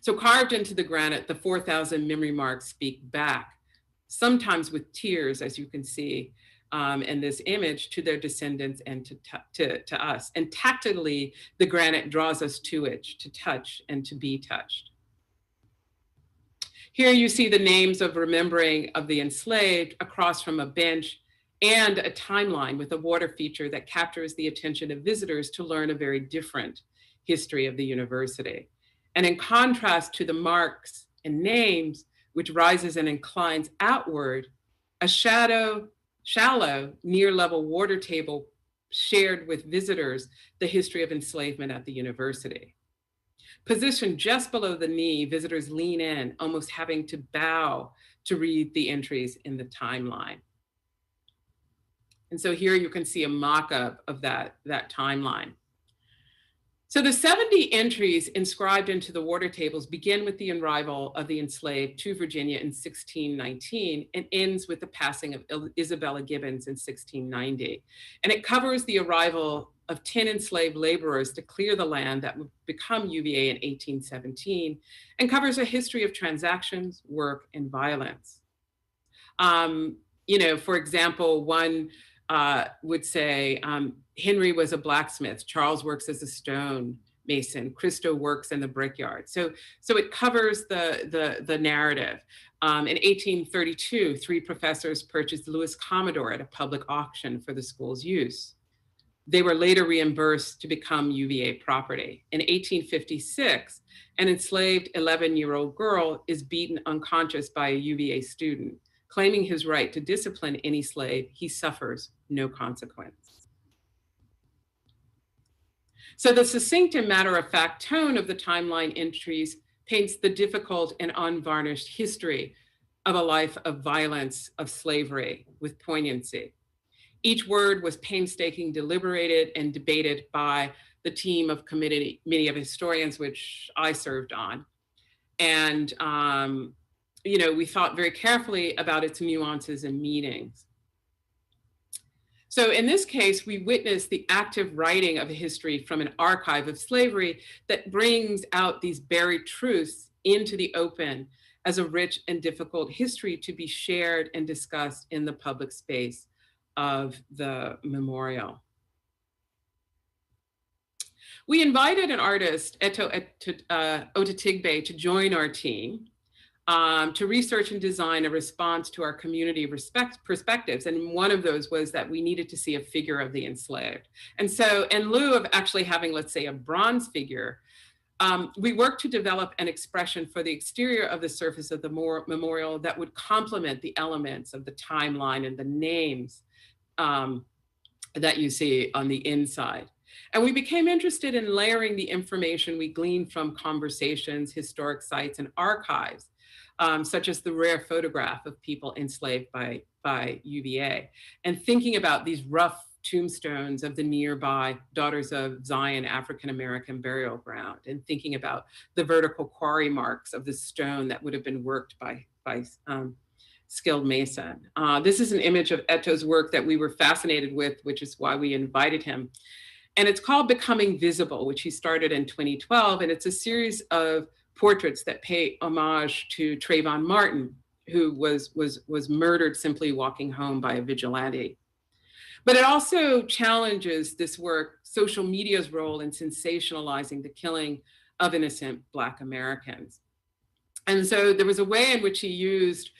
So carved into the granite, the 4,000 memory marks speak back, sometimes with tears, as you can see in this image, to their descendants and to us. And tactilely, the granite draws us to it, to touch and to be touched. Here you see the names of remembering of the enslaved across from a bench and a timeline with a water feature that captures the attention of visitors to learn a very different history of the university. And in contrast to the marks and names, which rises and inclines outward, a shallow, near-level water table shared with visitors the history of enslavement at the university. Positioned just below the knee, visitors lean in, almost having to bow to read the entries in the timeline. And so here you can see a mock-up of that timeline. So the 70 entries inscribed into the water tables begin with the arrival of the enslaved to Virginia in 1619 and ends with the passing of Isabella Gibbons in 1690. And it covers the arrival of 10 enslaved laborers to clear the land that would become UVA in 1817, and covers a history of transactions, work, and violence. For example, one would say, Henry was a blacksmith, Charles works as a stone mason, Christo works in the brickyard. So it covers the narrative. In 1832, 3 professors purchased Lewis Commodore at a public auction for the school's use. They were later reimbursed to become UVA property. In 1856, an enslaved 11-year-old girl is beaten unconscious by a UVA student. Claiming his right to discipline any slave, he suffers no consequence. So the succinct and matter-of-fact tone of the timeline entries paints the difficult and unvarnished history of a life of violence, of slavery, with poignancy. Each word was painstakingly deliberated and debated by the team of committee of historians, which I served on. And we thought very carefully about its nuances and meanings. So in this case, we witnessed the active writing of a history from an archive of slavery that brings out these buried truths into the open as a rich and difficult history to be shared and discussed in the public space of the memorial. We invited an artist, Eto Otatigbe, to join our team to research and design a response to our community perspectives. And one of those was that we needed to see a figure of the enslaved. And so in lieu of actually having, let's say, a bronze figure, we worked to develop an expression for the exterior of the surface of the memorial that would complement the elements of the timeline and the names that you see on the inside. And we became interested in layering the information we gleaned from conversations, historic sites, and archives, such as the rare photograph of people enslaved by UVA, and thinking about these rough tombstones of the nearby Daughters of Zion African-American burial ground, and thinking about the vertical quarry marks of the stone that would have been worked by skilled mason. This is an image of Eto's work that we were fascinated with, which is why we invited him. And it's called Becoming Visible, which he started in 2012. And it's a series of portraits that pay homage to Trayvon Martin, who was murdered simply walking home by a vigilante. But it also challenges this work, social media's role in sensationalizing the killing of innocent Black Americans. And so there was a way in which he used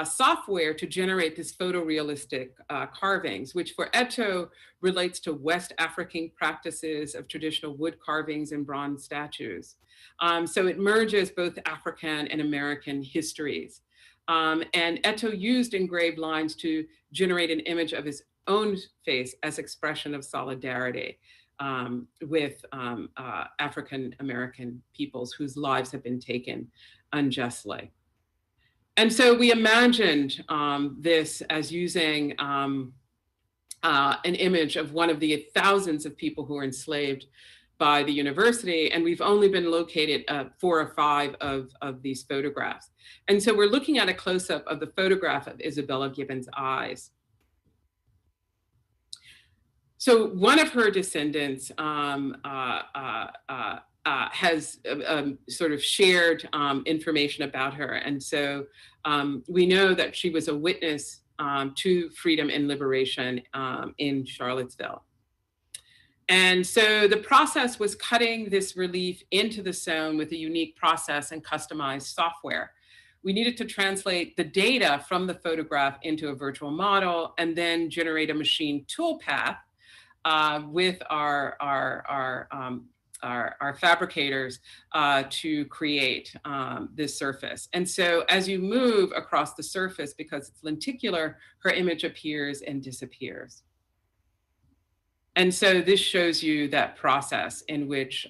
software to generate this photorealistic carvings, which for Eto relates to West African practices of traditional wood carvings and bronze statues. So it merges both African and American histories. And Eto used engraved lines to generate an image of his own face as expression of solidarity with African American peoples whose lives have been taken unjustly. And so we imagined this as using an image of one of the thousands of people who were enslaved by the university, and we've only been located 4 or 5 of these photographs. And so we're looking at a close-up of the photograph of Isabella Gibbons' eyes. So one of her descendants has sort of shared information about her. And so we know that she was a witness to freedom and liberation in Charlottesville. And so the process was cutting this relief into the stone with a unique process and customized software. We needed to translate the data from the photograph into a virtual model and then generate a machine toolpath with our fabricators to create this surface. And so as you move across the surface, because it's lenticular, her image appears and disappears. And so this shows you that process in which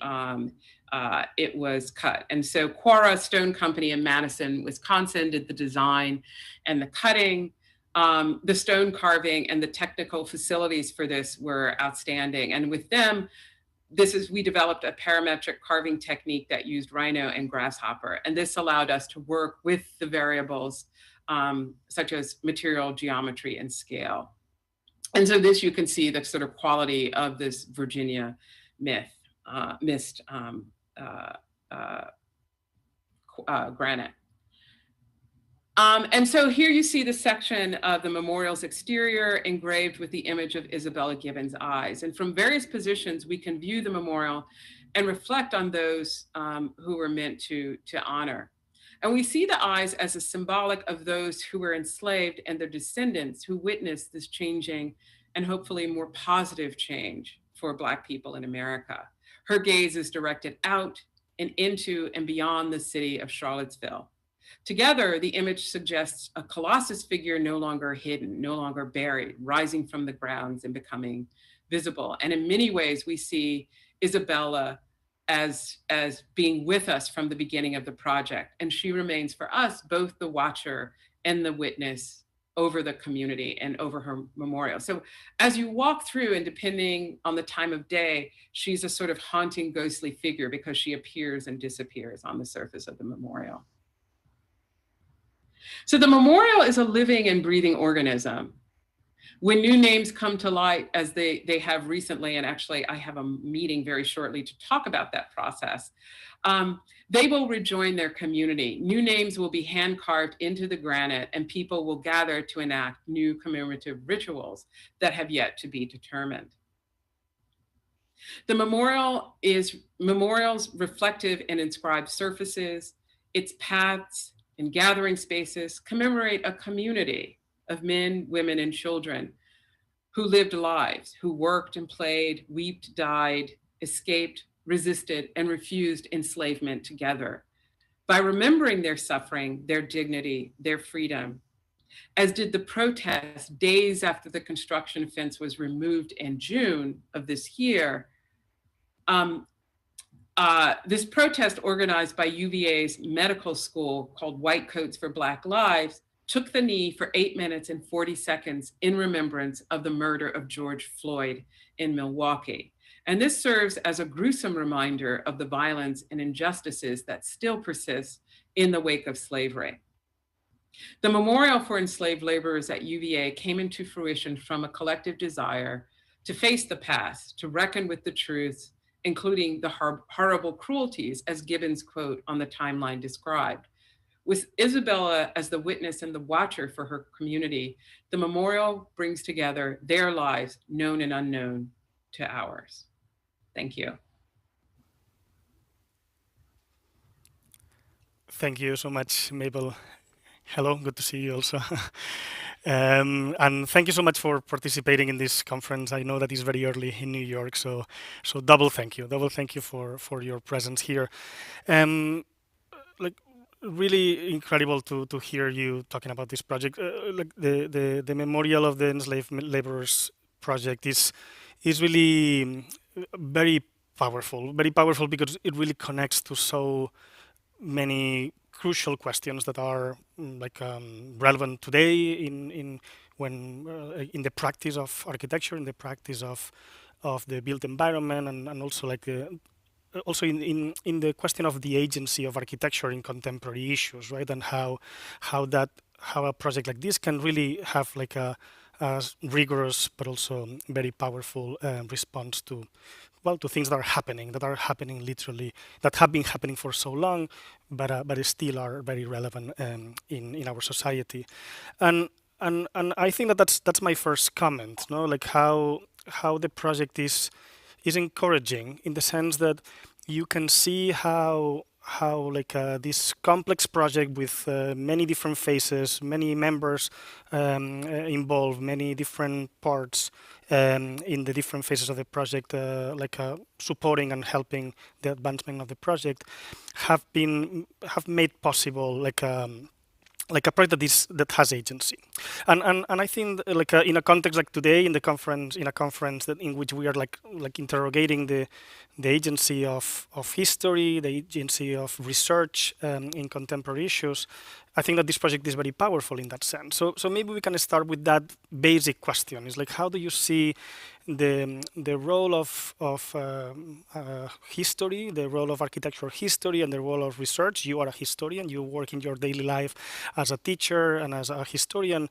it was cut. And so Quara Stone Company in Madison, Wisconsin did the design and the cutting. The stone carving and the technical facilities for this were outstanding. And with them, we developed a parametric carving technique that used rhino and grasshopper. And this allowed us to work with the variables such as material geometry and scale. And so this, you can see the sort of quality of this Virginia mist granite. And so here you see the section of the memorial's exterior engraved with the image of Isabella Gibbons' eyes. And from various positions, we can view the memorial and reflect on those who were meant to honor. And we see the eyes as a symbolic of those who were enslaved and their descendants who witnessed this changing and hopefully more positive change for Black people in America. Her gaze is directed out and into and beyond the city of Charlottesville. Together, the image suggests a Colossus figure no longer hidden, no longer buried, rising from the grounds and becoming visible. And in many ways, we see Isabella as being with us from the beginning of the project. And she remains for us both the watcher and the witness over the community and over her memorial. So as you walk through, and depending on the time of day, she's a sort of haunting, ghostly figure because she appears and disappears on the surface of the memorial. So the memorial is a living and breathing organism. When new names come to light, as they have recently, and actually I have a meeting very shortly to talk about that process, they will rejoin their community. New names will be hand carved into the granite, and people will gather to enact new commemorative rituals that have yet to be determined. The memorial's reflective and inscribed surfaces, its paths and gathering spaces commemorate a community of men, women, and children who lived lives, who worked and played, wept, died, escaped, resisted, and refused enslavement together. By remembering their suffering, their dignity, their freedom, as did the protest days after the construction fence was removed in June of this year. This protest, organized by UVA's medical school called White Coats for Black Lives, took the knee for 8 minutes and 40 seconds in remembrance of the murder of George Floyd in Milwaukee. And this serves as a gruesome reminder of the violence and injustices that still persist in the wake of slavery. The Memorial for Enslaved Laborers at UVA came into fruition from a collective desire to face the past, to reckon with the truths, including the horrible cruelties, as Gibbons' quote on the timeline described. With Isabella as the witness and the watcher for her community, the memorial brings together their lives, known and unknown, to ours. Thank you. Thank you so much, Mabel. Hello, good to see you also. And thank you so much for participating in this conference. I know that it's very early in New York, so double thank you for your presence here. Like really incredible to hear you talking about this project. Like the Memorial of the Enslaved Laborers project is really very powerful because it really connects to so many crucial questions that are relevant today in the practice of architecture, in the practice of the built environment, and also also in the question of the agency of architecture in contemporary issues, right? And how a project like this can really have like a rigorous but also very powerful response to things that are happening literally, that have been happening for so long, but still are very relevant in our society. And I think that's my first comment, no? Like how the project is encouraging, in the sense that you can see how this complex project with many different phases, many members involved, many different parts in the different phases of the project, supporting and helping the advancement of the project, have made possible like a project that has agency, and I think in a context like today, in a conference in which we are like interrogating the agency of history, the agency of research in contemporary issues, I think that this project is very powerful in that sense. So maybe we can start with that basic question: is like, how do you see the role of history, the role of architectural history, and the role of research? You are a historian. You work in your daily life as a teacher and as a historian.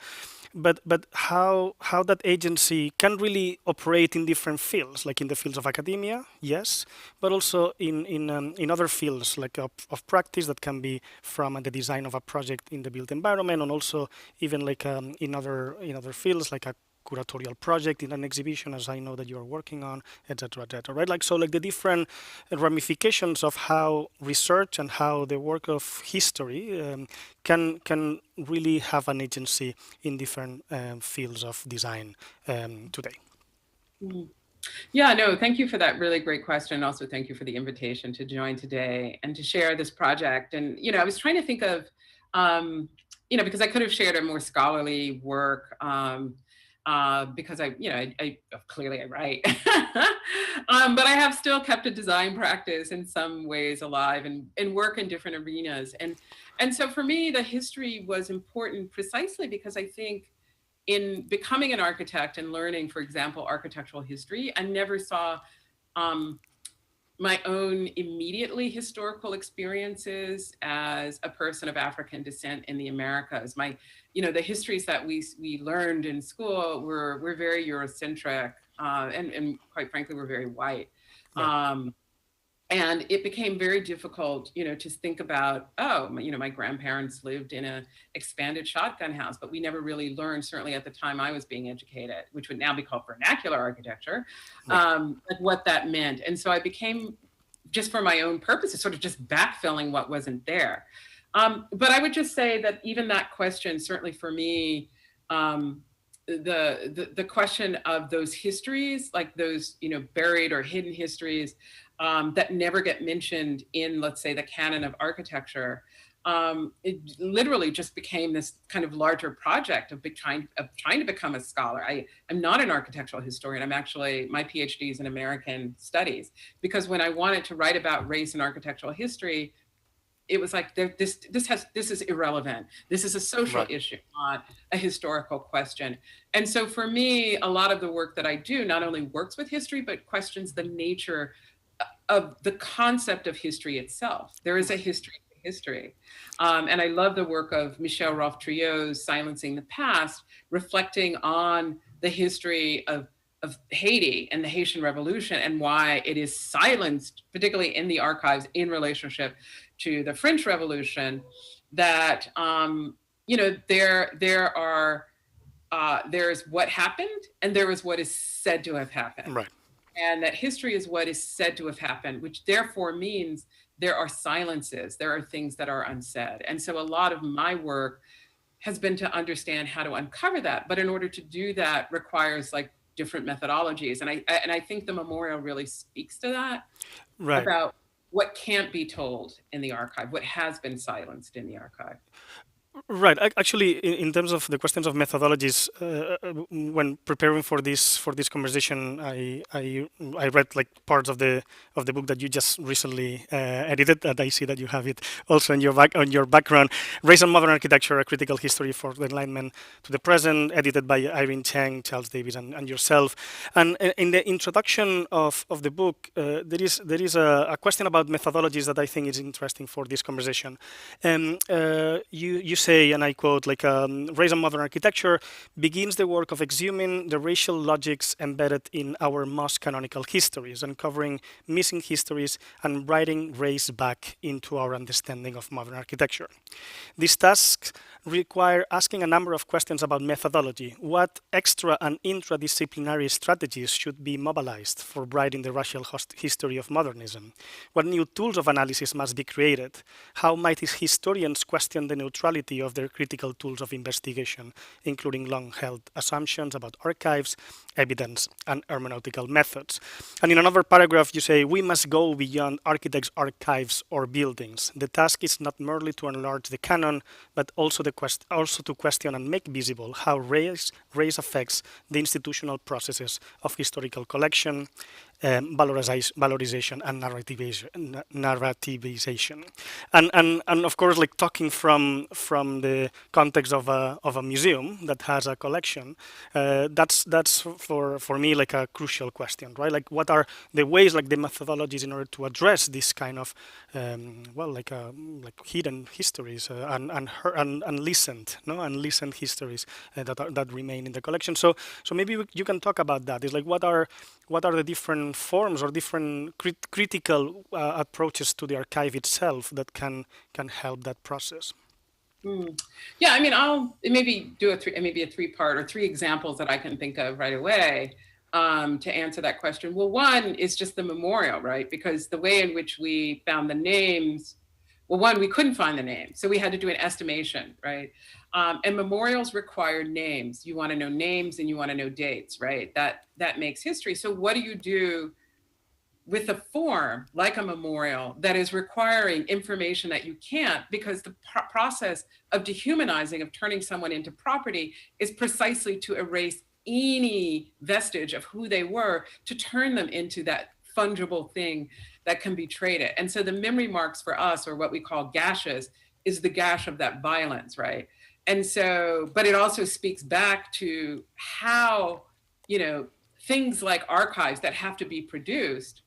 But how that agency can really operate in different fields, like in the fields of academia, yes, but also in other fields like of practice that can be from the design of a project in the built environment, and also even like in other fields like a curatorial project in an exhibition, as I know that you are working on, etc., right? Like, so like the different ramifications of how research and how the work of history can really have an agency in different fields of design today. Yeah, no, thank you for that really great question. Also, thank you for the invitation to join today and to share this project. And, I was trying to think of, because I could have shared a more scholarly work, because I clearly I write, but I have still kept a design practice in some ways alive and work in different arenas. And so for me, the history was important precisely because I think in becoming an architect and learning, for example, architectural history, I never saw my own immediately historical experiences as a person of African descent in the Americas. The histories that we learned in school were very Eurocentric, and quite frankly, were very white. Right. And it became very difficult, to think about, my grandparents lived in an expanded shotgun house, but we never really learned, certainly at the time I was being educated, which would now be called vernacular architecture, like what that meant. And so I became, just for my own purposes, sort of just backfilling what wasn't there. But I would just say that even that question, certainly for me, the question of those histories, like those, buried or hidden histories, that never get mentioned in, let's say, the canon of architecture, it literally just became this kind of larger project of trying to become a scholar. I'm not an architectural historian. I'm actually, my PhD is in American studies, because when I wanted to write about race and architectural history, it was like, this is irrelevant. This is a social issue, not a historical question. And so for me, a lot of the work that I do not only works with history, but questions the nature of the concept of history itself. There is a history of history. And I love the work of Michel Rolfe-Trillot's Silencing the Past, reflecting on the history of Haiti and the Haitian Revolution and why it is silenced, particularly in the archives in relationship to the French Revolution, that, there's what happened and there is what is said to have happened. Right. And that history is what is said to have happened, which therefore means there are silences, there are things that are unsaid. And so a lot of my work has been to understand how to uncover that. But in order to do that requires like different methodologies. And I think the memorial really speaks to that, Right. about what can't be told in the archive, what has been silenced in the archive. Right. Actually, in terms of the questions of methodologies, when preparing for this conversation, I read like parts of the book that you just recently edited. And I see that you have it also in your background. Race and Modern Architecture: A Critical History for the Enlightenment to the Present, edited by Irene Cheng, Charles Davis, and yourself. And in the introduction of the book, there is a question about methodologies that I think is interesting for this conversation. You say, and I quote, like, Race and Modern Architecture begins the work of exhuming the racial logics embedded in our most canonical histories, uncovering missing histories, and writing race back into our understanding of modern architecture. These tasks require asking a number of questions about methodology. What extra and intradisciplinary strategies should be mobilized for writing the racial history of modernism? What new tools of analysis must be created? How might historians question the neutrality of their critical tools of investigation, including long-held assumptions about archives, evidence, and hermeneutical methods? And in another paragraph, you say, we must go beyond architects' archives or buildings. The task is not merely to enlarge the canon, but also to question and make visible how race affects the institutional processes of historical collection, valorization, and narrativization. And of course, like talking from the context of a museum that has a collection, that's for me like a crucial question, right? Like, what are the ways, like the methodologies, in order to address this kind of like hidden histories and listened histories that remain in the collection. So maybe you can talk about that. It's like, what are the different forms or different critical approaches to the archive itself that can help that process? Yeah, I mean, I'll maybe do a three-part or three examples that I can think of right away to answer that question. Well, one is just the memorial, right? Because the way in which we found the names, well, one, we couldn't find the names, so we had to do an estimation, right? And memorials require names. You want to know names and you want to know dates, right? That makes history. So what do you do with a form like a memorial that is requiring information that you can't, because the process of dehumanizing, of turning someone into property, is precisely to erase any vestige of who they were, to turn them into that fungible thing that can be traded. And so the memory marks for us, or what we call gashes, is the gash of that violence, right? And so, but it also speaks back to how, things like archives that have to be produced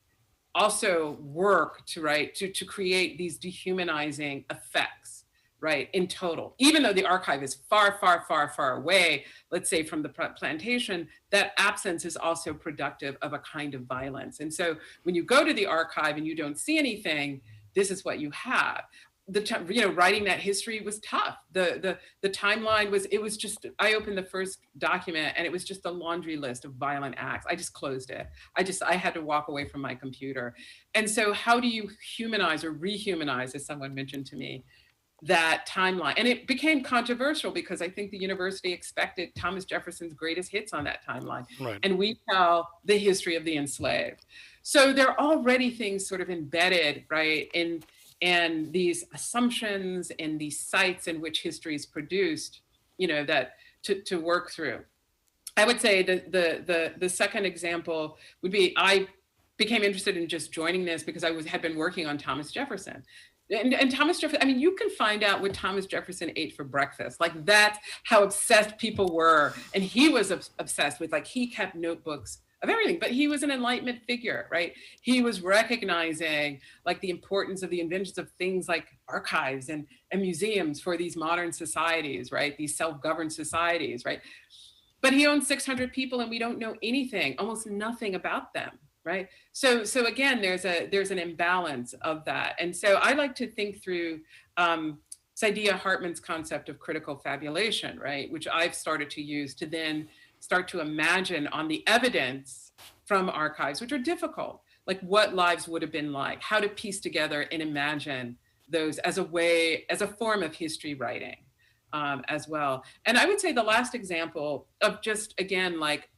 also work to create these dehumanizing effects, right, in total. Even though the archive is far, far, far, far away, let's say from the plantation, that absence is also productive of a kind of violence. And so when you go to the archive and you don't see anything, this is what you have. Writing that history was tough. The timeline was just, I opened the first document and it was just a laundry list of violent acts. I just closed it. I had to walk away from my computer. And so how do you humanize or rehumanize, as someone mentioned to me, that timeline? And it became controversial because I think the university expected Thomas Jefferson's greatest hits on that timeline. Right. And we tell the history of the enslaved. So there are already things sort of embedded, right, and these assumptions and these sites in which history is produced, that to work through. I would say the second example would be, I became interested in just joining this because I had been working on Thomas Jefferson. And Thomas Jefferson, I mean, you can find out what Thomas Jefferson ate for breakfast. Like, that's how obsessed people were. And he was obsessed with, like, he kept notebooks of everything, but he was an Enlightenment figure, right? He was recognizing like the importance of the inventions of things like archives and museums for these modern societies, right? These self-governed societies, right? But he owns 600 people and we don't know anything, almost nothing about them, right? So again, there's an imbalance of that. And so I like to think through Saidiya Hartman's concept of critical fabulation, right? Which I've started to use to then start to imagine on the evidence from archives, which are difficult, like what lives would have been like, how to piece together and imagine those as a form of history writing as well. And I would say the last example of just, again, like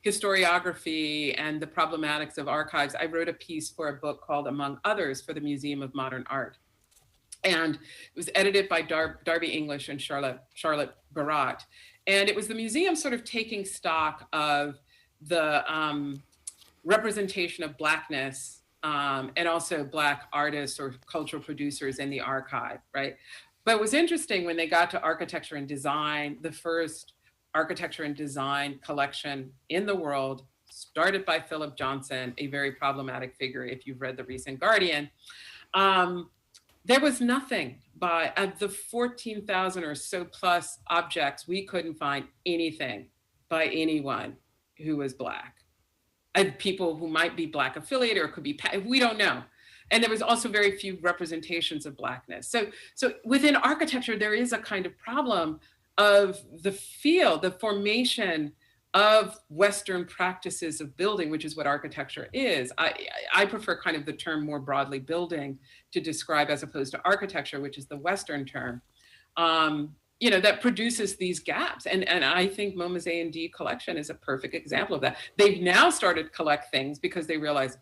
historiography and the problematics of archives, I wrote a piece for a book called Among Others for the Museum of Modern Art. And it was edited by Darby English and Charlotte Barat. And it was the museum sort of taking stock of the representation of Blackness and also Black artists or cultural producers in the archive, right? But it was interesting when they got to architecture and design, the first architecture and design collection in the world, started by Philip Johnson, a very problematic figure if you've read the recent Guardian. There was nothing by the 14,000 or so plus objects, we couldn't find anything by anyone who was Black. And people who might be Black affiliated or could be, we don't know. And there was also very few representations of Blackness. So within architecture, there is a kind of problem of the field, the formation of Western practices of building, which is what architecture is. I prefer kind of the term more broadly building to describe as opposed to architecture, which is the Western term, that produces these gaps. And I think MoMA's A&D collection is a perfect example of that. They've now started to collect things because they realize,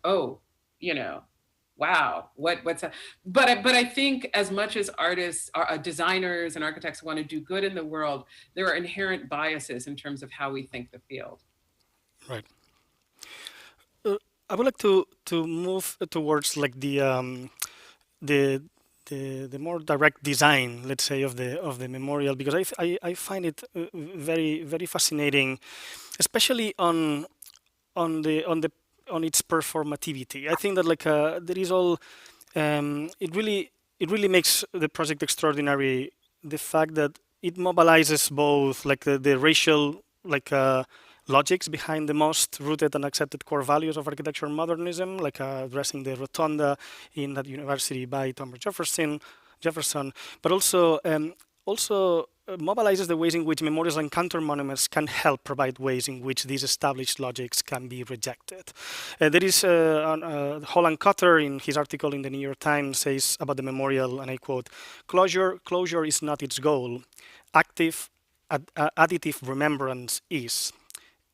wow, what's that? But I think as much as artists, designers and architects want to do good in the world, there are inherent biases in terms of how we think the field. Right. I would like to move towards like the more direct design, let's say, of the memorial, because I find it very, very fascinating, especially on its performativity. I think that like there is all it really makes the project extraordinary, the fact that it mobilizes both like the racial like logics behind the most rooted and accepted core values of architectural modernism, like addressing the rotunda in that university by Thomas Jefferson, but also mobilizes the ways in which memorials and counter monuments can help provide ways in which these established logics can be rejected. There is Holland Cotter in his article in the New York Times says about the memorial, and I quote, closure is not its goal. Active, additive remembrance is.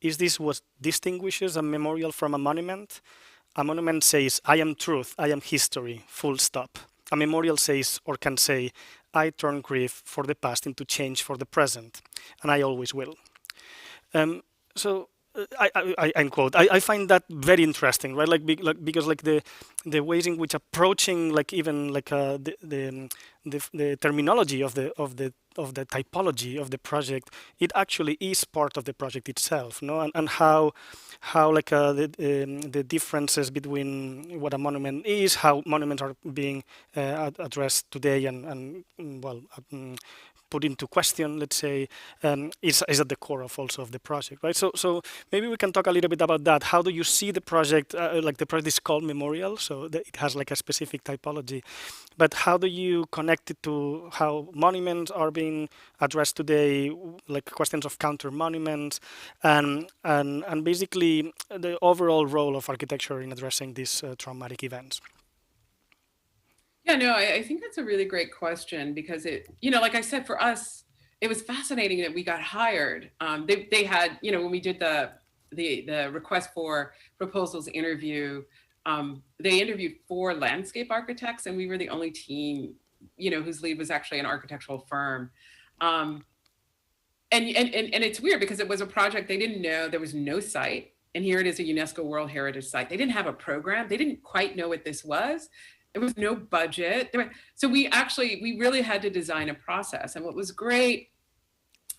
Is this what distinguishes a memorial from a monument? A monument says, I am truth, I am history, full stop. A memorial says, or can say, I turn grief for the past into change for the present, and I always will. So I quote. I find that very interesting, right? Because like the ways in which approaching like even like the terminology of the typology of the project, it actually is part of the project itself, no? And how like the differences between what a monument is, how monuments are being addressed today and put into question, let's say, is at the core of also of the project, right? So maybe we can talk a little bit about that. How do you see the project? Like the project is called Memorial, so it has like a specific typology. But how do you connect it to how monuments are being addressed today, like questions of counter monuments, and basically the overall role of architecture in addressing these traumatic events? Yeah, no, I think that's a really great question because it, like I said, for us, it was fascinating that we got hired. They had, when we did the request for proposals interview, they interviewed 4 landscape architects, and we were the only team, whose lead was actually an architectural firm. And it's weird because it was a project they didn't know, there was no site, and here it is, a UNESCO World Heritage Site. They didn't have a program. They didn't quite know what this was. There was no budget. So we really had to design a process. And what was great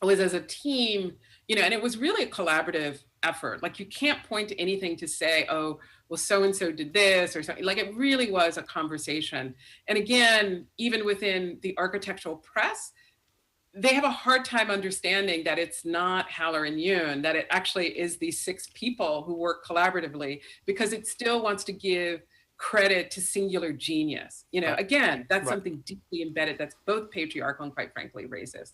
was as a team, and it was really a collaborative effort. Like you can't point to anything to say, oh, well, so-and-so did this or something. Like it really was a conversation. And again, even within the architectural press, they have a hard time understanding that it's not Haller and Yoon, that it actually is these 6 people who work collaboratively, because it still wants to give credit to singular genius. Again, that's something deeply embedded that's both patriarchal and quite frankly racist.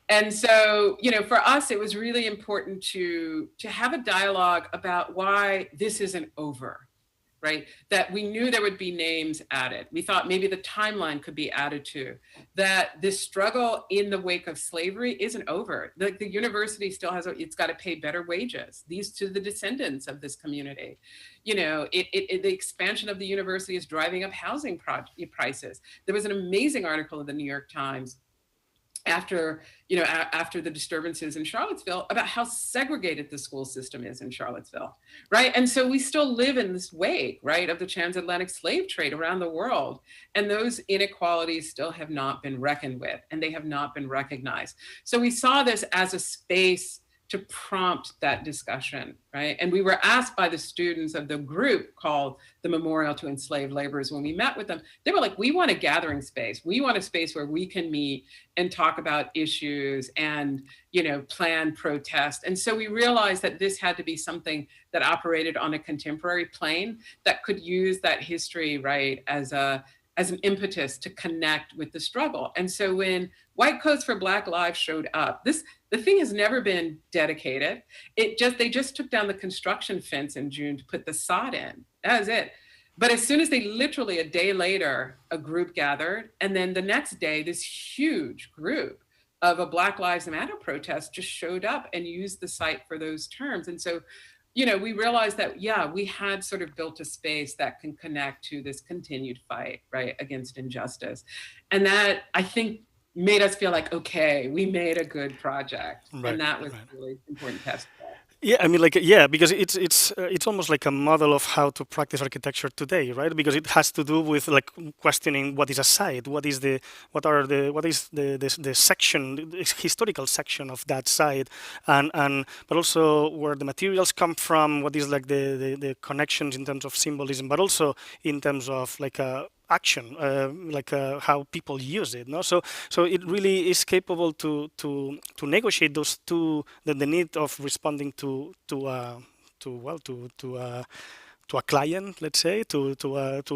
And so, you know, for us, it was really important to have a dialogue about why this isn't over, right? That we knew there would be names added. We thought maybe the timeline could be added to, that this struggle in the wake of slavery isn't over. The university still has, it's got to pay better wages, these to the descendants of this community. You know, the expansion of the university is driving up housing prices. There was an amazing article in the New York Times after the disturbances in Charlottesville about how segregated the school system is in Charlottesville, right? And so we still live in this wake, right, of the transatlantic slave trade around the world. And those inequalities still have not been reckoned with, and they have not been recognized. So we saw this as a space to prompt that discussion, right? And we were asked by the students of the group called the Memorial to Enslaved Laborers, when we met with them, they were like, we want a gathering space. We want a space where we can meet and talk about issues and, you know, plan protest. And so we realized that this had to be something that operated on a contemporary plane that could use that history, right, as an impetus to connect with the struggle. And so when White Coats for Black Lives showed up, the thing has never been dedicated. They just took down the construction fence in June to put the sod in. That was it. But as soon as they literally a day later, a group gathered, and then the next day, this huge group of a Black Lives Matter protest just showed up and used the site for those terms. And so, you know, we realized that, yeah, we had sort of built a space that can connect to this continued fight, right, against injustice. And that, I think, made us feel like, okay, we made a good project. Right, and that was a really important test. Yeah, I mean, like, yeah, because it's almost like a model of how to practice architecture today, right? Because it has to do with like questioning what is a site, what is the section, the historical section of that site, and but also where the materials come from, what is like the connections in terms of symbolism, but also in terms of like action, how people use it. No, so it really is capable to negotiate those two, the need of responding to a client, let's say, to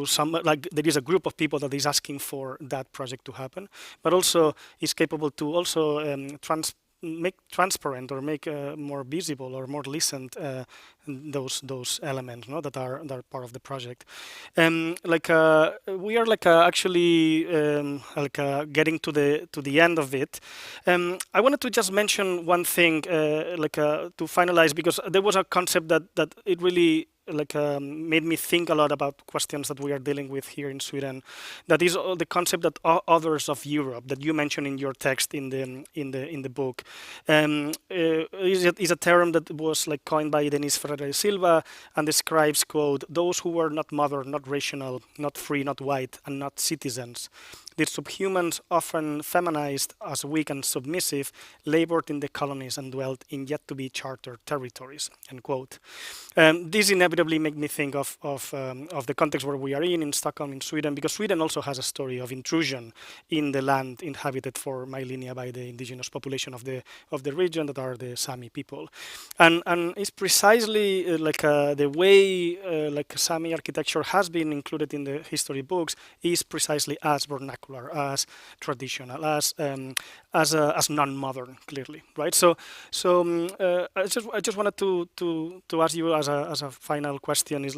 some, like there is a group of people that is asking for that project to happen, but also is capable to also make transparent or make more visible or more listened those elements, no, that are part of the project. We are actually getting to the end of it. I wanted to just mention one thing to finalize, because there was a concept that it really made me think a lot about questions that we are dealing with here in Sweden. That is the concept that others of Europe that you mentioned in your text in the book is a term that was coined by Denise Ferreira Silva and describes, quote, those who were not modern, not rational, not free, not white, and not citizens. The subhumans, often feminized as weak and submissive, labored in the colonies and dwelt in yet-to-be chartered territories, end quote. This inevitably made me think of the context where we are in Stockholm, in Sweden, because Sweden also has a story of intrusion in the land inhabited for millennia by the indigenous population of the region, that are the Sami people. And it's precisely the way Sami architecture has been included in the history books is precisely as vernacular, as traditional, as non-modern, clearly, right? So I just wanted to ask you as a final question is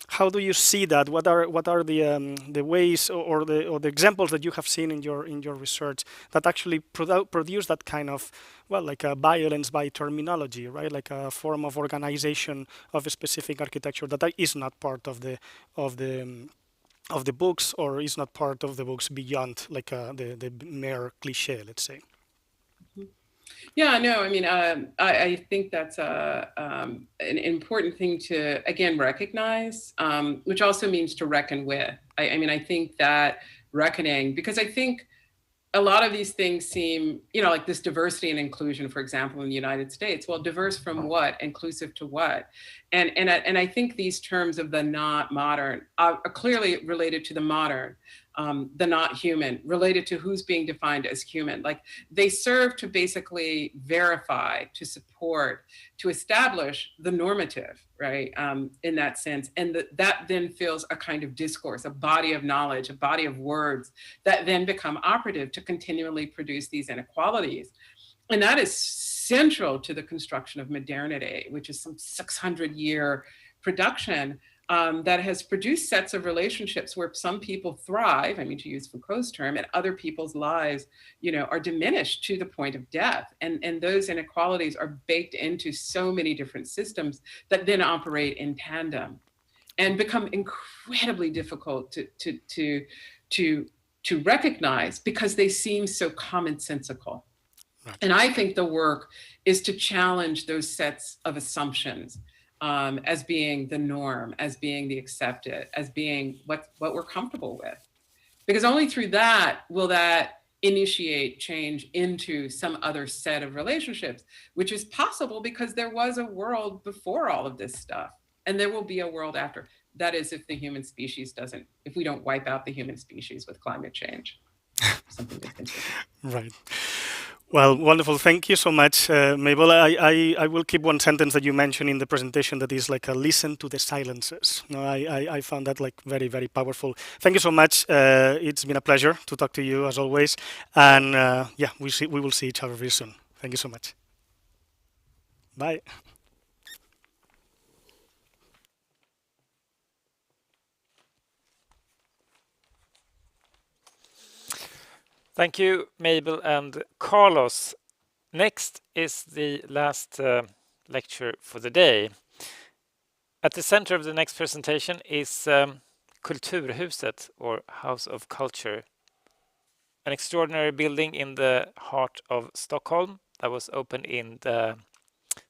how do you see that? What are the ways or the examples that you have seen in your research that actually produce that kind of a violence by terminology, right? Like a form of organization of a specific architecture that is not part of the books, or is not part of the books beyond the mere cliche, let's say. Yeah, no, I mean, I think that's an important thing to, again, recognize, which also means to reckon with. I mean, I think that reckoning, because I think a lot of these things seem, like this diversity and inclusion, for example, in the United States. Well, diverse from what? Inclusive to what? And I think these terms of the not modern are clearly related to the modern, the not human, related to who's being defined as human. They serve to basically verify, to support, to establish the normative, right, in that sense. And that then fills a kind of discourse, a body of knowledge, a body of words that then become operative to continually produce these inequalities. And that is central to the construction of modernity, which is some 600-year production that has produced sets of relationships where some people thrive, I mean, to use Foucault's term, and other people's lives, are diminished to the point of death. And those inequalities are baked into so many different systems that then operate in tandem and become incredibly difficult to recognize because they seem so commonsensical. And I think the work is to challenge those sets of assumptions as being the norm, as being the accepted, as being what we're comfortable with. Because only through that will that initiate change into some other set of relationships, which is possible because there was a world before all of this stuff, and there will be a world after. That is, if the human species if we don't wipe out the human species with climate change. Something to consider. Right. Well, wonderful. Thank you so much, Mabel. I will keep one sentence that you mentioned in the presentation that is like a listen to the silences. No, I found that like very, very powerful. Thank you so much. It's been a pleasure to talk to you as always. And yeah, we will see each other very soon. Thank you so much. Bye. Thank you, Mabel and Carlos. Next is the last lecture for the day. At the center of the next presentation is Kulturhuset, or House of Culture, an extraordinary building in the heart of Stockholm that was opened in the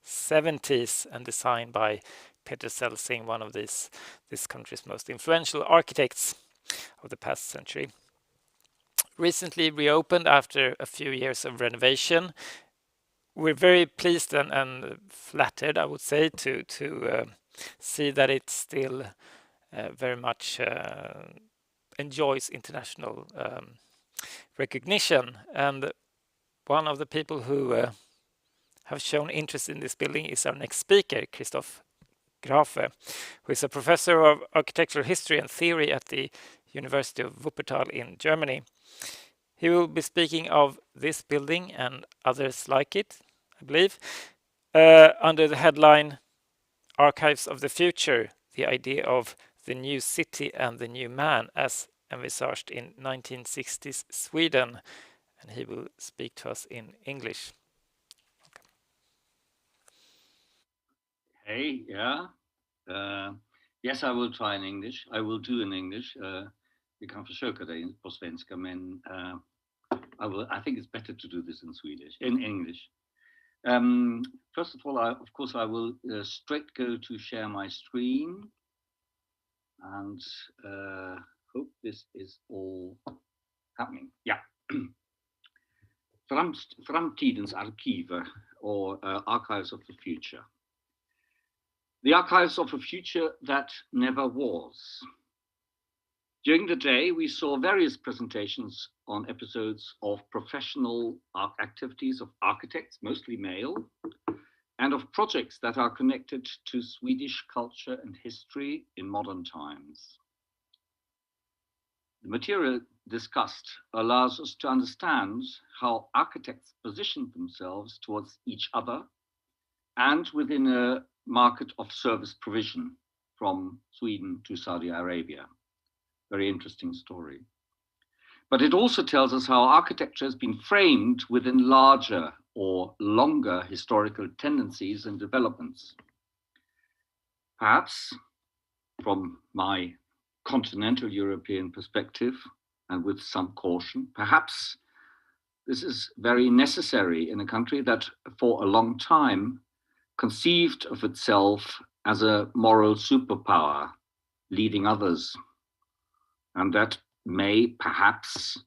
70s and designed by Peter Celsing, one of this country's most influential architects of the past century. Recently reopened after a few years of renovation. We're very pleased and flattered, I would say, to see that it still very much enjoys international recognition. And one of the people who have shown interest in this building is our next speaker, Christoph Grafe, who is a professor of architectural history and theory at the University of Wuppertal in Germany. He will be speaking of this building and others like it, I believe, under the headline Archives of the Future, the idea of the new city and the new man as envisaged in 1960s Sweden. And he will speak to us in English. Okay. Hey, yeah. Yes, I will try in English. I will do in English. Vi kan försöka det på svenska, men I think it's better to do this in English. First of all, of course, I will straight go to share my screen and hope this is all happening. Yeah. Framtidens arkiver, or Archives of the Future. The Archives of a Future that never was. During the day, we saw various presentations on episodes of professional activities of architects, mostly male, and of projects that are connected to Swedish culture and history in modern times. The material discussed allows us to understand how architects position themselves towards each other and within a market of service provision from Sweden to Saudi Arabia. Very interesting story. But it also tells us how architecture has been framed within larger or longer historical tendencies and developments. Perhaps from my continental European perspective, and with some caution, perhaps this is very necessary in a country that for a long time conceived of itself as a moral superpower, leading others, and that may perhaps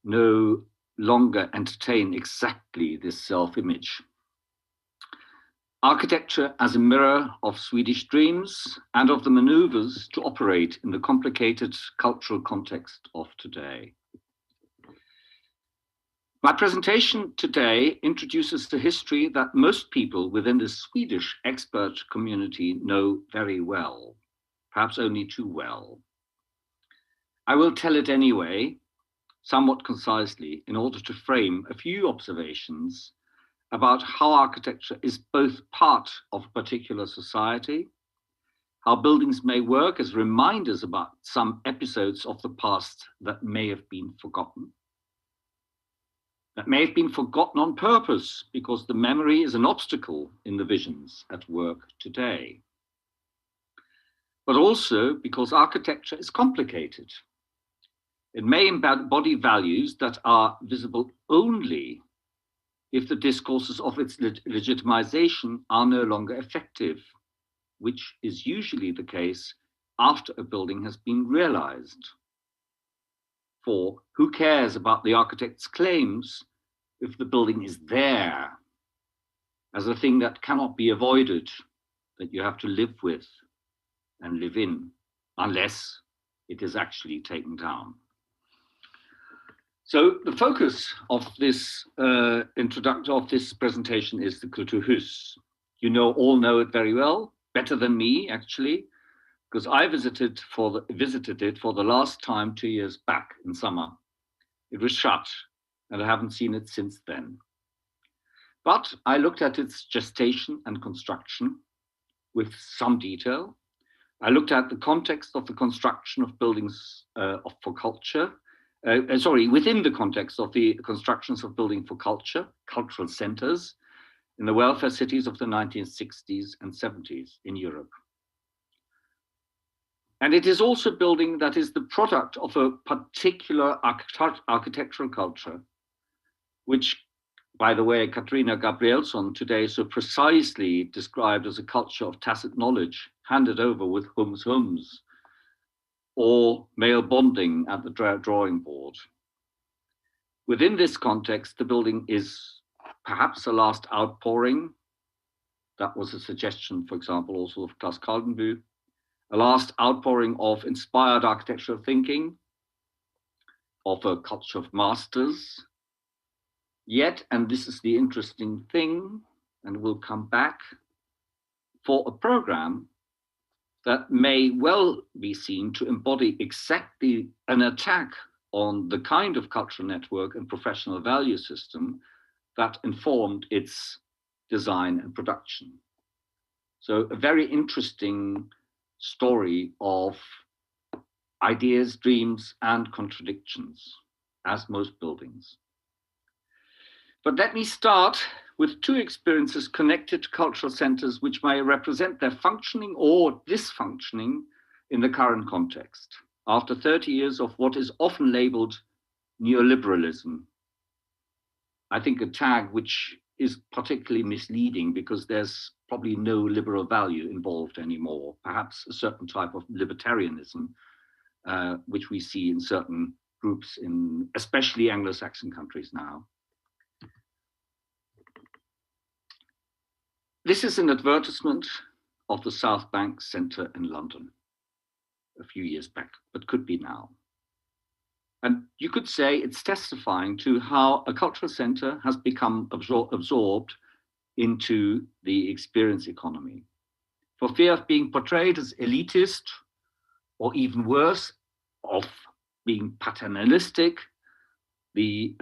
no longer entertain exactly this self-image. Architecture as a mirror of Swedish dreams and of the maneuvers to operate in the complicated cultural context of today. My presentation today introduces a history that most people within the Swedish expert community know very well, perhaps only too well. I will tell it anyway, somewhat concisely, in order to frame a few observations about how architecture is both part of a particular society, how buildings may work as reminders about some episodes of the past that may have been forgotten, that may have been forgotten on purpose because the memory is an obstacle in the visions at work today, but also because architecture is complicated. It may embody values that are visible only if the discourses of its legitimization are no longer effective, which is usually the case after a building has been realized. For who cares about the architect's claims if the building is there as a thing that cannot be avoided, that you have to live with and live in, unless it is actually taken down. So the focus of this introduction of this presentation is the Kulturhus. You all know it very well, better than me actually, because I visited it for the last time 2 years back in summer. It was shut, and I haven't seen it since then. But I looked at its gestation and construction with some detail. I looked at the context of the construction of buildings for culture. Within the context of the constructions of building for culture, cultural centers, in the welfare cities of the 1960s and 70s in Europe. And it is also building that is the product of a particular architectural culture, which, by the way, Katarina Gabrielsson today so precisely described as a culture of tacit knowledge, handed over with hums, or male bonding at the drawing board. Within this context, the building is perhaps a last outpouring. That was a suggestion, for example, also of Klaus Kaldenbu, a last outpouring of inspired architectural thinking, of a culture of masters. Yet, and this is the interesting thing, and we'll come back, for a program that may well be seen to embody exactly an attack on the kind of cultural network and professional value system that informed its design and production. So a very interesting story of ideas, dreams, and contradictions, as most buildings. But let me start with two experiences connected to cultural centers which may represent their functioning or dysfunctioning in the current context, after 30 years of what is often labeled neoliberalism. I think a tag which is particularly misleading because there's probably no liberal value involved anymore, perhaps a certain type of libertarianism, which we see in certain groups in especially Anglo-Saxon countries now. This is an advertisement of the South Bank Centre in London a few years back, but could be now. And you could say it's testifying to how a cultural centre has become absorbed into the experience economy. For fear of being portrayed as elitist, or even worse, of being paternalistic, the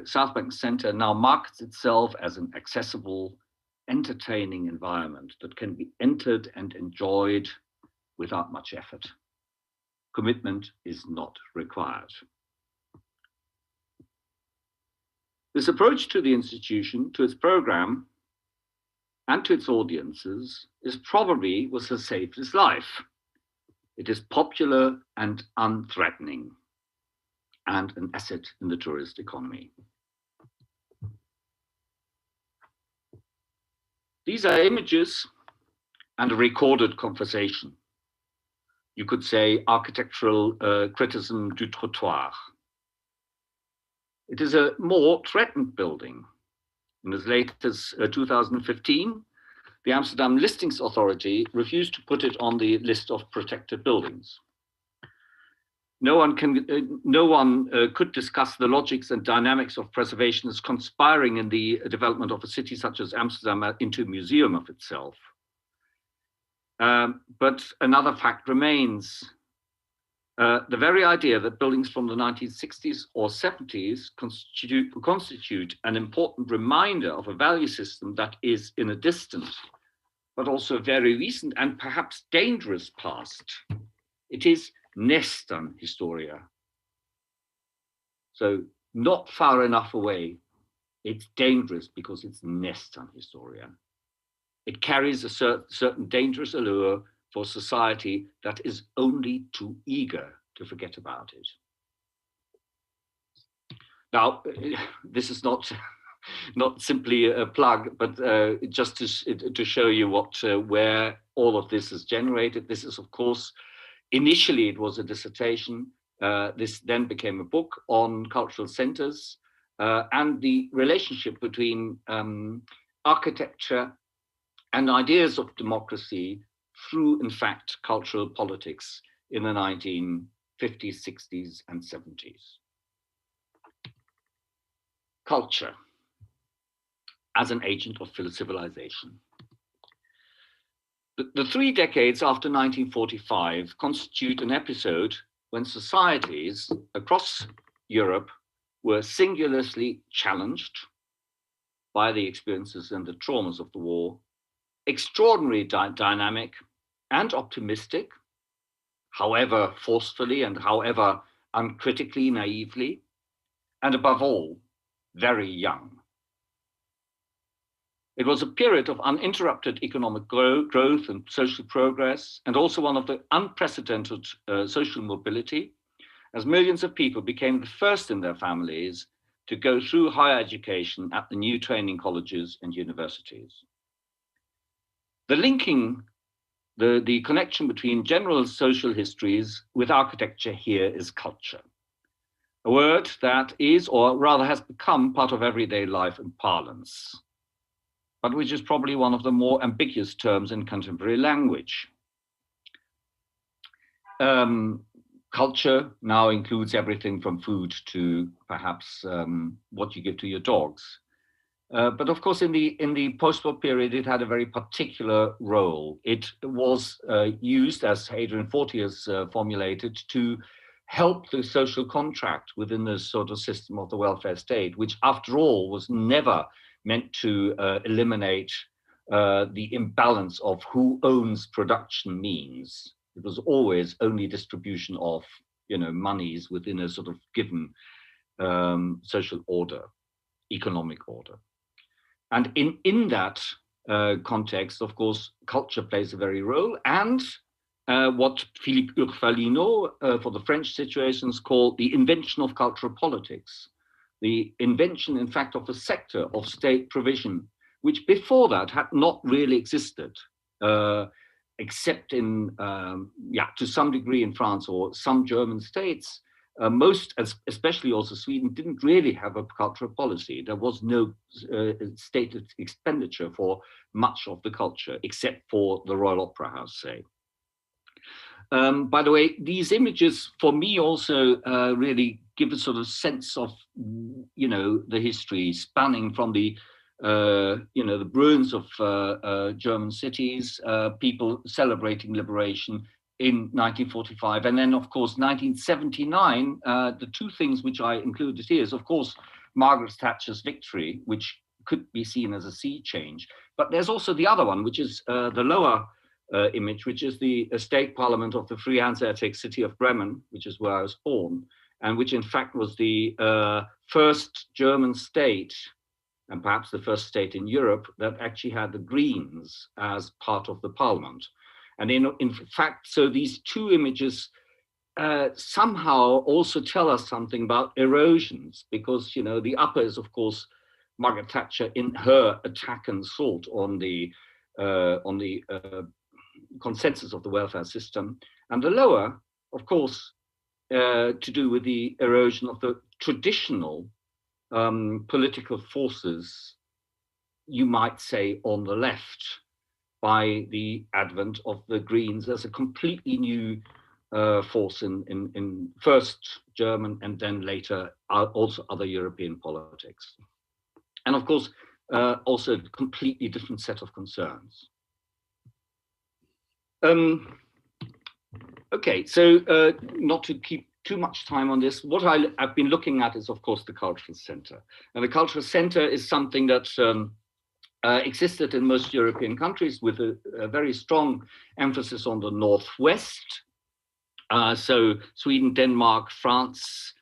South Bank Centre now markets itself as an accessible, entertaining environment that can be entered and enjoyed without much effort. Commitment is not required. This approach to the institution, to its program, and to its audiences is probably what has saved its life. It is popular and unthreatening, and an asset in the tourist economy. These are images and a recorded conversation. You could say architectural criticism du trottoir. It is a more threatened building. And as late as 2015, the Amsterdam Listings Authority refused to put it on the list of protected buildings. No one could discuss the logics and dynamics of preservation as conspiring in the development of a city such as Amsterdam into a museum of itself. But another fact remains. The very idea that buildings from the 1960s or 70s constitute an important reminder of a value system that is in a distant, but also very recent and perhaps dangerous past. It is Nästan historia. So not far enough away. It's dangerous because it's Nästan historia. It carries a certain dangerous allure for society that is only too eager to forget about it. Now, this is not simply a plug, but just to show you where all of this is generated. This is, of course, initially it was a dissertation. This then became a book on cultural centers and the relationship between architecture and ideas of democracy through, in fact, cultural politics in the 1950s, 60s, and 70s. Culture as an agent of civilization. The 3 decades after 1945 constitute an episode when societies across Europe were singularly challenged by the experiences and the traumas of the war, extraordinarily dynamic and optimistic, however forcefully and however uncritically, naively, and above all, very young. It was a period of uninterrupted economic growth and social progress, and also one of the unprecedented social mobility, as millions of people became the first in their families to go through higher education at the new training colleges and universities. The connection between general social histories with architecture here is culture, a word that is, or rather has become, part of everyday life and parlance, but which is probably one of the more ambiguous terms in contemporary language. Culture now includes everything from food to perhaps what you give to your dogs. But of course, in the post-war period, it had a very particular role. It was used, as Adrian Forty has formulated, to help the social contract within the sort of system of the welfare state, which after all was never meant to eliminate the imbalance of who owns production means. It was always only distribution of, monies within a sort of given social order, economic order. And in that context, of course, culture plays a very role, and what Philippe Urfalino for the French situations called the invention of cultural politics, the invention, in fact, of a sector of state provision, which before that had not really existed, except in, to some degree in France or some German states. Most, especially also Sweden, didn't really have a cultural policy. There was no stated expenditure for much of the culture, except for the Royal Opera House, say. By the way, these images, for me, also really give a sort of sense of, the history spanning from the ruins of German cities, people celebrating liberation in 1945, and then of course 1979. The two things which I included here is, of course, Margaret Thatcher's victory, which could be seen as a sea change. But there's also the other one, which is the lower image, which is the state parliament of the Free Hanseatic city of Bremen, which is where I was born, and which in fact was the first German state, and perhaps the first state in Europe, that actually had the Greens as part of the parliament. And in fact, so these two images somehow also tell us something about erosions, because, the upper is, of course, Margaret Thatcher in her attack and assault on the consensus of the welfare system. And the lower, of course, to do with the erosion of the traditional political forces, you might say, on the left, by the advent of the Greens as a completely new force in first German and then later also other European politics. And of course, also a completely different set of concerns. Okay, so not to keep too much time on this, what I've been looking at is, of course, the cultural center. And the cultural center is something that existed in most European countries with a very strong emphasis on the Northwest. So Sweden, Denmark, France,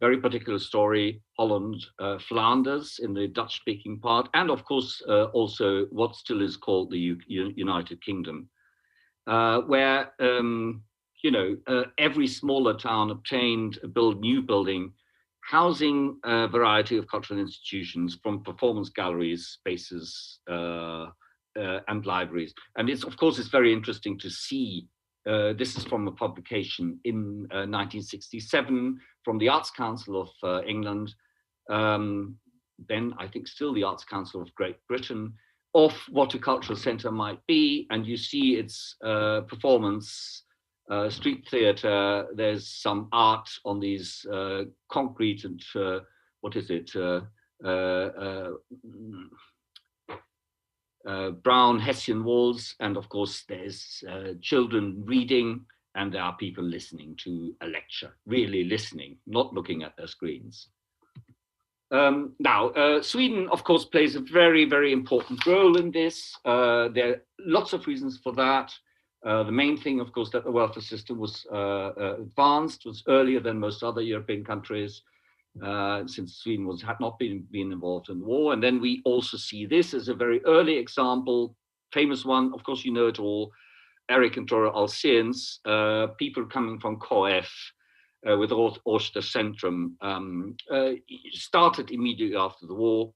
very particular story, Holland, Flanders in the Dutch-speaking part, and of course also what still is called the United Kingdom, where every smaller town obtained a new building housing a variety of cultural institutions, from performance galleries, spaces, and libraries. And it's, of course, it's very interesting to see. This is from a publication in 1967 from the Arts Council of England, then I think still the Arts Council of Great Britain, of what a cultural centre might be. And you see its performance, street theatre, there's some art on these concrete and, brown Hessian walls, and of course there's children reading, and there are people listening to a lecture, really listening, not looking at their screens. Now, Sweden, of course, plays a very, very important role in this. There are lots of reasons for that. The main thing, of course, that the welfare system was advanced, was earlier than most other European countries, since Sweden had not been involved in the war. And then we also see this as a very early example, famous one, of course, you know it all, Erik and Tora Alséns, people coming from KF with Årsta Centrum, started immediately after the war.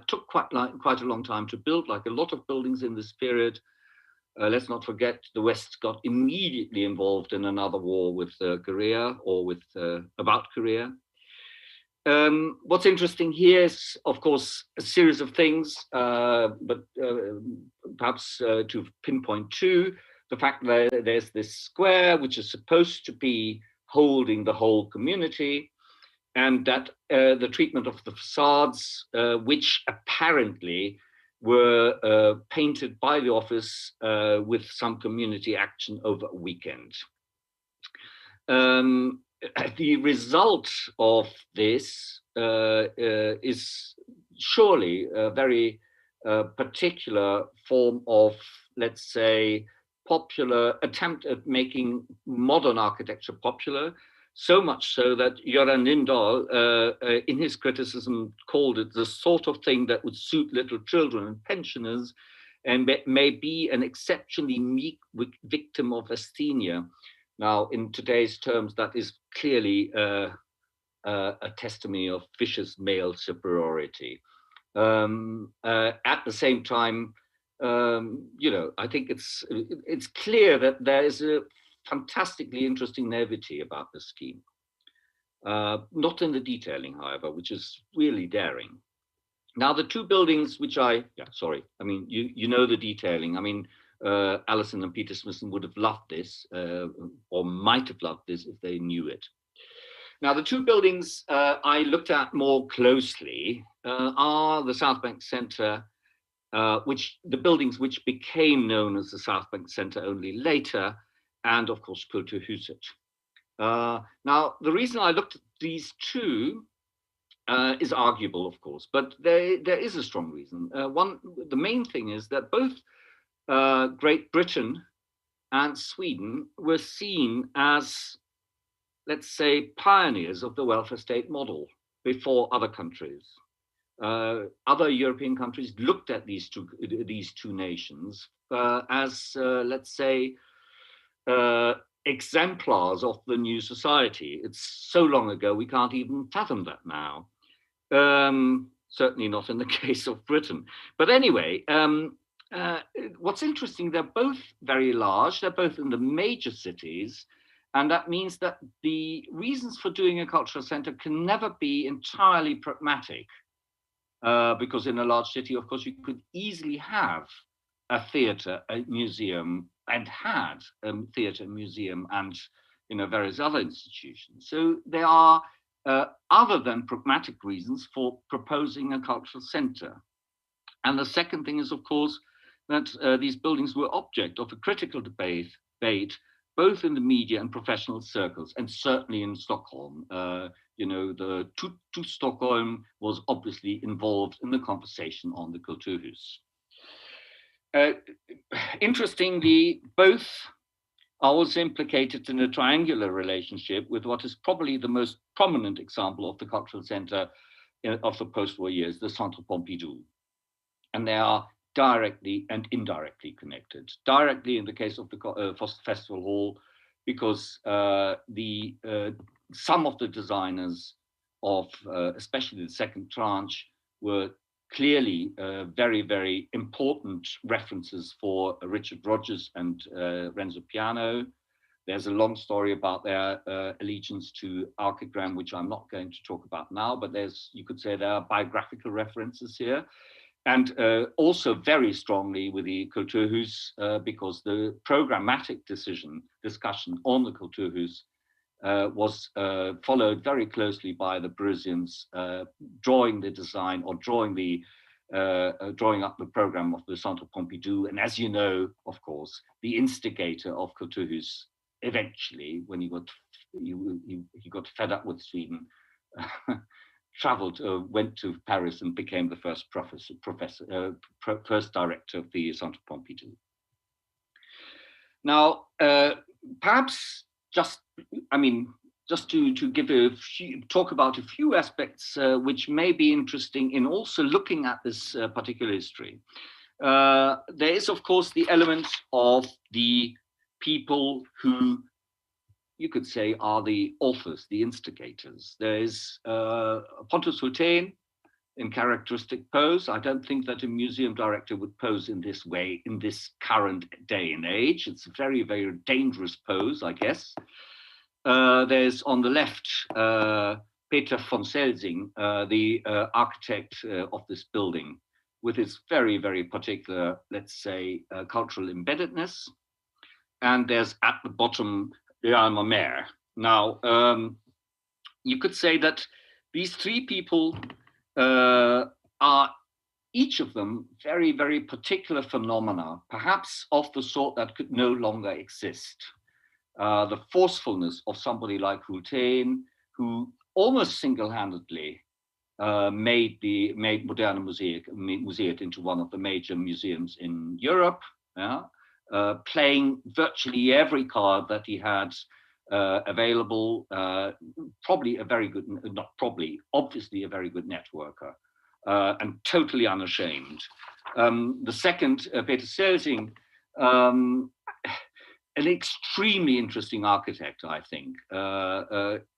Took quite a long time to build, like a lot of buildings in this period. Let's not forget the West got immediately involved in another war with Korea, or with about Korea. What's interesting here is, of course, a series of things, but perhaps to pinpoint two, the fact that there's this square which is supposed to be holding the whole community, and that the treatment of the facades, which apparently were painted by the office with some community action over a weekend. The result of this is surely a very particular form of, let's say, popular attempt at making modern architecture popular, so much so that Göran Lindahl, in his criticism, called it the sort of thing that would suit little children and pensioners, and may be an exceptionally meek victim of asthenia. Now, in today's terms, that is clearly a testimony of vicious male superiority. At the same time, I think it's clear that there is a fantastically interesting naivety about this scheme. Not in the detailing, however, which is really daring. Now, the two buildings which you know the detailing. I mean, Allison and Peter Smithson would have loved this, or might have loved this if they knew it. Now, the two buildings I looked at more closely are the South Bank Centre, the buildings which became known as the South Bank Centre only later, and of course Kulturhuset. Now, the reason I looked at these two is arguable, of course, but there is a strong reason. The main thing is that both Great Britain and Sweden were seen as, let's say, pioneers of the welfare state model before other countries. Other European countries looked at these two nations as, let's say, exemplars of the new society. It's so long ago, we can't even fathom that now. Certainly not in the case of Britain. But anyway, what's interesting, they're both very large, they're both in the major cities, and that means that the reasons for doing a cultural center can never be entirely pragmatic, because in a large city, of course, you could easily have a theater, a museum, and had a theater, museum, and various other institutions. So there are other than pragmatic reasons for proposing a cultural center. And the second thing is, of course, that these buildings were object of a critical debate both in the media and professional circles, and certainly in Stockholm. The to Stockholm was obviously involved in the conversation on the Kulturhus. Interestingly, both are also implicated in a triangular relationship with what is probably the most prominent example of the cultural center of the post-war years, the Centre Pompidou. And they are directly and indirectly connected. Directly in the case of the Festival Hall, because some of the designers of especially the second tranche were clearly very, very important references for Richard Rogers and Renzo Piano. There's a long story about their allegiance to Archigram, which I'm not going to talk about now, but you could say there are biographical references here. And also very strongly with the Kulturhus, because the programmatic discussion on the Kulturhus was followed very closely by the Parisians drawing the design or drawing up the program of the Centre Pompidou. And as you know, of course, the instigator of Kulturhus eventually, when he got fed up with Sweden, went to Paris and became the first first director of the Centre Pompidou. Now, perhaps just to talk about a few aspects which may be interesting in also looking at this particular history. There is, of course, the element of the people who you could say are the authors, the instigators. There is Pontus Hultén in characteristic pose. I don't think that a museum director would pose in this way in this current day and age. It's a very, very dangerous pose, I guess. There's on the left, Peter von Selsing, the architect of this building, with its very, very particular, let's say, cultural embeddedness. And there's at the bottom, Alma Mater. Now, you could say that these three people are each of them very, very particular phenomena, perhaps of the sort that could no longer exist. The forcefulness of somebody like Hultén, who almost single-handedly made Moderna Museet into one of the major museums in Europe, playing virtually every card that he had available, obviously a very good networker, and totally unashamed. The second, Peter Selsing, an extremely interesting architect, I think.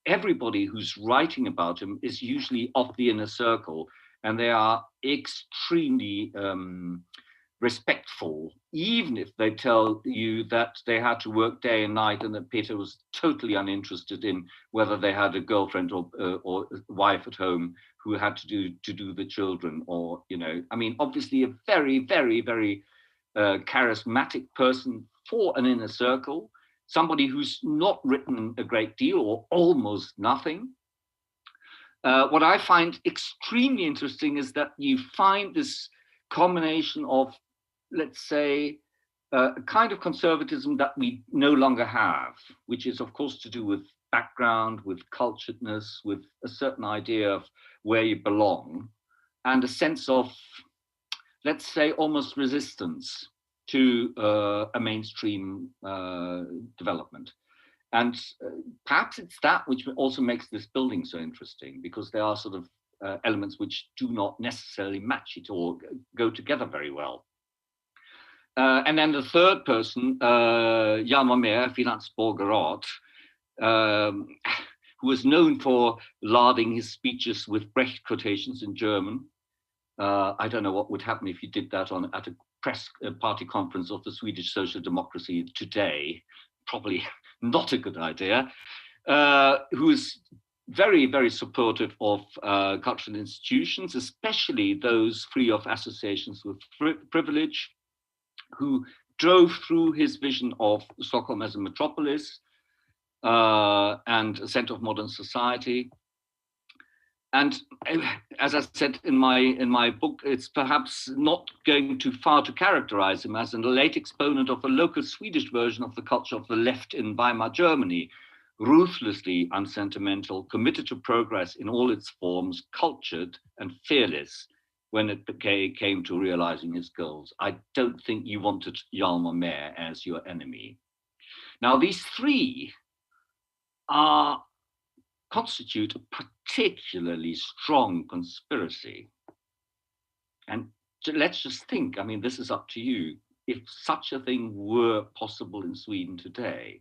Everybody who's writing about him is usually of the inner circle, and they are extremely respectful, even if they tell you that they had to work day and night and that Peter was totally uninterested in whether they had a girlfriend or wife at home who had to do the children, or, I mean, obviously a very, very, very charismatic person for an inner circle, somebody who's not written a great deal or almost nothing. What I find extremely interesting is that you find this combination of, let's say, a kind of conservatism that we no longer have, which is of course to do with background, with culturedness, with a certain idea of where you belong, and a sense of, let's say, almost resistance to a mainstream development. And perhaps it's that which also makes this building so interesting, because there are sort of elements which do not necessarily match it or go together very well. And then the third person, Hjalmar Mehr, Finansborgarrat, who is known for larding his speeches with Brecht quotations in German. I don't know what would happen if you did that at a press party conference of the Swedish Social Democracy today. Probably not a good idea. Who is very, very supportive of cultural institutions, especially those free of associations with privilege, who drove through his vision of Stockholm as a metropolis and a center of modern society. And as I said in my book, it's perhaps not going too far to characterize him as a late exponent of a local Swedish version of the culture of the left in Weimar Germany, ruthlessly unsentimental, committed to progress in all its forms, cultured and fearless when it came to realizing his goals. I don't think you wanted Hjalmar Mehr as your enemy. Now, these three constitute a particularly strong conspiracy. And let's just think, I mean, this is up to you, if such a thing were possible in Sweden today.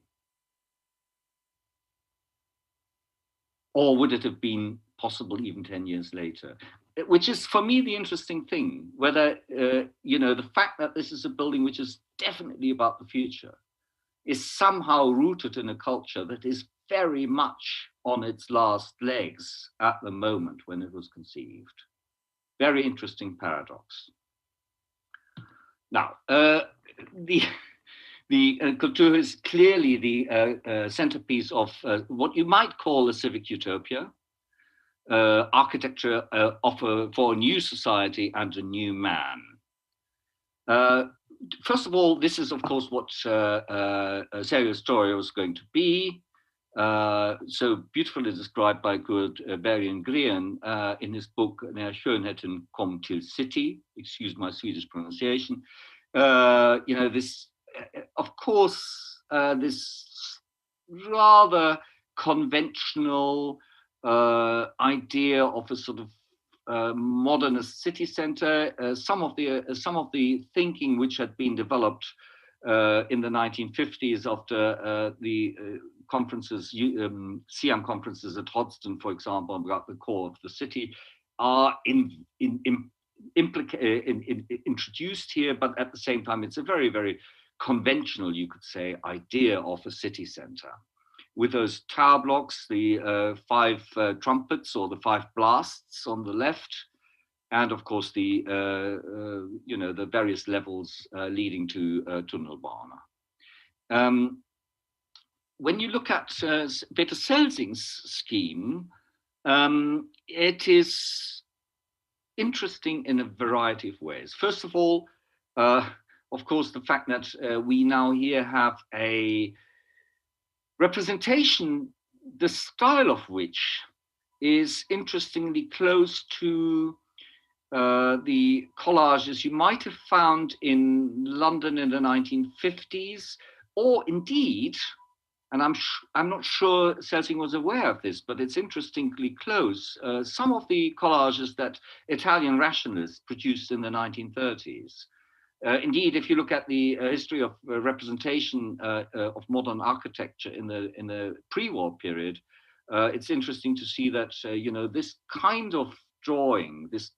Or would it have been possible even 10 years later? Which is, for me, the interesting thing, whether, the fact that this is a building which is definitely about the future is somehow rooted in a culture that is very much on its last legs at the moment when it was conceived. Very interesting paradox. Now, the culture is clearly the centerpiece of what you might call a civic utopia, architecture for a new society and a new man. First of all, this is, of course, what Seria Historia was going to be. So beautifully described by Kurt Bergengreen in his book När skönheten kom till city. Excuse my Swedish pronunciation. This, of course, this rather conventional idea of a sort of modernist city center. Some of the thinking which had been developed in the 1950s after the conferences, Siam conferences at Hodston, for example, about the core of the city, are introduced here, but at the same time, it's a very, very conventional, you could say, idea of a city center. With those tower blocks, the 5 trumpets or the 5 blasts on the left, and of course the the various levels leading to Tunnelbana. When you look at Peter Celsing's scheme, it is interesting in a variety of ways. First of all, of course, the fact that we now here have a representation, the style of which is interestingly close to the collages you might have found in London in the 1950s, or indeed, and I'm not sure Celsing was aware of this, but it's interestingly close, some of the collages that Italian rationalists produced in the 1930s. Indeed, if you look at the history of representation of modern architecture in the pre-war period, it's interesting to see that this kind of drawing, this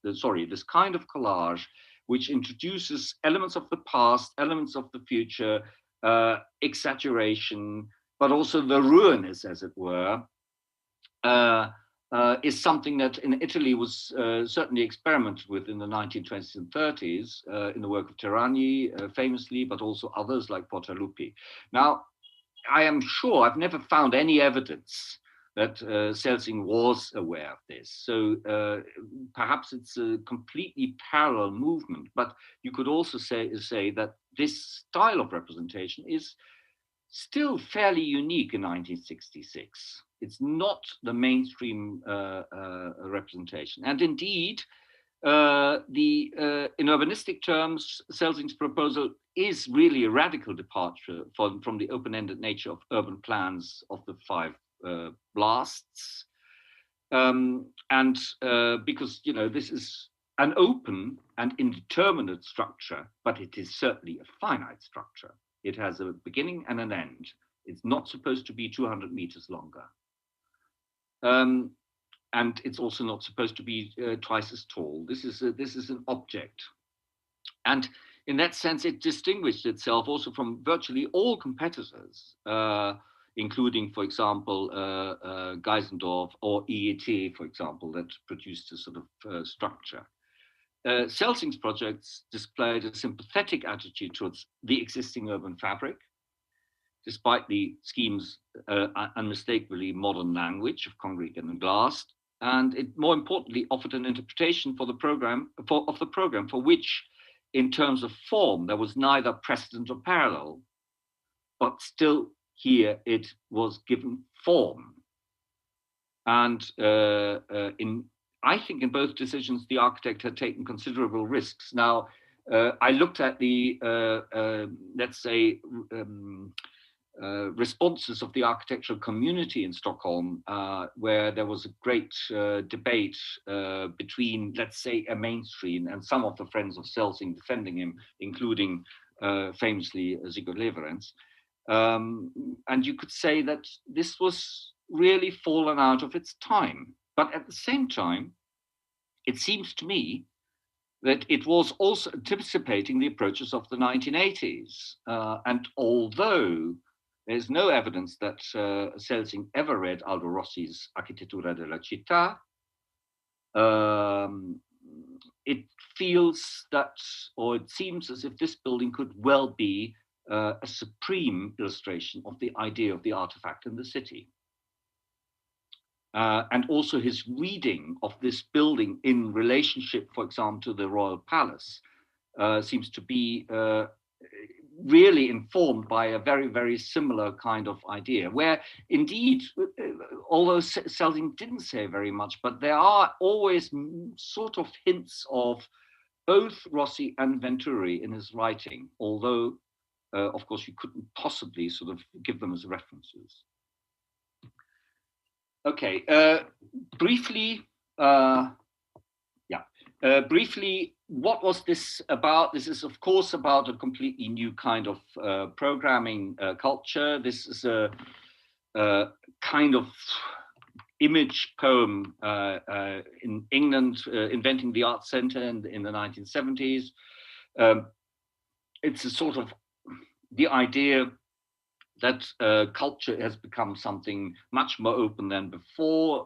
kind of collage, which introduces elements of the past, elements of the future, exaggeration, but also the ruinous, as it were, is something that in Italy was certainly experimented with in the 1920s and 30s in the work of Terragni, famously, but also others like Portaluppi. Now, I am sure I've never found any evidence that Celsing was aware of this. So perhaps it's a completely parallel movement, but you could also say that this style of representation is still fairly unique in 1966. It's not the mainstream representation. And indeed, in urbanistic terms, Celsing's proposal is really a radical departure from the open-ended nature of urban plans of the 5 blasts. Because, this is an open and indeterminate structure, but it is certainly a finite structure. It has a beginning and an end. It's not supposed to be 200 meters longer. And it's also not supposed to be twice as tall. This is an object. And in that sense, it distinguished itself also from virtually all competitors, including, for example, Geisendorf or EET, for example, that produced a sort of structure. Celsing's projects displayed a sympathetic attitude towards the existing urban fabric, despite the scheme's unmistakably modern language of concrete and glass, and it more importantly offered an interpretation for the program for which, in terms of form, there was neither precedent or parallel, but still here it was given form. And I think in both decisions, the architect had taken considerable risks. Now, I looked at the, let's say, responses of the architectural community in Stockholm, where there was a great debate between, let's say, a mainstream and some of the friends of Celsing defending him, including famously Sigurd Leverentz. And you could say that this was really fallen out of its time. But at the same time, it seems to me that it was also anticipating the approaches of the 1980s. And although there's no evidence that Celsing ever read Aldo Rossi's Architettura della Città, it feels that, or it seems as if this building could well be a supreme illustration of the idea of the artifact in the city. And also his reading of this building in relationship, for example, to the Royal Palace seems to be really informed by a very, very similar kind of idea, where indeed, although Celsing didn't say very much, but there are always sort of hints of both Rossi and Venturi in his writing, although, of course, you couldn't possibly sort of give them as references. Okay, briefly, briefly, what was this about? This is, of course, about a completely new kind of programming culture. This is a kind of image poem in England, inventing the art center in the 1970s. It's a sort of the idea that culture has become something much more open than before,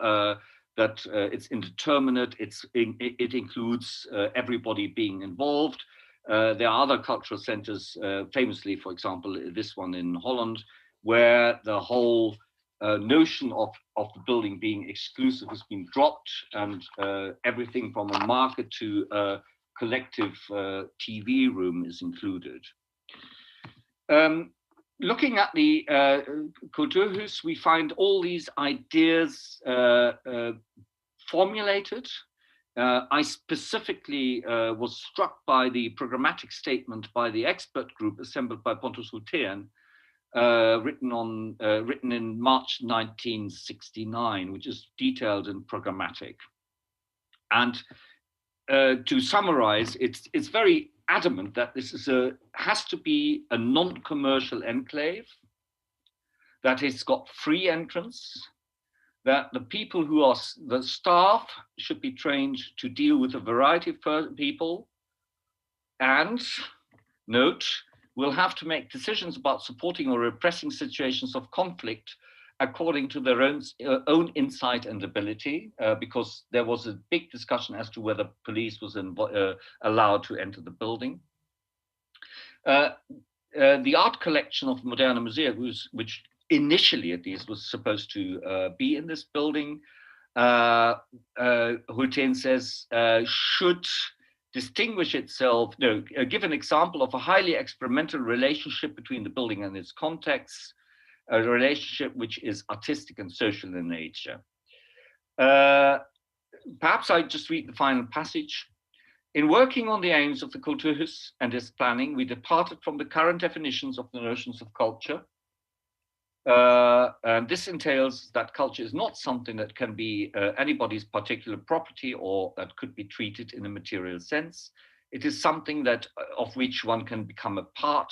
that it's indeterminate, it includes everybody being involved. There are other cultural centers, famously, for example, this one in Holland, where the whole notion of the building being exclusive has been dropped, and everything from a market to a collective TV room is included. Looking at the Kulturhus, we find all these ideas formulated. I specifically was struck by the programmatic statement by the expert group assembled by Pontus Hultén, written in March 1969, which is detailed and programmatic. And to summarize, it's very adamant that this is has to be a non-commercial enclave, that it's got free entrance, that the people who are the staff should be trained to deal with a variety of people, and note, will have to make decisions about supporting or repressing situations of conflict according to their own insight and ability, because there was a big discussion as to whether police was allowed to enter the building. The art collection of Moderna Museum, which initially at least was supposed to be in this building, Hultén says, should distinguish itself, give an example of a highly experimental relationship between the building and its context, a relationship which is artistic and social in nature. Perhaps I just read the final passage. In working on the aims of the Kulturhus and its planning, we departed from the current definitions of the notions of culture. And this entails that culture is not something that can be anybody's particular property or that could be treated in a material sense. It is something that of which one can become a part.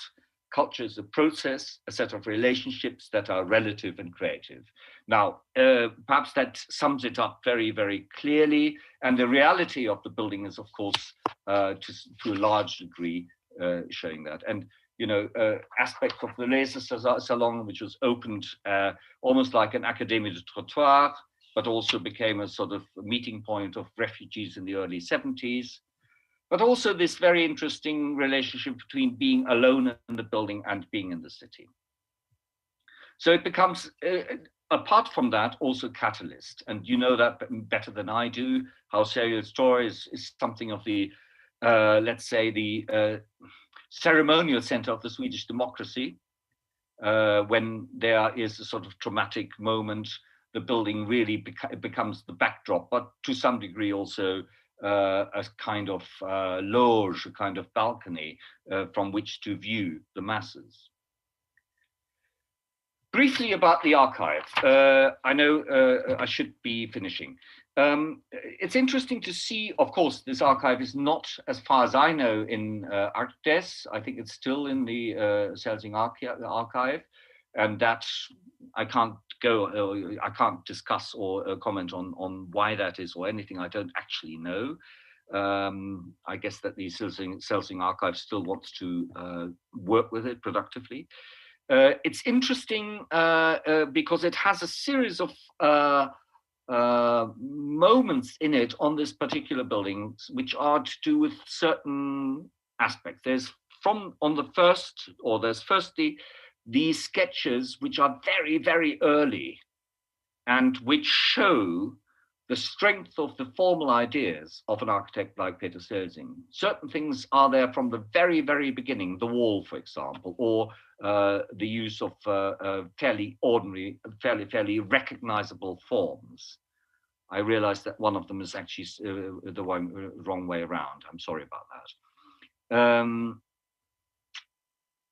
Culture is a process, a set of relationships that are relative and creative. Now, perhaps that sums it up very, very clearly. And the reality of the building is, of course, to a large degree showing that. And aspects of the Laser Salon, which was opened almost like an Académie de Trottoir, but also became a sort of meeting point of refugees in the early 70s. But also this very interesting relationship between being alone in the building and being in the city. So it becomes, apart from that, also catalyst. And you know that better than I do, how Sergels Torg is something of the, let's say, the ceremonial center of the Swedish democracy. When there is a sort of traumatic moment, the building really becomes the backdrop, but to some degree also a kind of loge, a kind of balcony from which to view the masses. Briefly about the archive. I know I should be finishing. It's interesting to see, of course, this archive is not, as far as I know, in ArcDes. I think it's still in the Celsing archive, and that I can't I can't discuss or comment on why that is or anything. I don't actually know. I guess that the Celsing archive still wants to work with it productively. It's interesting because it has a series of moments in it on this particular building, which are to do with certain aspects. There's firstly these sketches which are very, very early and which show the strength of the formal ideas of an architect like Peter Celsing. Certain things are there from the very, very beginning, the wall, for example, or the use of fairly ordinary, fairly recognizable forms. I realize that one of them is actually the wrong way around. I'm sorry about that.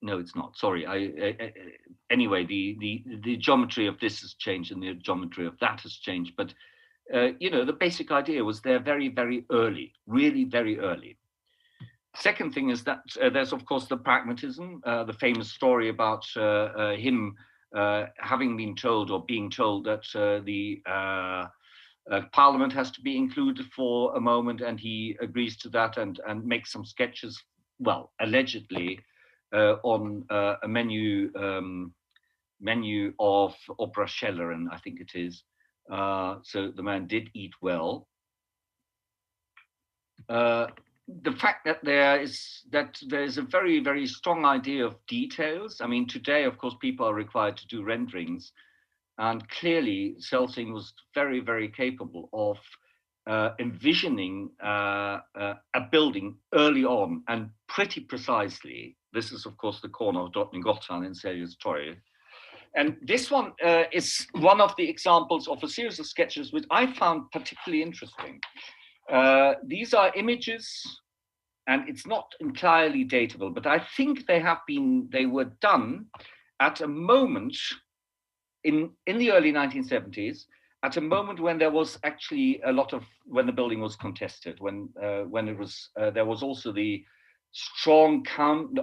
No, it's not. Sorry. Anyway, the geometry of this has changed and the geometry of that has changed. But you know, the basic idea was there very, very early, really very early. Second thing is that there's, of course, the pragmatism, the famous story about him having been told or being told that the Parliament has to be included for a moment, and he agrees to that and makes some sketches, well, allegedly, on a menu of Opera Källaren, I think it is. So the man did eat well. The fact that there is a very, very strong idea of details. I mean, today, of course, people are required to do renderings, and clearly Celsing was very, very capable of envisioning a building early on and pretty precisely. This is, of course, the corner of Drottninggatan in Sergels Torg. And this one is one of the examples of a series of sketches which I found particularly interesting. These are images, and it's not entirely datable, but I think they were done at a moment in the early 1970s, at a moment when there was actually when the building was contested, when it was, there was also the strong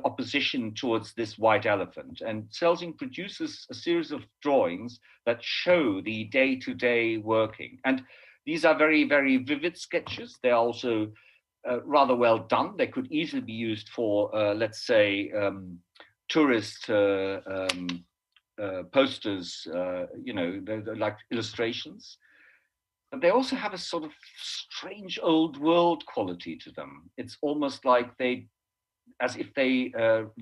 opposition towards this white elephant. And Celsing produces a series of drawings that show the day-to-day working. And these are very, very vivid sketches. They are also rather well done. They could easily be used for, let's say, tourist posters, you know, they're like illustrations. But they also have a sort of strange old world quality to them. It's almost like as if they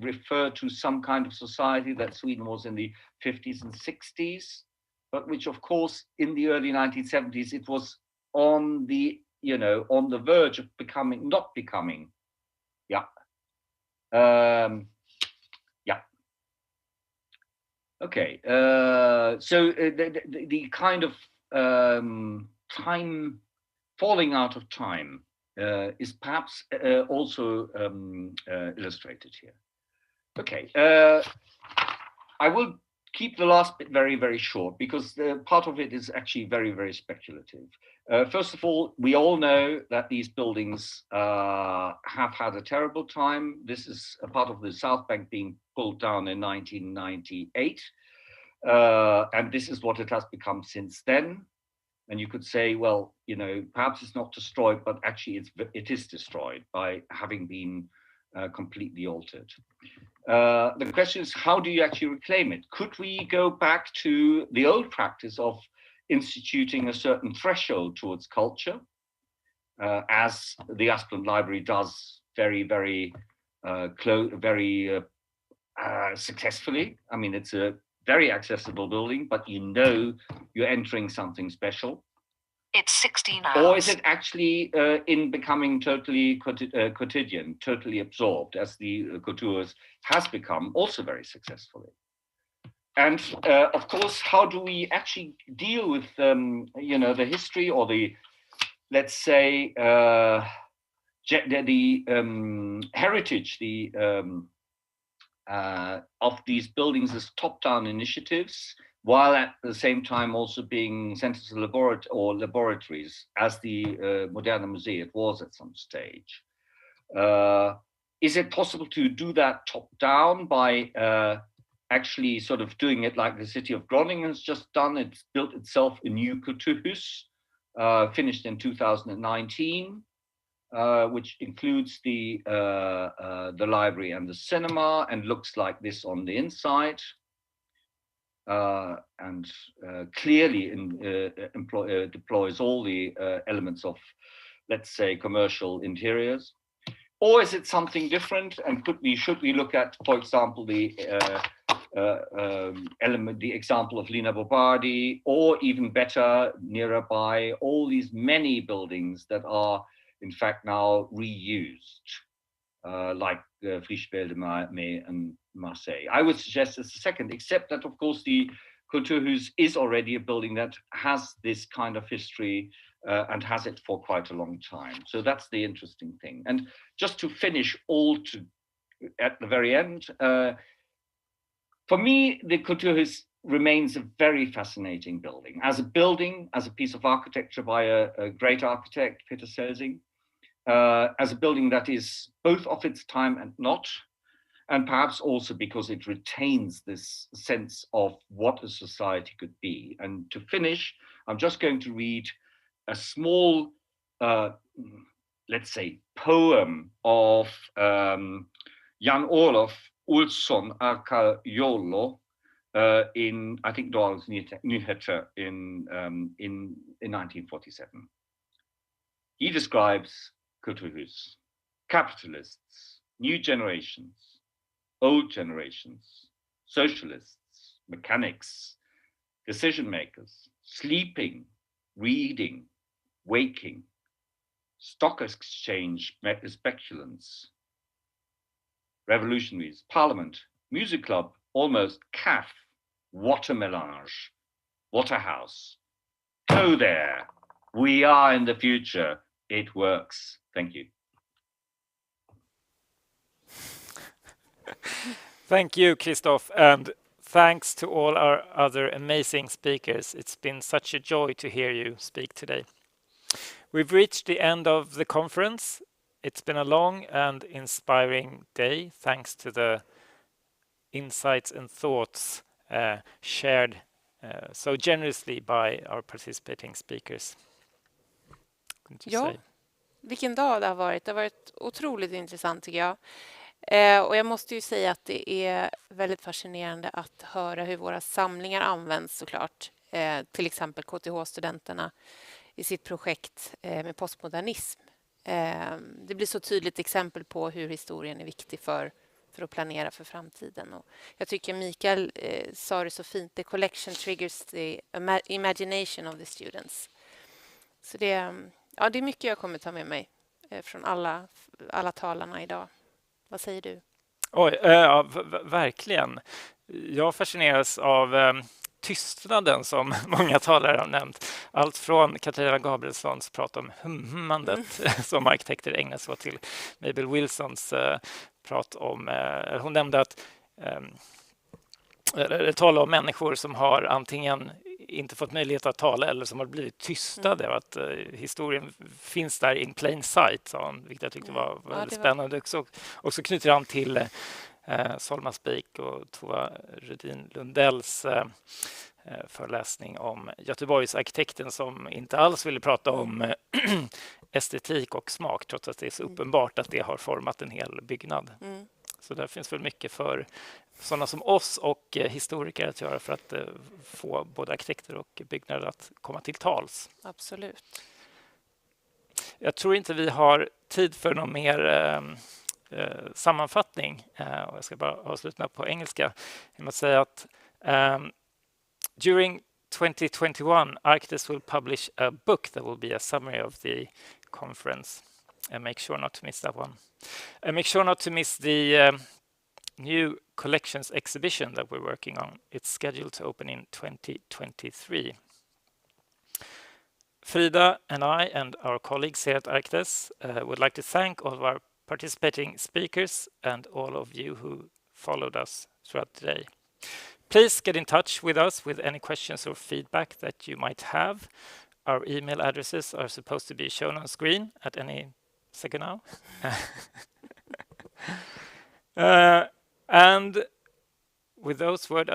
refer to some kind of society that Sweden was in the 50s and 60s, but which, of course, in the early 1970s, it was on the, you know, on the verge of not becoming. Yeah. Yeah. Okay. So the kind of time, falling out of time, is perhaps also illustrated here. Okay, I will keep the last bit very, very short because part of it is actually very, very speculative. First of all, we all know that these buildings have had a terrible time. This is a part of the South Bank being pulled down in 1998. And this is what it has become since then. And you could say, well, you know, perhaps it's not destroyed, but actually it is destroyed by having been completely altered. The question is, how do you actually reclaim it? Could we go back to the old practice of instituting a certain threshold towards culture, as the Asplund Library does very, very successfully? I mean, it's a very accessible building, but you know you're entering something special? It's 16 hours. Or is it actually in becoming totally quotidian, totally absorbed, as the Kulturhus has become also very successfully? And of course, how do we actually deal with the history or the, let's say, the heritage of these buildings as top-down initiatives, while at the same time also being centers of laboratories, as the Moderna Museet was at some stage. Is it possible to do that top-down by actually sort of doing it like the city of Groningen has just done? It's built itself a new Kulturhus, finished in 2019. Which includes the library and the cinema, and looks like this on the inside, and clearly deploys all the elements of, let's say, commercial interiors. Or is it something different? And should we look at, for example, the example of Lina Bobardi, or even better, nearby, all these many buildings that are in fact now reused, like Frischbel de Mai and Marseille. I would suggest it's the second, except that of course the Kulturhus is already a building that has this kind of history and has it for quite a long time. So that's the interesting thing. And just to finish at the very end, for me, the Kulturhus remains a very fascinating building. As a building, as a piece of architecture by a great architect, Peter Selsing, as a building that is both of its time and not, and perhaps also because it retains this sense of what a society could be. And to finish, I'm just going to read a small, let's say, poem of Jan-Olof Olsson Arcaiolo in, I think, Dagens Nyheter in 1947. He describes Kulturhus: capitalists, new generations, old generations, socialists, mechanics, decision makers, sleeping, reading, waking, stock exchange speculants, revolutionaries, parliament, music club, almost caf, what a melange, what a house. Go there, we are in the future, it works. Thank you. Thank you, Christoph, and thanks to all our other amazing speakers. It's been such a joy to hear you speak today. We've reached the end of the conference. It's been a long and inspiring day, thanks to the insights and thoughts shared so generously by our participating speakers. Ja, vilken dag det har varit. Det har varit otroligt intressant tycker jag. Och jag måste ju säga att det är väldigt fascinerande att höra hur våra samlingar används såklart. Till exempel KTH-studenterna i sitt projekt med postmodernism. Det blir så tydligt exempel på hur historien är viktig för att planera för framtiden. Och jag tycker Mikael sa det så fint. The collection triggers the imagination of the students. Så det är mycket jag kommer ta med mig från alla talarna idag. Vad säger du? Verkligen. Jag fascineras av tystnaden som många talare har nämnt. Allt från Katarina Gabrielssons prat om hummandet som arkitekter ägnar sig åt till Mabel Wilsons prat om... hon nämnde att tala om människor som har antingen inte fått möjlighet att tala eller som har blivit tystade. Att historien finns där in plain sight, sa hon, vilket jag tyckte var väldigt spännande. Och så knyter han till Solma Spik och Tova Rudin Lundells föreläsning om Göteborgs arkitekten som inte alls ville prata om estetik och smak, trots att det är så uppenbart att det har format en hel byggnad. Så där finns väl mycket för sådana som oss och historiker att göra för att få både arkitekter och byggnader att komma till tals. Absolut. Jag tror inte vi har tid för någon mer sammanfattning. Och jag ska bara avsluta på engelska. Jag måste säga att During 2021, Arctes will publish a book that will be a summary of the conference. And make sure not to miss that one. And make sure not to miss the new collections exhibition that we're working on. It's scheduled to open in 2023. Frida and I and our colleagues here at Arctes would like to thank all of our participating speakers and all of you who followed us throughout the day. Please get in touch with us with any questions or feedback that you might have. Our email addresses are supposed to be shown on screen at any second now. And with those words,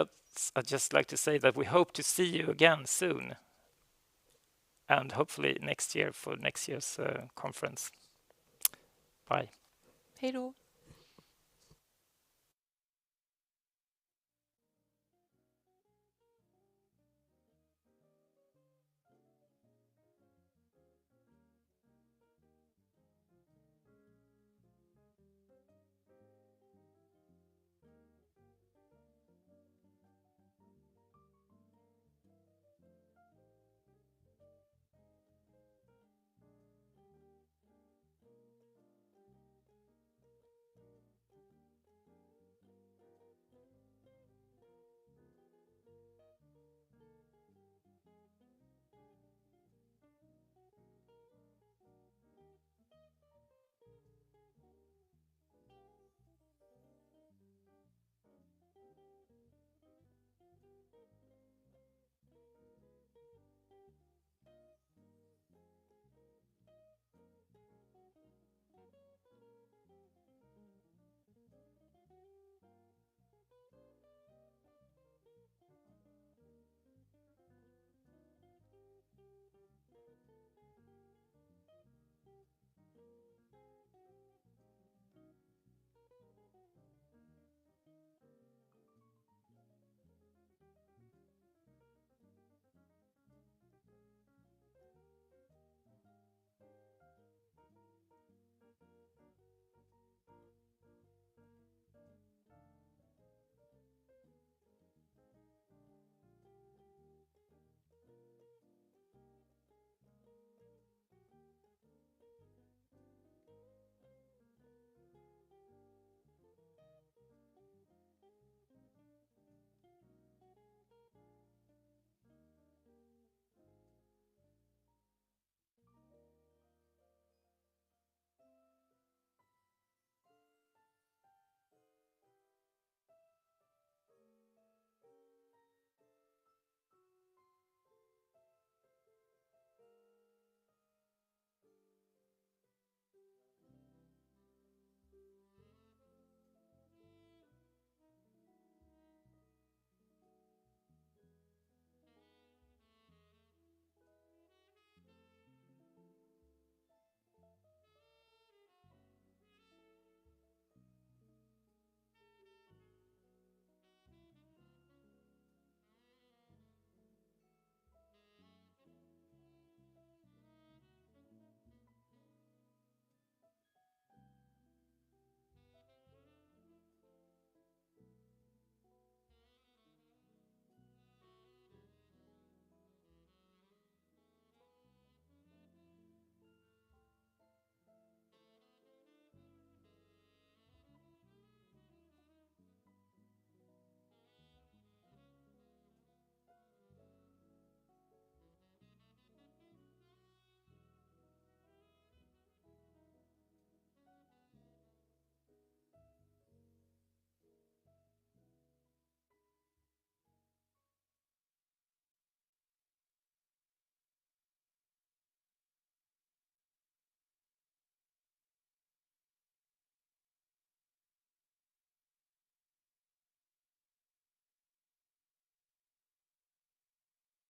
I'd just like to say that we hope to see you again soon. And hopefully next year for next year's conference. Bye. Hej då.